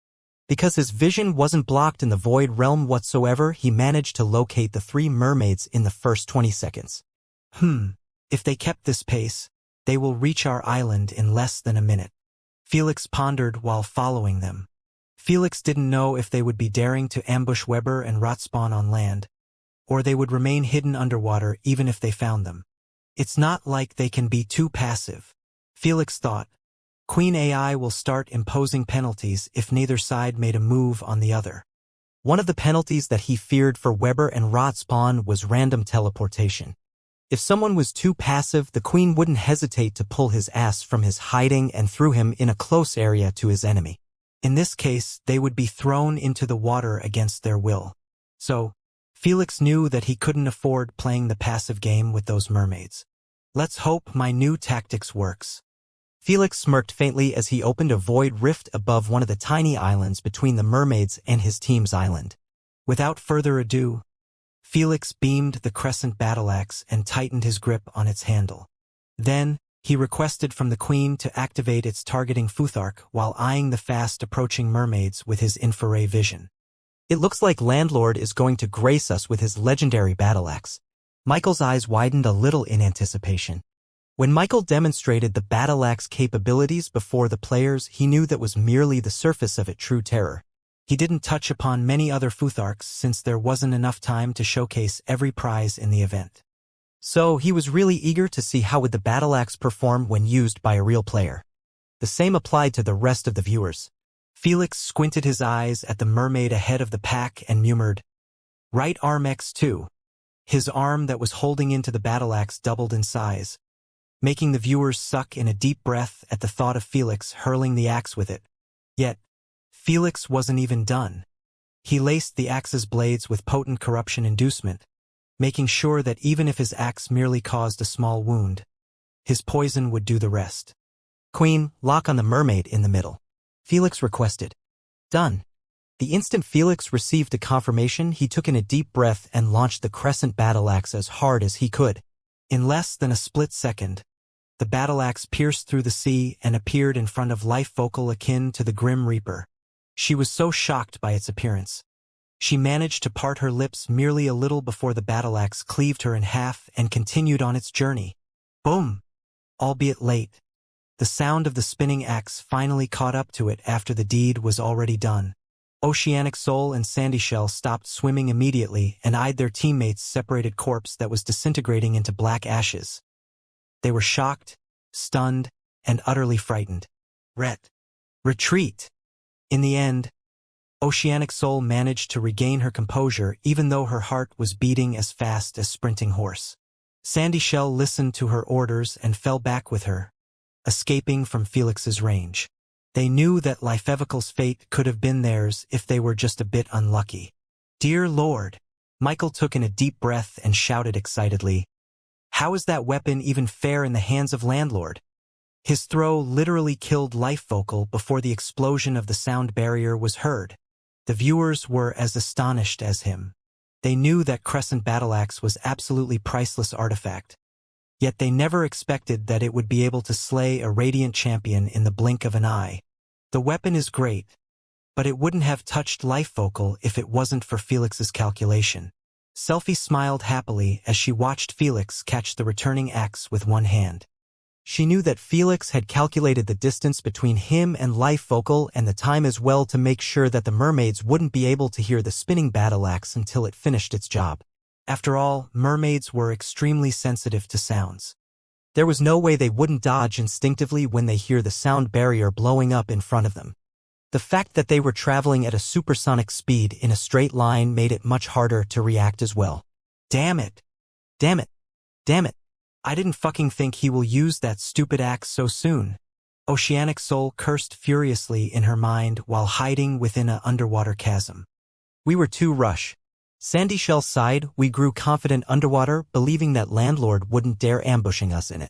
Because his vision wasn't blocked in the void realm whatsoever, he managed to locate the 3 mermaids in the first 20 seconds. If they kept this pace, they will reach our island in less than a minute. Felix pondered while following them. Felix didn't know if they would be daring to ambush Weber and Rotspawn on land, or they would remain hidden underwater even if they found them. It's not like they can be too passive, Felix thought. Queen AI will start imposing penalties if neither side made a move on the other. One of the penalties that he feared for Weber and Rotspawn was random teleportation. If someone was too passive, the Queen wouldn't hesitate to pull his ass from his hiding and threw him in a close area to his enemy. In this case, they would be thrown into the water against their will. So, Felix knew that he couldn't afford playing the passive game with those mermaids. "Let's hope my new tactics works." Felix smirked faintly as he opened a void rift above one of the tiny islands between the mermaids and his team's island. Without further ado, Felix beamed the crescent battle-axe and tightened his grip on its handle. Then, he requested from the Queen to activate its targeting futhark while eyeing the fast-approaching mermaids with his infrared vision. "It looks like Landlord is going to grace us with his legendary battle-axe." Michael's eyes widened a little in anticipation. When Michael demonstrated the battle-axe capabilities before the players, he knew that was merely the surface of it true terror. He didn't touch upon many other futharks since there wasn't enough time to showcase every prize in the event. So he was really eager to see how would the battle-axe perform when used by a real player. The same applied to the rest of the viewers. Felix squinted his eyes at the mermaid ahead of the pack and murmured, "Right arm X2." His arm that was holding into the battle-axe doubled in size, making the viewers suck in a deep breath at the thought of Felix hurling the axe with it. Yet, Felix wasn't even done. He laced the axe's blades with potent corruption inducement, making sure that even if his axe merely caused a small wound, his poison would do the rest. "Queen, lock on the mermaid in the middle," Felix requested. "Done." The instant Felix received a confirmation, he took in a deep breath and launched the crescent battle-axe as hard as he could. In less than a split second, the battle-axe pierced through the sea and appeared in front of life vocal akin to the Grim Reaper. She was so shocked by its appearance. She managed to part her lips merely a little before the battle-axe cleaved her in half and continued on its journey. Boom! Albeit late, the sound of the spinning axe finally caught up to it after the deed was already done. Oceanic Soul and Sandy Shell stopped swimming immediately and eyed their teammates' separated corpse that was disintegrating into black ashes. They were shocked, stunned, and utterly frightened. Retreat! In the end, Oceanic Soul managed to regain her composure even though her heart was beating as fast as sprinting horse. Sandy Shell listened to her orders and fell back with her, escaping from Felix's range. They knew that Lifevical's fate could have been theirs if they were just a bit unlucky. "Dear Lord!" Michael took in a deep breath and shouted excitedly, "How is that weapon even fair in the hands of Landlord?" His throw literally killed Life Vocal before the explosion of the sound barrier was heard. The viewers were as astonished as him. They knew that Crescent Battleaxe was absolutely priceless artifact. Yet they never expected that it would be able to slay a Radiant champion in the blink of an eye. The weapon is great, but it wouldn't have touched Life Vocal if it wasn't for Felix's calculation. Selphie smiled happily as she watched Felix catch the returning axe with one hand. She knew that Felix had calculated the distance between him and Life Vocal and the time as well to make sure that the mermaids wouldn't be able to hear the spinning battle axe until it finished its job. After all, mermaids were extremely sensitive to sounds. There was no way they wouldn't dodge instinctively when they hear the sound barrier blowing up in front of them. The fact that they were traveling at a supersonic speed in a straight line made it much harder to react as well. Damn it. Damn it. Damn it. I didn't fucking think he will use that stupid axe so soon. Oceanic Soul cursed furiously in her mind while hiding within an underwater chasm. We were too rushed. Sandy Shell sighed. We grew confident underwater, believing that Landlord wouldn't dare ambushing us in it.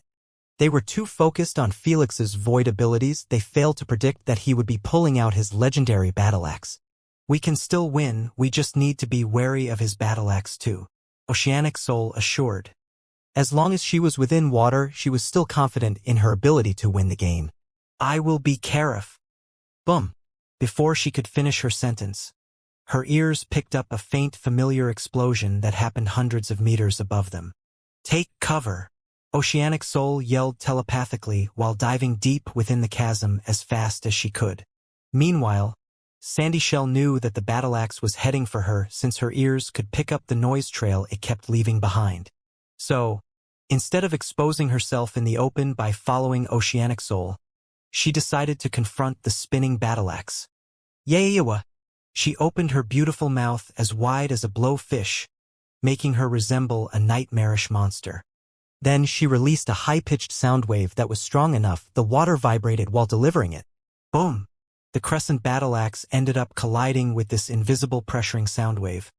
They were too focused on Felix's void abilities, they failed to predict that he would be pulling out his legendary battle axe. We can still win, we just need to be wary of his battle axe too, Oceanic Soul assured. As long as she was within water, she was still confident in her ability to win the game. I will be careful. Boom. Before she could finish her sentence, her ears picked up a faint familiar explosion that happened hundreds of meters above them. Take cover. Oceanic Soul yelled telepathically while diving deep within the chasm as fast as she could. Meanwhile, Sandy Shell knew that the battle axe was heading for her since her ears could pick up the noise trail it kept leaving behind. So, instead of exposing herself in the open by following Oceanic Soul, she decided to confront the spinning battle axe. Yaewa! She opened her beautiful mouth as wide as a blowfish, making her resemble a nightmarish monster. Then she released a high-pitched sound wave that was strong enough the water vibrated while delivering it. Boom! The Crescent battle axe ended up colliding with this invisible pressuring sound wave,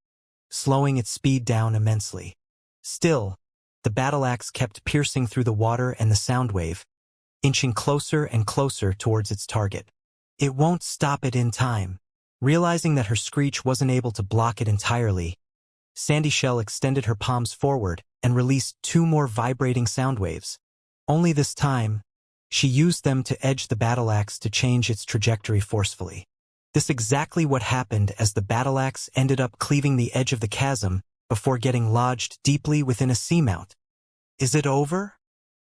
slowing its speed down immensely. Still, the battle axe kept piercing through the water and the sound wave, inching closer and closer towards its target. It won't stop it in time. Realizing that her screech wasn't able to block it entirely, Sandy Shell extended her palms forward and released 2 more vibrating sound waves. Only this time, she used them to edge the battle axe to change its trajectory forcefully. This exactly what happened as the battle axe ended up cleaving the edge of the chasm before getting lodged deeply within a seamount. Is it over?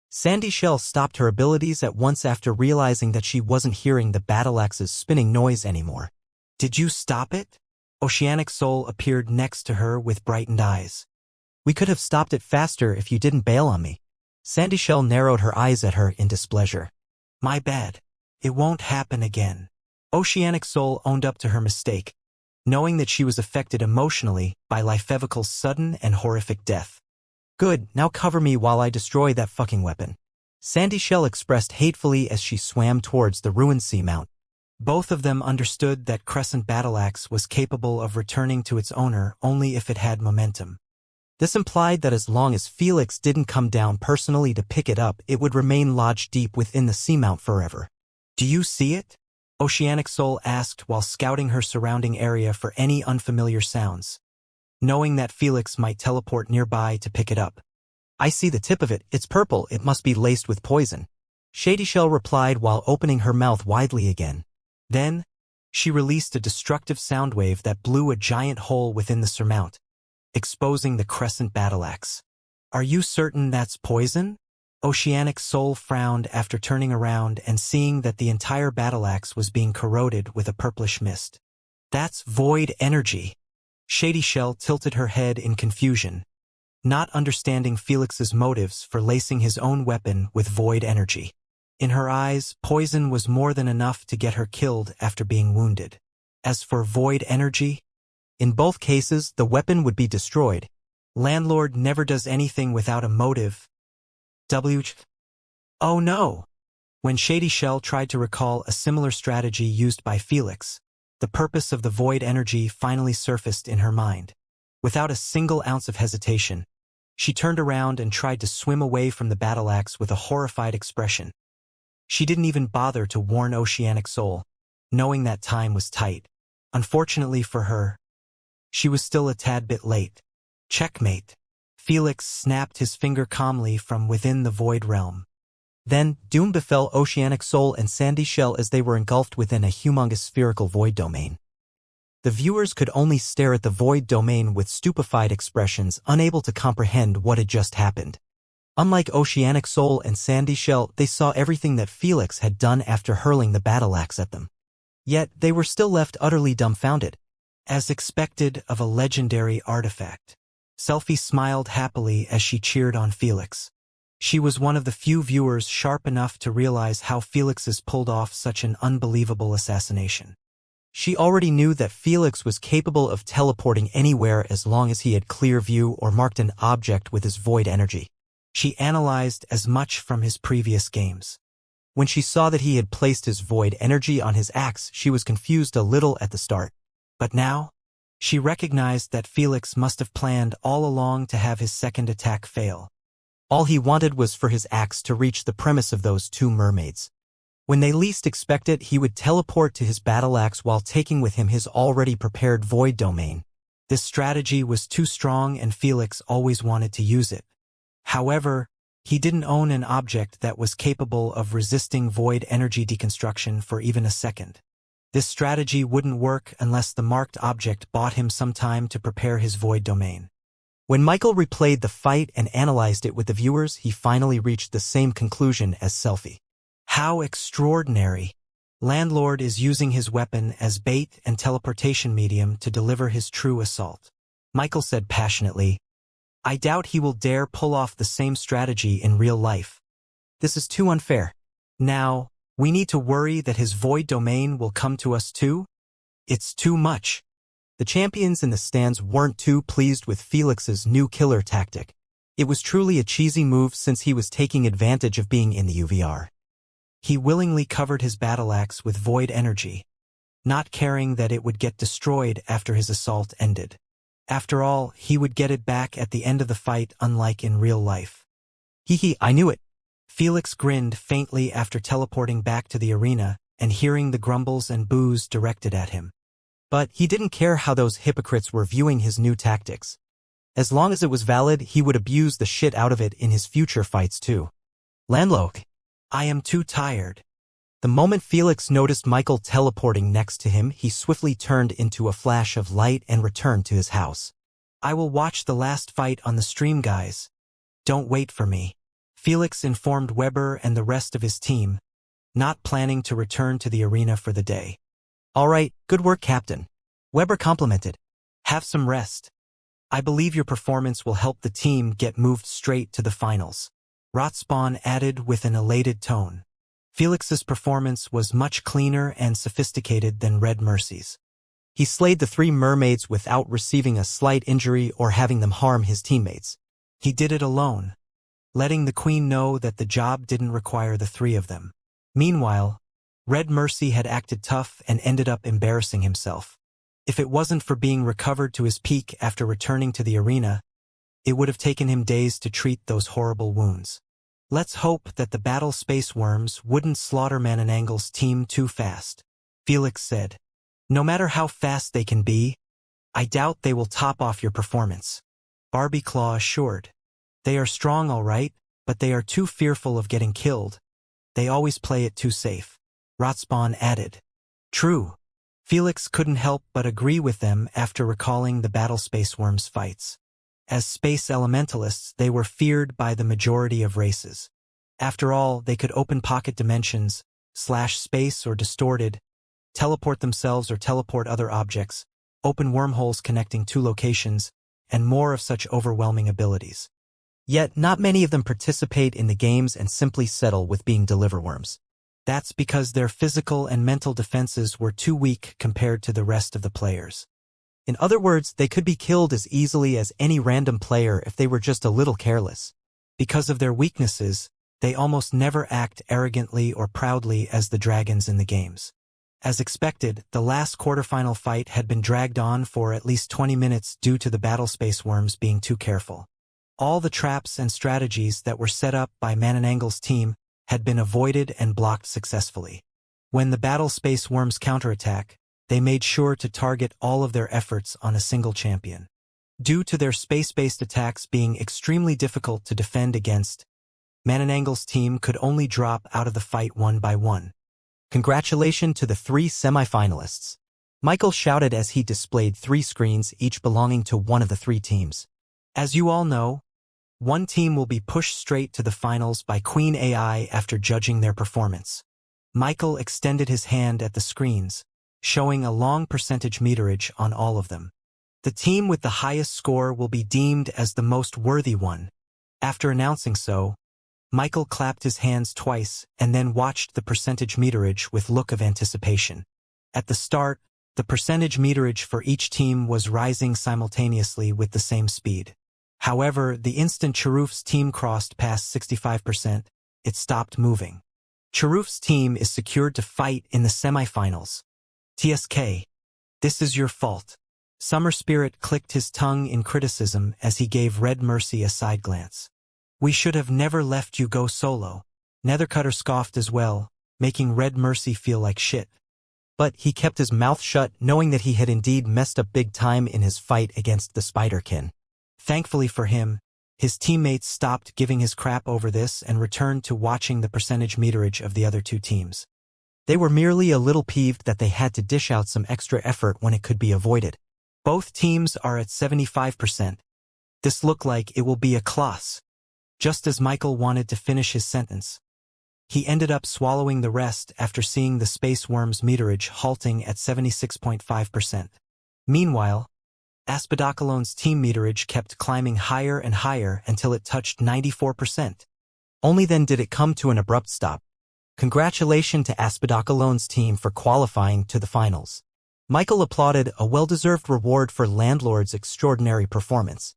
Sandy Shell stopped her abilities at once after realizing that she wasn't hearing the battle axe's spinning noise anymore. Did you stop it? Oceanic Soul appeared next to her with brightened eyes. We could have stopped it faster if you didn't bail on me. Sandy Shell narrowed her eyes at her in displeasure. My bad. It won't happen again. Oceanic Soul owned up to her mistake, knowing that she was affected emotionally by Lifevical's sudden and horrific death. Good, now cover me while I destroy that fucking weapon. Sandy Shell expressed hatefully as she swam towards the ruined seamount. Both of them understood that Crescent battle axe was capable of returning to its owner only if it had momentum. This implied that as long as Felix didn't come down personally to pick it up, it would remain lodged deep within the seamount forever. Do you see it? Oceanic Soul asked while scouting her surrounding area for any unfamiliar sounds, knowing that Felix might teleport nearby to pick it up. I see the tip of it, it's purple, it must be laced with poison. Shady Shell replied while opening her mouth widely again. Then, she released a destructive sound wave that blew a giant hole within the surmount, exposing the Crescent battle axe. Are you certain that's poison? Oceanic Soul frowned after turning around and seeing that the entire battle axe was being corroded with a purplish mist. That's void energy. Shady Shell tilted her head in confusion, not understanding Felix's motives for lacing his own weapon with void energy. In her eyes, poison was more than enough to get her killed after being wounded. As for void energy, in both cases the weapon would be destroyed. Landlord never does anything without a motive. Oh no! When Shady Shell tried to recall a similar strategy used by Felix, the purpose of the void energy finally surfaced in her mind. Without a single ounce of hesitation, she turned around and tried to swim away from the battle axe with a horrified expression. She didn't even bother to warn Oceanic Soul, knowing that time was tight. Unfortunately for her, she was still a tad bit late. Checkmate. Felix snapped his finger calmly from within the void realm. Then, doom befell Oceanic Soul and Sandy Shell as they were engulfed within a humongous spherical void domain. The viewers could only stare at the void domain with stupefied expressions, unable to comprehend what had just happened. Unlike Oceanic Soul and Sandy Shell, they saw everything that Felix had done after hurling the battle axe at them. Yet, they were still left utterly dumbfounded. As expected of a legendary artifact, Selphie smiled happily as she cheered on Felix. She was one of the few viewers sharp enough to realize how Felix's pulled off such an unbelievable assassination. She already knew that Felix was capable of teleporting anywhere as long as he had clear view or marked an object with his void energy. She analyzed as much from his previous games. When she saw that he had placed his void energy on his axe, she was confused a little at the start. But now, she recognized that Felix must have planned all along to have his second attack fail. All he wanted was for his axe to reach the premise of those two mermaids. When they least expect it, he would teleport to his battle axe while taking with him his already prepared void domain. This strategy was too strong and Felix always wanted to use it. However, he didn't own an object that was capable of resisting void energy deconstruction for even a second. This strategy wouldn't work unless the marked object bought him some time to prepare his void domain. When Michael replayed the fight and analyzed it with the viewers, he finally reached the same conclusion as Selphie. How extraordinary! Landlord is using his weapon as bait and teleportation medium to deliver his true assault. Michael said passionately, I doubt he will dare pull off the same strategy in real life. This is too unfair. Now, we need to worry that his void domain will come to us too? It's too much. The champions in the stands weren't too pleased with Felix's new killer tactic. It was truly a cheesy move since he was taking advantage of being in the UVR. He willingly covered his battle axe with void energy, not caring that it would get destroyed after his assault ended. After all, he would get it back at the end of the fight, unlike in real life. Hee, I knew it. Felix grinned faintly after teleporting back to the arena and hearing the grumbles and boos directed at him. But he didn't care how those hypocrites were viewing his new tactics. As long as it was valid, he would abuse the shit out of it in his future fights too. Landlord, I am too tired. The moment Felix noticed Michael teleporting next to him, he swiftly turned into a flash of light and returned to his house. I will watch the last fight on the stream, guys. Don't wait for me. Felix informed Weber and the rest of his team, not planning to return to the arena for the day. All right, good work, Captain. Weber complimented. Have some rest. I believe your performance will help the team get moved straight to the finals. Rotspawn added with an elated tone. Felix's performance was much cleaner and sophisticated than Red Mercy's. He slayed the three mermaids without receiving a slight injury or having them harm his teammates. He did it alone, letting the Queen know that the job didn't require the three of them. Meanwhile, Red Mercy had acted tough and ended up embarrassing himself. If it wasn't for being recovered to his peak after returning to the arena, it would have taken him days to treat those horrible wounds. Let's hope that the battle space worms wouldn't slaughter Mananangle's team too fast, Felix said. No matter how fast they can be, I doubt they will top off your performance. Barbie Claw assured. They are strong all right, but they are too fearful of getting killed. They always play it too safe. Rotspawn added. True. Felix couldn't help but agree with them after recalling the battle space worms fights. As space elementalists, they were feared by the majority of races. After all, they could open pocket dimensions, slash space or distorted, teleport themselves or teleport other objects, open wormholes connecting two locations, and more of such overwhelming abilities. Yet, not many of them participate in the games and simply settle with being deliverworms. That's because their physical and mental defenses were too weak compared to the rest of the players. In other words, they could be killed as easily as any random player if they were just a little careless. Because of their weaknesses, they almost never act arrogantly or proudly as the dragons in the games. As expected, the last quarterfinal fight had been dragged on for at least 20 minutes due to the battle space worms being too careful. All the traps and strategies that were set up by Mananangle's team had been avoided and blocked successfully. When the battle space worms counterattack, they made sure to target all of their efforts on a single champion. Due to their space-based attacks being extremely difficult to defend against, Mananangle's team could only drop out of the fight one by one. Congratulations to the 3 semi-finalists. Michael shouted as he displayed 3 screens, each belonging to one of the 3 teams. As you all know, one team will be pushed straight to the finals by Queen AI after judging their performance. Michael extended his hand at the screens, showing a long percentage meterage on all of them. The team with the highest score will be deemed as the most worthy one. After announcing so, Michael clapped his hands twice and then watched the percentage meterage with look of anticipation. At the start, the percentage meterage for each team was rising simultaneously with the same speed. However, the instant Cheruf's team crossed past 65%, it stopped moving. Cheruf's team is secured to fight in the semifinals. TSK. This is your fault. Summer Spirit clicked his tongue in criticism as he gave Red Mercy a side glance. We should have never left you go solo. Nethercutter scoffed as well, making Red Mercy feel like shit. But he kept his mouth shut, knowing that he had indeed messed up big time in his fight against the Spiderkin. Thankfully for him, his teammates stopped giving his crap over this and returned to watching the percentage meterage of the other 2 teams. They were merely a little peeved that they had to dish out some extra effort when it could be avoided. Both teams are at 75%. This looked like it will be a closs. Just as Michael wanted to finish his sentence, he ended up swallowing the rest after seeing the space worm's meterage halting at 76.5%. Meanwhile, Aspidocolone's team meterage kept climbing higher and higher until it touched 94%. Only then did it come to an abrupt stop. Congratulations to Aspidocolone's team for qualifying to the finals. Michael applauded, a well-deserved reward for Landlord's extraordinary performance.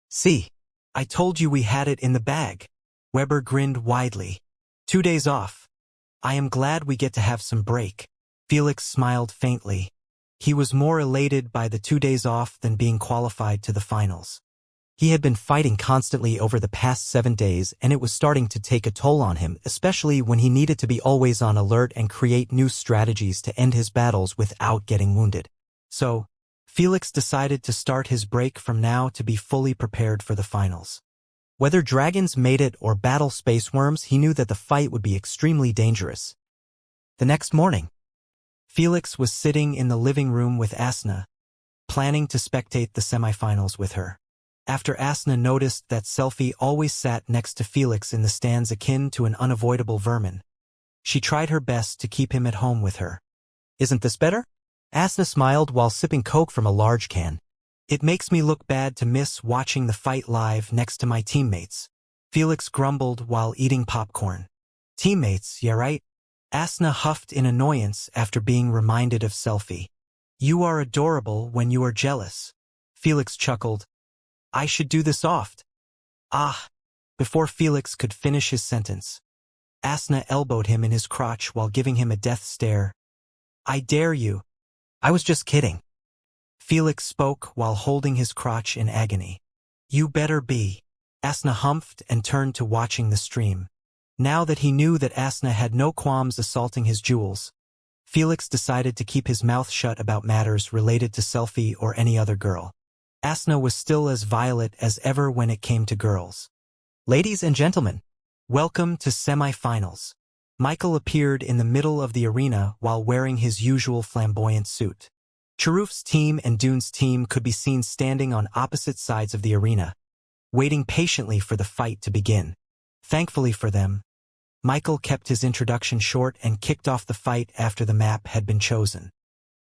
See, I told you we had it in the bag. Weber grinned widely. 2 days off. I am glad we get to have some break. Felix smiled faintly. He was more elated by the 2 days off than being qualified to the finals. He had been fighting constantly over the past 7 days, and it was starting to take a toll on him, especially when he needed to be always on alert and create new strategies to end his battles without getting wounded. So, Felix decided to start his break from now to be fully prepared for the finals. Whether dragons made it or battle space worms, he knew that the fight would be extremely dangerous. The next morning, Felix was sitting in the living room with Asna, planning to spectate the semifinals with her. After Asna noticed that Selfie always sat next to Felix in the stands akin to an unavoidable vermin, she tried her best to keep him at home with her. Isn't this better? Asna smiled while sipping Coke from a large can. It makes me look bad to miss watching the fight live next to my teammates. Felix grumbled while eating popcorn. Teammates, yeah right? Asna huffed in annoyance after being reminded of Selfie. You are adorable when you are jealous. Felix chuckled. I should do this oft. Ah! Before Felix could finish his sentence, Asna elbowed him in his crotch while giving him a death stare. I dare you. I was just kidding. Felix spoke while holding his crotch in agony. You better be. Asna humphed and turned to watching the stream. Now that he knew that Asna had no qualms assaulting his jewels, Felix decided to keep his mouth shut about matters related to Selfie or any other girl. Asna was still as violent as ever when it came to girls. Ladies and gentlemen, welcome to semi-finals. Michael appeared in the middle of the arena while wearing his usual flamboyant suit. Cheruf's team and Dune's team could be seen standing on opposite sides of the arena, waiting patiently for the fight to begin. Thankfully for them, Michael kept his introduction short and kicked off the fight after the map had been chosen.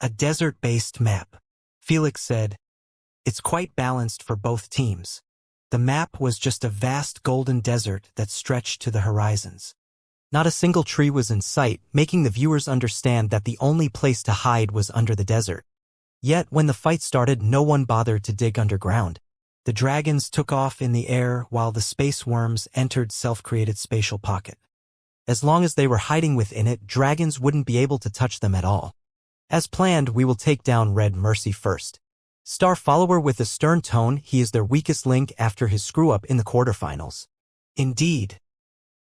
A desert-based map. Felix said, it's quite balanced for both teams. The map was just a vast golden desert that stretched to the horizons. Not a single tree was in sight, making the viewers understand that the only place to hide was under the desert. Yet, when the fight started, no one bothered to dig underground. The dragons took off in the air while the space worms entered self-created spatial pocket. As long as they were hiding within it, dragons wouldn't be able to touch them at all. As planned, we will take down Red Mercy first. Star follower with a stern tone, he is their weakest link after his screw-up in the quarterfinals. Indeed.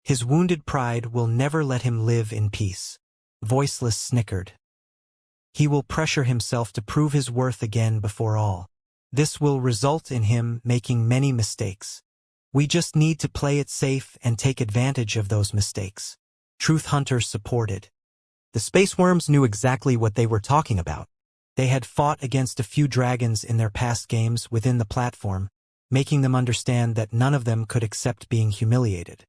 His wounded pride will never let him live in peace. Voiceless snickered. He will pressure himself to prove his worth again before all. This will result in him making many mistakes. We just need to play it safe and take advantage of those mistakes. Truth Hunter supported. The space worms knew exactly what they were talking about. They had fought against a few dragons in their past games within the platform, making them understand that none of them could accept being humiliated.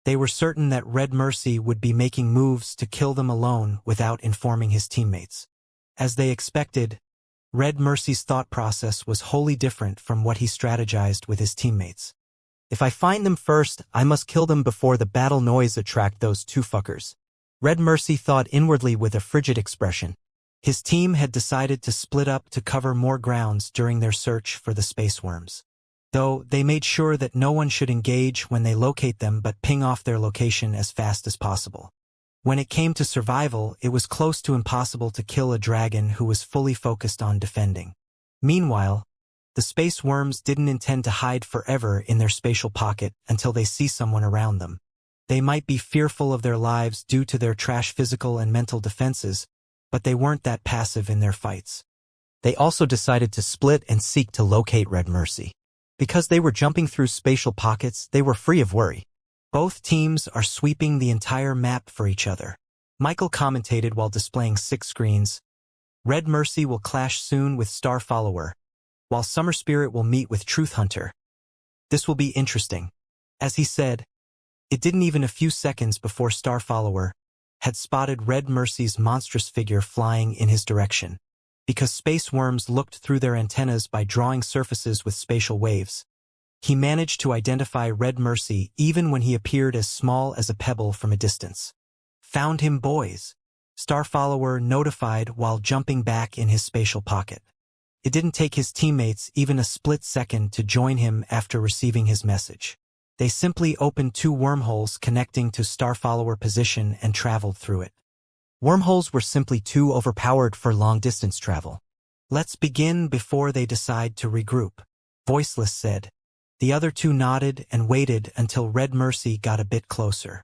They were certain that Red Mercy would be making moves to kill them alone without informing his teammates. As they expected, Red Mercy's thought process was wholly different from what he strategized with his teammates. If I find them first, I must kill them before the battle noise attract those two fuckers. Red Mercy thought inwardly with a frigid expression. His team had decided to split up to cover more grounds during their search for the space worms. Though they made sure that no one should engage when they locate them but ping off their location as fast as possible. When it came to survival, it was close to impossible to kill a dragon who was fully focused on defending. Meanwhile, the space worms didn't intend to hide forever in their spatial pocket until they see someone around them. They might be fearful of their lives due to their trash physical and mental defenses, but they weren't that passive in their fights. They also decided to split and seek to locate Red Mercy. Because they were jumping through spatial pockets, they were free of worry. Both teams are sweeping the entire map for each other. Michael commentated while displaying 6 screens. Red Mercy will clash soon with Star Follower, while Summer Spirit will meet with Truth Hunter. This will be interesting. As he said, it didn't even a few seconds before Star Follower had spotted Red Mercy's monstrous figure flying in his direction. Because space worms looked through their antennas by drawing surfaces with spatial waves, he managed to identify Red Mercy even when he appeared as small as a pebble from a distance. Found him, boys. Star Follower notified while jumping back in his spatial pocket. It didn't take his teammates even a split second to join him after receiving his message. They simply opened 2 wormholes connecting to Star Follower position and traveled through it. Wormholes were simply too overpowered for long-distance travel. Let's begin before they decide to regroup, Voiceless said. The other 2 nodded and waited until Red Mercy got a bit closer.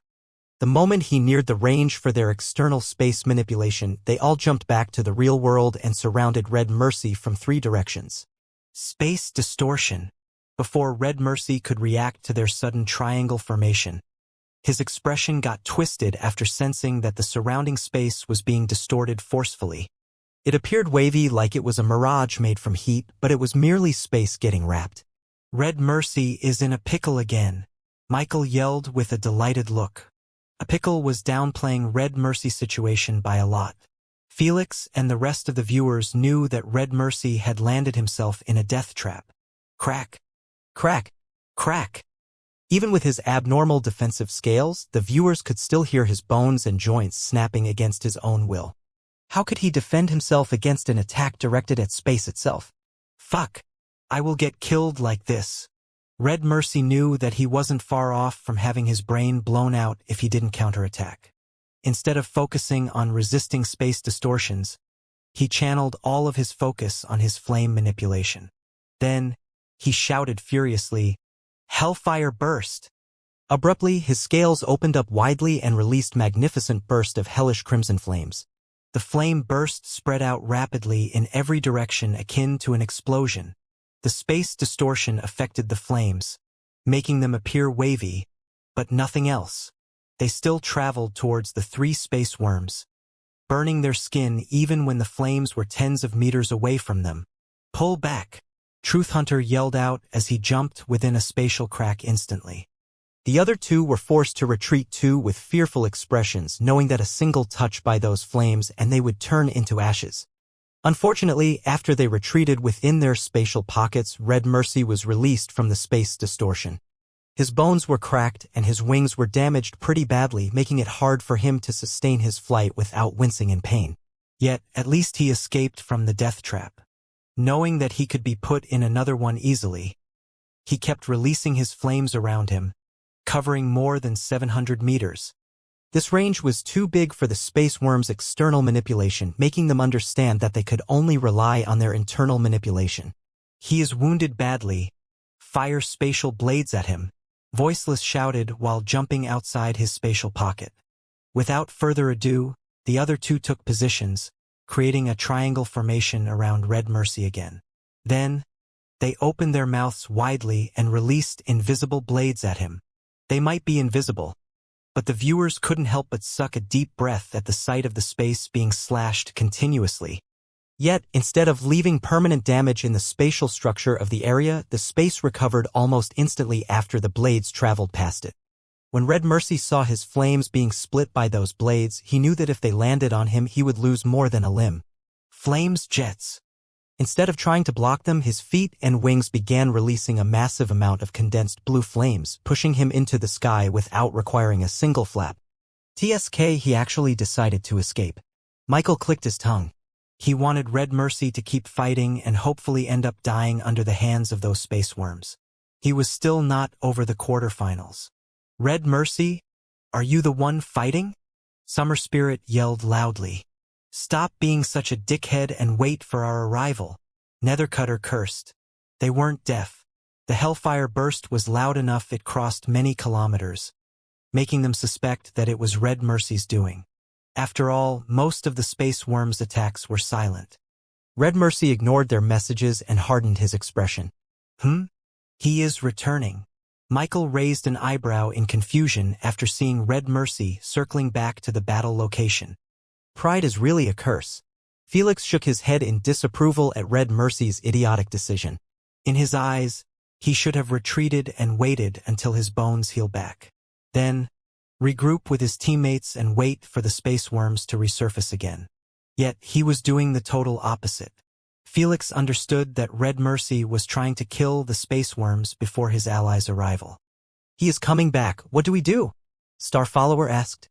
The moment he neared the range for their external space manipulation, they all jumped back to the real world and surrounded Red Mercy from 3 directions. Space distortion. Before Red Mercy could react to their sudden triangle formation, his expression got twisted after sensing that the surrounding space was being distorted forcefully. It appeared wavy like it was a mirage made from heat, but it was merely space getting wrapped. Red Mercy is in a pickle again, Michael yelled with a delighted look. A pickle was downplaying Red Mercy's situation by a lot. Felix and the rest of the viewers knew that Red Mercy had landed himself in a death trap. Crack. Crack. Crack. Even with his abnormal defensive scales, the viewers could still hear his bones and joints snapping against his own will. How could he defend himself against an attack directed at space itself? Fuck. I will get killed like this. Red Mercy knew that he wasn't far off from having his brain blown out if he didn't counterattack. Instead of focusing on resisting space distortions, he channeled all of his focus on his flame manipulation. Then, he shouted furiously, "Hellfire burst!" Abruptly, his scales opened up widely and released magnificent burst of hellish crimson flames. The flame burst spread out rapidly in every direction akin to an explosion. The space distortion affected the flames, making them appear wavy, but nothing else. They still traveled towards the 3 space worms, burning their skin even when the flames were tens of meters away from them. Pull back, Truth Hunter yelled out as he jumped within a spatial crack instantly. The other 2 were forced to retreat too with fearful expressions, knowing that a single touch by those flames and they would turn into ashes. Unfortunately, after they retreated within their spatial pockets, Red Mercy was released from the space distortion. His bones were cracked and his wings were damaged pretty badly, making it hard for him to sustain his flight without wincing in pain. Yet, at least he escaped from the death trap. Knowing that he could be put in another one easily, he kept releasing his flames around him, covering more than 700 meters. This range was too big for the space worms' external manipulation, making them understand that they could only rely on their internal manipulation. He is wounded badly. Fire spatial blades at him, Voiceless shouted while jumping outside his spatial pocket. Without further ado, the other two took positions, creating a triangle formation around Red Mercy again. Then, they opened their mouths widely and released invisible blades at him. They might be invisible, but the viewers couldn't help but suck a deep breath at the sight of the space being slashed continuously. Yet, instead of leaving permanent damage in the spatial structure of the area, the space recovered almost instantly after the blades traveled past it. When Red Mercy saw his flames being split by those blades, he knew that if they landed on him, he would lose more than a limb. Flames jets. Instead of trying to block them, his feet and wings began releasing a massive amount of condensed blue flames, pushing him into the sky without requiring a single flap. TSK, he actually decided to escape. Michael clicked his tongue. He wanted Red Mercy to keep fighting and hopefully end up dying under the hands of those space worms. He was still not over the quarterfinals. Red Mercy, are you the one fighting? Summer Spirit yelled loudly. Stop being such a dickhead and wait for our arrival. Nethercutter cursed. They weren't deaf. The hellfire burst was loud enough it crossed many kilometers, making them suspect that it was Red Mercy's doing. After all, most of the space worms' attacks were silent. Red Mercy ignored their messages and hardened his expression. He is returning. Michael raised an eyebrow in confusion after seeing Red Mercy circling back to the battle location. Pride is really a curse. Felix shook his head in disapproval at Red Mercy's idiotic decision. In his eyes, he should have retreated and waited until his bones heal back. Then, regroup with his teammates and wait for the space worms to resurface again. Yet, he was doing the total opposite. Felix understood that Red Mercy was trying to kill the space worms before his allies' arrival. He is coming back. What do we do? Starfollower asked.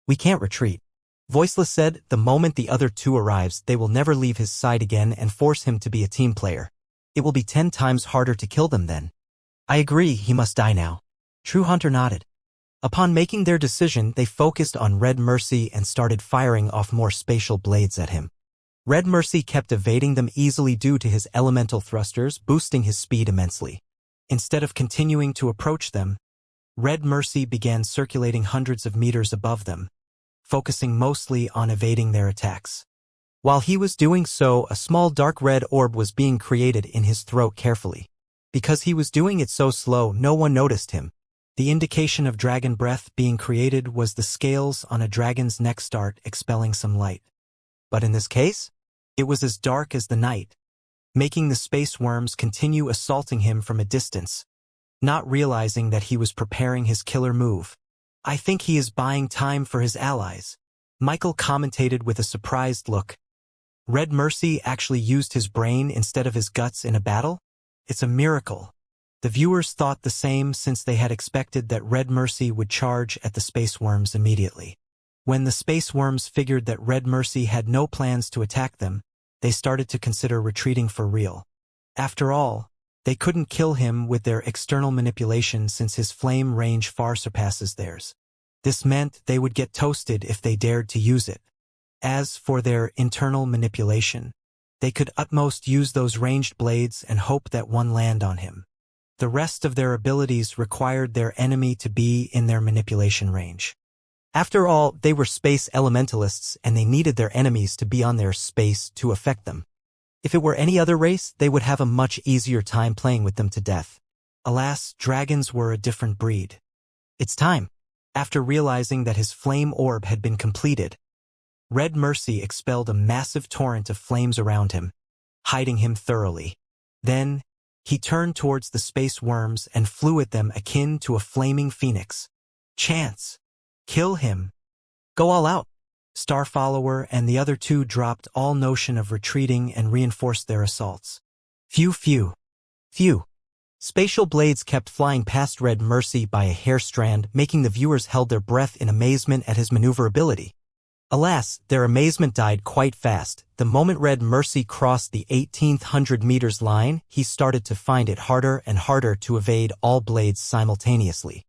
We can't retreat. Voiceless said, the moment the other two arrives, they will never leave his side again and force him to be a team player. It will be 10 times harder to kill them then. I agree, he must die now. True Hunter nodded. Upon making their decision, they focused on Red Mercy and started firing off more spatial blades at him. Red Mercy kept evading them easily due to his elemental thrusters, boosting his speed immensely. Instead of continuing to approach them, Red Mercy began circulating hundreds of meters above them, focusing mostly on evading their attacks. While he was doing so, a small dark red orb was being created in his throat carefully. Because he was doing it so slow, no one noticed him. The indication of dragon breath being created was the scales on a dragon's neck start expelling some light. But in this case, it was as dark as the night, making the space worms continue assaulting him from a distance, not realizing that he was preparing his killer move. I think he is buying time for his allies, Michael commentated with a surprised look. Red Mercy actually used his brain instead of his guts in a battle? It's a miracle. The viewers thought the same since they had expected that Red Mercy would charge at the space worms immediately. When the space worms figured that Red Mercy had no plans to attack them, they started to consider retreating for real. After all, they couldn't kill him with their external manipulation since his flame range far surpasses theirs. This meant they would get toasted if they dared to use it. As for their internal manipulation, they could utmost use those ranged blades and hope that one land on him. The rest of their abilities required their enemy to be in their manipulation range. After all, they were space elementalists and they needed their enemies to be on their space to affect them. If it were any other race, they would have a much easier time playing with them to death. Alas, dragons were a different breed. It's time. After realizing that his flame orb had been completed, Red Mercy expelled a massive torrent of flames around him, hiding him thoroughly. Then, he turned towards the space worms and flew at them akin to a flaming phoenix. Chance! Kill him! Go all out! Starfollower and the other two dropped all notion of retreating and reinforced their assaults. Phew. Spatial blades kept flying past Red Mercy by a hair strand, making the viewers held their breath in amazement at his maneuverability. Alas, their amazement died quite fast. The moment Red Mercy crossed the 1800 meters line, he started to find it harder and harder to evade all blades simultaneously.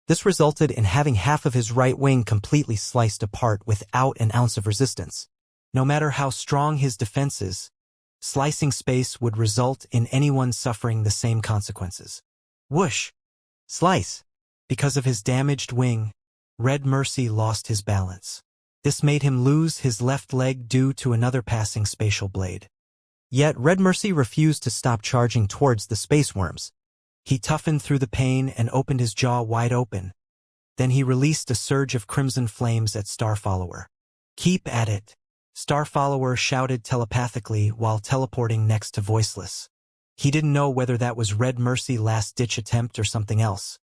This resulted in having half of his right wing completely sliced apart without an ounce of resistance. No matter how strong his defenses, slicing space would result in anyone suffering the same consequences. Whoosh! Slice! Because of his damaged wing, Red Mercy lost his balance. This made him lose his left leg due to another passing spatial blade. Yet Red Mercy refused to stop charging towards the space worms. He toughened through the pain and opened his jaw wide open. Then he released a surge of crimson flames at Starfollower. "Keep at it," Starfollower shouted telepathically while teleporting next to Voiceless. He didn't know whether that was Red Mercy's last-ditch attempt or something else.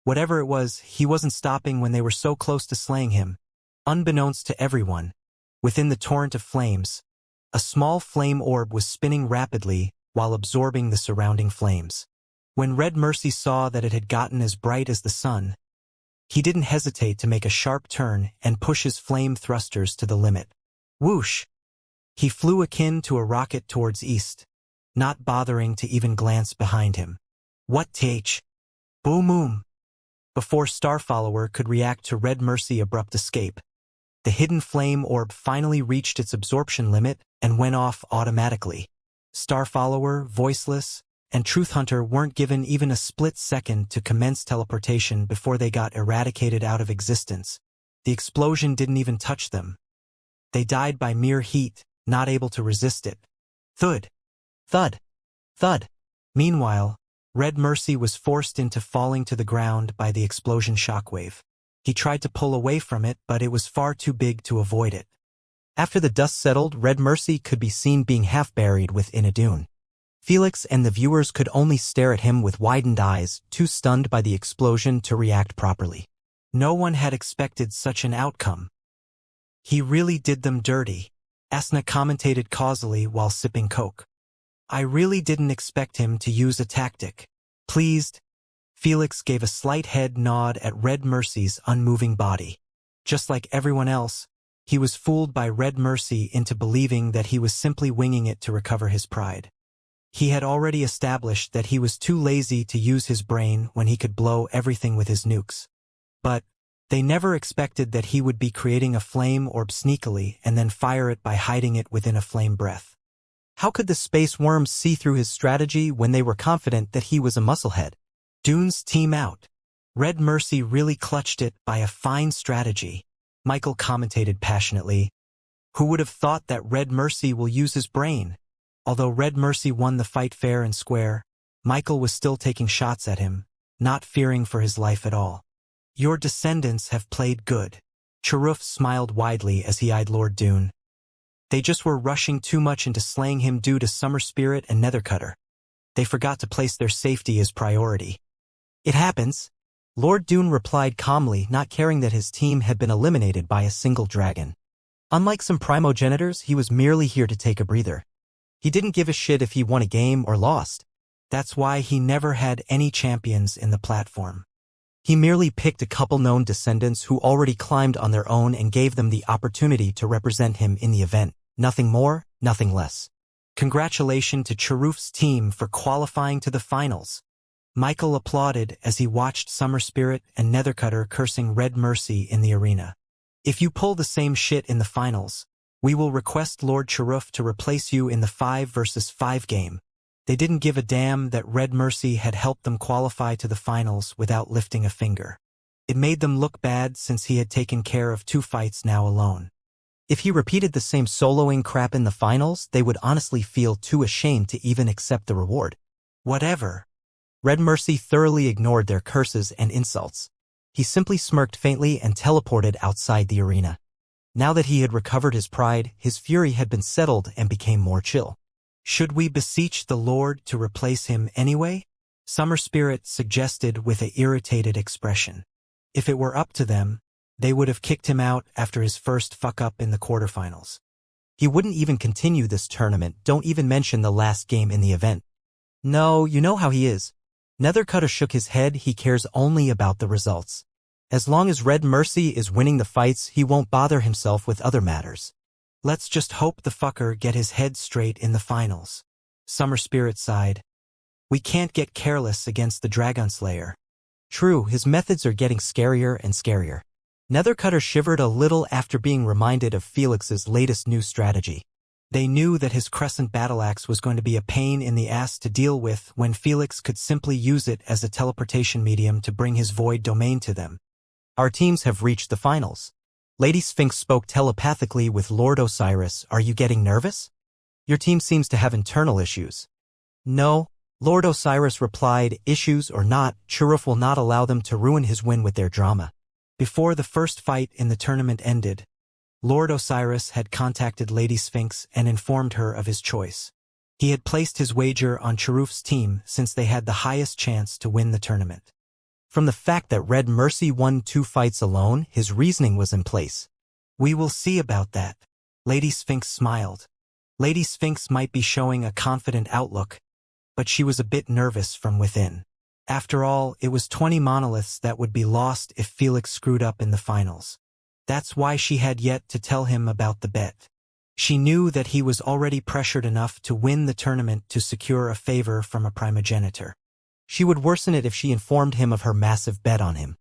Whatever it was, he wasn't stopping when they were so close to slaying him. Unbeknownst to everyone, within the torrent of flames, a small flame orb was spinning rapidly while absorbing the surrounding flames. When Red Mercy saw that it had gotten as bright as the sun, he didn't hesitate to make a sharp turn and push his flame thrusters to the limit. Whoosh! He flew akin to a rocket towards east, not bothering to even glance behind him. What th? Boom! Before Starfollower could react to Red Mercy's abrupt escape, the hidden flame orb finally reached its absorption limit and went off automatically. Starfollower, Voiceless, and Truth Hunter weren't given even a split second to commence teleportation before they got eradicated out of existence. The explosion didn't even touch them. They died by mere heat, not able to resist it. Thud! Thud! Thud! Meanwhile, Red Mercy was forced into falling to the ground by the explosion shockwave. He tried to pull away from it, but it was far too big to avoid it. After the dust settled, Red Mercy could be seen being half-buried within a dune. Felix and the viewers could only stare at him with widened eyes, too stunned by the explosion to react properly. No one had expected such an outcome. He really did them dirty, Asna commentated causally while sipping Coke. I really didn't expect him to use a tactic. Pleased, Felix gave a slight head nod at Red Mercy's unmoving body. Just like everyone else, he was fooled by Red Mercy into believing that he was simply winging it to recover his pride. He had already established that he was too lazy to use his brain when he could blow everything with his nukes. But they never expected that he would be creating a flame orb sneakily and then fire it by hiding it within a flame breath. How could the space worms see through his strategy when they were confident that he was a musclehead? Dunes team out. Red Mercy really clutched it by a fine strategy, Michael commentated passionately. Who would have thought that Red Mercy will use his brain? Although Red Mercy won the fight fair and square, Michael was still taking shots at him, not fearing for his life at all. Your descendants have played good. Cheruf smiled widely as he eyed Lord Dune. They just were rushing too much into slaying him due to Summer Spirit and Nethercutter. They forgot to place their safety as priority. It happens, Lord Dune replied calmly, not caring that his team had been eliminated by a single dragon. Unlike some primogenitors, he was merely here to take a breather. He didn't give a shit if he won a game or lost. That's why he never had any champions in the platform. He merely picked a couple known descendants who already climbed on their own and gave them the opportunity to represent him in the event. Nothing more, nothing less. Congratulations to Cheruf's team for qualifying to the finals. Michael applauded as he watched Summer Spirit and Nethercutter cursing Red Mercy in the arena. If you pull the same shit in the finals, we will request Lord Cheruf to replace you in the 5 versus 5 game. They didn't give a damn that Red Mercy had helped them qualify to the finals without lifting a finger. It made them look bad since he had taken care of 2 fights now alone. If he repeated the same soloing crap in the finals, they would honestly feel too ashamed to even accept the reward. Whatever. Red Mercy thoroughly ignored their curses and insults. He simply smirked faintly and teleported outside the arena. Now that he had recovered his pride, his fury had been settled and became more chill. Should we beseech the Lord to replace him anyway? Summer Spirit suggested with an irritated expression. If it were up to them, they would have kicked him out after his first fuck-up in the quarterfinals. He wouldn't even continue this tournament, don't even mention the last game in the event. No, you know how he is. Nethercutter shook his head, he cares only about the results. As long as Red Mercy is winning the fights, he won't bother himself with other matters. Let's just hope the fucker get his head straight in the finals. Summer Spirit sighed. We can't get careless against the Dragon Slayer. True, his methods are getting scarier and scarier. Nethercutter shivered a little after being reminded of Felix's latest new strategy. They knew that his crescent battle axe was going to be a pain in the ass to deal with when Felix could simply use it as a teleportation medium to bring his void domain to them. Our teams have reached the finals. Lady Sphinx spoke telepathically with Lord Osiris. Are you getting nervous? Your team seems to have internal issues. No, Lord Osiris replied, issues or not, Chirruf will not allow them to ruin his win with their drama. Before the first fight in the tournament ended, Lord Osiris had contacted Lady Sphinx and informed her of his choice. He had placed his wager on Chirruf's team since they had the highest chance to win the tournament. From the fact that Red Mercy won 2 fights alone, his reasoning was in place. We will see about that. Lady Sphinx smiled. Lady Sphinx might be showing a confident outlook, but she was a bit nervous from within. After all, it was 20 monoliths that would be lost if Felix screwed up in the finals. That's why she had yet to tell him about the bet. She knew that he was already pressured enough to win the tournament to secure a favor from a primogenitor. She would worsen it if she informed him of her massive bet on him.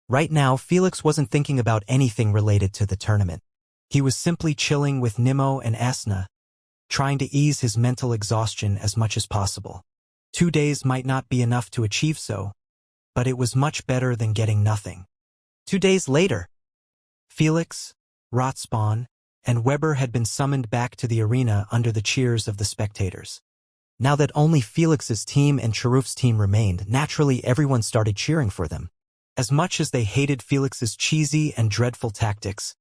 Right now, Felix wasn't thinking about anything related to the tournament. He was simply chilling with Nimmo and Asna, trying to ease his mental exhaustion as much as possible. 2 days might not be enough to achieve so, but it was much better than getting nothing. 2 days later, Felix, Rotspawn, and Weber had been summoned back to the arena under the cheers of the spectators. Now that only Felix's team and Chirruf's team remained, naturally everyone started cheering for them. As much as they hated Felix's cheesy and dreadful tactics,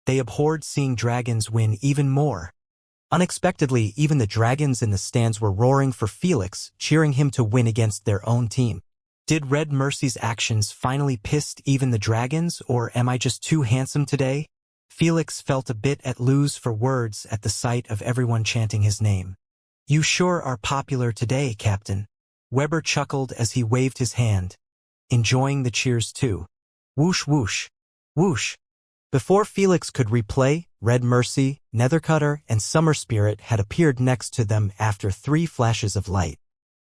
they abhorred seeing dragons win even more. Unexpectedly, even the dragons in the stands were roaring for Felix, cheering him to win against their own team. Did Red Mercy's actions finally pissed even the dragons, or am I just too handsome today? Felix felt a bit at loose for words at the sight of everyone chanting his name. You sure are popular today, Captain. Weber chuckled as he waved his hand, enjoying the cheers too. Whoosh whoosh, whoosh. Before Felix could replay, Red Mercy, Nethercutter, and Summer Spirit had appeared next to them after 3 flashes of light.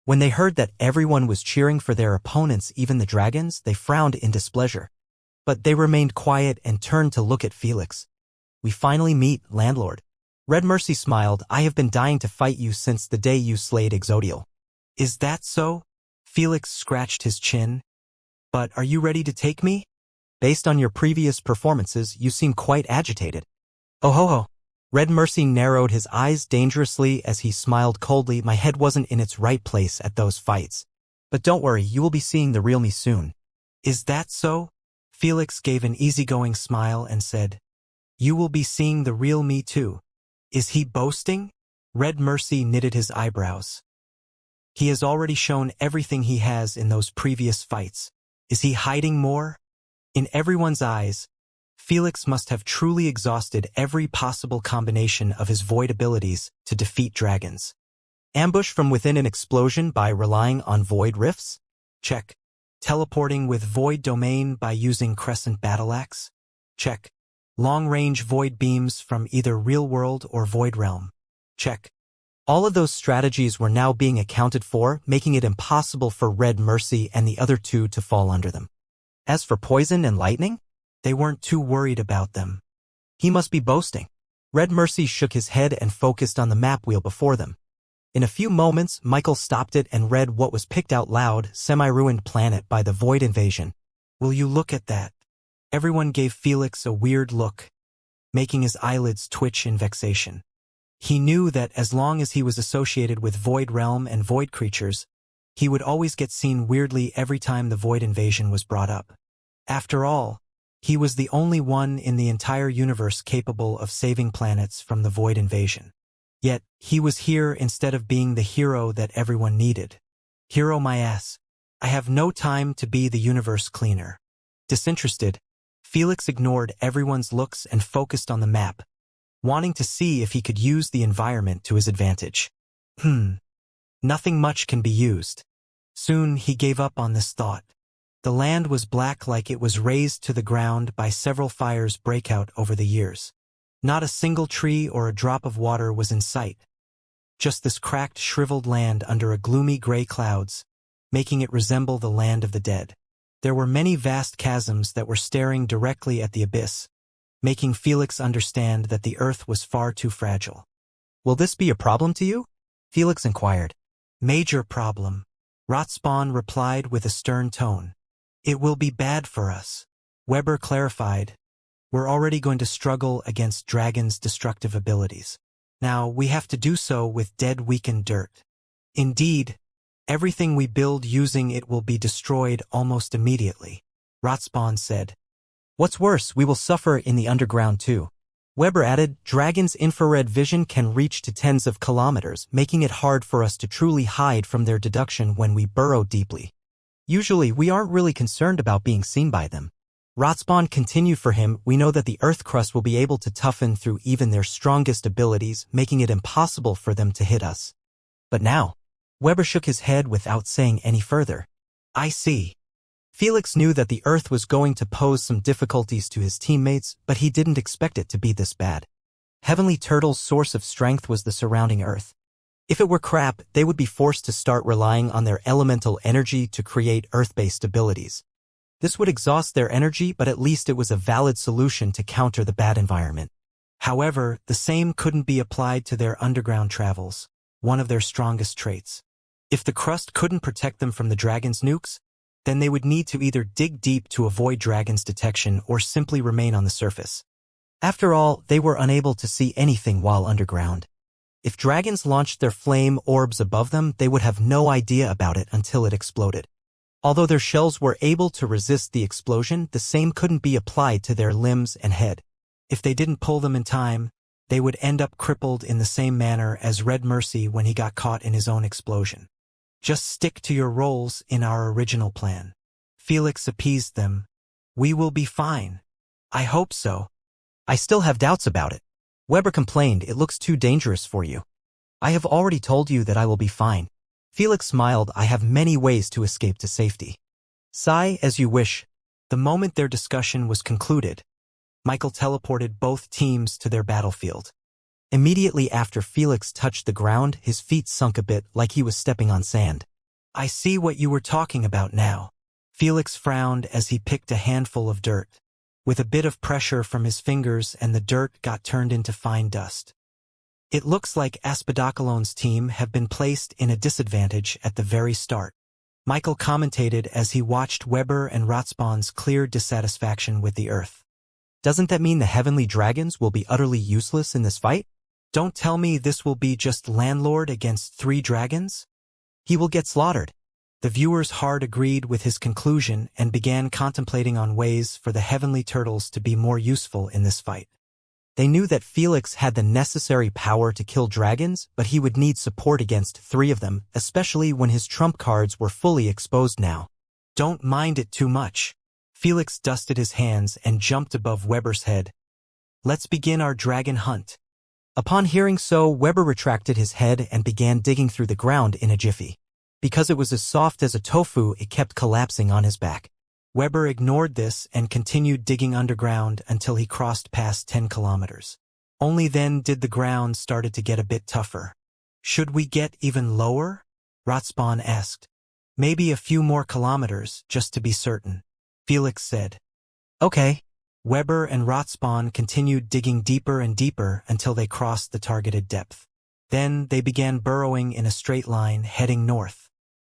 When they heard that everyone was cheering for their opponents, even the dragons, they frowned in displeasure. But they remained quiet and turned to look at Felix. We finally meet, Landlord. Red Mercy smiled. I have been dying to fight you since the day you slayed Exodial. Is that so? Felix scratched his chin. But are you ready to take me? Based on your previous performances, you seem quite agitated. Oh ho ho. Red Mercy narrowed his eyes dangerously as he smiled coldly. My head wasn't in its right place at those fights. But don't worry, you will be seeing the real me soon. Is that so? Felix gave an easygoing smile and said, You will be seeing the real me too. Is he boasting? Red Mercy knitted his eyebrows. He has already shown everything he has in those previous fights. Is he hiding more? In everyone's eyes, Felix must have truly exhausted every possible combination of his void abilities to defeat dragons. Ambush from within an explosion by relying on void rifts? Check. Teleporting with void domain by using crescent battle axe? Check. Long-range void beams from either real world or void realm? Check. All of those strategies were now being accounted for, making it impossible for Red Mercy and the other 2 to fall under them. As for poison and lightning, they weren't too worried about them. He must be boasting. Red Mercy shook his head and focused on the map wheel before them. In a few moments, Michael stopped it and read what was picked out loud, Semi-Ruined Planet by the Void Invasion. Will you look at that? Everyone gave Felix a weird look, making his eyelids twitch in vexation. He knew that as long as he was associated with Void Realm and Void creatures, he would always get seen weirdly every time the Void Invasion was brought up. After all, he was the only one in the entire universe capable of saving planets from the Void Invasion. Yet, he was here instead of being the hero that everyone needed. Hero my ass. I have no time to be the universe cleaner. Disinterested, Felix ignored everyone's looks and focused on the map, wanting to see if he could use the environment to his advantage. Nothing much can be used. Soon he gave up on this thought. The land was black like it was razed to the ground by several fires breakout over the years. Not a single tree or a drop of water was in sight. Just this cracked, shriveled land under a gloomy gray clouds, making it resemble the land of the dead. There were many vast chasms that were staring directly at the abyss, making Felix understand that the earth was far too fragile. Will this be a problem to you? Felix inquired. Major problem. Rotspawn replied with a stern tone. It will be bad for us. Weber clarified. We're already going to struggle against Dragon's destructive abilities. Now we have to do so with dead weakened dirt. Indeed, everything we build using it will be destroyed almost immediately, Rotspawn said. What's worse, we will suffer in the underground too. Weber added, Dragon's infrared vision can reach to tens of kilometers, making it hard for us to truly hide from their deduction when we burrow deeply. Usually, we aren't really concerned about being seen by them. Rotspawn continued for him, we know that the Earth crust will be able to toughen through even their strongest abilities, making it impossible for them to hit us. But now, Weber shook his head without saying any further. I see. Felix knew that the Earth was going to pose some difficulties to his teammates, but he didn't expect it to be this bad. Heavenly Turtle's source of strength was the surrounding Earth. If it were crap, they would be forced to start relying on their elemental energy to create Earth-based abilities. This would exhaust their energy, but at least it was a valid solution to counter the bad environment. However, the same couldn't be applied to their underground travels, one of their strongest traits. If the crust couldn't protect them from the Dragon's nukes, then they would need to either dig deep to avoid Dragon's detection or simply remain on the surface. After all, they were unable to see anything while underground. If Dragons launched their flame orbs above them, they would have no idea about it until it exploded. Although their shells were able to resist the explosion, the same couldn't be applied to their limbs and head. If they didn't pull them in time, they would end up crippled in the same manner as Red Mercy when he got caught in his own explosion. Just stick to your roles in our original plan. Felix appeased them. We will be fine. I hope so. I still have doubts about it. Weber complained, it looks too dangerous for you. I have already told you that I will be fine. Felix smiled, I have many ways to escape to safety. Sigh as you wish. The moment their discussion was concluded, Michael teleported both teams to their battlefield. Immediately after Felix touched the ground, his feet sunk a bit like he was stepping on sand. I see what you were talking about now. Felix frowned as he picked a handful of dirt. With a bit of pressure from his fingers and the dirt got turned into fine dust. It looks like Aspidocolone's team have been placed in a disadvantage at the very start. Michael commentated as he watched Weber and Rotspawn's clear dissatisfaction with the Earth. Doesn't that mean the Heavenly Dragons will be utterly useless in this fight? Don't tell me this will be just Landlord against 3 dragons? He will get slaughtered. The viewer's heart agreed with his conclusion and began contemplating on ways for the Heavenly Turtles to be more useful in this fight. They knew that Felix had the necessary power to kill dragons, but he would need support against 3 of them, especially when his trump cards were fully exposed now. Don't mind it too much. Felix dusted his hands and jumped above Weber's head. Let's begin our dragon hunt. Upon hearing so, Weber retracted his head and began digging through the ground in a jiffy. Because it was as soft as a tofu, it kept collapsing on his back. Weber ignored this and continued digging underground until he crossed past 10 kilometers. Only then did the ground started to get a bit tougher. Should we get even lower? Rotspawn asked. Maybe a few more kilometers, just to be certain. Felix said. Okay. Weber and Rotspawn continued digging deeper and deeper until they crossed the targeted depth. Then they began burrowing in a straight line, heading north.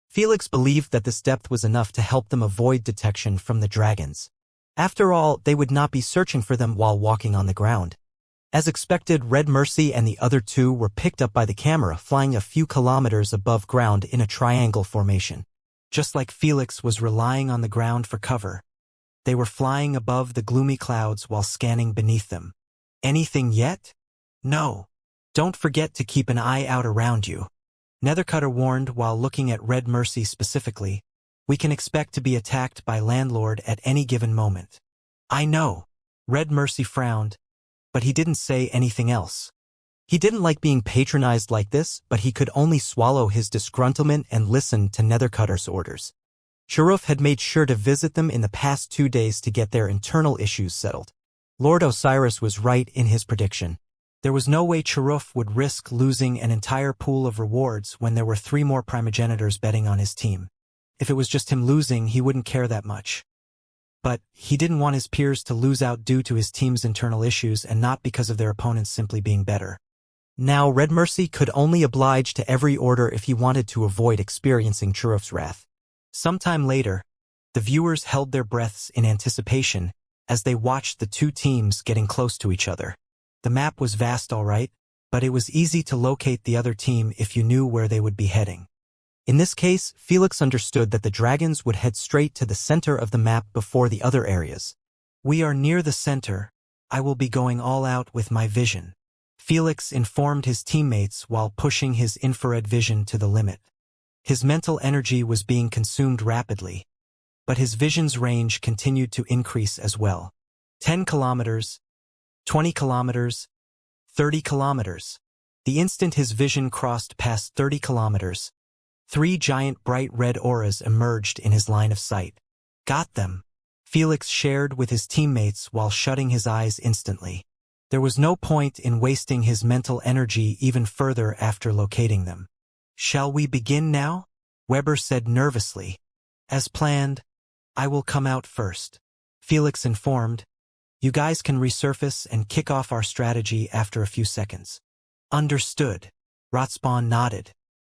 Felix believed that this depth was enough to help them avoid detection from the dragons. After all, they would not be searching for them while walking on the ground. As expected, Red Mercy and the other 2 were picked up by the camera, flying a few kilometers above ground in a triangle formation. Just like Felix was relying on the ground for cover, they were flying above the gloomy clouds while scanning beneath them. Anything yet? No. Don't forget to keep an eye out around you. Nethercutter warned while looking at Red Mercy specifically. We can expect to be attacked by Landlord at any given moment. I know. Red Mercy frowned, but he didn't say anything else. He didn't like being patronized like this, but he could only swallow his disgruntlement and listen to Nethercutter's orders. Cheruf had made sure to visit them in the past 2 days to get their internal issues settled. Lord Osiris was right in his prediction. There was no way Cheruf would risk losing an entire pool of rewards when there were 3 more primogenitors betting on his team. If it was just him losing, he wouldn't care that much. But he didn't want his peers to lose out due to his team's internal issues and not because of their opponents simply being better. Now Red Mercy could only oblige to every order if he wanted to avoid experiencing Churuf's wrath. Sometime later, the viewers held their breaths in anticipation as they watched the two teams getting close to each other. The map was vast, all right, but it was easy to locate the other team if you knew where they would be heading. In this case, Felix understood that the dragons would head straight to the center of the map before the other areas. "We are near the center. I will be going all out with my vision," Felix informed his teammates while pushing his infrared vision to the limit. His mental energy was being consumed rapidly, but his vision's range continued to increase as well. 10 kilometers, 20 kilometers, 30 kilometers. The instant his vision crossed past 30 kilometers, 3 giant bright red auras emerged in his line of sight. "Got them," Felix shared with his teammates while shutting his eyes instantly. There was no point in wasting his mental energy even further after locating them. "Shall we begin now?" Weber said nervously. "As planned, I will come out first," Felix informed. "You guys can resurface and kick off our strategy after a few seconds." "Understood," Rotspawn nodded.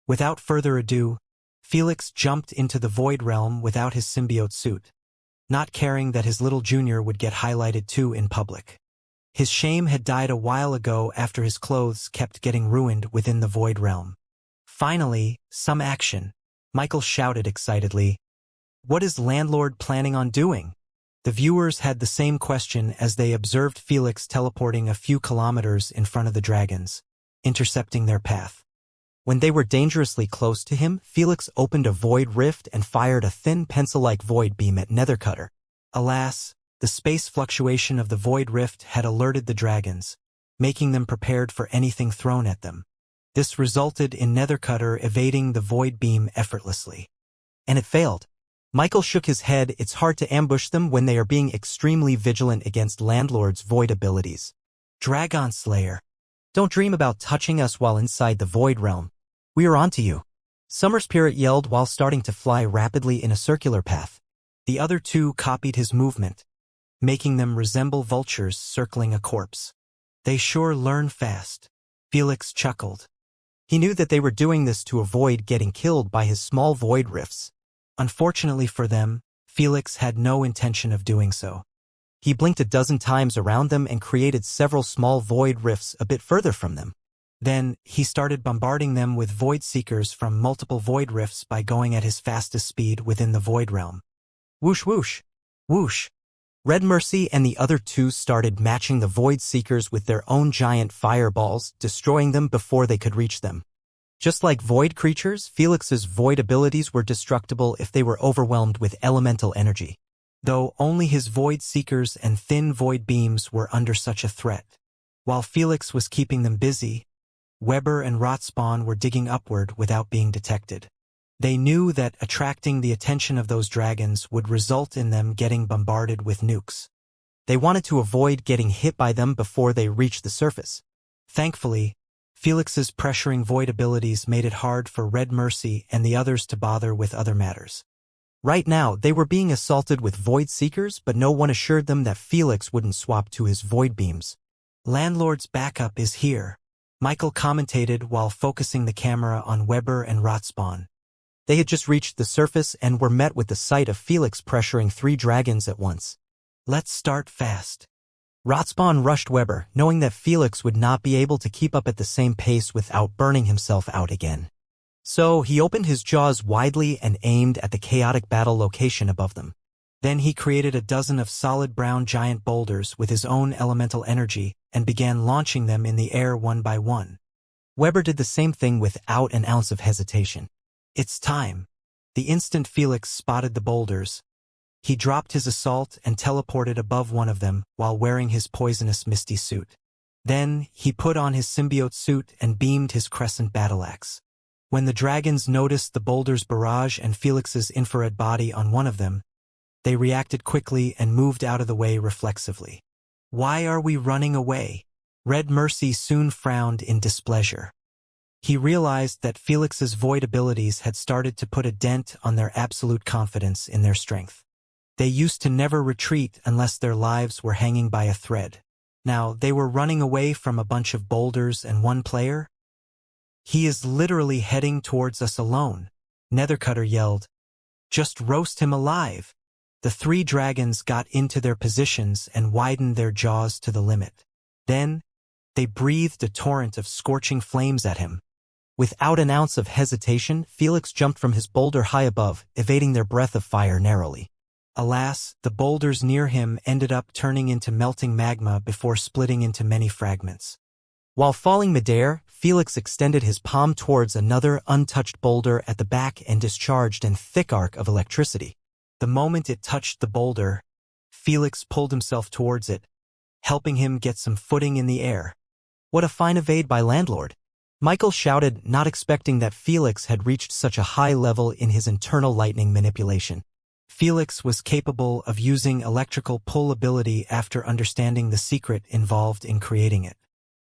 Without further ado, Felix jumped into the Void Realm without his symbiote suit, not caring that his little junior would get highlighted too in public. His shame had died a while ago after his clothes kept getting ruined within the Void Realm. "Finally, some action," Michael shouted excitedly. "What is Landlord planning on doing?" The viewers had the same question as they observed Felix teleporting a few kilometers in front of the dragons, intercepting their path. When they were dangerously close to him, Felix opened a void rift and fired a thin pencil-like void beam at Nethercutter. Alas, the space fluctuation of the void rift had alerted the dragons, making them prepared for anything thrown at them. This resulted in Nethercutter evading the void beam effortlessly. And it failed. Michael shook his head. It's hard to ambush them when they are being extremely vigilant against Landlord's void abilities. "Dragon Slayer, don't dream about touching us while inside the Void Realm. We are onto you," Summer Spirit yelled while starting to fly rapidly in a circular path. The other two copied his movement, making them resemble vultures circling a corpse. "They sure learn fast," Felix chuckled. He knew that they were doing this to avoid getting killed by his small void rifts. Unfortunately for them, Felix had no intention of doing so. He blinked a dozen times around them and created several small void rifts a bit further from them. Then, he started bombarding them with void seekers from multiple void rifts by going at his fastest speed within the void realm. Whoosh whoosh, whoosh. Red Mercy and the other two started matching the void seekers with their own giant fireballs, destroying them before they could reach them. Just like void creatures, Felix's void abilities were destructible if they were overwhelmed with elemental energy, though only his void seekers and thin void beams were under such a threat. While Felix was keeping them busy, Weber and Rotspawn were digging upward without being detected. They knew that attracting the attention of those dragons would result in them getting bombarded with nukes. They wanted to avoid getting hit by them before they reached the surface. Thankfully, Felix's pressuring void abilities made it hard for Red Mercy and the others to bother with other matters. Right now, they were being assaulted with void seekers, but no one assured them that Felix wouldn't swap to his void beams. "Landlord's backup is here," Michael commentated while focusing the camera on Weber and Rotspawn. They had just reached the surface and were met with the sight of Felix pressuring 3 dragons at once. "Let's start fast." Rotspawn rushed Weber, knowing that Felix would not be able to keep up at the same pace without burning himself out again. So he opened his jaws widely and aimed at the chaotic battle location above them. Then he created a dozen of solid brown giant boulders with his own elemental energy and began launching them in the air one by one. Weber did the same thing without an ounce of hesitation. "It's time." The instant Felix spotted the boulders, he dropped his assault and teleported above one of them while wearing his poisonous misty suit. Then, he put on his symbiote suit and beamed his crescent battle axe. When the dragons noticed the boulder's barrage and Felix's infrared body on one of them, they reacted quickly and moved out of the way reflexively. "Why are we running away?" Red Mercy soon frowned in displeasure. He realized that Felix's void abilities had started to put a dent on their absolute confidence in their strength. They used to never retreat unless their lives were hanging by a thread. Now, they were running away from a bunch of boulders and one player? He is literally heading towards us alone, Nethercutter yelled. Just roast him alive. The three dragons got into their positions and widened their jaws to the limit. Then, they breathed a torrent of scorching flames at him. Without an ounce of hesitation, Felix jumped from his boulder high above, evading their breath of fire narrowly. Alas, the boulders near him ended up turning into melting magma before splitting into many fragments. While falling midair, Felix extended his palm towards another untouched boulder at the back and discharged a thick arc of electricity. The moment it touched the boulder, Felix pulled himself towards it, helping him get some footing in the air. What a fine evade by Landlord! Michael shouted, not expecting that Felix had reached such a high level in his internal lightning manipulation. Felix was capable of using electrical pull ability after understanding the secret involved in creating it.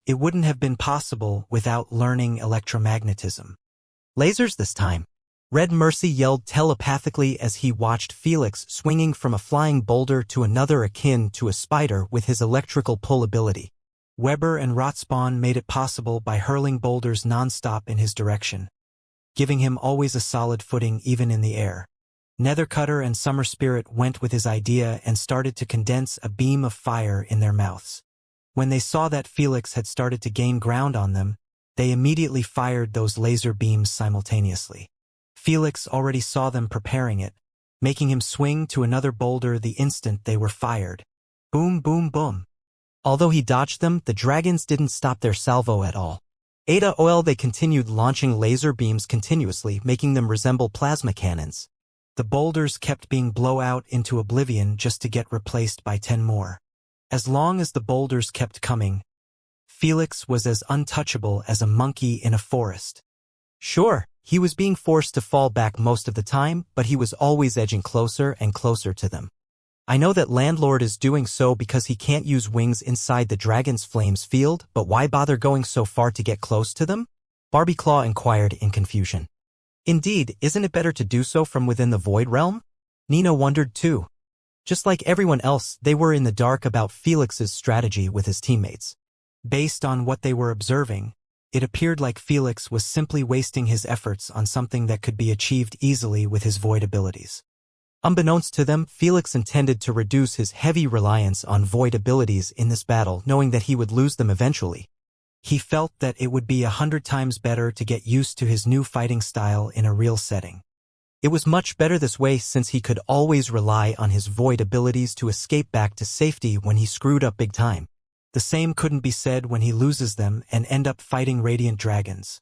It wouldn't have been possible without learning electromagnetism. Lasers this time. Red Mercy yelled telepathically as he watched Felix swinging from a flying boulder to another akin to a spider with his electrical pull ability. Weber and Rotspawn made it possible by hurling boulders non-stop in his direction, giving him always a solid footing even in the air. Nethercutter and Summer Spirit went with his idea and started to condense a beam of fire in their mouths. When they saw that Felix had started to gain ground on them, they immediately fired those laser beams simultaneously. Felix already saw them preparing it, making him swing to another boulder the instant they were fired. Boom, boom, boom. Although he dodged them, the dragons didn't stop their salvo at all. Ada oil they continued launching laser beams continuously, making them resemble plasma cannons. The boulders kept being blown out into oblivion just to get replaced by 10 more. As long as the boulders kept coming, Felix was as untouchable as a monkey in a forest. Sure, he was being forced to fall back most of the time, but he was always edging closer and closer to them. I know that Landlord is doing so because he can't use wings inside the Dragon's Flames field, but why bother going so far to get close to them? Barbieclaw inquired in confusion. Indeed, isn't it better to do so from within the Void Realm? Nina wondered too. Just like everyone else, they were in the dark about Felix's strategy with his teammates. Based on what they were observing, it appeared like Felix was simply wasting his efforts on something that could be achieved easily with his void abilities. Unbeknownst to them, Felix intended to reduce his heavy reliance on void abilities in this battle, knowing that he would lose them eventually. He felt that it would be 100 times better to get used to his new fighting style in a real setting. It was much better this way since he could always rely on his void abilities to escape back to safety when he screwed up big time. The same couldn't be said when he loses them and end up fighting radiant dragons.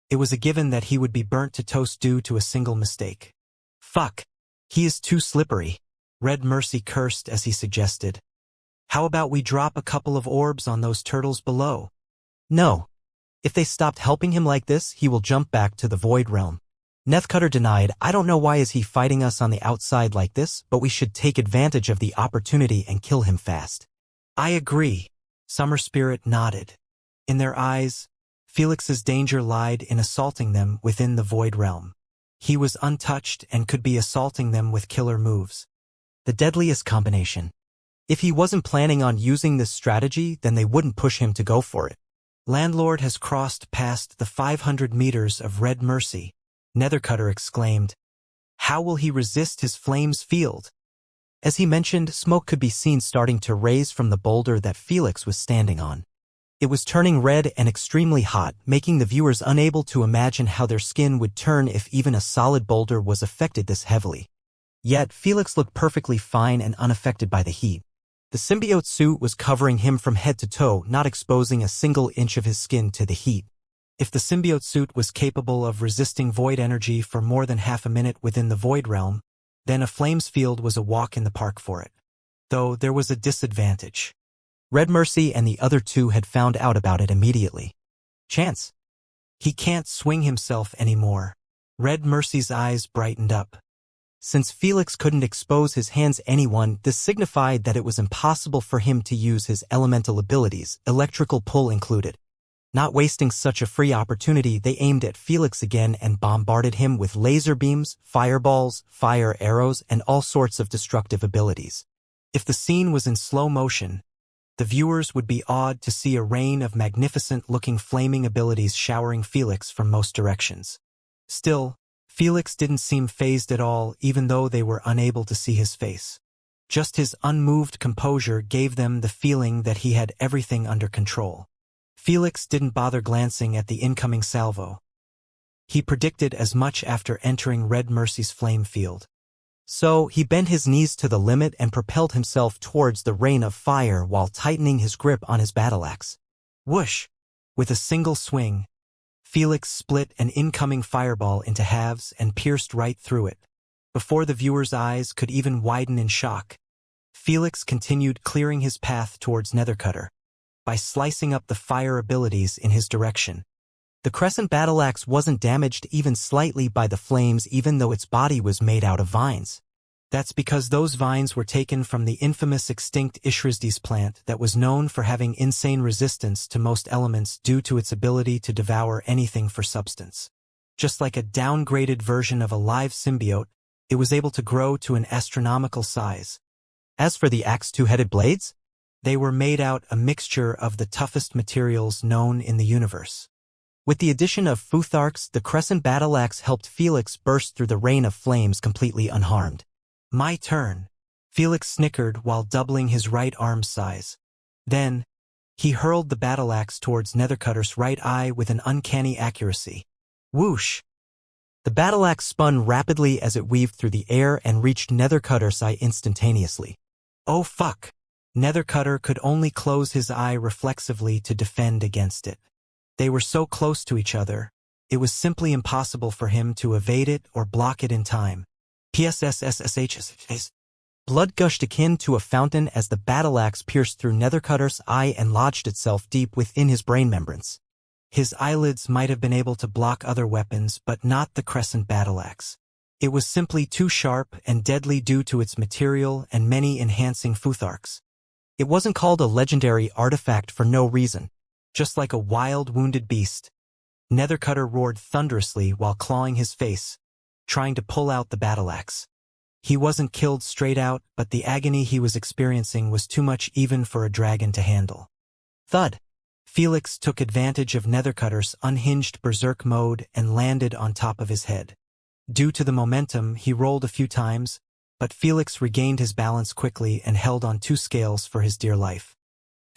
It was a given that he would be burnt to toast due to a single mistake. Fuck! He is too slippery, Red Mercy cursed as he suggested. How about we drop a couple of orbs on those turtles below? No. If they stopped helping him like this, he will jump back to the Void Realm. Nethcutter denied, I don't know why is he fighting us on the outside like this, but we should take advantage of the opportunity and kill him fast. I agree. Summer Spirit nodded. In their eyes, Felix's danger lied in assaulting them within the Void Realm. He was untouched and could be assaulting them with killer moves. The Deadliest combination. If he wasn't planning on using this strategy, then they wouldn't push him to go for it. Landlord has crossed past the 500 meters of Red Mercy, Nethercutter exclaimed. How will he resist his flames field? As he mentioned, smoke could be seen starting to raise from the boulder that Felix was standing on. It was turning red and extremely hot, making the viewers unable to imagine how their skin would turn if even a solid boulder was affected this heavily. Yet, Felix looked perfectly fine and unaffected by the heat. The symbiote suit was covering him from head to toe, not exposing a single inch of his skin to the heat. If the symbiote suit was capable of resisting void energy for more than half a minute within the Void Realm, then a flames field was a walk in the park for it. Though there was a disadvantage. Red Mercy and the other two had found out about it immediately. Chance. He can't swing himself anymore. Red Mercy's eyes brightened up. Since Felix couldn't expose his hands anyone, this signified that it was impossible for him to use his elemental abilities, electrical pull included. Not wasting such a free opportunity, they aimed at Felix again and bombarded him with laser beams, fireballs, fire arrows, and all sorts of destructive abilities. If the scene was in slow motion, The viewers would be awed to see a rain of magnificent-looking flaming abilities showering Felix from most directions. Still, Felix didn't seem fazed at all, even though they were unable to see his face. Just his unmoved composure gave them the feeling that he had everything under control. Felix didn't bother glancing at the incoming salvo. He predicted as much after entering Red Mercy's flame field. So, he bent his knees to the limit and propelled himself towards the rain of fire while tightening his grip on his battle axe. Whoosh! With a single swing, Felix split an incoming fireball into halves and pierced right through it. Before the viewer's eyes could even widen in shock, Felix continued clearing his path towards Nethercutter by slicing up the fire abilities in his direction. The crescent battle axe wasn't damaged even slightly by the flames, even though its body was made out of vines. That's because those vines were taken from the infamous extinct Ishrisdes plant that was known for having insane resistance to most elements due to its ability to devour anything for substance. Just like a downgraded version of a live symbiote, it was able to grow to an astronomical size. As for the axe's two-headed blades, they were made out a mixture of the toughest materials known in the universe. With the addition of Futharks, the crescent battle axe helped Felix burst through the rain of flames completely unharmed. My turn, Felix snickered while doubling his right arm size. Then, he hurled the battle axe towards Nethercutter's right eye with an uncanny accuracy. Whoosh! The battle axe spun rapidly as it weaved through the air and reached Nethercutter's eye instantaneously. Oh fuck! Nethercutter could only close his eye reflexively to defend against it. They were so close to each other, it was simply impossible for him to evade it or block it in time. PSSSSHS. Blood gushed akin to a fountain as the battle axe pierced through Nethercutter's eye and lodged itself deep within his brain membranes. His eyelids might have been able to block other weapons, but not the crescent battle axe. It was simply too sharp and deadly due to its material and many enhancing Futharks. It wasn't called a legendary artifact for no reason. Just like a wild, wounded beast, Nethercutter roared thunderously while clawing his face, trying to pull out the battle axe. He wasn't killed straight out, but the agony he was experiencing was too much even for a dragon to handle. Thud! Felix took advantage of Nethercutter's unhinged berserk mode and landed on top of his head. Due to the momentum, he rolled a few times, but Felix regained his balance quickly and held on two scales for his dear life.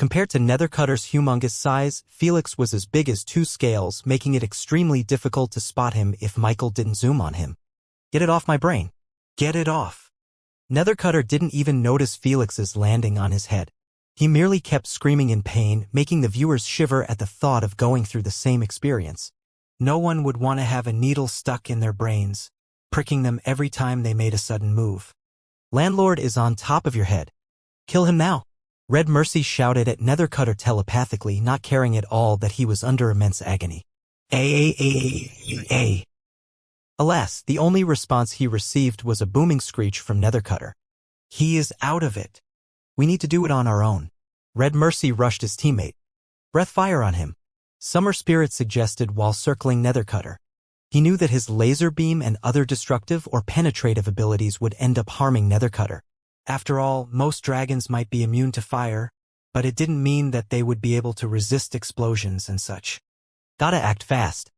Compared to Nethercutter's humongous size, Felix was as big as two scales, making it extremely difficult to spot him if Michael didn't zoom on him. Get it off my brain. Get it off. Nethercutter didn't even notice Felix's landing on his head. He merely kept screaming in pain, making the viewers shiver at the thought of going through the same experience. No one would want to have a needle stuck in their brains, pricking them every time they made a sudden move. Landlord is on top of your head. Kill him now. Red Mercy shouted at Nethercutter telepathically, not caring at all that he was under immense agony. A. Alas, the only response he received was a booming screech from Nethercutter. He is out of it. We need to do it on our own. Red Mercy rushed his teammate. Breath fire on him. Summer Spirit suggested while circling Nethercutter. He knew that his laser beam and other destructive or penetrative abilities would end up harming Nethercutter. After all, most dragons might be immune to fire, but it didn't mean that they would be able to resist explosions and such. Gotta act fast.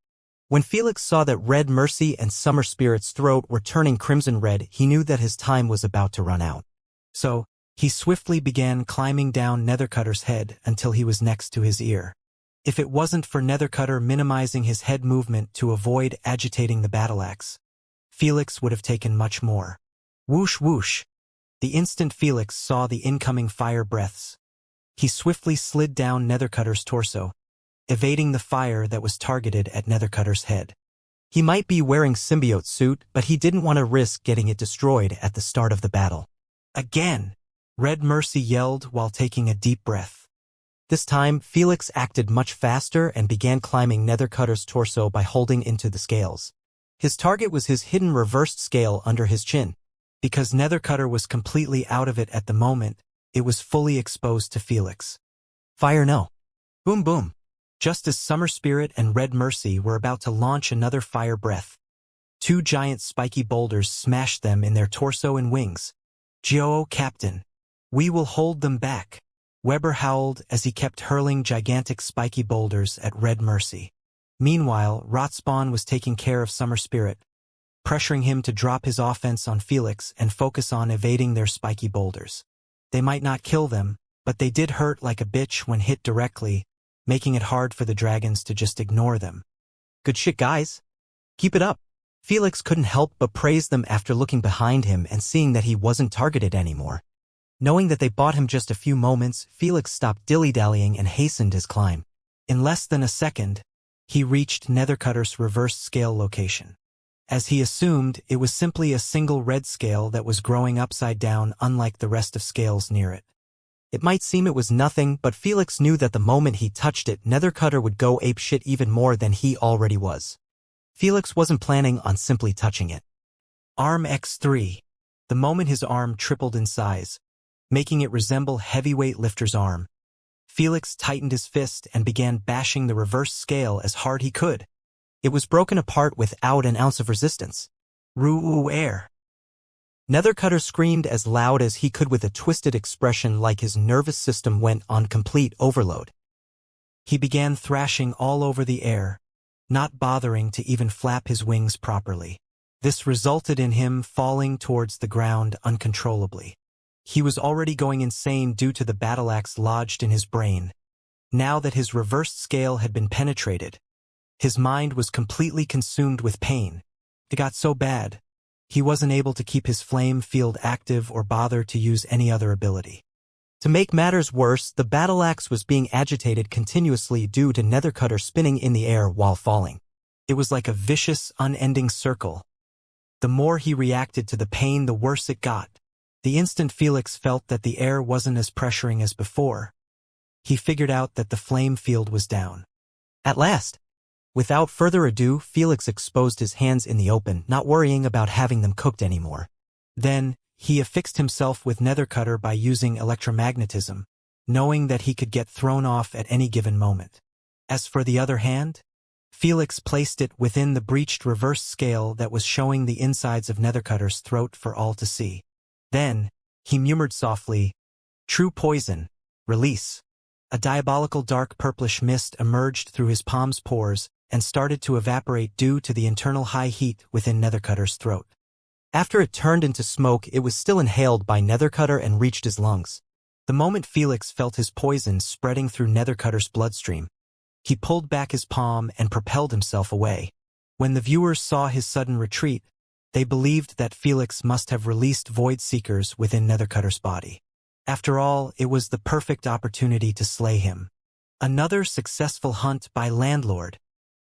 When Felix saw that Red Mercy and Summer Spirit's throat were turning crimson red, he knew that his time was about to run out. So, he swiftly began climbing down Nethercutter's head until he was next to his ear. If it wasn't for Nethercutter minimizing his head movement to avoid agitating the battle axe, Felix would have taken much more. Whoosh whoosh. The instant Felix saw the incoming fire breaths, he swiftly slid down Nethercutter's torso, evading the fire that was targeted at Nethercutter's head. He might be wearing symbiote suit, but he didn't want to risk getting it destroyed at the start of the battle. Again! Red Mercy yelled while taking a deep breath. This time, Felix acted much faster and began climbing Nethercutter's torso by holding into the scales. His target was his hidden reversed scale under his chin. Because Nethercutter was completely out of it at the moment, it was fully exposed to Felix. Fire no. Boom boom. Just as Summer Spirit and Red Mercy were about to launch another fire breath, two giant spiky boulders smashed them in their torso and wings. Geo Captain. We will hold them back. Weber howled as he kept hurling gigantic spiky boulders at Red Mercy. Meanwhile, Rotspawn was taking care of Summer Spirit, pressuring him to drop his offense on Felix and focus on evading their spiky boulders. They might not kill them, but they did hurt like a bitch when hit directly, making it hard for the dragons to just ignore them. Good shit, guys. Keep it up. Felix couldn't help but praise them after looking behind him and seeing that he wasn't targeted anymore. Knowing that they bought him just a few moments, Felix stopped dilly-dallying and hastened his climb. In less than a second, he reached Nethercutter's reverse scale location. As he assumed, it was simply a single red scale that was growing upside down, unlike the rest of scales near it. It might seem it was nothing, but Felix knew that the moment he touched it, Nethercutter would go apeshit even more than he already was. Felix wasn't planning on simply touching it. Arm X3. The moment his arm tripled in size, making it resemble heavyweight lifter's arm, Felix tightened his fist and began bashing the reverse scale as hard he could. It was broken apart without an ounce of resistance. Ruu air. Nethercutter screamed as loud as he could with a twisted expression like his nervous system went on complete overload. He began thrashing all over the air, not bothering to even flap his wings properly. This resulted in him falling towards the ground uncontrollably. He was already going insane due to the battle axe lodged in his brain. Now that his reversed scale had been penetrated, his mind was completely consumed with pain. It got so bad, he wasn't able to keep his flame field active or bother to use any other ability. To make matters worse, the battle axe was being agitated continuously due to Nethercutter spinning in the air while falling. It was like a vicious, unending circle. The more he reacted to the pain, the worse it got. The instant Felix felt that the air wasn't as pressuring as before, he figured out that the flame field was down. At last! Without further ado, Felix exposed his hands in the open, not worrying about having them cooked anymore. Then, he affixed himself with Nethercutter by using electromagnetism, knowing that he could get thrown off at any given moment. As for the other hand, Felix placed it within the breached reverse scale that was showing the insides of Nethercutter's throat for all to see. Then, he murmured softly, "True poison, release." A diabolical dark purplish mist emerged through his palm's pores and started to evaporate due to the internal high heat within Nethercutter's throat. After it turned into smoke, it was still inhaled by Nethercutter and reached his lungs. The moment Felix felt his poison spreading through Nethercutter's bloodstream, he pulled back his palm and propelled himself away. When the viewers saw his sudden retreat, they believed that Felix must have released void seekers within Nethercutter's body. After all, it was the perfect opportunity to slay him. Another successful hunt by Landlord.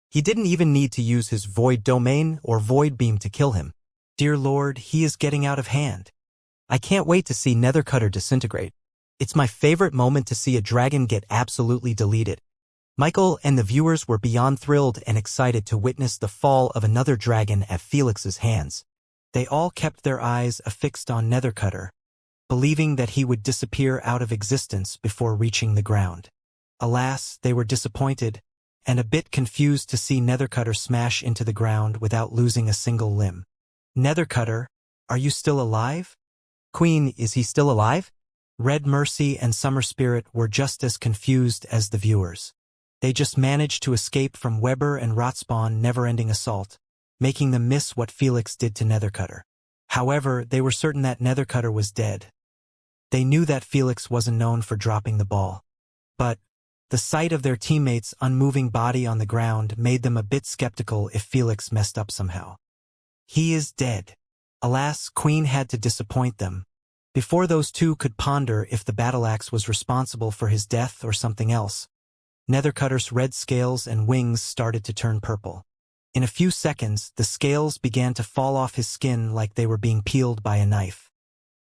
He didn't even need to use his void domain or void beam to kill him. Dear Lord, he is getting out of hand. I can't wait to see Nethercutter disintegrate. It's my favorite moment to see a dragon get absolutely deleted. Michael and the viewers were beyond thrilled and excited to witness the fall of another dragon at Felix's hands. They all kept their eyes affixed on Nethercutter, believing that he would disappear out of existence before reaching the ground. Alas, they were disappointed, and a bit confused to see Nethercutter smash into the ground without losing a single limb. Nethercutter, are you still alive? Queen, is he still alive? Red Mercy and Summer Spirit were just as confused as the viewers. They just managed to escape from Weber and Rotspawn's never-ending assault, making them miss what Felix did to Nethercutter. However, they were certain that Nethercutter was dead. They knew that Felix wasn't known for dropping the ball. But the sight of their teammate's unmoving body on the ground made them a bit skeptical if Felix messed up somehow. He is dead. Alas, Queen had to disappoint them. Before those two could ponder if the battle axe was responsible for his death or something else, Nethercutter's red scales and wings started to turn purple. In a few seconds, the scales began to fall off his skin like they were being peeled by a knife.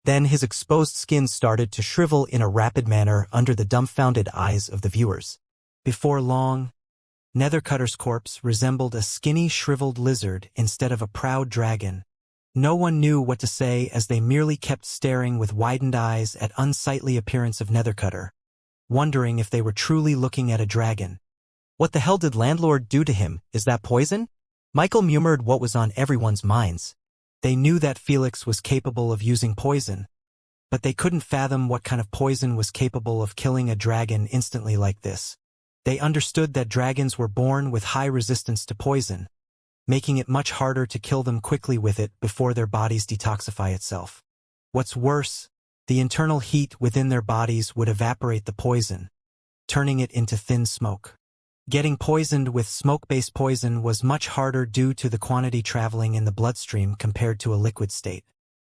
Then his exposed skin started to shrivel in a rapid manner under the dumbfounded eyes of the viewers. Before long, Nethercutter's corpse resembled a skinny, shriveled lizard instead of a proud dragon. No one knew what to say as they merely kept staring with widened eyes at unsightly appearance of Nethercutter, wondering if they were truly looking at a dragon. What the hell did Landlord do to him? Is that poison? Michael murmured what was on everyone's minds. They knew that Felix was capable of using poison, But they couldn't fathom what kind of poison was capable of killing a dragon instantly like this. They understood that dragons were born with high resistance to poison, making it much harder to kill them quickly with it before their bodies detoxify itself. What's worse, the internal heat within their bodies would evaporate the poison, turning it into thin smoke. Getting poisoned with smoke-based poison was much harder due to the quantity traveling in the bloodstream compared to a liquid state.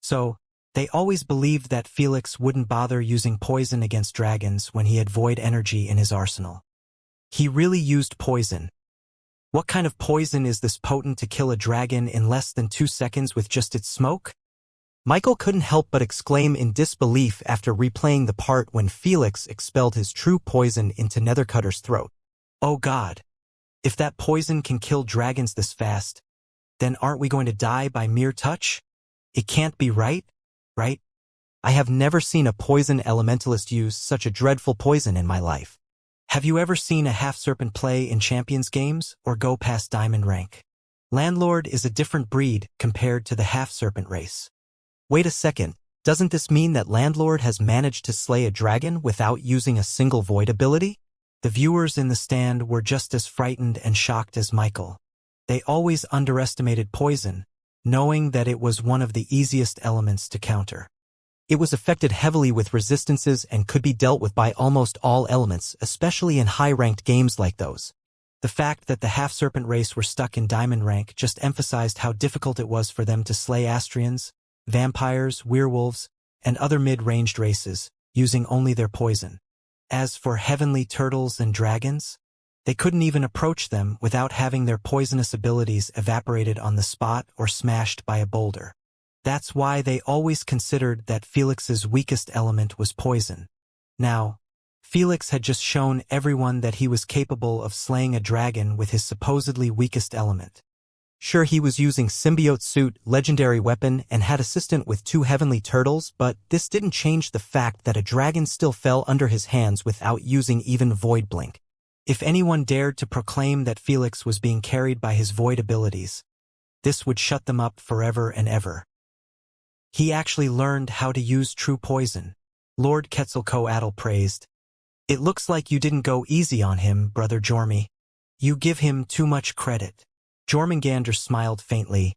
So, they always believed that Felix wouldn't bother using poison against dragons when he had void energy in his arsenal. He really used poison. What kind of poison is this potent to kill a dragon in less than 2 seconds with just its smoke? Michael couldn't help but exclaim in disbelief after replaying the part when Felix expelled his true poison into Nethercutter's throat. Oh God! If that poison can kill dragons this fast, then aren't we going to die by mere touch? It can't be right? Right? I have never seen a poison elementalist use such a dreadful poison in my life. Have you ever seen a half-serpent play in Champions games or go past Diamond rank? Landlord is a different breed compared to the half-serpent race. Wait a second, doesn't this mean that Landlord has managed to slay a dragon without using a single void ability? The viewers in the stand were just as frightened and shocked as Michael. They always underestimated poison, knowing that it was one of the easiest elements to counter. It was affected heavily with resistances and could be dealt with by almost all elements, especially in high-ranked games like those. The fact that the half-serpent race were stuck in Diamond rank just emphasized how difficult it was for them to slay Astrians, vampires, werewolves, and other mid-ranged races, using only their poison. As for heavenly turtles and dragons, they couldn't even approach them without having their poisonous abilities evaporated on the spot or smashed by a boulder. That's why they always considered that Felix's weakest element was poison. Now, Felix had just shown everyone that he was capable of slaying a dragon with his supposedly weakest element. Sure, he was using symbiote suit, legendary weapon, and had assistant with 2 heavenly turtles, but this didn't change the fact that a dragon still fell under his hands without using even void blink. If anyone dared to proclaim that Felix was being carried by his void abilities, this would shut them up forever and ever. He actually learned how to use true poison, Lord Quetzalcoatl praised. It looks like you didn't go easy on him, Brother Jormy. You give him too much credit. Jormungandr smiled faintly.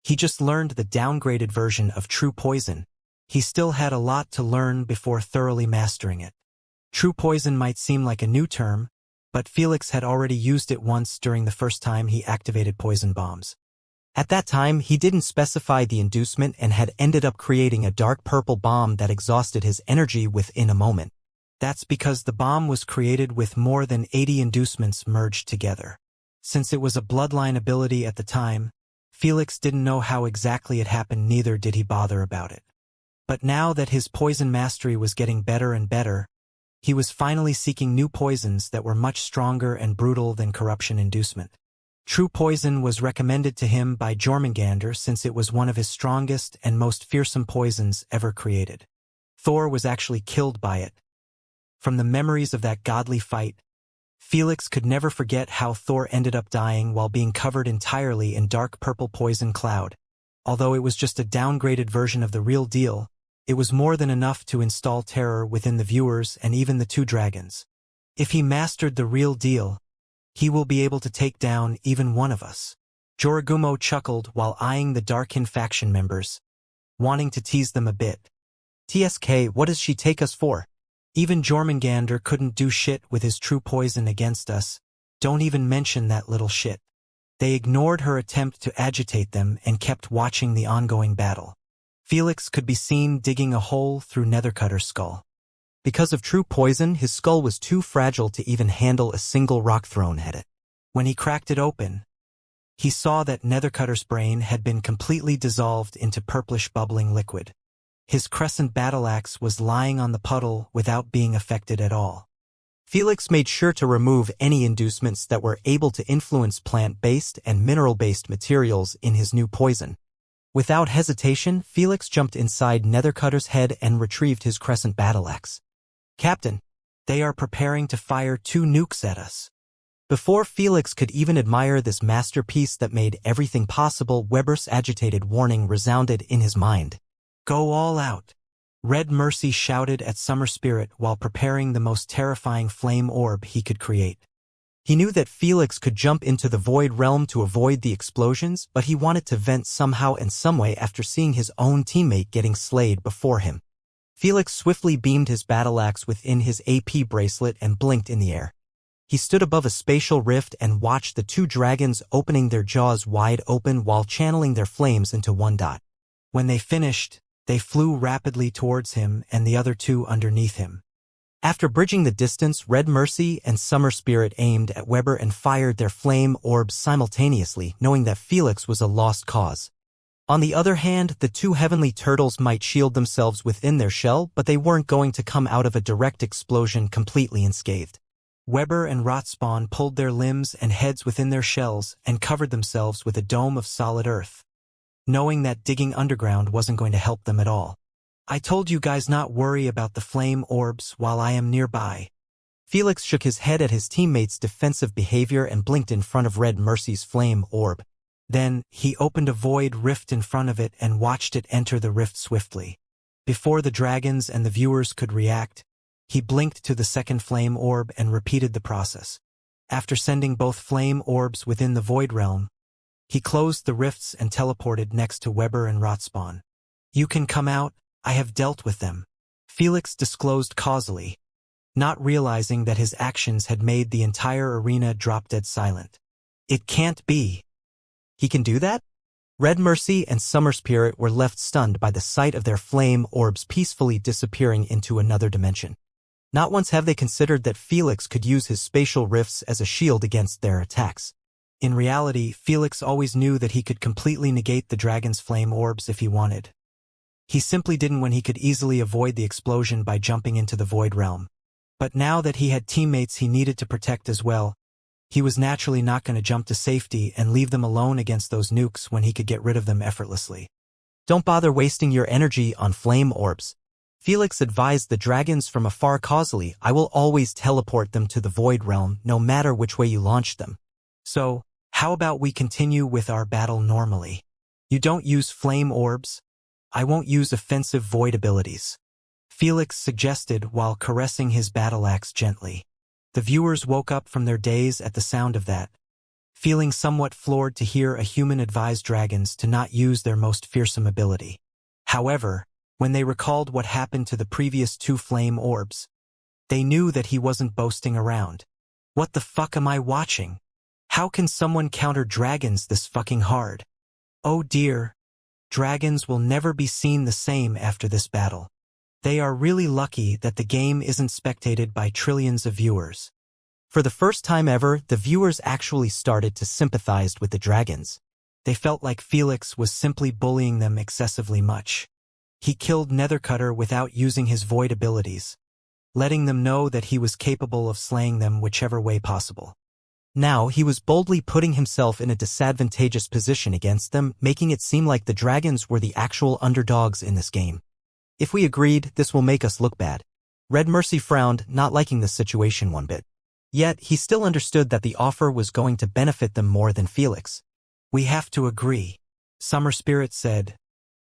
He just learned the downgraded version of true poison. He still had a lot to learn before thoroughly mastering it. True poison might seem like a new term, but Felix had already used it once during the first time he activated poison bombs. At that time, he didn't specify the inducement and had ended up creating a dark purple bomb that exhausted his energy within a moment. That's because the bomb was created with more than 80 inducements merged together. Since it was a bloodline ability at the time, Felix didn't know how exactly it happened, neither did he bother about it. But now that his poison mastery was getting better and better, he was finally seeking new poisons that were much stronger and brutal than corruption inducement. True poison was recommended to him by Jormungandr since it was one of his strongest and most fearsome poisons ever created. Thor was actually killed by it. From the memories of that godly fight, Felix could never forget how Thor ended up dying while being covered entirely in dark purple poison cloud. Although it was just a downgraded version of the real deal, it was more than enough to install terror within the viewers and even the 2 dragons. If he mastered the real deal, he will be able to take down even one of us. Joragumo chuckled while eyeing the Darkin faction members, wanting to tease them a bit. TSK, what does she take us for? Even Jormungandr couldn't do shit with his true poison against us. Don't even mention that little shit. They ignored her attempt to agitate them and kept watching the ongoing battle. Felix could be seen digging a hole through Nethercutter's skull. Because of true poison, his skull was too fragile to even handle a single rock thrown at it. When he cracked it open, he saw that Nethercutter's brain had been completely dissolved into purplish bubbling liquid. His crescent battle-axe was lying on the puddle without being affected at all. Felix made sure to remove any inducements that were able to influence plant-based and mineral-based materials in his new poison. Without hesitation, Felix jumped inside Nethercutter's head and retrieved his crescent battle-axe. Captain, they are preparing to fire 2 nukes at us. Before Felix could even admire this masterpiece that made everything possible, Weber's agitated warning resounded in his mind. Go all out. Red Mercy shouted at Summer Spirit while preparing the most terrifying flame orb he could create. He knew that Felix could jump into the Void Realm to avoid the explosions, but he wanted to vent somehow and someway after seeing his own teammate getting slayed before him. Felix swiftly beamed his battle axe within his AP bracelet and blinked in the air. He stood above a spatial rift and watched the two dragons opening their jaws wide open while channeling their flames into one dot. When they finished, they flew rapidly towards him and the other two underneath him. After bridging the distance, Red Mercy and Summer Spirit aimed at Weber and fired their flame orbs simultaneously, knowing that Felix was a lost cause. On the other hand, the two heavenly turtles might shield themselves within their shell, but they weren't going to come out of a direct explosion completely unscathed. Weber and Rotspawn pulled their limbs and heads within their shells and covered themselves with a dome of solid earth, knowing that digging underground wasn't going to help them at all. I told you guys not worry about the flame orbs while I am nearby. Felix shook his head at his teammates' defensive behavior and blinked in front of Red Mercy's flame orb. Then, he opened a void rift in front of it and watched it enter the rift swiftly. Before the dragons and the viewers could react, he blinked to the second flame orb and repeated the process. After sending both flame orbs within the void realm, he closed the rifts and teleported next to Weber and Rotspawn. You can come out, I have dealt with them, Felix disclosed causally, not realizing that his actions had made the entire arena drop dead silent. It can't be. He can do that? Red Mercy and Summer Spirit were left stunned by the sight of their flame orbs peacefully disappearing into another dimension. Not once have they considered that Felix could use his spatial rifts as a shield against their attacks. In reality, Felix always knew that he could completely negate the dragon's flame orbs if he wanted. He simply didn't when he could easily avoid the explosion by jumping into the Void Realm. But now that he had teammates he needed to protect as well, he was naturally not going to jump to safety and leave them alone against those nukes when he could get rid of them effortlessly. Don't bother wasting your energy on flame orbs. Felix advised the dragons from afar causally, I will always teleport them to the Void Realm no matter which way you launch them. So, how about we continue with our battle normally? You don't use flame orbs? I won't use offensive void abilities, Felix suggested while caressing his battle axe gently. The viewers woke up from their daze at the sound of that, feeling somewhat floored to hear a human advise dragons to not use their most fearsome ability. However, when they recalled what happened to the previous two flame orbs, they knew that he wasn't boasting around. What the fuck am I watching? How can someone counter dragons this fucking hard? Oh dear. Dragons will never be seen the same after this battle. They are really lucky that the game isn't spectated by trillions of viewers. For the first time ever, the viewers actually started to sympathize with the dragons. They felt like Felix was simply bullying them excessively much. He killed Nethercutter without using his void abilities, letting them know that he was capable of slaying them whichever way possible. Now he was boldly putting himself in a disadvantageous position against them, making it seem like the dragons were the actual underdogs in this game. If we agreed, this will make us look bad. Red Mercy frowned, not liking the situation one bit. Yet, he still understood that the offer was going to benefit them more than Felix. We have to agree, Summer Spirit said.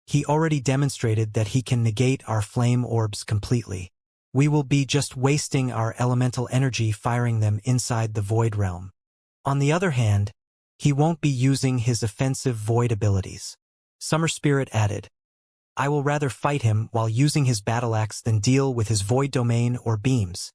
He already demonstrated that he can negate our flame orbs completely. We will be just wasting our elemental energy firing them inside the Void Realm. On the other hand, he won't be using his offensive void abilities. Summer Spirit added, I will rather fight him while using his battle axe than deal with his void domain or beams.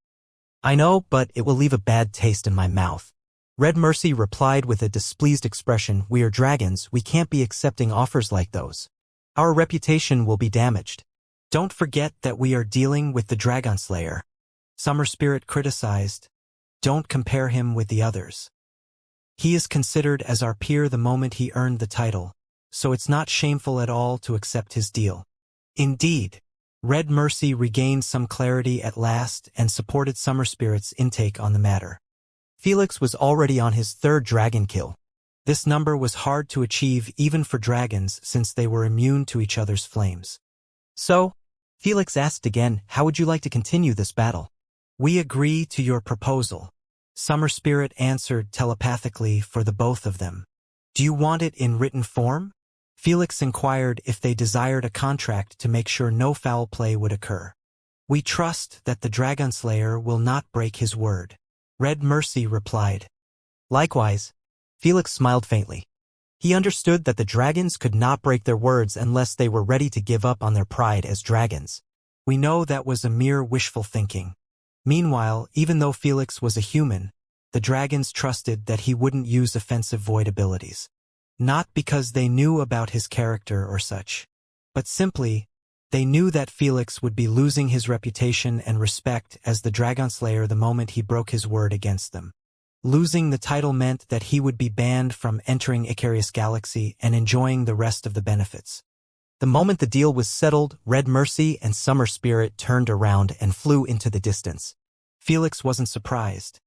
I know, but it will leave a bad taste in my mouth. Red Mercy replied with a displeased expression, we are dragons, we can't be accepting offers like those. Our reputation will be damaged. Don't forget that we are dealing with the Dragon Slayer, Summer Spirit criticized. Don't compare him with the others. He is considered as our peer the moment he earned the title, so it's not shameful at all to accept his deal. Indeed, Red Mercy regained some clarity at last and supported Summer Spirit's intake on the matter. Felix was already on his third dragon kill. This number was hard to achieve even for dragons since they were immune to each other's flames. So, Felix asked again, how would you like to continue this battle? We agree to your proposal, Summer Spirit answered telepathically for the both of them. Do you want it in written form? Felix inquired if they desired a contract to make sure no foul play would occur. We trust that the Dragonslayer will not break his word. Red Mercy replied. Likewise, Felix smiled faintly. He understood that the dragons could not break their words unless they were ready to give up on their pride as dragons. We know that was a mere wishful thinking. Meanwhile, even though Felix was a human, the dragons trusted that he wouldn't use offensive void abilities. Not because they knew about his character or such, but simply, they knew that Felix would be losing his reputation and respect as the Dragonslayer the moment he broke his word against them. Losing the title meant that he would be banned from entering Icarus Galaxy and enjoying the rest of the benefits. The moment the deal was settled, Red Mercy and Summer Spirit turned around and flew into the distance. Felix wasn't surprised.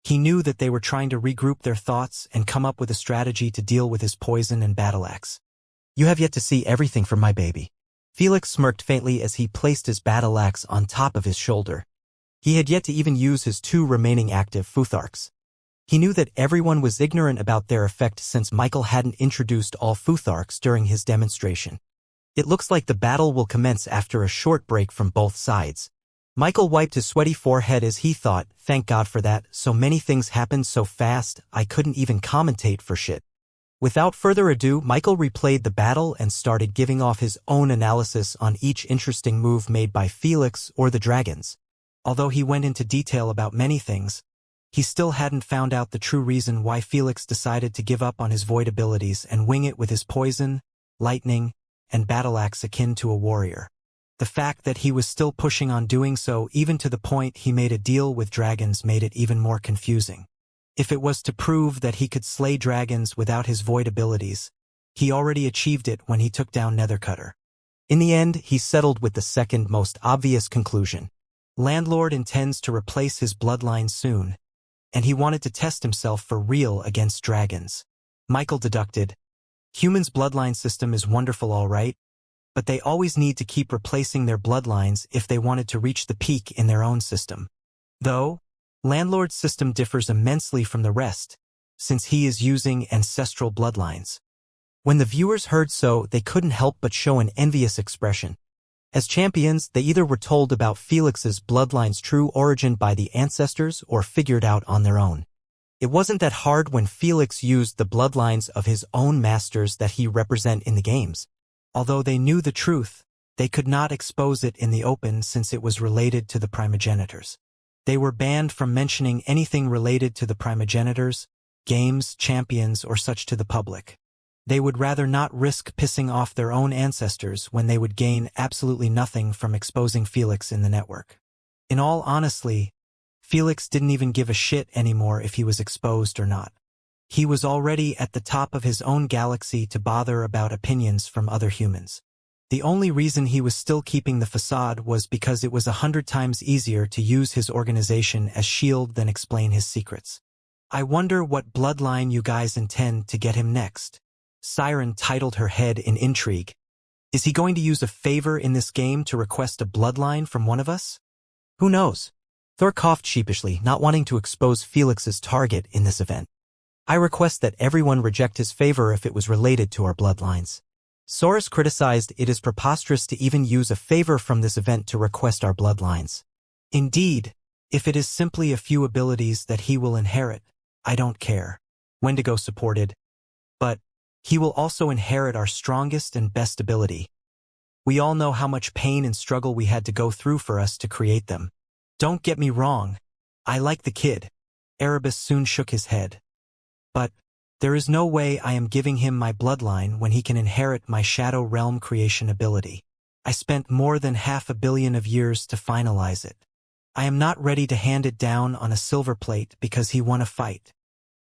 He knew that they were trying to regroup their thoughts and come up with a strategy to deal with his poison and battle axe. You have yet to see everything from my baby. Felix smirked faintly as he placed his battle axe on top of his shoulder. He had yet to even use his 2 remaining active Futharks. He knew that everyone was ignorant about their effect since Michael hadn't introduced all Futharks during his demonstration. It looks like the battle will commence after a short break from both sides. Michael wiped his sweaty forehead as he thought, thank God for that, so many things happened so fast, I couldn't even commentate for shit. Without further ado, Michael replayed the battle and started giving off his own analysis on each interesting move made by Felix or the dragons. Although he went into detail about many things, he still hadn't found out the true reason why Felix decided to give up on his void abilities and wing it with his poison, lightning, and battle axe akin to a warrior. The fact that he was still pushing on doing so even to the point he made a deal with dragons made it even more confusing. If it was to prove that he could slay dragons without his void abilities, he already achieved it when he took down Nethercutter. In the end, he settled with the second most obvious conclusion. Landlord intends to replace his bloodline soon, and he wanted to test himself for real against dragons. Michael deducted, humans' bloodline system is wonderful all right, but they always need to keep replacing their bloodlines if they wanted to reach the peak in their own system. Though, Landlord's system differs immensely from the rest, since he is using ancestral bloodlines. When the viewers heard so, they couldn't help but show an envious expression. As champions, they either were told about Felix's bloodline's true origin by the ancestors or figured out on their own. It wasn't that hard when Felix used the bloodlines of his own masters that he represent in the games. Although they knew the truth, they could not expose it in the open since it was related to the primogenitors. They were banned from mentioning anything related to the primogenitors, games, champions, or such to the public. They would rather not risk pissing off their own ancestors when they would gain absolutely nothing from exposing Felix in the network. In all honesty, Felix didn't even give a shit anymore if he was exposed or not. He was already at the top of his own galaxy to bother about opinions from other humans. The only reason he was still keeping the facade was because it was 100 times easier to use his organization as shield than explain his secrets. I wonder what bloodline you guys intend to get him next. Siren titled her head in intrigue. Is he going to use a favor in this game to request a bloodline from one of us? Who knows? Thor coughed sheepishly, not wanting to expose Felix's target in this event. I request that everyone reject his favor if it was related to our bloodlines. Saurus criticized it is preposterous to even use a favor from this event to request our bloodlines. Indeed, if it is simply a few abilities that he will inherit, I don't care. Wendigo supported. But he will also inherit our strongest and best ability. We all know how much pain and struggle we had to go through for us to create them. Don't get me wrong. I like the kid. Erebus soon shook his head. But there is no way I am giving him my bloodline when he can inherit my Shadow Realm creation ability. I spent more than 500 million of years to finalize it. I am not ready to hand it down on a silver plate because he won a fight.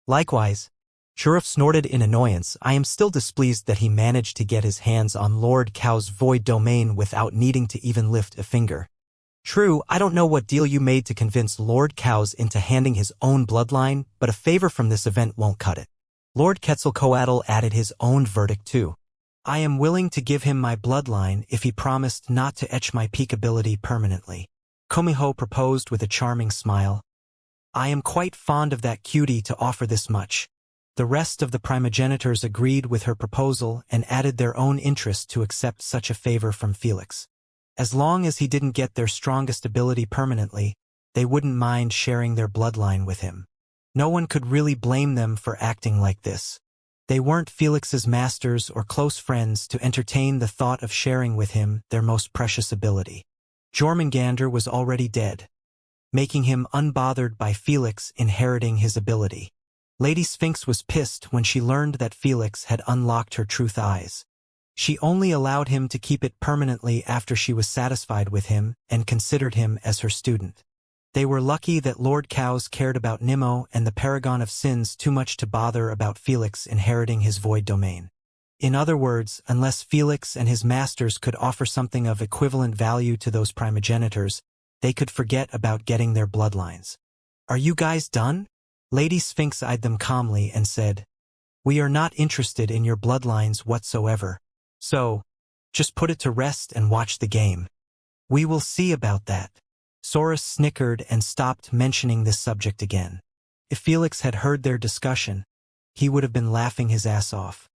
Likewise, Sheriff snorted in annoyance. I am still displeased that he managed to get his hands on Lord Cow's void domain without needing to even lift a finger. True, I don't know what deal you made to convince Lord Cows into handing his own bloodline, but a favor from this event won't cut it. Lord Quetzalcoatl added his own verdict too. I am willing to give him my bloodline if he promised not to etch my peak ability permanently. Komiho proposed with a charming smile. I am quite fond of that cutie to offer this much. The rest of the primogenitors agreed with her proposal and added their own interest to accept such a favor from Felix. As long as he didn't get their strongest ability permanently, they wouldn't mind sharing their bloodline with him. No one could really blame them for acting like this. They weren't Felix's masters or close friends to entertain the thought of sharing with him their most precious ability. Jormungandr was already dead, making him unbothered by Felix inheriting his ability. Lady Sphinx was pissed when she learned that Felix had unlocked her truth eyes. She only allowed him to keep it permanently after she was satisfied with him and considered him as her student. They were lucky that Lord Cows cared about Nimmo and the Paragon of Sins too much to bother about Felix inheriting his void domain. In other words, unless Felix and his masters could offer something of equivalent value to those primogenitors, they could forget about getting their bloodlines. "Are you guys done?" Lady Sphinx eyed them calmly and said, "We are not interested in your bloodlines whatsoever. So, just put it to rest and watch the game. We will see about that." Saurus snickered and stopped mentioning this subject again. If Felix had heard their discussion, he would have been laughing his ass off.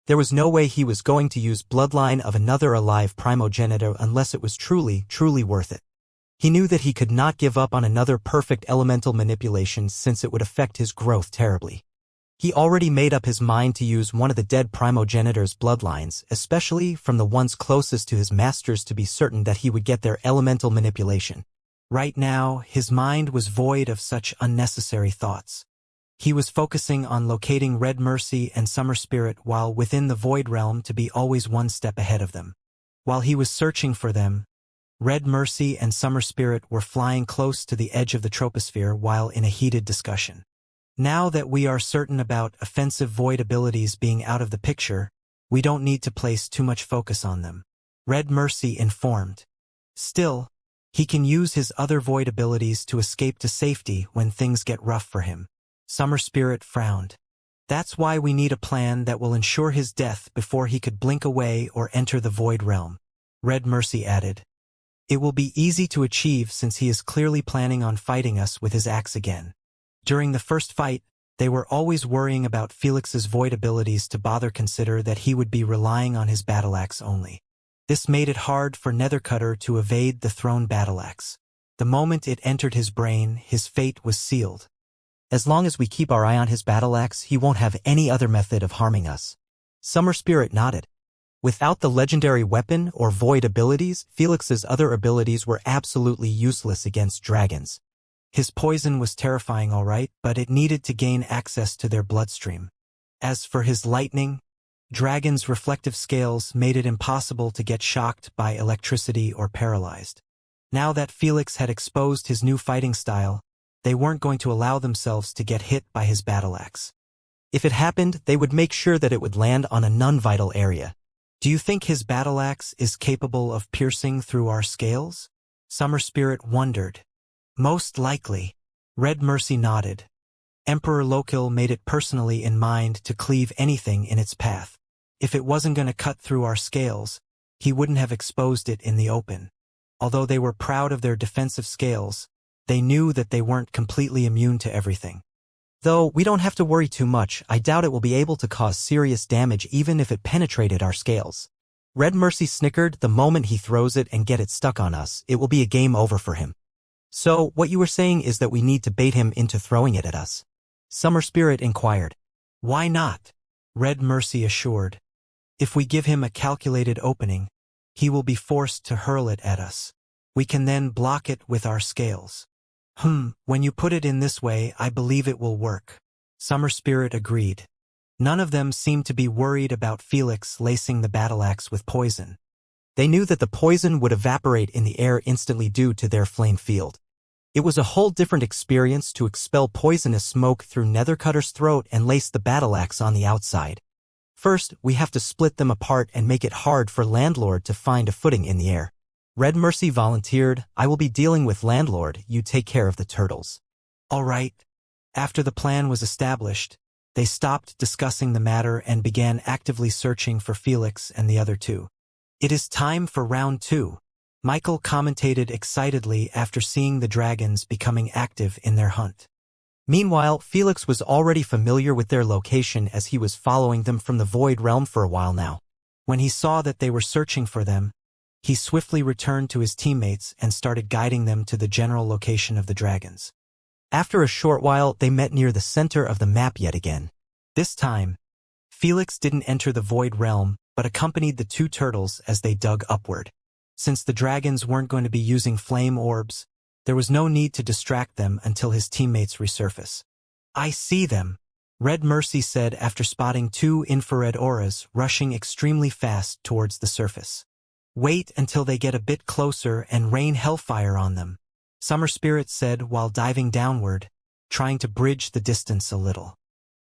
There was no way he was going to use bloodline of another alive primogenitor unless it was truly worth it. He knew that he could not give up on another perfect elemental manipulation since it would affect his growth terribly. He already made up his mind to use one of the dead primogenitor's bloodlines, especially from the ones closest to his masters, to be certain that he would get their elemental manipulation. Right now, his mind was void of such unnecessary thoughts. He was focusing on locating Red Mercy and Summer Spirit while within the Void Realm to be always one step ahead of them. While he was searching for them, Red Mercy and Summer Spirit were flying close to the edge of the troposphere while in a heated discussion. "Now that we are certain about offensive void abilities being out of the picture, we don't need to place too much focus on them," Red Mercy informed. "Still, he can use his other void abilities to escape to safety when things get rough for him." Summer Spirit frowned. "That's why we need a plan that will ensure his death before he could blink away or enter the Void Realm," Red Mercy added. "It will be easy to achieve since he is clearly planning on fighting us with his axe again." During the first fight, they were always worrying about Felix's void abilities to bother consider that he would be relying on his battle axe only. This made it hard for Nethercutter to evade the thrown battle axe. The moment it entered his brain, his fate was sealed. "As long as we keep our eye on his battle axe, he won't have any other method of harming us." Summer Spirit nodded. Without the legendary weapon or void abilities, Felix's other abilities were absolutely useless against dragons. His poison was terrifying all right, but it needed to gain access to their bloodstream. As for his lightning, Dragon's reflective scales made it impossible to get shocked by electricity or paralyzed. Now that Felix had exposed his new fighting style, they weren't going to allow themselves to get hit by his battle axe. If it happened, they would make sure that it would land on a non-vital area. "Do you think his battle axe is capable of piercing through our scales?" Summer Spirit wondered. "Most likely." Red Mercy nodded. Emperor Lokil made it personally in mind to cleave anything in its path. If it wasn't going to cut through our scales, he wouldn't have exposed it in the open. Although they were proud of their defensive scales, they knew that they weren't completely immune to everything. "Though we don't have to worry too much, I doubt it will be able to cause serious damage even if it penetrated our scales." Red Mercy snickered. "The moment he throws it and get it stuck on us, it will be a game over for him." "So, what you were saying is that we need to bait him into throwing it at us?" Summer Spirit inquired. "Why not?" Red Mercy assured. "If we give him a calculated opening, he will be forced to hurl it at us. We can then block it with our scales." When you put it in this way, I believe it will work," Summer Spirit agreed. None of them seemed to be worried about Felix lacing the battle axe with poison. They knew that the poison would evaporate in the air instantly due to their flame field. It was a whole different experience to expel poisonous smoke through Nethercutter's throat and lace the battle axe on the outside. First, we have to split them apart and make it hard for Landlord to find a footing in the air. Red Mercy volunteered. "I will be dealing with Landlord, you take care of the turtles." All right. After the plan was established, they stopped discussing the matter and began actively searching for Felix and the other two. "It is time for round 2. Michael commentated excitedly after seeing the dragons becoming active in their hunt. Meanwhile, Felix was already familiar with their location as he was following them from the Void Realm for a while now. When he saw that they were searching for them, he swiftly returned to his teammates and started guiding them to the general location of the dragons. After a short while, they met near the center of the map yet again. This time, Felix didn't enter the Void Realm, but accompanied the two turtles as they dug upward. Since the dragons weren't going to be using flame orbs, there was no need to distract them until his teammates resurface. "I see them," Red Mercy said after spotting two infrared auras rushing extremely fast towards the surface. "Wait until they get a bit closer and rain hellfire on them," Summer Spirit said while diving downward, trying to bridge the distance a little.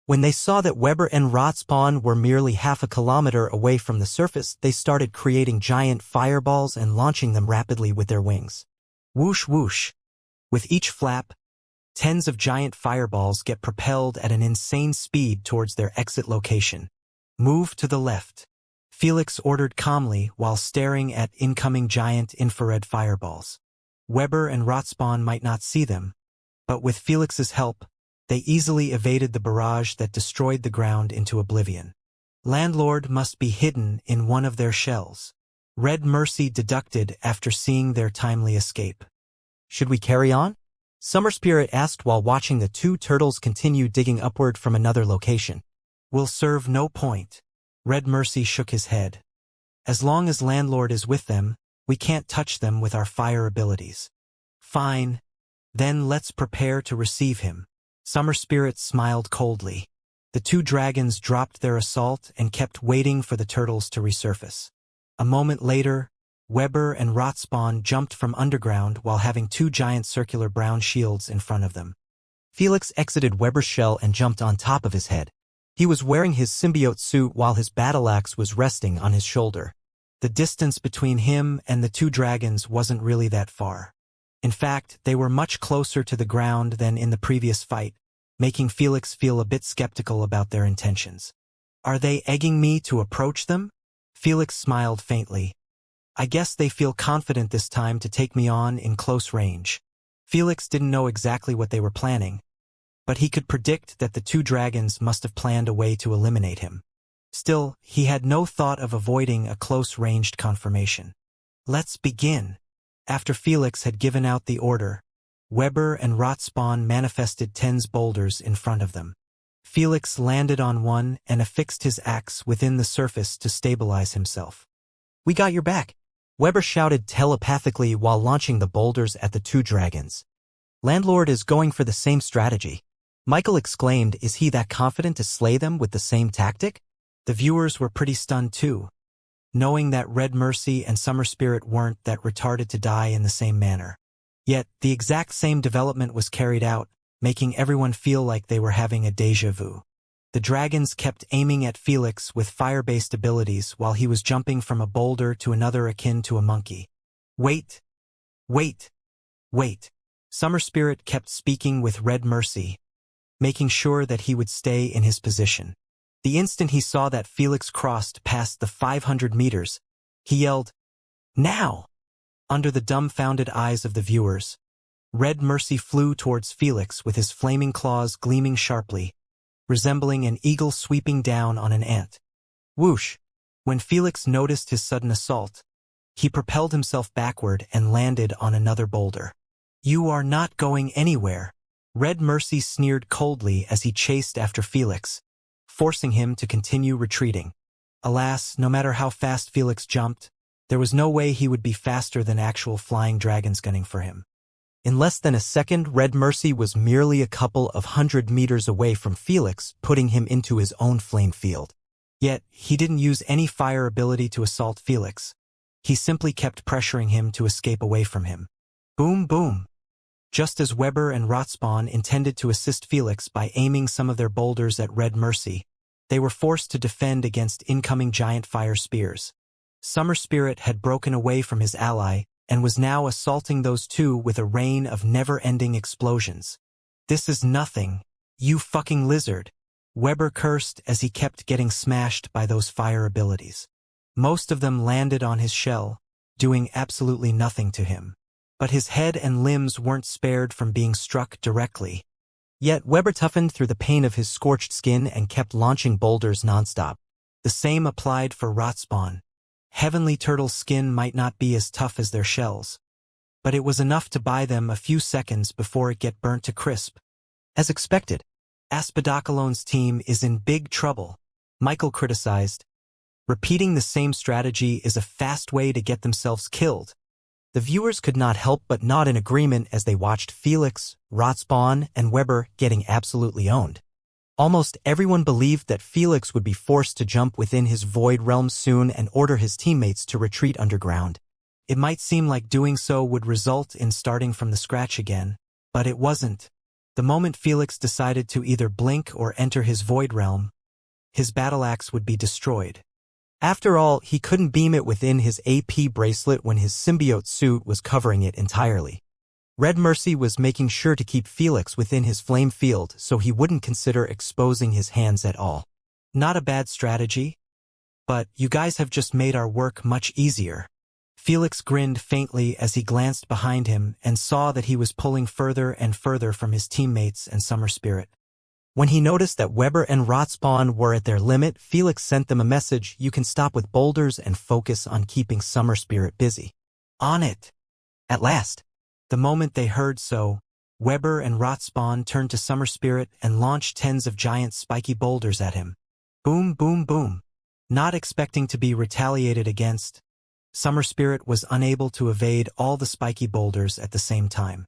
When they saw that Weber and Rotspawn were merely half a kilometer away from the surface, they started creating giant fireballs and launching them rapidly with their wings. Whoosh whoosh. With each flap, tens of giant fireballs get propelled at an insane speed towards their exit location. "Move to the left," Felix ordered calmly while staring at incoming giant infrared fireballs. Weber and Rotspawn might not see them, but with Felix's help, they easily evaded the barrage that destroyed the ground into oblivion. "Landlord must be hidden in one of their shells," Red Mercy deducted after seeing their timely escape. "Should we carry on?" Summer Spirit asked while watching the two turtles continue digging upward from another location. "Will serve no point," Red Mercy shook his head. "As long as Landlord is with them, we can't touch them with our fire abilities." "Fine. Then let's prepare to receive him." Summer Spirit smiled coldly. The two dragons dropped their assault and kept waiting for the turtles to resurface. A moment later, Weber and Rotspawn jumped from underground while having two giant circular brown shields in front of them. Felix exited Weber's shell and jumped on top of his head. He was wearing his symbiote suit while his battle axe was resting on his shoulder. The distance between him and the two dragons wasn't really that far. In fact, they were much closer to the ground than in the previous fight, making Felix feel a bit skeptical about their intentions. "Are they egging me to approach them?" Felix smiled faintly. "I guess they feel confident this time to take me on in close range." Felix didn't know exactly what they were planning, but he could predict that the two dragons must have planned a way to eliminate him. Still, he had no thought of avoiding a close-ranged confrontation. "Let's begin." After Felix had given out the order, Weber and Rotspawn manifested tens boulders in front of them. Felix landed on one and affixed his axe within the surface to stabilize himself. "We got your back," Weber shouted telepathically while launching the boulders at the two dragons. "Landlord is going for the same strategy." Michael exclaimed, "Is he that confident to slay them with the same tactic?" The viewers were pretty stunned too, knowing that Red Mercy and Summer Spirit weren't that retarded to die in the same manner. Yet, the exact same development was carried out, making everyone feel like they were having a déjà vu. The dragons kept aiming at Felix with fire-based abilities while he was jumping from a boulder to another akin to a monkey. "Wait! Wait! Wait!" Summer Spirit kept speaking with Red Mercy, making sure that he would stay in his position. The instant he saw that Felix crossed past the 500 meters, he yelled, "Now!" Under the dumbfounded eyes of the viewers, Red Mercy flew towards Felix with his flaming claws gleaming sharply, resembling an eagle sweeping down on an ant. Whoosh! When Felix noticed his sudden assault, he propelled himself backward and landed on another boulder. "You are not going anywhere," Red Mercy sneered coldly as he chased after Felix, forcing him to continue retreating. Alas, no matter how fast Felix jumped, there was no way he would be faster than actual flying dragons gunning for him. In less than a second, Red Mercy was merely a couple of 100 meters away from Felix, putting him into his own flame field. Yet, he didn't use any fire ability to assault Felix. He simply kept pressuring him to escape away from him. Boom boom! Just as Weber and Rotspawn intended to assist Felix by aiming some of their boulders at Red Mercy, they were forced to defend against incoming giant fire spears. Summer Spirit had broken away from his ally and was now assaulting those two with a rain of never-ending explosions. "This is nothing, you fucking lizard," Weber cursed as he kept getting smashed by those fire abilities. Most of them landed on his shell, doing absolutely nothing to him. But his head and limbs weren't spared from being struck directly. Yet Weber toughened through the pain of his scorched skin and kept launching boulders nonstop. The same applied for Rotspawn. Heavenly turtles' skin might not be as tough as their shells, but it was enough to buy them a few seconds before it get burnt to crisp. As expected, Aspidocolone's team is in big trouble, Michael criticized. Repeating the same strategy is a fast way to get themselves killed. The viewers could not help but nod in agreement as they watched Felix, Rotspawn, and Weber getting absolutely owned. Almost everyone believed that Felix would be forced to jump within his void realm soon and order his teammates to retreat underground. It might seem like doing so would result in starting from the scratch again, but it wasn't. The moment Felix decided to either blink or enter his void realm, his battle axe would be destroyed. After all, he couldn't beam it within his AP bracelet when his symbiote suit was covering it entirely. Red Mercy was making sure to keep Felix within his flame field so he wouldn't consider exposing his hands at all. Not a bad strategy, but you guys have just made our work much easier. Felix grinned faintly as he glanced behind him and saw that he was pulling further and further from his teammates and Summer Spirit. When he noticed that Weber and Rotspawn were at their limit, Felix sent them a message: "You can stop with boulders and focus on keeping Summer Spirit busy." On it! At last. The moment they heard so, Weber and Rotspawn turned to Summer Spirit and launched tens of giant spiky boulders at him. Boom, boom, boom. Not expecting to be retaliated against, Summer Spirit was unable to evade all the spiky boulders at the same time.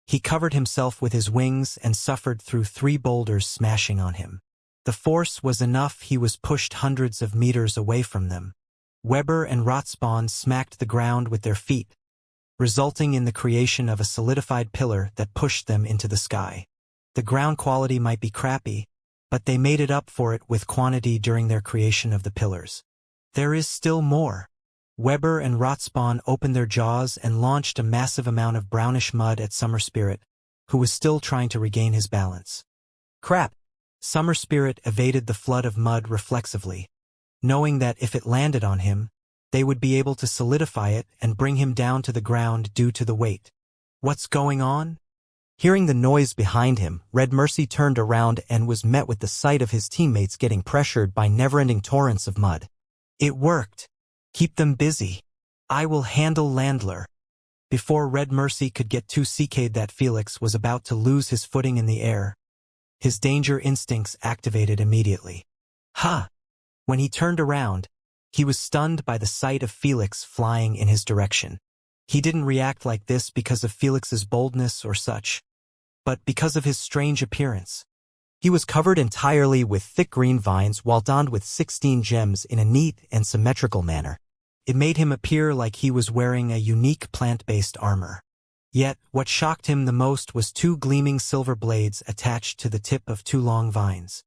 He covered himself with his wings and suffered through 3 boulders smashing on him. The force was enough he was pushed hundreds of meters away from them. Weber and Rotspawn smacked the ground with their feet, resulting in the creation of a solidified pillar that pushed them into the sky. The ground quality might be crappy, but they made it up for it with quantity during their creation of the pillars. There is still more. Weber and Rotspawn opened their jaws and launched a massive amount of brownish mud at Summer Spirit, who was still trying to regain his balance. Crap! Summer Spirit evaded the flood of mud reflexively, knowing that if it landed on him, they would be able to solidify it and bring him down to the ground due to the weight. What's going on? Hearing the noise behind him, Red Mercy turned around and was met with the sight of his teammates getting pressured by never-ending torrents of mud. It worked. Keep them busy. I will handle Landler. Before Red Mercy could get too CK'd that Felix was about to lose his footing in the air, his danger instincts activated immediately. Ha! When he turned around, he was stunned by the sight of Felix flying in his direction. He didn't react like this because of Felix's boldness or such, but because of his strange appearance. He was covered entirely with thick green vines while donned with 16 gems in a neat and symmetrical manner. It made him appear like he was wearing a unique plant-based armor. Yet, what shocked him the most was 2 gleaming silver blades attached to the tip of 2 long vines.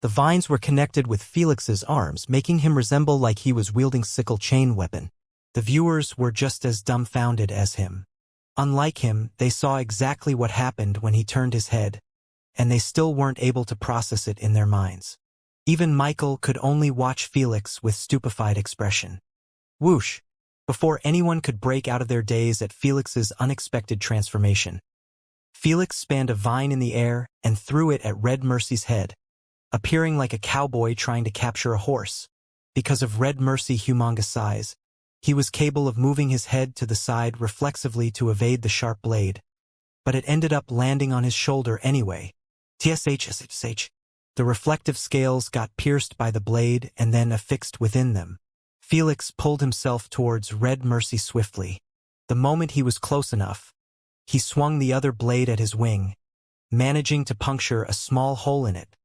The vines were connected with Felix's arms, making him resemble like he was wielding sickle chain weapon. The viewers were just as dumbfounded as him. Unlike him, they saw exactly what happened when he turned his head, and they still weren't able to process it in their minds. Even Michael could only watch Felix with stupefied expression. Whoosh! Before anyone could break out of their daze at Felix's unexpected transformation, Felix spanned a vine in the air and threw it at Red Mercy's head, appearing like a cowboy trying to capture a horse. Because of Red Mercy's humongous size, he was capable of moving his head to the side reflexively to evade the sharp blade, but it ended up landing on his shoulder anyway. TSH. The reflective scales got pierced by the blade and then affixed within them. Felix pulled himself towards Red Mercy swiftly. The moment he was close enough, he swung the other blade at his wing, managing to puncture a small hole in it.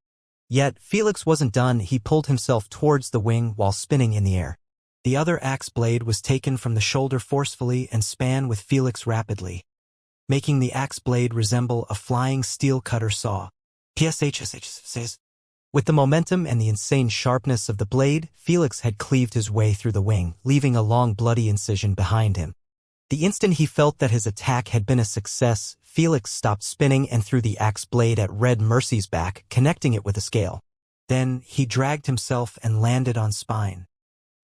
Yet, Felix wasn't done. He pulled himself towards the wing while spinning in the air. The other axe blade was taken from the shoulder forcefully and span with Felix rapidly, making the axe blade resemble a flying steel cutter saw. PSH. With the momentum and the insane sharpness of the blade, Felix had cleaved his way through the wing, leaving a long bloody incision behind him. The instant he felt that his attack had been a success, Felix stopped spinning and threw the axe blade at Red Mercy's back, connecting it with a scale. Then, he dragged himself and landed on spine.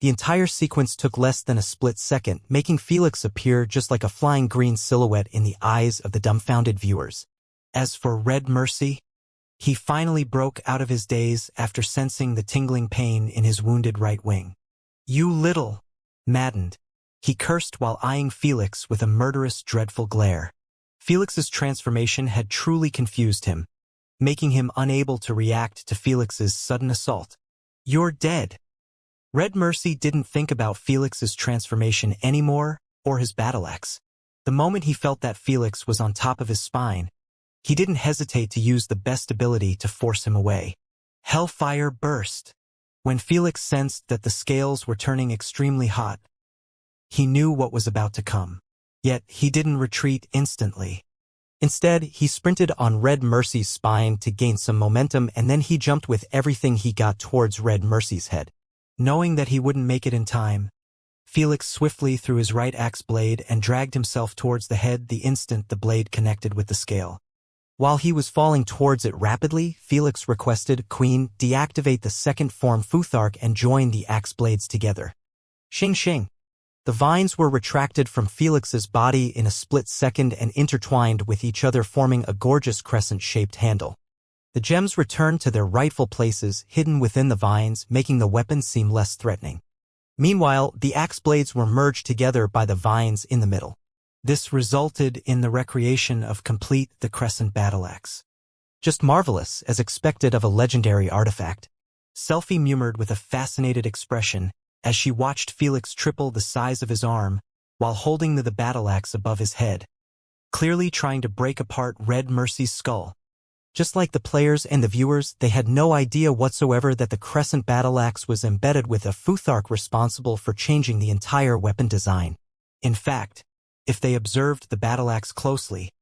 The entire sequence took less than a split second, making Felix appear just like a flying green silhouette in the eyes of the dumbfounded viewers. As for Red Mercy, He finally broke out of his daze after sensing the tingling pain in his wounded right wing. "You little..." Maddened, he cursed while eyeing Felix with a murderous, dreadful glare. Felix's transformation had truly confused him, making him unable to react to Felix's sudden assault. "You're dead." Red Mercy didn't think about Felix's transformation anymore, or his battle axe. The moment he felt that Felix was on top of his spine, he didn't hesitate to use the best ability to force him away. Hellfire burst. When Felix sensed that the scales were turning extremely hot, he knew what was about to come. Yet he didn't retreat instantly. Instead, he sprinted on Red Mercy's spine to gain some momentum, and then he jumped with everything he got towards Red Mercy's head. Knowing that he wouldn't make it in time, Felix swiftly threw his right axe blade and dragged himself towards the head the instant the blade connected with the scale. While he was falling towards it rapidly, Felix requested, "Queen, deactivate the second form Futhark and join the axe blades together." Shing shing. The vines were retracted from Felix's body in a split second and intertwined with each other, forming a gorgeous crescent-shaped handle. The gems returned to their rightful places, hidden within the vines, making the weapon seem less threatening. Meanwhile, the axe blades were merged together by the vines in the middle. This resulted in the recreation of Complete the Crescent Battle Axe. "Just marvelous, as expected of a legendary artifact," Selphie murmured with a fascinated expression as she watched Felix triple the size of his arm while holding the battle axe above his head, clearly trying to break apart Red Mercy's skull. Just like the players and the viewers, they had no idea whatsoever that the Crescent Battle Axe was embedded with a Futhark responsible for changing the entire weapon design. In fact, if they observed the battle axe closely,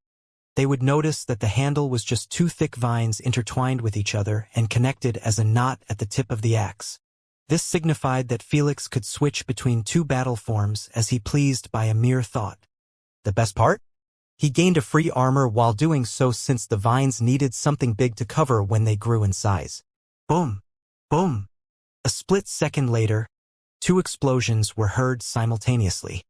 they would notice that the handle was just two thick vines intertwined with each other and connected as a knot at the tip of the axe. This signified that Felix could switch between two battle forms as he pleased by a mere thought. The best part? He gained a free armor while doing so, since the vines needed something big to cover when they grew in size. Boom! Boom! A split second later, two explosions were heard simultaneously.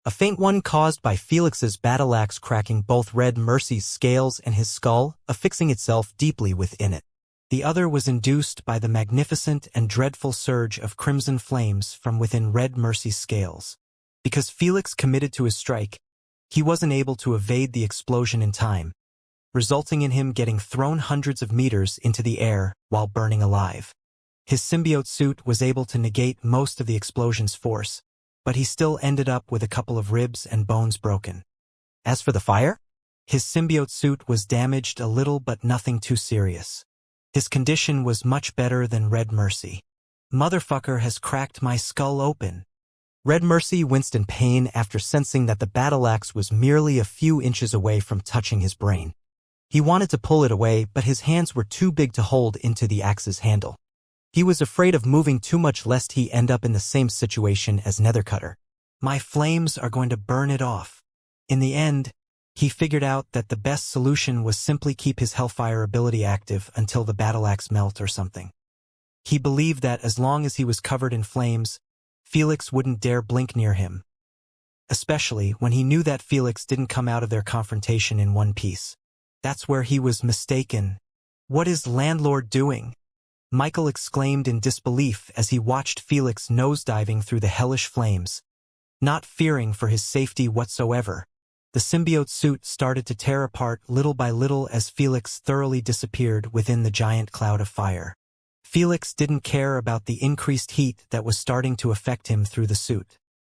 A faint one caused by Felix's battle axe cracking both Red Mercy's scales and his skull, affixing itself deeply within it. The other was induced by the magnificent and dreadful surge of crimson flames from within Red Mercy's scales. Because Felix committed to his strike, he wasn't able to evade the explosion in time, resulting in him getting thrown hundreds of meters into the air while burning alive. His symbiote suit was able to negate most of the explosion's force, but he still ended up with a couple of ribs and bones broken. As for the fire, his symbiote suit was damaged a little, but nothing too serious. His condition was much better than Red Mercy. "Motherfucker has cracked my skull open." Red Mercy winced in pain after sensing that the battle axe was merely a few inches away from touching his brain. He wanted to pull it away, but his hands were too big to hold into the axe's handle. He was afraid of moving too much lest he end up in the same situation as Nethercutter. "My flames are going to burn it off." In the end, he figured out that the best solution was simply keep his Hellfire ability active until the battle axe melt or something. He believed that as long as he was covered in flames, Felix wouldn't dare blink near him. Especially when he knew that Felix didn't come out of their confrontation in one piece. That's where he was mistaken. "What is Landlord doing?" Michael exclaimed in disbelief as he watched Felix nosediving through the hellish flames. Not fearing for his safety whatsoever, the symbiote suit started to tear apart little by little as Felix thoroughly disappeared within the giant cloud of fire. Felix didn't care about the increased heat that was starting to affect him through the suit.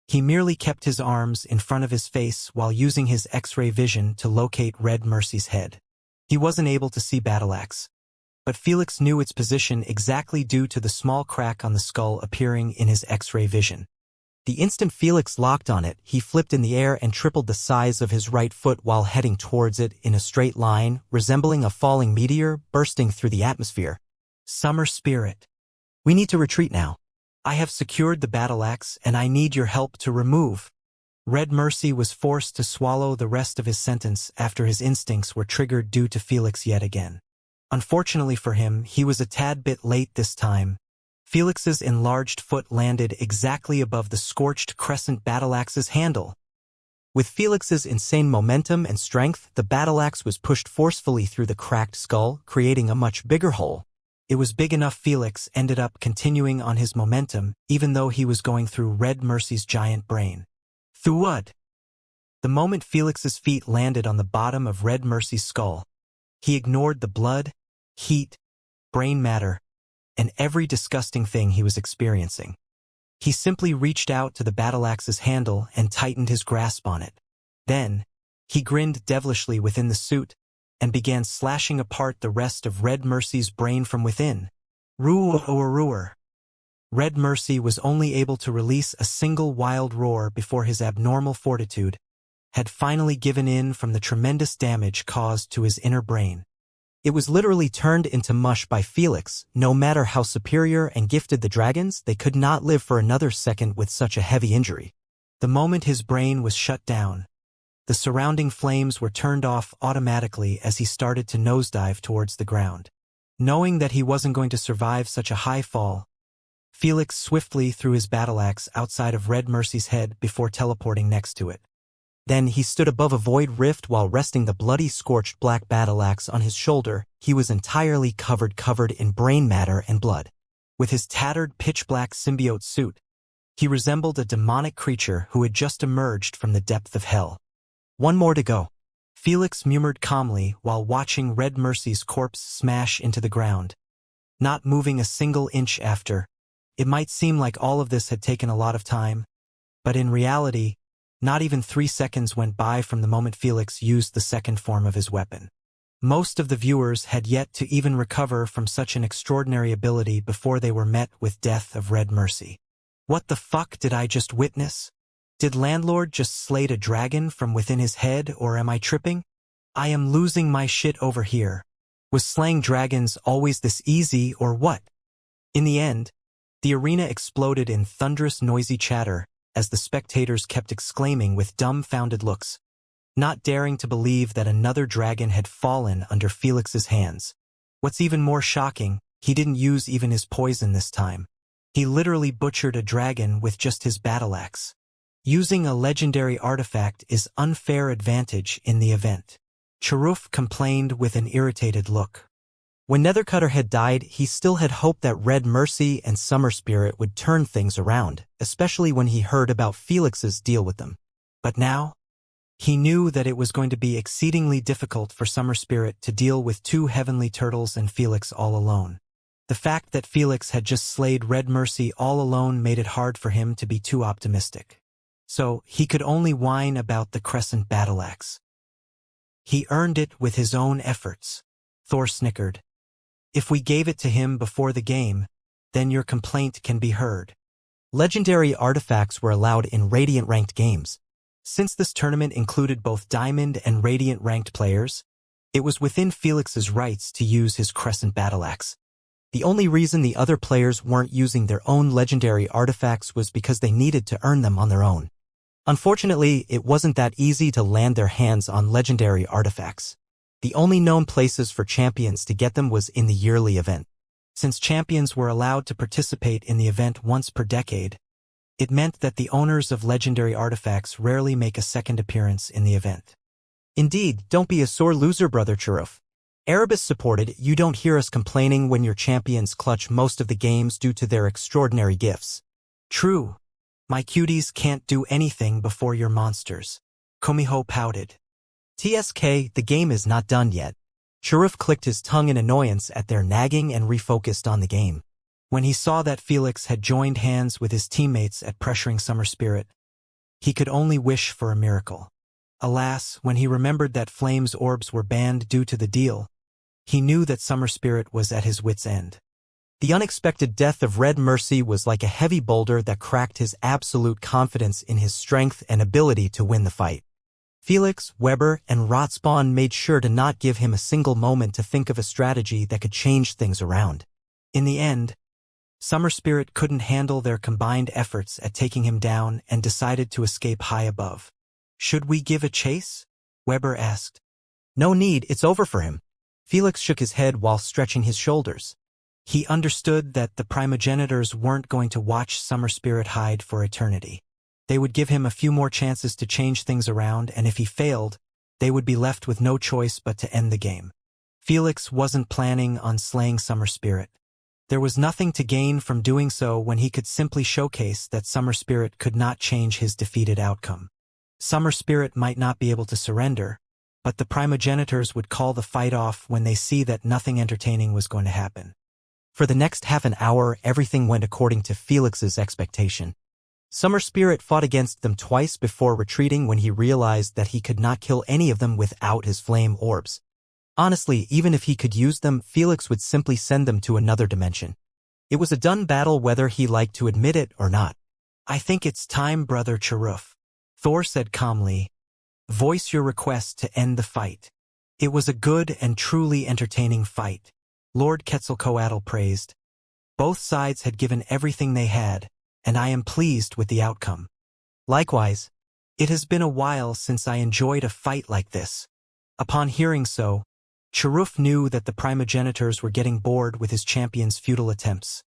He merely kept his arms in front of his face while using his X-ray vision to locate Red Mercy's head. He wasn't able to see Battle Axe, but Felix knew its position exactly due to the small crack on the skull appearing in his X-ray vision. The instant Felix locked on it, he flipped in the air and tripled the size of his right foot while heading towards it in a straight line, resembling a falling meteor bursting through the atmosphere. "Summer Spirit. We need to retreat now. I have secured the battle axe and I need your help to remove." Red Mercy was forced to swallow the rest of his sentence after his instincts were triggered due to Felix yet again. Unfortunately for him, he was a tad bit late this time. Felix's enlarged foot landed exactly above the scorched crescent battle axe's handle. With Felix's insane momentum and strength, the battle axe was pushed forcefully through the cracked skull, creating a much bigger hole. It was big enough Felix ended up continuing on his momentum, even though he was going through Red Mercy's giant brain. Thud! The moment Felix's feet landed on the bottom of Red Mercy's skull, he ignored the blood, heat, brain matter, and every disgusting thing he was experiencing. He simply reached out to the battle axe's handle and tightened his grasp on it. Then, he grinned devilishly within the suit and began slashing apart the rest of Red Mercy's brain from within. Roar. Red Mercy was only able to release a single wild roar before his abnormal fortitude had finally given in from the tremendous damage caused to his inner brain. It was literally turned into mush by Felix. No matter how superior and gifted the dragons, they could not live for another second with such a heavy injury. The moment his brain was shut down, the surrounding flames were turned off automatically as he started to nosedive towards the ground. Knowing that he wasn't going to survive such a high fall, Felix swiftly threw his battle axe outside of Red Mercy's head before teleporting next to it. Then he stood above a void rift while resting the bloody scorched black battle axe on his shoulder. He was entirely covered in brain matter and blood. With his tattered pitch-black symbiote suit, he resembled a demonic creature who had just emerged from the depth of hell. One more to go, Felix murmured calmly while watching Red Mercy's corpse smash into the ground. Not moving a single inch after. It might seem like all of this had taken a lot of time, but in reality, not even 3 seconds went by from the moment Felix used the second form of his weapon. Most of the viewers had yet to even recover from such an extraordinary ability before they were met with death of Red Mercy. What the fuck did I just witness? Did Landlord just slay a dragon from within his head, or am I tripping? I am losing my shit over here. Was slaying dragons always this easy, or what? In the end, the arena exploded in thunderous noisy chatter as the spectators kept exclaiming with dumbfounded looks, not daring to believe that another dragon had fallen under Felix's hands. What's even more shocking, he didn't use even his poison this time. He literally butchered a dragon with just his battle axe. Using a legendary artifact is unfair advantage in the event. Charuf complained with an irritated look. When Nethercutter had died, he still had hoped that Red Mercy and Summer Spirit would turn things around, especially when he heard about Felix's deal with them. But now, he knew that it was going to be exceedingly difficult for Summer Spirit to deal with 2 heavenly turtles and Felix all alone. The fact that Felix had just slayed Red Mercy all alone made it hard for him to be too optimistic. So, he could only whine about the Crescent Battle Axe. He earned it with his own efforts. Thor snickered. If we gave it to him before the game, then your complaint can be heard. Legendary artifacts were allowed in Radiant ranked games. Since this tournament included both Diamond and Radiant ranked players, it was within Felix's rights to use his Crescent Battle Axe. The only reason the other players weren't using their own legendary artifacts was because they needed to earn them on their own. Unfortunately, it wasn't that easy to land their hands on legendary artifacts. The only known places for champions to get them was in the yearly event. Since champions were allowed to participate in the event once per decade, it meant that the owners of legendary artifacts rarely make a second appearance in the event. Indeed, don't be a sore loser, Brother Churuf. Erebus supported, you don't hear us complaining when your champions clutch most of the games due to their extraordinary gifts. True. My cuties can't do anything before your monsters. Komiho pouted. TSK, the game is not done yet. Churuf clicked his tongue in annoyance at their nagging and refocused on the game. When he saw that Felix had joined hands with his teammates at pressuring Summer Spirit, he could only wish for a miracle. Alas, when he remembered that Flame's orbs were banned due to the deal, he knew that Summer Spirit was at his wit's end. The unexpected death of Red Mercy was like a heavy boulder that cracked his absolute confidence in his strength and ability to win the fight. Felix, Weber, and Rotspawn made sure to not give him a single moment to think of a strategy that could change things around. In the end, Summer Spirit couldn't handle their combined efforts at taking him down and decided to escape high above. Should we give a chase? Weber asked. No need, it's over for him. Felix shook his head while stretching his shoulders. He understood that the primogenitors weren't going to watch Summer Spirit hide for eternity. They would give him a few more chances to change things around, and if he failed, they would be left with no choice but to end the game. Felix wasn't planning on slaying Summer Spirit. There was nothing to gain from doing so when he could simply showcase that Summer Spirit could not change his defeated outcome. Summer Spirit might not be able to surrender, but the primogenitors would call the fight off when they see that nothing entertaining was going to happen. For the next half an hour, everything went according to Felix's expectation. Summer Spirit fought against them twice before retreating when he realized that he could not kill any of them without his flame orbs. Honestly, even if he could use them, Felix would simply send them to another dimension. It was a done battle whether he liked to admit it or not. "I think it's time, Brother Cheruf," Thor said calmly. "Voice your request to end the fight." "It was a good and truly entertaining fight," Lord Quetzalcoatl praised. "Both sides had given everything they had, and I am pleased with the outcome." Likewise, "It has been a while since I enjoyed a fight like this." Upon hearing so, Cheruf knew that the primogenitors were getting bored with his champion's futile attempts,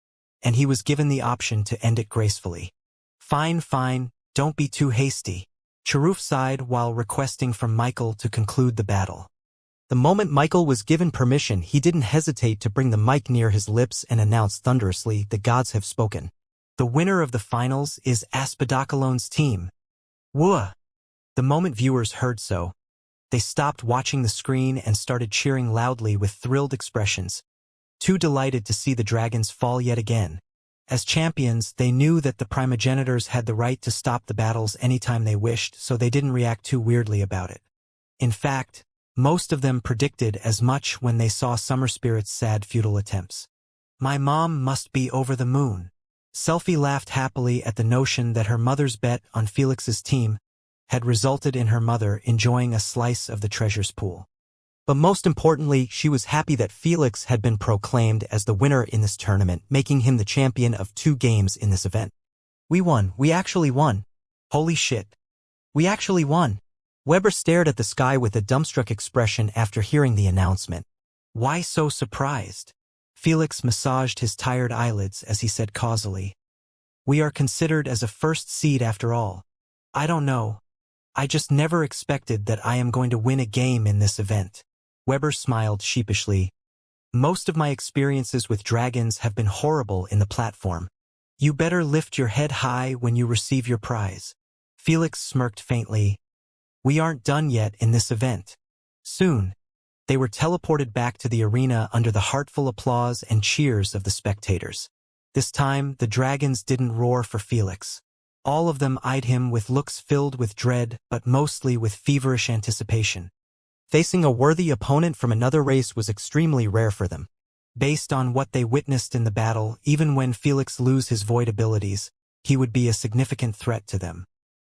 and he was given the option to end it gracefully. Fine, don't be too hasty," Cheruf sighed while requesting from Michael to conclude the battle. The moment Michael was given permission, he didn't hesitate to bring the mic near his lips and announce thunderously, "The gods have spoken. "The winner of the finals is Aspidocolone's team." Whoa! The moment viewers heard so, they stopped watching the screen and started cheering loudly with thrilled expressions, too delighted to see the dragons fall yet again. As champions, they knew that the primogenitors had the right to stop the battles anytime they wished, so they didn't react too weirdly about it. In fact, most of them predicted as much when they saw Summer Spirit's sad futile attempts. "My mom must be over the moon." Selphie laughed happily at the notion that her mother's bet on Felix's team had resulted in her mother enjoying a slice of the treasure's pool. But most importantly, she was happy that Felix had been proclaimed as the winner in this tournament, making him the champion of 2 games in this event. "We won. We actually won. Holy shit. We actually won." Weber stared at the sky with a dumbstruck expression after hearing the announcement. "Why so surprised?" Felix massaged his tired eyelids as he said causally. "We are considered as a first seed after all. I don't know. I just never expected that I am going to win a game in this event." Weber smiled sheepishly. "Most of my experiences with dragons have been horrible in the platform. You better lift your head high when you receive your prize." Felix smirked faintly. "We aren't done yet in this event. Soon." They were teleported back to the arena under the heartful applause and cheers of the spectators. This time, the dragons didn't roar for Felix. All of them eyed him with looks filled with dread, but mostly with feverish anticipation. Facing a worthy opponent from another race was extremely rare for them. Based on what they witnessed in the battle, even when Felix lose his void abilities, he would be a significant threat to them.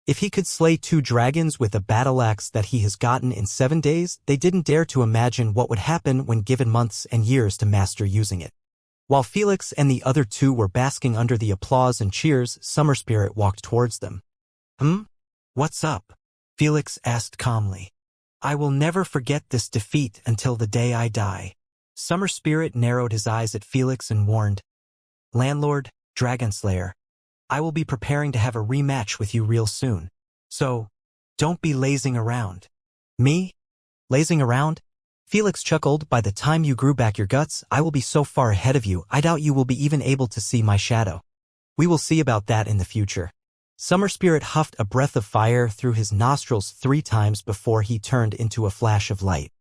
If he could slay 2 dragons with a battle axe that he has gotten in 7 days, they didn't dare to imagine what would happen when given months and years to master using it. While Felix and the other 2 were basking under the applause and cheers, Summer Spirit walked towards them. What's up?" Felix asked calmly. "I will never forget this defeat until the day I die." Summer Spirit narrowed his eyes at Felix and warned, "Landlord, Dragonslayer, I will be preparing to have a rematch with you real soon. So, don't be lazing around." "Me? Lazing around?" Felix chuckled. "By the time you grew back your guts, I will be so far ahead of you, I doubt you will be even able to see my shadow. We will see about that in the future." Summer Spirit huffed a breath of fire through his nostrils 3 times before he turned into a flash of light.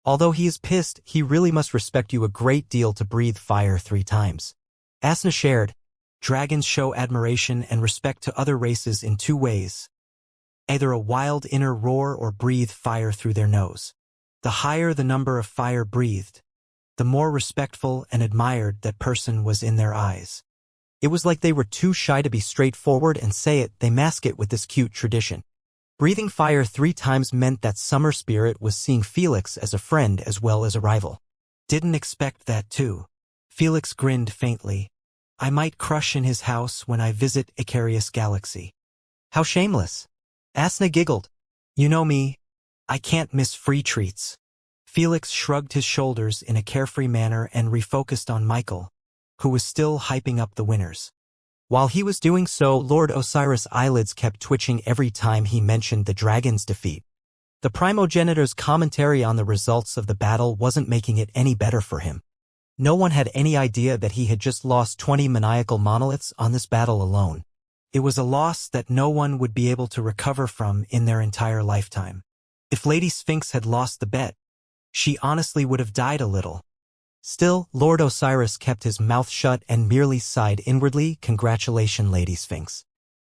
Although he is pissed, he really must respect you a great deal to breathe fire 3 times. Asna shared, "Dragons show admiration and respect to other races in 2 ways. Either a wild inner roar or breathe fire through their nose. The higher the number of fire breathed, the more respectful and admired that person was in their eyes." It was like they were too shy to be straightforward and say it, they mask it with this cute tradition. Breathing fire 3 times meant that Summer Spirit was seeing Felix as a friend as well as a rival. "Didn't expect that too." Felix grinned faintly. "I might crush in his house when I visit Icarius Galaxy." "How shameless." Asna giggled. "You know me. I can't miss free treats." Felix shrugged his shoulders in a carefree manner and refocused on Michael, who was still hyping up the winners. While he was doing so, Lord Osiris' eyelids kept twitching every time he mentioned the dragon's defeat. The primogenitor's commentary on the results of the battle wasn't making it any better for him. No one had any idea that he had just lost 20 maniacal monoliths on this battle alone. It was a loss that no one would be able to recover from in their entire lifetime. If Lady Sphinx had lost the bet, she honestly would have died a little. Still, Lord Osiris kept his mouth shut and merely sighed inwardly. Congratulations, Lady Sphinx.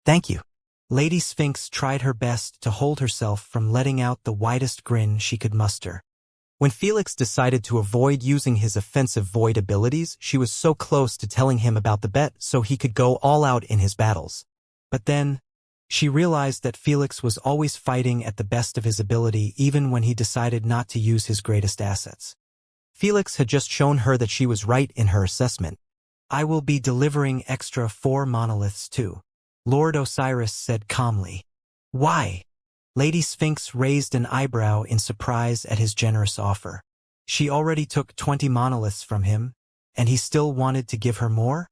Thank you. Lady Sphinx tried her best to hold herself from letting out the widest grin she could muster. When Felix decided to avoid using his offensive void abilities, she was so close to telling him about the bet so he could go all out in his battles. But then, she realized that Felix was always fighting at the best of his ability even when he decided not to use his greatest assets. Felix had just shown her that she was right in her assessment. I will be delivering extra 4 monoliths too, Lord Osiris said calmly. Why? Lady Sphinx raised an eyebrow in surprise at his generous offer. She already took 20 monoliths from him, and he still wanted to give her more?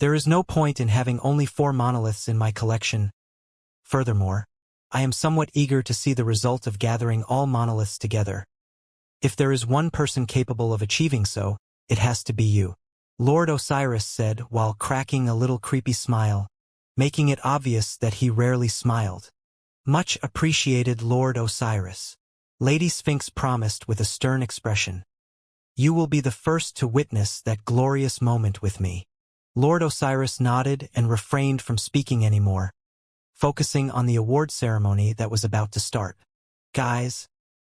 There is no point in having only 4 monoliths in my collection. Furthermore, I am somewhat eager to see the result of gathering all monoliths together. If there is one person capable of achieving so, it has to be you, Lord Osiris said while cracking a little creepy smile, making it obvious that he rarely smiled. Much appreciated, Lord Osiris. Lady Sphinx promised with a stern expression. You will be the first to witness that glorious moment with me. Lord Osiris nodded and refrained from speaking anymore, focusing on the award ceremony that was about to start. Guys,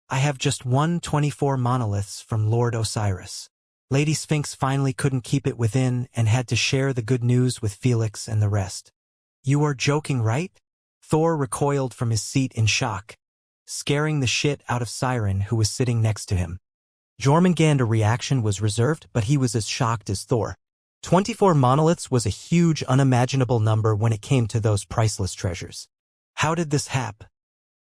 I have just 124 monoliths from Lord Osiris. Lady Sphinx finally couldn't keep it within and had to share the good news with Felix and the rest. You are joking, right? Thor recoiled from his seat in shock, scaring the shit out of Siren, who was sitting next to him. Jormungandr's reaction was reserved, but he was as shocked as Thor. 24 monoliths was a huge, unimaginable number when it came to those priceless treasures. How did this happen?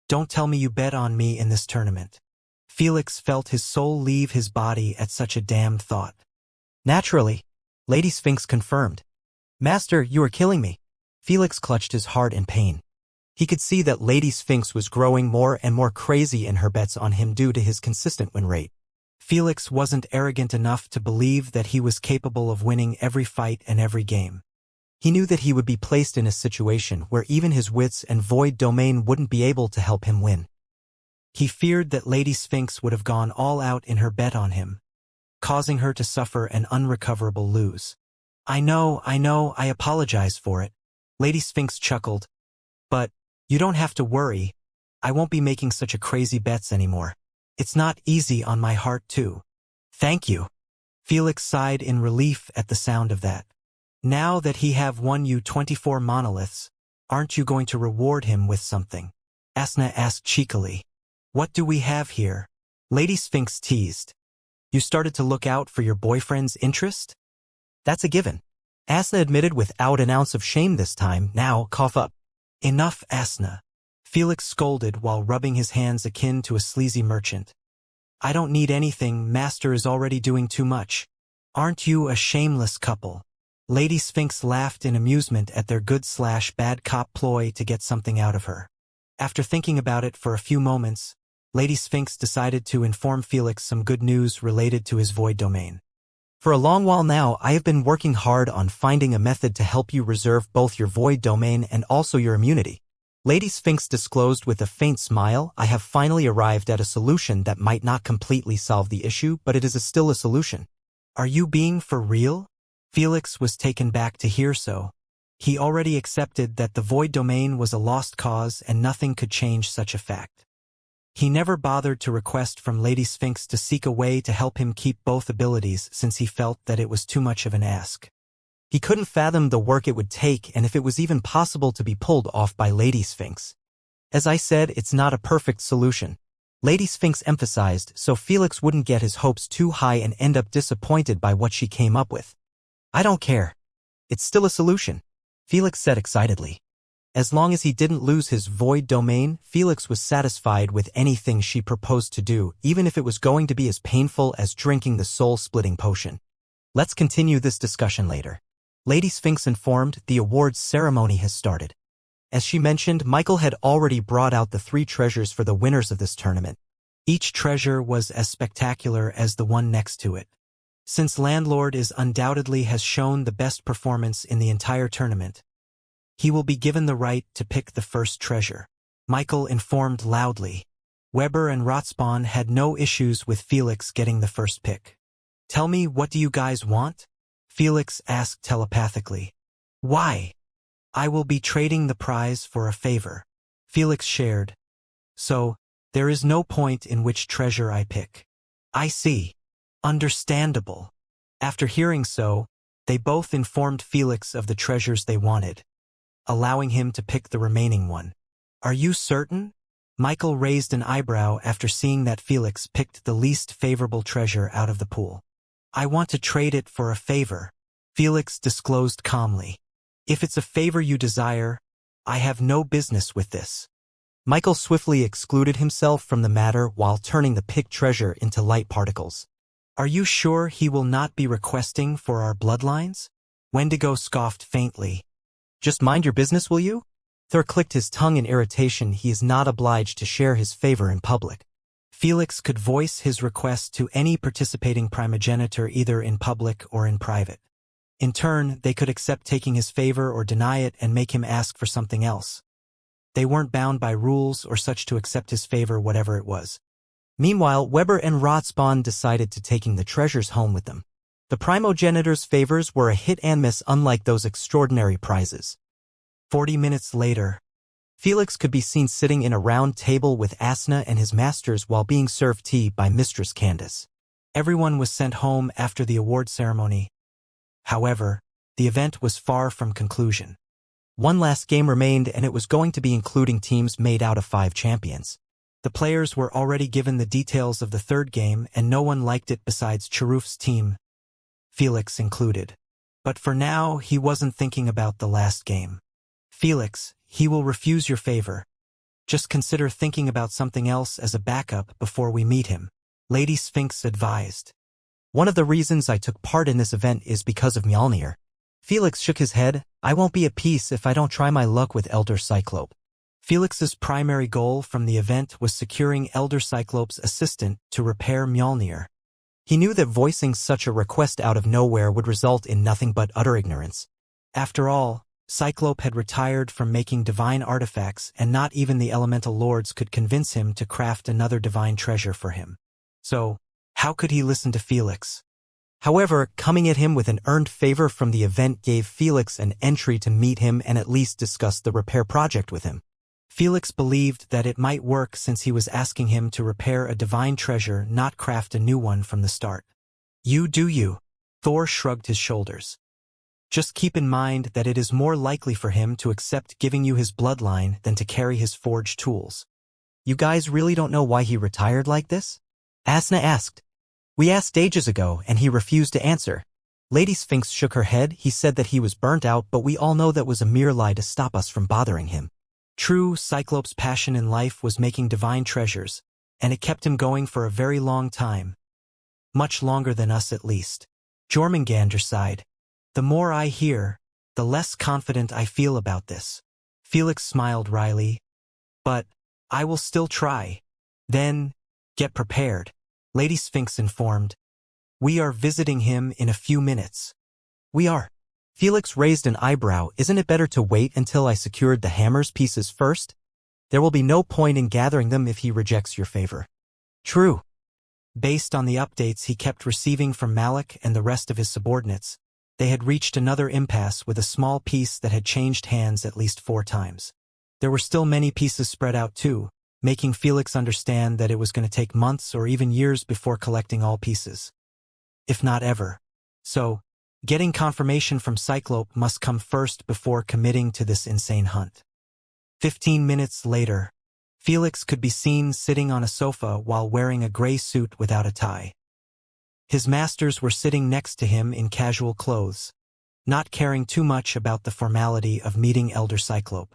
Don't tell me you bet on me in this tournament. Felix felt his soul leave his body at such a damned thought. Naturally, Lady Sphinx confirmed. Master, you are killing me. Felix clutched his heart in pain. He could see that Lady Sphinx was growing more and more crazy in her bets on him due to his consistent win rate. Felix wasn't arrogant enough to believe that he was capable of winning every fight and every game. He knew that he would be placed in a situation where even his wits and void domain wouldn't be able to help him win. He feared that Lady Sphinx would have gone all out in her bet on him, causing her to suffer an unrecoverable lose. I know, I apologize for it. Lady Sphinx chuckled. But, you don't have to worry. I won't be making such a crazy bets anymore. It's not easy on my heart too. Thank you. Felix sighed in relief at the sound of that. Now that he have won you 24 monoliths, aren't you going to reward him with something? Asna asked cheekily. What do we have here? Lady Sphinx teased. You started to look out for your boyfriend's interest? That's a given. Asna admitted without an ounce of shame this time. Now, cough up. Enough, Asna. Felix scolded while rubbing his hands akin to a sleazy merchant. I don't need anything, Master is already doing too much. Aren't you a shameless couple? Lady Sphinx laughed in amusement at their good/bad cop ploy to get something out of her. After thinking about it for a few moments, Lady Sphinx decided to inform Felix some good news related to his void domain. For a long while now, I have been working hard on finding a method to help you reserve both your void domain and also your immunity. Lady Sphinx disclosed with a faint smile. I have finally arrived at a solution that might not completely solve the issue, but it is still a solution. Are you being for real? Felix was taken back to hear so. He already accepted that the void domain was a lost cause and nothing could change such a fact. He never bothered to request from Lady Sphinx to seek a way to help him keep both abilities since he felt that it was too much of an ask. He couldn't fathom the work it would take and if it was even possible to be pulled off by Lady Sphinx. As I said, it's not a perfect solution. Lady Sphinx emphasized so Felix wouldn't get his hopes too high and end up disappointed by what she came up with. I don't care. It's still a solution, Felix said excitedly. As long as he didn't lose his void domain, Felix was satisfied with anything she proposed to do, even if it was going to be as painful as drinking the soul-splitting potion. Let's continue this discussion later. Lady Sphinx informed, the awards ceremony has started. As she mentioned, Michael had already brought out the 3 treasures for the winners of this tournament. Each treasure was as spectacular as the one next to it. Since Landlord undoubtedly has shown the best performance in the entire tournament, he will be given the right to pick the first treasure. Michael informed loudly. Weber and Rotspawn had no issues with Felix getting the first pick. Tell me, what do you guys want? Felix asked telepathically. Why? I will be trading the prize for a favor. Felix shared. So, there is no point in which treasure I pick. I see. Understandable. After hearing so, they both informed Felix of the treasures they wanted, allowing him to pick the remaining one. Are you certain? Michael raised an eyebrow after seeing that Felix picked the least favorable treasure out of the pool. I want to trade it for a favor, Felix disclosed calmly. If it's a favor you desire, I have no business with this. Michael swiftly excluded himself from the matter while turning the picked treasure into light particles. Are you sure he will not be requesting for our bloodlines? Wendigo scoffed faintly. Just mind your business, will you? Thor clicked his tongue in irritation. He is not obliged to share his favor in public. Felix could voice his request to any participating primogenitor either in public or in private. In turn, they could accept taking his favor or deny it and make him ask for something else. They weren't bound by rules or such to accept his favor, whatever it was. Meanwhile, Weber and Rotspawn decided to taking the treasures home with them. The primogenitor's favors were a hit and miss, unlike those extraordinary prizes. 40 minutes later, Felix could be seen sitting in a round table with Asna and his masters while being served tea by Mistress Candace. Everyone was sent home after the award ceremony. However, the event was far from conclusion. One last game remained, and it was going to be including teams made out of 5 champions. The players were already given the details of the third game, and no one liked it besides Cheruf's team, Felix included. But for now, he wasn't thinking about the last game. Felix, he will refuse your favor. Just consider thinking about something else as a backup before we meet him, Lady Sphinx advised. One of the reasons I took part in this event is because of Mjolnir. Felix shook his head. I won't be at peace if I don't try my luck with Elder Cyclope. Felix's primary goal from the event was securing Elder Cyclope's assistant to repair Mjolnir. He knew that voicing such a request out of nowhere would result in nothing but utter ignorance. After all, Cyclope had retired from making divine artifacts, and not even the elemental lords could convince him to craft another divine treasure for him. So, how could he listen to Felix? However, coming at him with an earned favor from the event gave Felix an entry to meet him and at least discuss the repair project with him. Felix believed that it might work since he was asking him to repair a divine treasure, not craft a new one from the start. You do you. Thor shrugged his shoulders. Just keep in mind that it is more likely for him to accept giving you his bloodline than to carry his forged tools. You guys really don't know why he retired like this? Asna asked. We asked ages ago, and he refused to answer. Lady Sphinx shook her head. He said that he was burnt out, but we all know that was a mere lie to stop us from bothering him. True, Cyclope's passion in life was making divine treasures, and it kept him going for a very long time. Much longer than us at least. Jormungandr sighed. The more I hear, the less confident I feel about this. Felix smiled wryly. But, I will still try. Then, get prepared, Lady Sphinx informed. We are visiting him in a few minutes. We are. Felix raised an eyebrow. Isn't it better to wait until I secured the hammer's pieces first? There will be no point in gathering them if he rejects your favor. True. Based on the updates he kept receiving from Malik and the rest of his subordinates, they had reached another impasse with a small piece that had changed hands at least 4 times. There were still many pieces spread out too, making Felix understand that it was going to take months or even years before collecting all pieces. If not ever. So, getting confirmation from Cyclope must come first before committing to this insane hunt. 15 minutes later, Felix could be seen sitting on a sofa while wearing a gray suit without a tie. His masters were sitting next to him in casual clothes, not caring too much about the formality of meeting Elder Cyclope.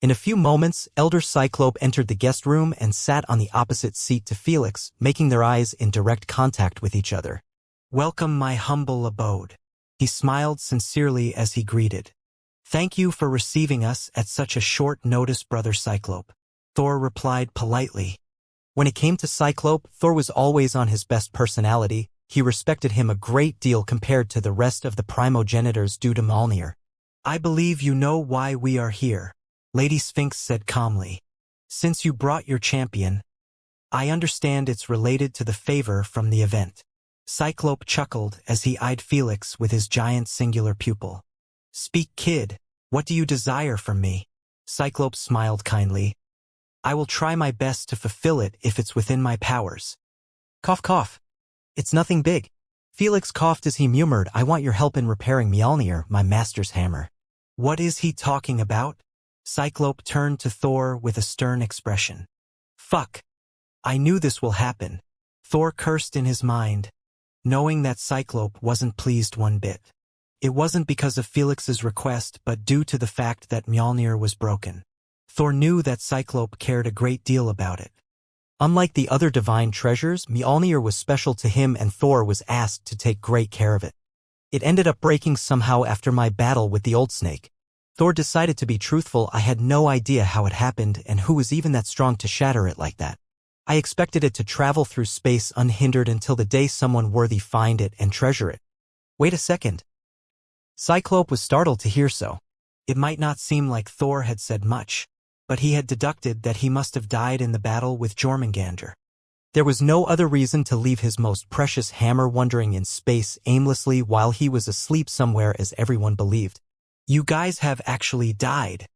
In a few moments, Elder Cyclope entered the guest room and sat on the opposite seat to Felix, making their eyes in direct contact with each other. Welcome my humble abode. He smiled sincerely as he greeted. "Thank you for receiving us at such a short notice, Brother Cyclope," Thor replied politely. When it came to Cyclope, Thor was always on his best personality. He respected him a great deal compared to the rest of the primogenitors due to Mjolnir. "I believe you know why we are here," Lady Sphinx said calmly. "Since you brought your champion, I understand it's related to the favor from the event." Cyclope chuckled as he eyed Felix with his giant singular pupil. "Speak, kid. What do you desire from me?" Cyclope smiled kindly. "I will try my best to fulfill it if it's within my powers." Cough cough. "It's nothing big." Felix coughed as he murmured, "I want your help in repairing Mjolnir, my master's hammer." "What is he talking about?" Cyclope turned to Thor with a stern expression. "Fuck. I knew this will happen." Thor cursed in his mind, knowing that Cyclope wasn't pleased one bit. It wasn't because of Felix's request but due to the fact that Mjolnir was broken. Thor knew that Cyclope cared a great deal about it. Unlike the other divine treasures, Mjolnir was special to him and Thor was asked to take great care of it. It ended up breaking somehow after my battle with the old snake. Thor decided to be truthful. I had no idea how it happened and who was even that strong to shatter it like that. I expected it to travel through space unhindered until the day someone worthy find it and treasure it. Wait a second. Cyclope was startled to hear so. It might not seem like Thor had said much, but he had deducted that he must have died in the battle with Jormungandr. There was no other reason to leave his most precious hammer wandering in space aimlessly while he was asleep somewhere, as everyone believed. "You guys have actually died."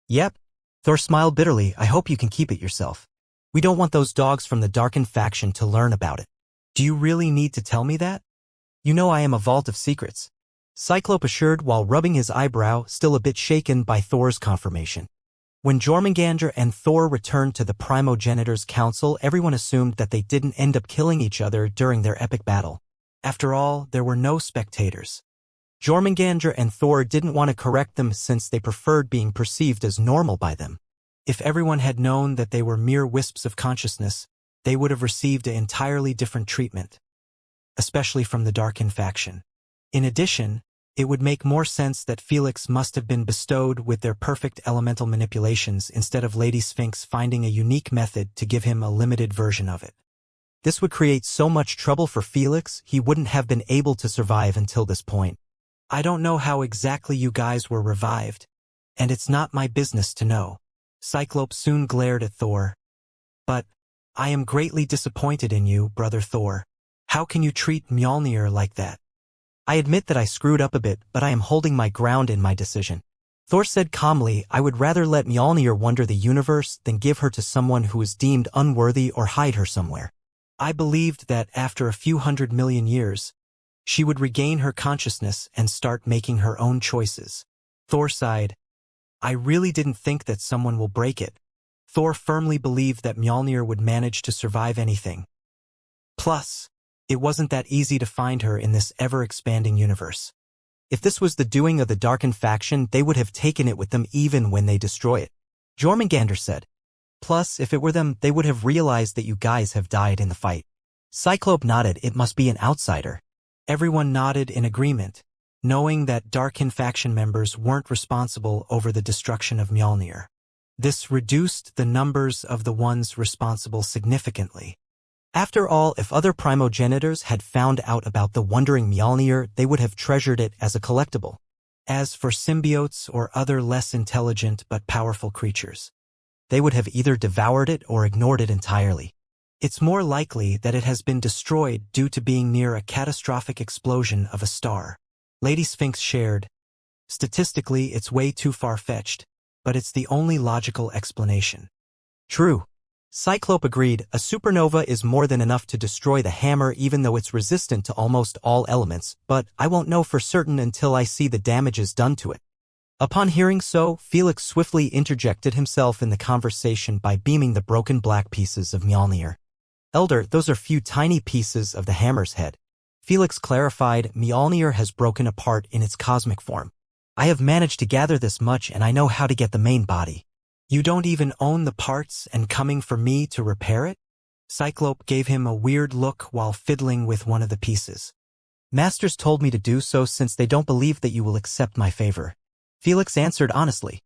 "Yep." Thor smiled bitterly. "I hope you can keep it yourself. We don't want those dogs from the darkened faction to learn about it." "Do you really need to tell me that?" "You know I am a vault of secrets," Cyclope assured while rubbing his eyebrow, still a bit shaken by Thor's confirmation. When Jormungandr and Thor returned to the Primogenitors' Council, everyone assumed that they didn't end up killing each other during their epic battle. After all, there were no spectators. Jormungandr and Thor didn't want to correct them since they preferred being perceived as normal by them. If everyone had known that they were mere wisps of consciousness, they would have received an entirely different treatment, especially from the Darkin faction. In addition, it would make more sense that Felix must have been bestowed with their perfect elemental manipulations instead of Lady Sphinx finding a unique method to give him a limited version of it. This would create so much trouble for Felix, he wouldn't have been able to survive until this point. "I don't know how exactly you guys were revived, and it's not my business to know." Cyclope soon glared at Thor. "But I am greatly disappointed in you, Brother Thor. How can you treat Mjolnir like that?" "I admit that I screwed up a bit, but I am holding my ground in my decision." Thor said calmly, "I would rather let Mjolnir wander the universe than give her to someone who is deemed unworthy or hide her somewhere." "I believed that after a few 100 million years, she would regain her consciousness and start making her own choices." Thor sighed. "I really didn't think that someone will break it." Thor firmly believed that Mjolnir would manage to survive anything. Plus, it wasn't that easy to find her in this ever-expanding universe. If this was the doing of the Darkin faction, they would have taken it with them even when they destroy it, Jormungandr said. "Plus, if it were them, they would have realized that you guys have died in the fight." Cyclope nodded. "It must be an outsider." Everyone nodded in agreement, knowing that Darkin faction members weren't responsible over the destruction of Mjolnir. This reduced the numbers of the ones responsible significantly. After all, if other primogenitors had found out about the wandering Mjolnir, they would have treasured it as a collectible. As for symbiotes or other less intelligent but powerful creatures, they would have either devoured it or ignored it entirely. It's more likely that it has been destroyed due to being near a catastrophic explosion of a star. Lady Sphinx shared. "Statistically, it's way too far-fetched, but it's the only logical explanation." "True." Cyclope agreed. "A supernova is more than enough to destroy the hammer even though it's resistant to almost all elements, but I won't know for certain until I see the damages done to it." Upon hearing so, Felix swiftly interjected himself in the conversation by beaming the broken black pieces of Mjolnir. "Elder, those are few tiny pieces of the hammer's head." Felix clarified, "Mjolnir has broken apart in its cosmic form. I have managed to gather this much and I know how to get the main body." "You don't even own the parts and coming for me to repair it?" Cyclope gave him a weird look while fiddling with one of the pieces. Masters told me to do so since they don't believe that you will accept my favor. Felix answered honestly.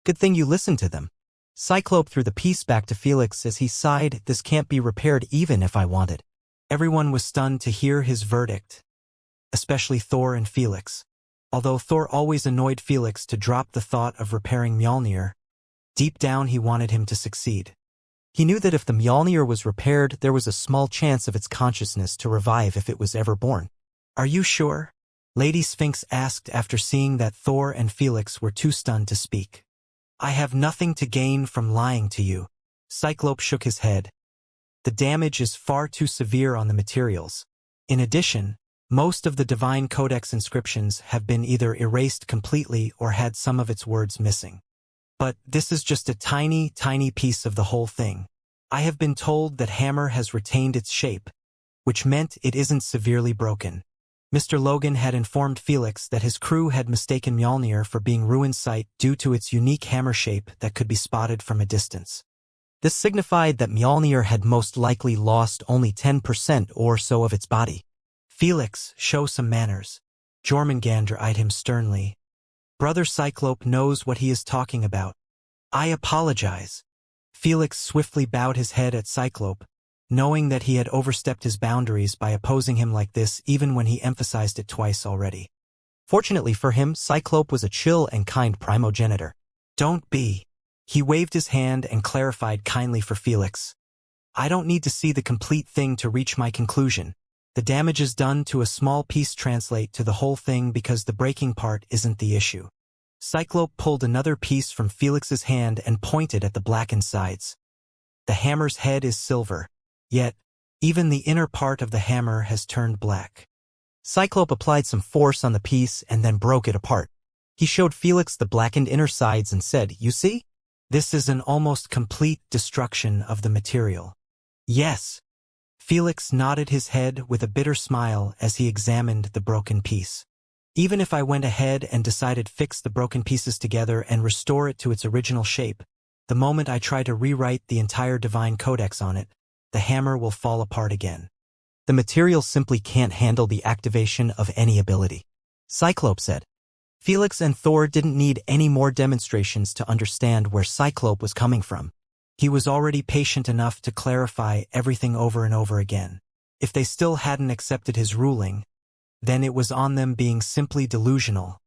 Good thing you listened to them. Cyclope threw the piece back to Felix as he sighed, this can't be repaired even if I wanted. Everyone was stunned to hear his verdict, especially Thor and Felix. Although Thor always annoyed Felix to drop the thought of repairing Mjolnir, deep down he wanted him to succeed. He knew that if the Mjolnir was repaired, there was a small chance of its consciousness to revive if it was ever born. Are you sure? Lady Sphinx asked after seeing that Thor and Felix were too stunned to speak. I have nothing to gain from lying to you. Cyclope shook his head. The damage is far too severe on the materials. In addition, most of the Divine Codex inscriptions have been either erased completely or had some of its words missing. But this is just a tiny, tiny piece of the whole thing. I have been told that hammer has retained its shape, which meant it isn't severely broken. Mr. Logan had informed Felix that his crew had mistaken Mjolnir for being Ruined Sight due to its unique hammer shape that could be spotted from a distance. This signified that Mjolnir had most likely lost only 10% or so of its body. Felix, show some manners. Jormungandr eyed him sternly. Brother Cyclope knows what he is talking about. I apologize. Felix swiftly bowed his head at Cyclope, knowing that he had overstepped his boundaries by opposing him like this even when he emphasized it twice already. Fortunately for him, Cyclope was a chill and kind primogenitor. Don't be. He waved his hand and clarified kindly for Felix. I don't need to see the complete thing to reach my conclusion. The damages done to a small piece translate to the whole thing because the breaking part isn't the issue. Cyclope pulled another piece from Felix's hand and pointed at the blackened sides. The hammer's head is silver, yet even the inner part of the hammer has turned black. Cyclope applied some force on the piece and then broke it apart. He showed Felix the blackened inner sides and said, You see? This is an almost complete destruction of the material. Yes. Felix nodded his head with a bitter smile as he examined the broken piece. Even if I went ahead and decided fix the broken pieces together and restore it to its original shape, the moment I try to rewrite the entire Divine Codex on it, the hammer will fall apart again. The material simply can't handle the activation of any ability. Cyclope said. Felix and Thor didn't need any more demonstrations to understand where Cyclope was coming from. He was already patient enough to clarify everything over and over again. If they still hadn't accepted his ruling, then it was on them being simply delusional,